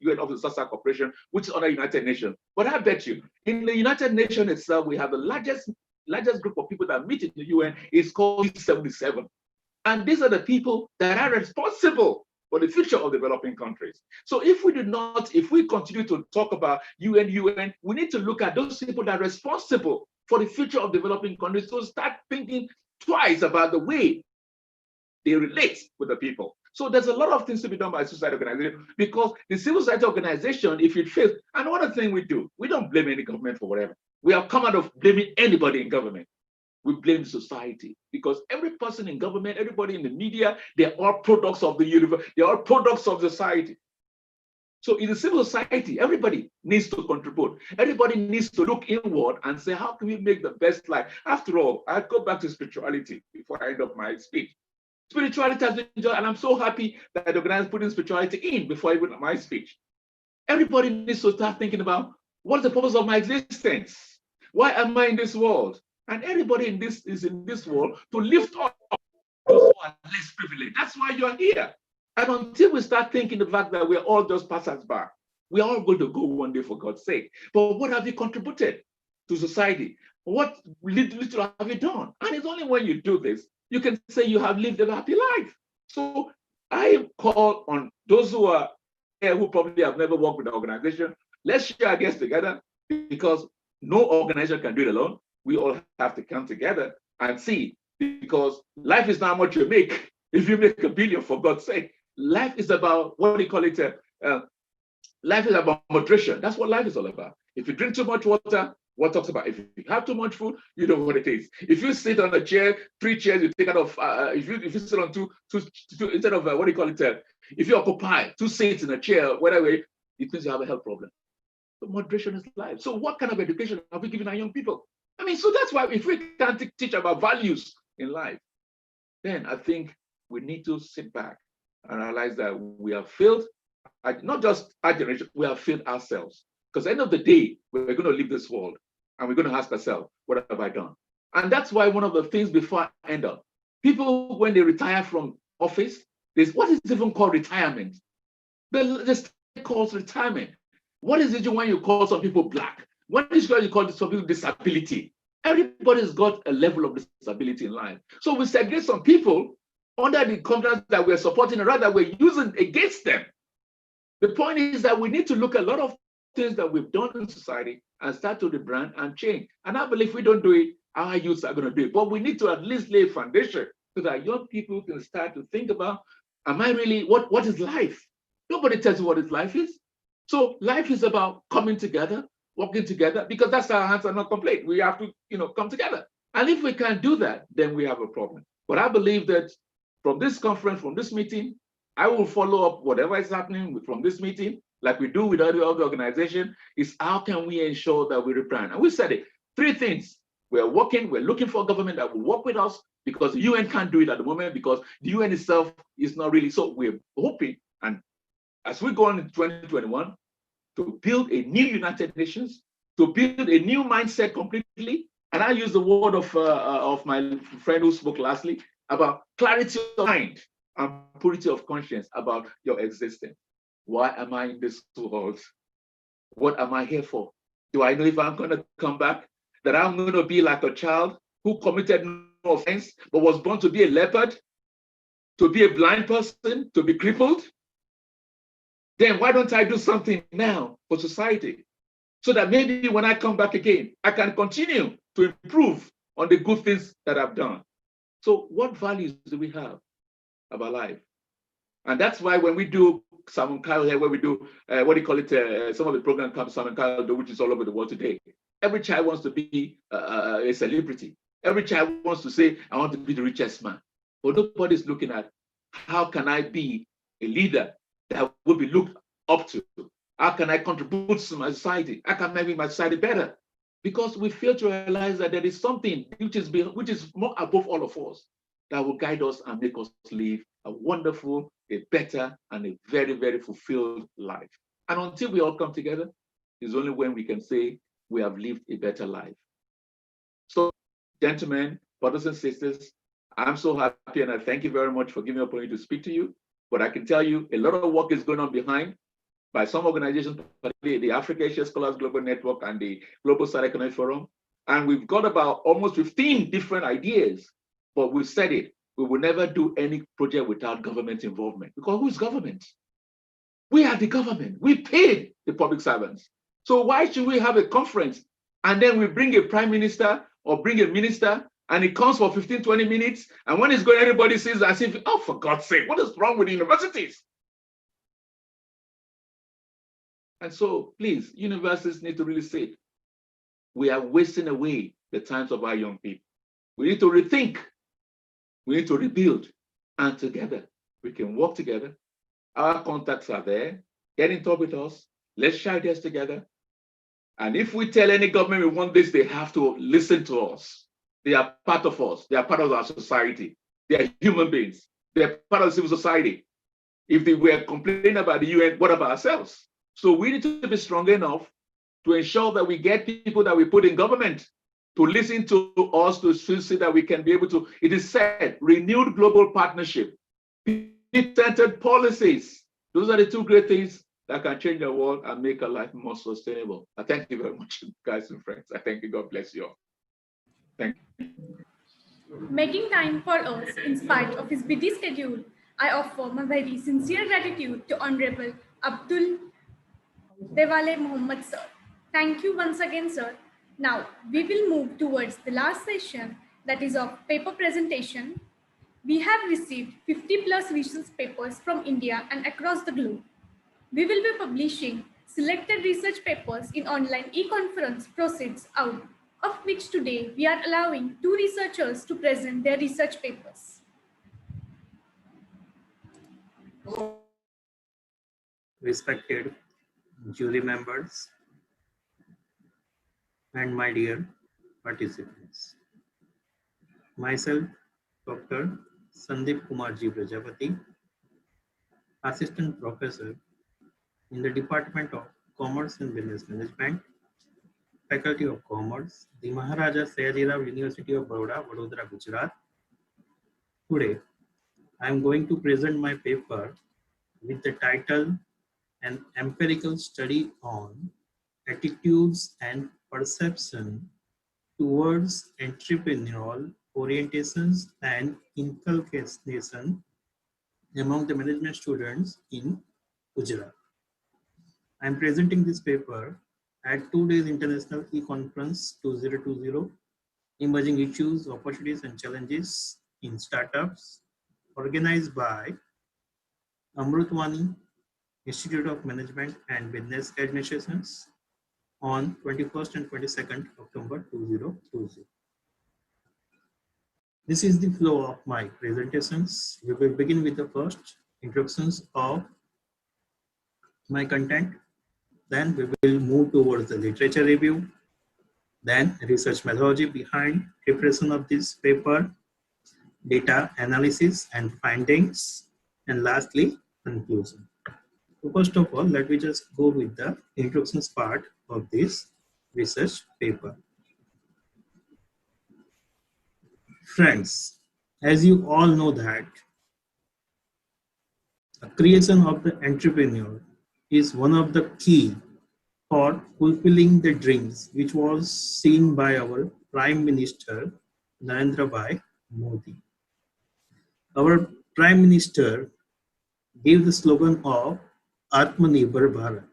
UN Office of South-South Cooperation, which is under United Nations. But I bet you, in the United Nations itself, we have the largest group of people that meet in the UN is called G77. And these are the people that are responsible for the future of developing countries. So if we continue to talk about UN, we need to look at those people that are responsible for the future of developing countries to start thinking twice about the way they relate with the people. So there's a lot of things to be done by society organization, because the civil society organization, if it fails, and one other thing we do, we don't blame any government for whatever. We have come out of blaming anybody in government. We blame society, because every person in government, everybody in the media, they're all products of the universe. They're all products of society. So in the civil society, everybody needs to contribute. Everybody needs to look inward and say, how can we make the best life? After all, I'll go back to spirituality before I end up my speech. Spirituality has been enjoyed, and I'm so happy that the organizers putting spirituality in before I put my speech. Everybody needs to start thinking about, what's the purpose of my existence? Why am I in this world? And everybody in this is in this world to lift up those who are less privileged. That's why you are here. And until we start thinking the fact that we're all just passers-by, we're all going to go one day for God's sake. But what have you contributed to society? What little have you done? And it's only when you do this, you can say you have lived a happy life. So I call on those who are here who probably have never worked with an organization, let's share ideas together, because no organization can do it alone. We all have to come together and see, because life is not how much you make. If you make $1 billion, for God's sake, life is about, what do you call it? Life is about moderation. That's what life is all about. If you drink too much water, what talks about? If you have too much food, you know what it is. If you sit on a chair, 3 chairs, you take out of, if you sit on two instead of, what do you call it? If you occupy 2 seats in a chair, whatever, it means you have a health problem. So moderation is life. So what kind of education have we given our young people? I mean, so that's why if we can't teach about values in life, then I think we need to sit back and realize that we have failed, not just our generation, we have failed ourselves. Because at the end of the day, we're going to leave this world and we're going to ask ourselves, what have I done? And that's why one of the things before I end up, people, when they retire from office, what is even called retirement? The state calls retirement. What is it when you call some people black? What is it you call some people disability? Everybody's got a level of disability in life. So we segregate some people under the context that we're supporting, or rather we're using against them. The point is that we need to look at a lot of things that we've done in society and start to rebrand and change. And I believe if we don't do it, our youths are going to do it. But we need to at least lay a foundation so that young people can start to think about, am I really, what is life? Nobody tells you what life is. So life is about coming together, working together, because that's our hands are not complete. We have to, come together. And if we can't do that, then we have a problem. But I believe that from this conference, from this meeting, I will follow up whatever is happening from this meeting, like we do with other organizations, is how can we ensure that we rebrand? And we said it, 3 things. We're looking for a government that will work with us, because the UN can't do it at the moment, because the UN itself is not really. So we're hoping, and as we go on in 2021, to build a new United Nations, to build a new mindset completely. And I use the word of my friend who spoke lastly about clarity of mind and purity of conscience about your existence. Why am I in this world? What am I here for? Do I know if I'm going to come back? That I'm going to be like a child who committed no offense, but was born to be a leopard, to be a blind person, to be crippled? Then why don't I do something now for society, so that maybe when I come back again, I can continue to improve on the good things that I've done? So what values do we have about life? And that's why when we do Simon Kyle here, where we do, some of the programs come Simon Kyle, which is all over the world today. Every child wants to be a celebrity. Every child wants to say, I want to be the richest man. But nobody's looking at, how can I be a leader that will be looked up to? How can I contribute to my society? How can I make my society better? Because we fail to realize that there is something which is more above all of us, that will guide us and make us live a wonderful, a better, and a very, very fulfilled life. And until we all come together, is only when we can say we have lived a better life. So, gentlemen, brothers and sisters, I'm so happy and I thank you very much for giving me the opportunity to speak to you. But I can tell you a lot of work is going on behind by some organizations, particularly the Africa Asia Scholars Global Network and the Global South Economic Forum. And we've got about almost 15 different ideas, but we've said it, we will never do any project without government involvement. Because who's government? We are the government. We paid the public servants. So why should we have a conference and then we bring a prime minister or bring a minister and it comes for 15, 20 minutes, and when it's going, everybody says as if, oh, for God's sake, what is wrong with the universities? And so, please, universities need to really say, we are wasting away the times of our young people. We need to rethink. We need to rebuild. And together, we can work together. Our contacts are there. Get in touch with us. Let's share ideas together. And if we tell any government we want this, they have to listen to us. They are part of us. They are part of our society. They are human beings. They are part of civil society. If they were complaining about the UN, what about ourselves? So we need to be strong enough to ensure that we get people that we put in government to listen to us, to see that we can be able to, it is said, renewed global partnership, people-centered policies. Those are the two great things that can change the world and make our life more sustainable. I thank you very much, guys and friends. I thank you. God bless you all. Thank you. Making time for us in spite of his busy schedule, I offer my very sincere gratitude to Honorable Abdul Dewale Muhammad sir. Thank you once again, sir. Now, we will move towards the last session, that is of paper presentation. We have received 50 plus research papers from India and across the globe. We will be publishing selected research papers in online e-conference proceeds out, of which today we are allowing 2 researchers to present their research papers. Respected jury members and my dear participants. Myself, Dr. Sandeep Kumarji Prajapati, Assistant Professor in the Department of Commerce and Business Management, Faculty of Commerce, the Maharaja Sayajirao University of Baroda, Vadodara, Gujarat. Today, I am going to present my paper with the title An Empirical Study on Attitudes and Perception towards Entrepreneurial Orientations and Inculcation among the management students in Gujarat. I am presenting this paper at 2 days International E-Conference 2020, Emerging Issues, Opportunities and Challenges in Startups, organized by Amrutvahini Institute of Management and Business Administrations on 21st and 22nd October 2020. This is the flow of my presentations. We will begin with the first introductions of my content. Then we will move towards the literature review, then research methodology behind preparation of this paper, data analysis and findings, and lastly, conclusion. So first of all, let me just go with the introductions part of this research paper. Friends, as you all know that the creation of the entrepreneur is one of the key for fulfilling the dreams which was seen by our Prime Minister Narendra Bhai Modi. Our Prime Minister gave the slogan of Atmanirbhar Bharat.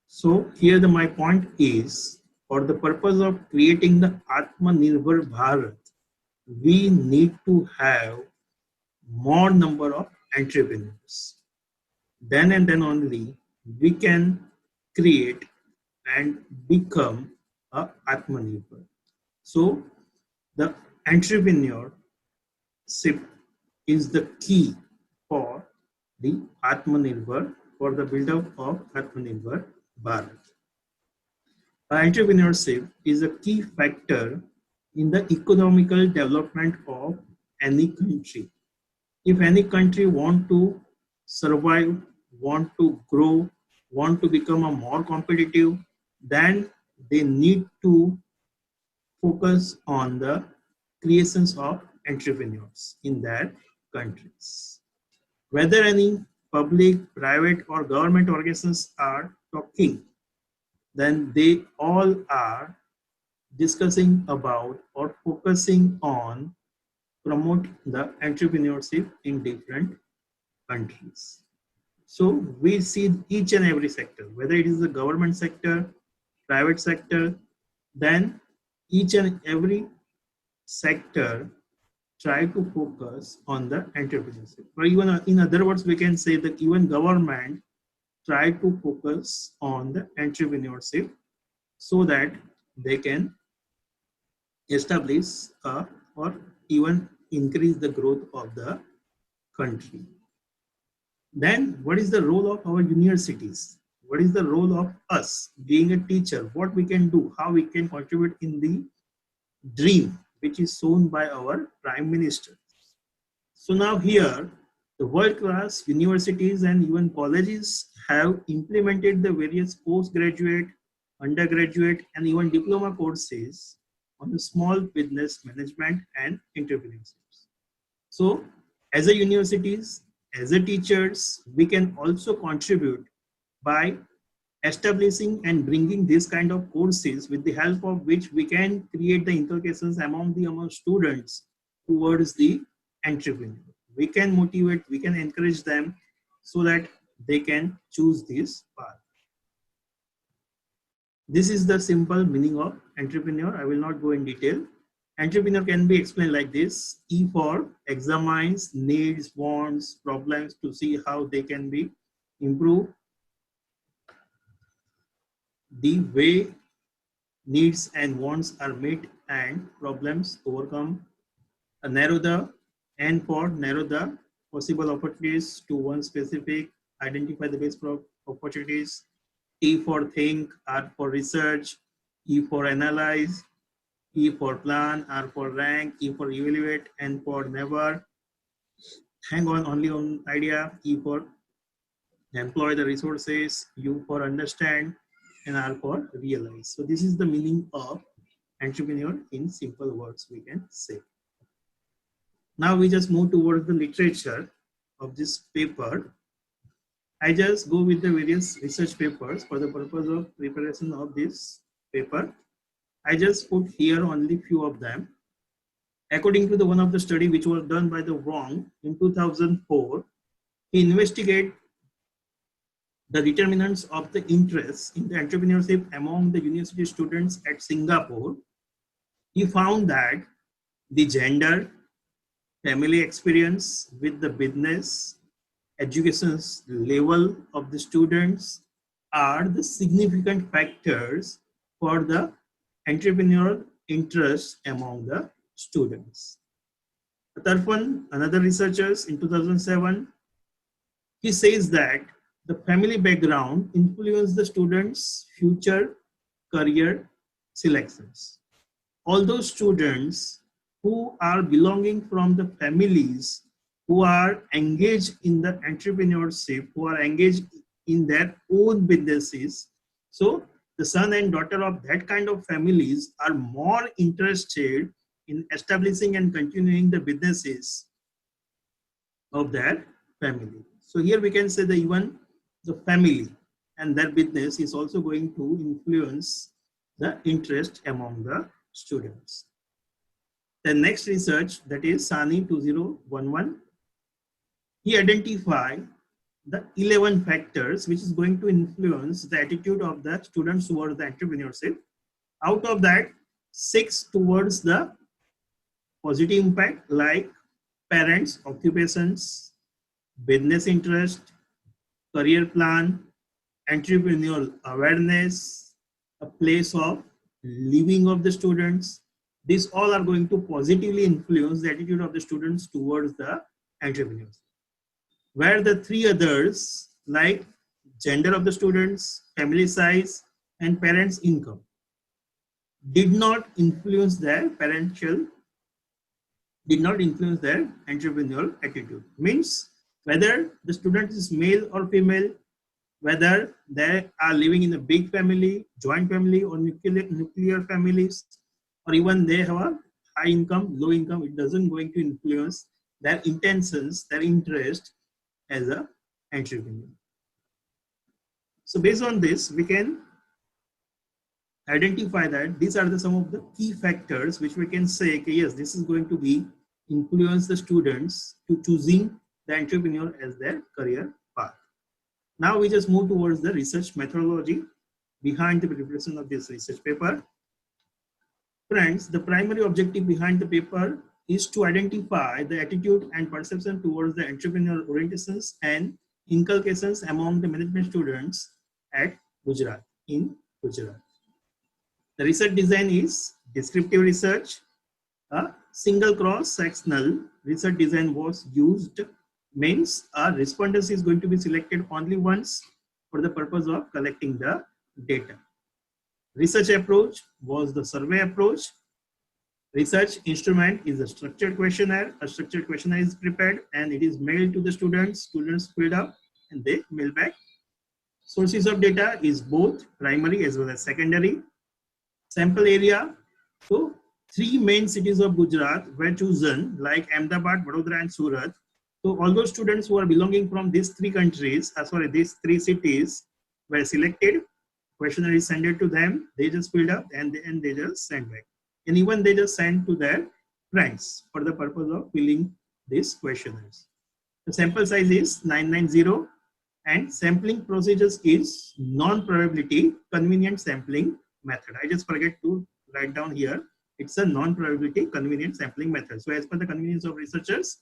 So here my point is, for the purpose of creating the Atmanirbhar Bharat, we need to have more number of entrepreneurs. Then and then only we can create and become a Atmanirbhar. So the entrepreneurship is the key for the Atmanirbhar, for the build-up of Atmanirbhar Bharat. Entrepreneurship is a key factor in the economical development of any country. If any country want to survive, want to grow, want to become a more competitive, then they need to focus on the creations of entrepreneurs in their countries. Whether any public, private, or government organizations are talking, then they all are discussing about or focusing on promote the entrepreneurship in different countries. So we see each and every sector, whether it is the government sector, private sector, then each and every sector try to focus on the entrepreneurship. Or even in other words, we can say that even government try to focus on the entrepreneurship so that they can establish or even increase the growth of the country. Then what is the role of our universities? What is the role of us being a teacher? What we can do, how we can contribute in the dream which is shown by our Prime Minister. So now here, the world-class universities and even colleges have implemented the various postgraduate, undergraduate, and even diploma courses on the small business management and entrepreneurship. So as a universities, as a teachers, we can also contribute by establishing and bringing this kind of courses with the help of which we can create the inculcations among students towards the entrepreneur. We can motivate, we can encourage them so that they can choose this path. This is the simple meaning of entrepreneur. I will not go in detail. Entrepreneur can be explained like this: E for examines needs, wants, problems to see how they can be improved. The way needs and wants are met and problems overcome. Narrow the N for narrow the possible opportunities to one specific, identify the best opportunities. T for think, R for research, E for analyze, E for plan, R for rank, E for evaluate, N for never hang on only on idea, E for employ the resources, U for understand, and R for realize. So this is the meaning of entrepreneur in simple words we can say. Now we just move towards the literature of this paper. I just go with the various research papers for the purpose of preparation of this paper. I just put here only few of them. According to the one of the study which was done by the Wong in 2004, he investigated the determinants of the interest in the entrepreneurship among the university students at Singapore. He found that the gender, family experience with the business, education's level of the students are the significant factors for the entrepreneurial interest among the students. Tarfan, another researchers in 2007, he says that the family background influences the students' future career selections. Although students who are belonging from the families who are engaged in the entrepreneurship, who are engaged in their own businesses, so the son and daughter of that kind of families are more interested in establishing and continuing the businesses of their family. So here we can say that even the family and their business is also going to influence the interest among the students. The next research, that is Sani 2011, he identified the 11 factors which is going to influence the attitude of the students towards the entrepreneurship. Out of that, 6 towards the positive impact, like parents, occupations, business interest, career plan, entrepreneurial awareness, a place of living of the students. These all are going to positively influence the attitude of the students towards the entrepreneurs. Where the 3 others, like gender of the students, family size, and parents' income, did not influence their entrepreneurial attitude. Means whether the student is male or female, whether they are living in a big family, joint family, or nuclear families, or even they have a high income, low income. It doesn't going to influence their intentions, their interest as a entrepreneur. So based on this, we can identify that these are some of the key factors which we can say, okay, yes, this is going to be influence the students to choosing the entrepreneur as their career path. Now we just move towards the research methodology behind the preparation of this research paper. Friends, the primary objective behind the paper is to identify the attitude and perception towards the entrepreneurial orientations and inculcations among the management students at Gujarat, in Gujarat. The research design is descriptive research. A single cross-sectional research design was used, means a respondent is going to be selected only once for the purpose of collecting the data. Research approach was the survey approach. Research instrument is a structured questionnaire. A structured questionnaire is prepared and it is mailed to the students. Students fill up and they mail back. Sources of data is both primary as well as secondary. Sample area. So 3 main cities of Gujarat were chosen, like Ahmedabad, Vadodara, and Surat. So all those students who are belonging from these 3 countries, these 3 cities were selected. Questionnaire is sent to them. They just filled up and they just sent back. And even they just sent to their friends for the purpose of filling these questionnaires. The sample size is 990 and sampling procedures is non-probability convenient sampling method. I just forget to write down here. It's a non-probability convenient sampling method. So as per the convenience of researchers,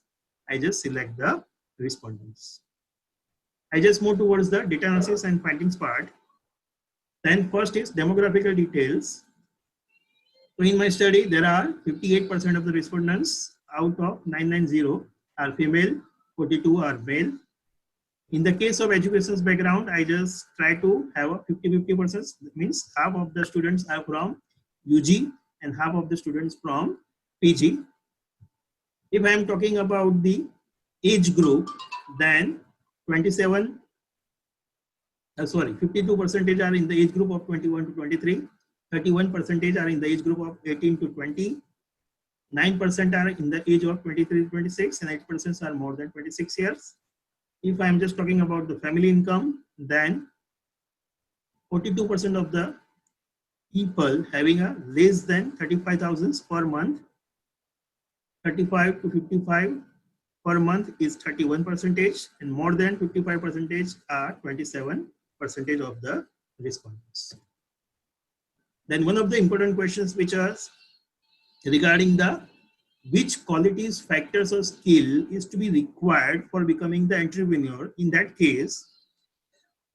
I just select the respondents. I just move towards the data analysis and findings part. Then first is demographical details. So in my study, there are 58% of the respondents out of 990 are female, 42 are male. In the case of education's background, I just try to have a 50-50%, means half of the students are from UG and half of the students from PG. If I am talking about the age group, then 52% are in the age group of 21 to 23, 31% are in the age group of 18 to 20, 9% are in the age of 23 to 26, and 8% are more than 26 years. If I am just talking about the family income, then 42% of the people having a less than 35,000 per month, 35 to 55 per month is 31%, and more than 55% are 27% of the respondents. Then one of the important questions which is regarding the which qualities, factors, or skill is to be required for becoming the entrepreneur. In that case,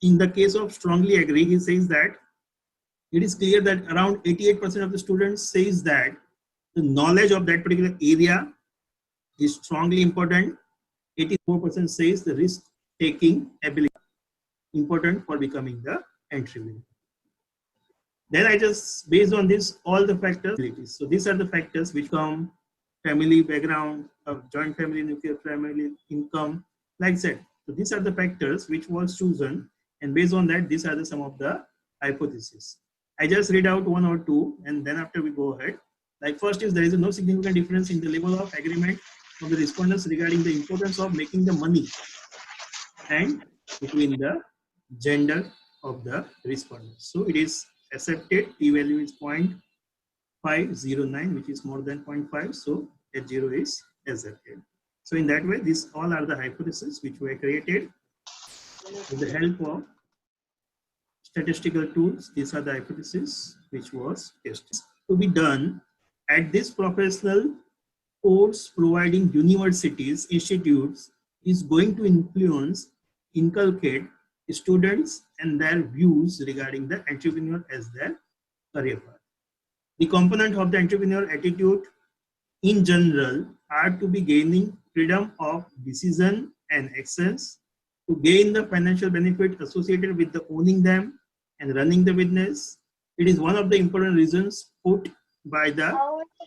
in the case of strongly agree, he says that it is clear that around 88% of the students says that the knowledge of that particular area is strongly important. 84% says the risk-taking ability important for becoming the entrepreneur. Then I just, based on this, all the factors. So these are the factors which come: family background, joint family, nuclear family, income, like that. So these are the factors which was chosen, and based on that, these are the some of the hypotheses. I just read out 1 or 2, and then after we go ahead. Like first is there is no significant difference in the level of agreement of the respondents regarding the importance of making the money, and between the gender of the respondents. So it is accepted. P-value is 0.509, which is more than 0.5. So H0 is accepted. So in that way, these all are the hypotheses which were created with the help of statistical tools. These are the hypotheses which was tested. To be done at this professional course providing universities, institutes is going to influence, inculcate students and their views regarding the entrepreneur as their career path. The component of the entrepreneur attitude in general are to be gaining freedom of decision and actions, to gain the financial benefit associated with the owning them and running the business. It is one of the important reasons put by the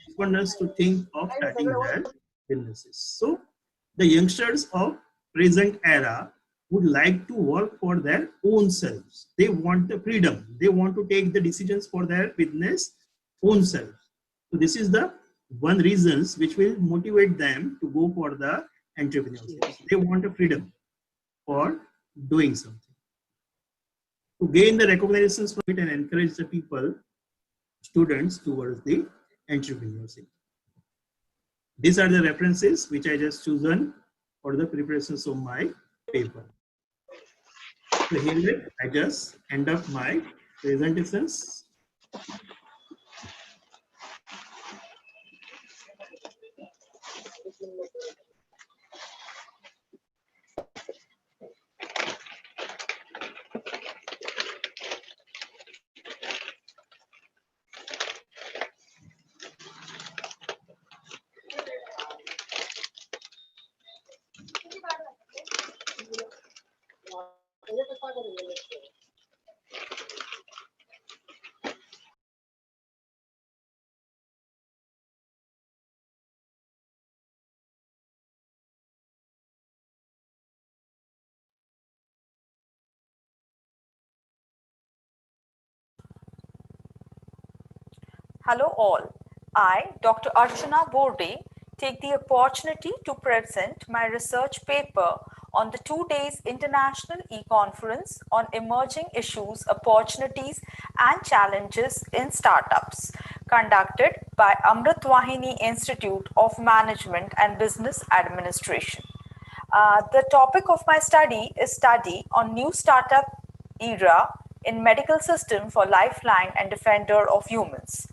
respondents to think of starting their businesses. So the youngsters of present era would like to work for their own selves. They want the freedom. They want to take the decisions for their business own self. So this is the one reasons which will motivate them to go for the entrepreneurship. They want a freedom for doing something. To gain the recognitions from it and encourage the people, students towards the entrepreneurship. These are the references which I just chosen for the preparations of my paper. So here I just end up my presentations. Hello all. I, Dr. Archana Borde, take the opportunity to present my research paper on the 2 days International E-Conference on Emerging Issues, Opportunities and Challenges in Startups, conducted by Amrutvahini Institute of Management and Business Administration. The topic of my study is study on new startup era in medical system for lifeline and defender of humans.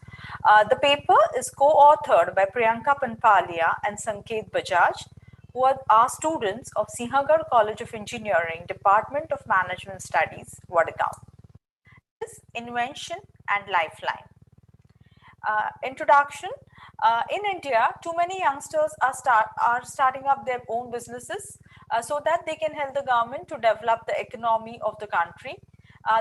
The paper is co-authored by Priyanka Panpalia and Sanket Bajaj, who are students of Sinhagar College of Engineering, Department of Management Studies, Vadgaon. This invention and lifeline. Introduction. In India, too many youngsters are starting up their own businesses so that they can help the government to develop the economy of the country.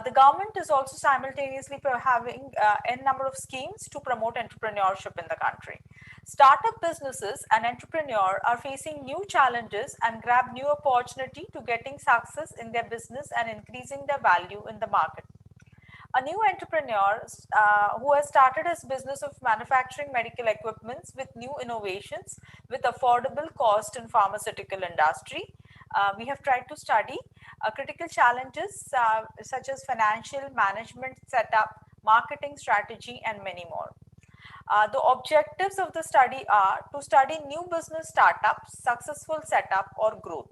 The government is also simultaneously having n number of schemes to promote entrepreneurship in the country. Startup businesses and entrepreneurs are facing new challenges and grab new opportunity to getting success in their business and increasing their value in the market. A new entrepreneur who has started his business of manufacturing medical equipments with new innovations with affordable cost in pharmaceutical industry. We have tried to study critical challenges such as financial management setup, marketing strategy, and many more. The objectives of the study are to study new business startups, successful setup or growth.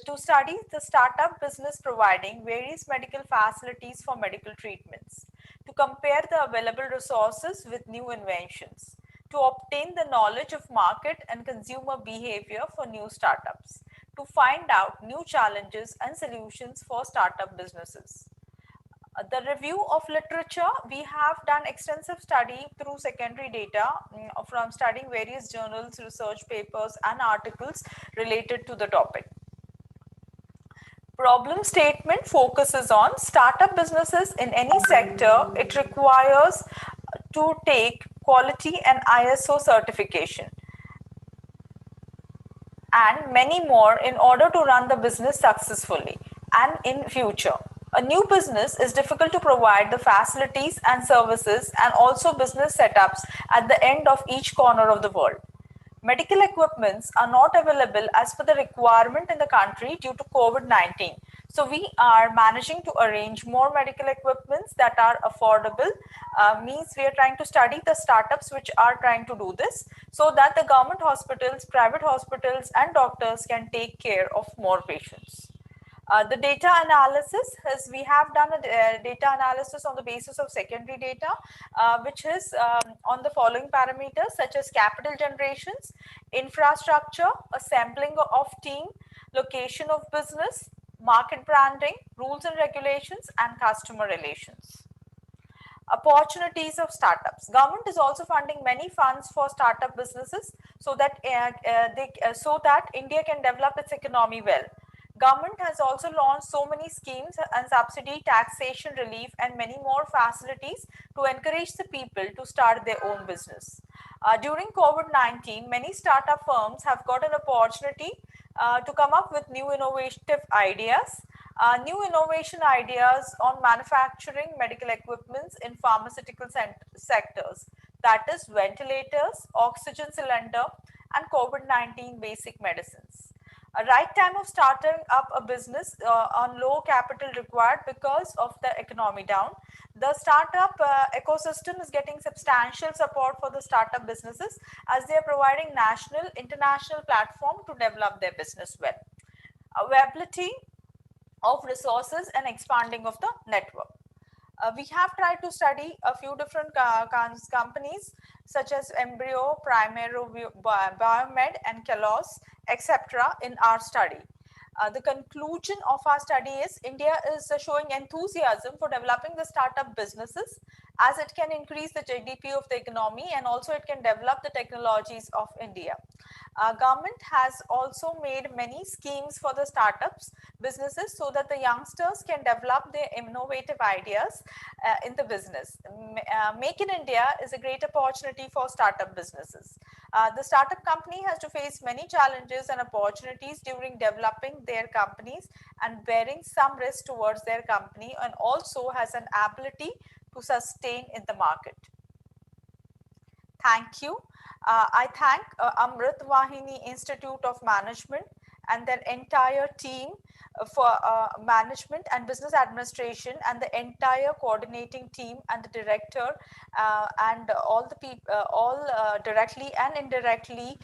To study the startup business providing various medical facilities for medical treatments, to compare the available resources with new inventions, to obtain the knowledge of market and consumer behavior for new startups, to find out new challenges and solutions for startup businesses. The review of literature, we have done extensive study through secondary data from studying various journals, research papers and articles related to the topic. Problem statement focuses on startup businesses in any sector. It requires to take quality and ISO certification and many more in order to run the business successfully and in future. A new business is difficult to provide the facilities and services and also business setups at the end of each corner of the world. Medical equipments are not available as per the requirement in the country due to COVID-19. So we are managing to arrange more medical equipments that are affordable. Means we are trying to study the startups which are trying to do this so that the government hospitals, private hospitals and doctors can take care of more patients. The data analysis is we have done a data analysis on the basis of secondary data, which is on the following parameters such as capital generations, infrastructure, a sampling of team, location of business, market branding, rules and regulations, and customer relations. Opportunities of startups. Government is also funding many funds for startup businesses so that India can develop its economy well. Government has also launched so many schemes and subsidy, taxation relief, and many more facilities to encourage the people to start their own business. During COVID-19, many startup firms have got an opportunity to come up with new innovative ideas. New innovation ideas on manufacturing medical equipments in pharmaceutical sectors, that is ventilators, oxygen cylinder, and COVID-19 basic medicines. A right time of starting up a business on low capital required because of the economy down. The startup ecosystem is getting substantial support for the startup businesses as they are providing national, international platform to develop their business well. Availability of resources and expanding of the network. We have tried to study a few different companies such as Embryo, Primero, Biomed, and Kellos, etc. in our study. The conclusion of our study is India is showing enthusiasm for developing the startup businesses as it can increase the GDP of the economy and also it can develop the technologies of India. Government has also made many schemes for the startups businesses so that the youngsters can develop their innovative ideas in the business. Make in India is a great opportunity for startup businesses. The startup company has to face many challenges and opportunities during developing their companies and bearing some risk towards their company, and also has an ability to sustain in the market. Thank you. I thank Amrutvahini Institute of Management and their entire team for management and business administration, and the entire coordinating team and the director and all the people, all directly and indirectly.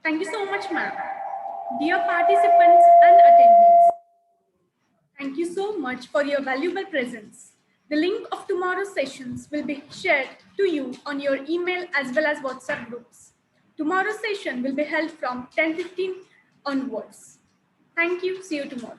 Thank you so much, ma'am. Dear participants and attendees, thank you so much for your valuable presence. The link of tomorrow's sessions will be shared to you on your email as well as WhatsApp groups. Tomorrow's session will be held from 10:15 onwards. Thank you. See you tomorrow.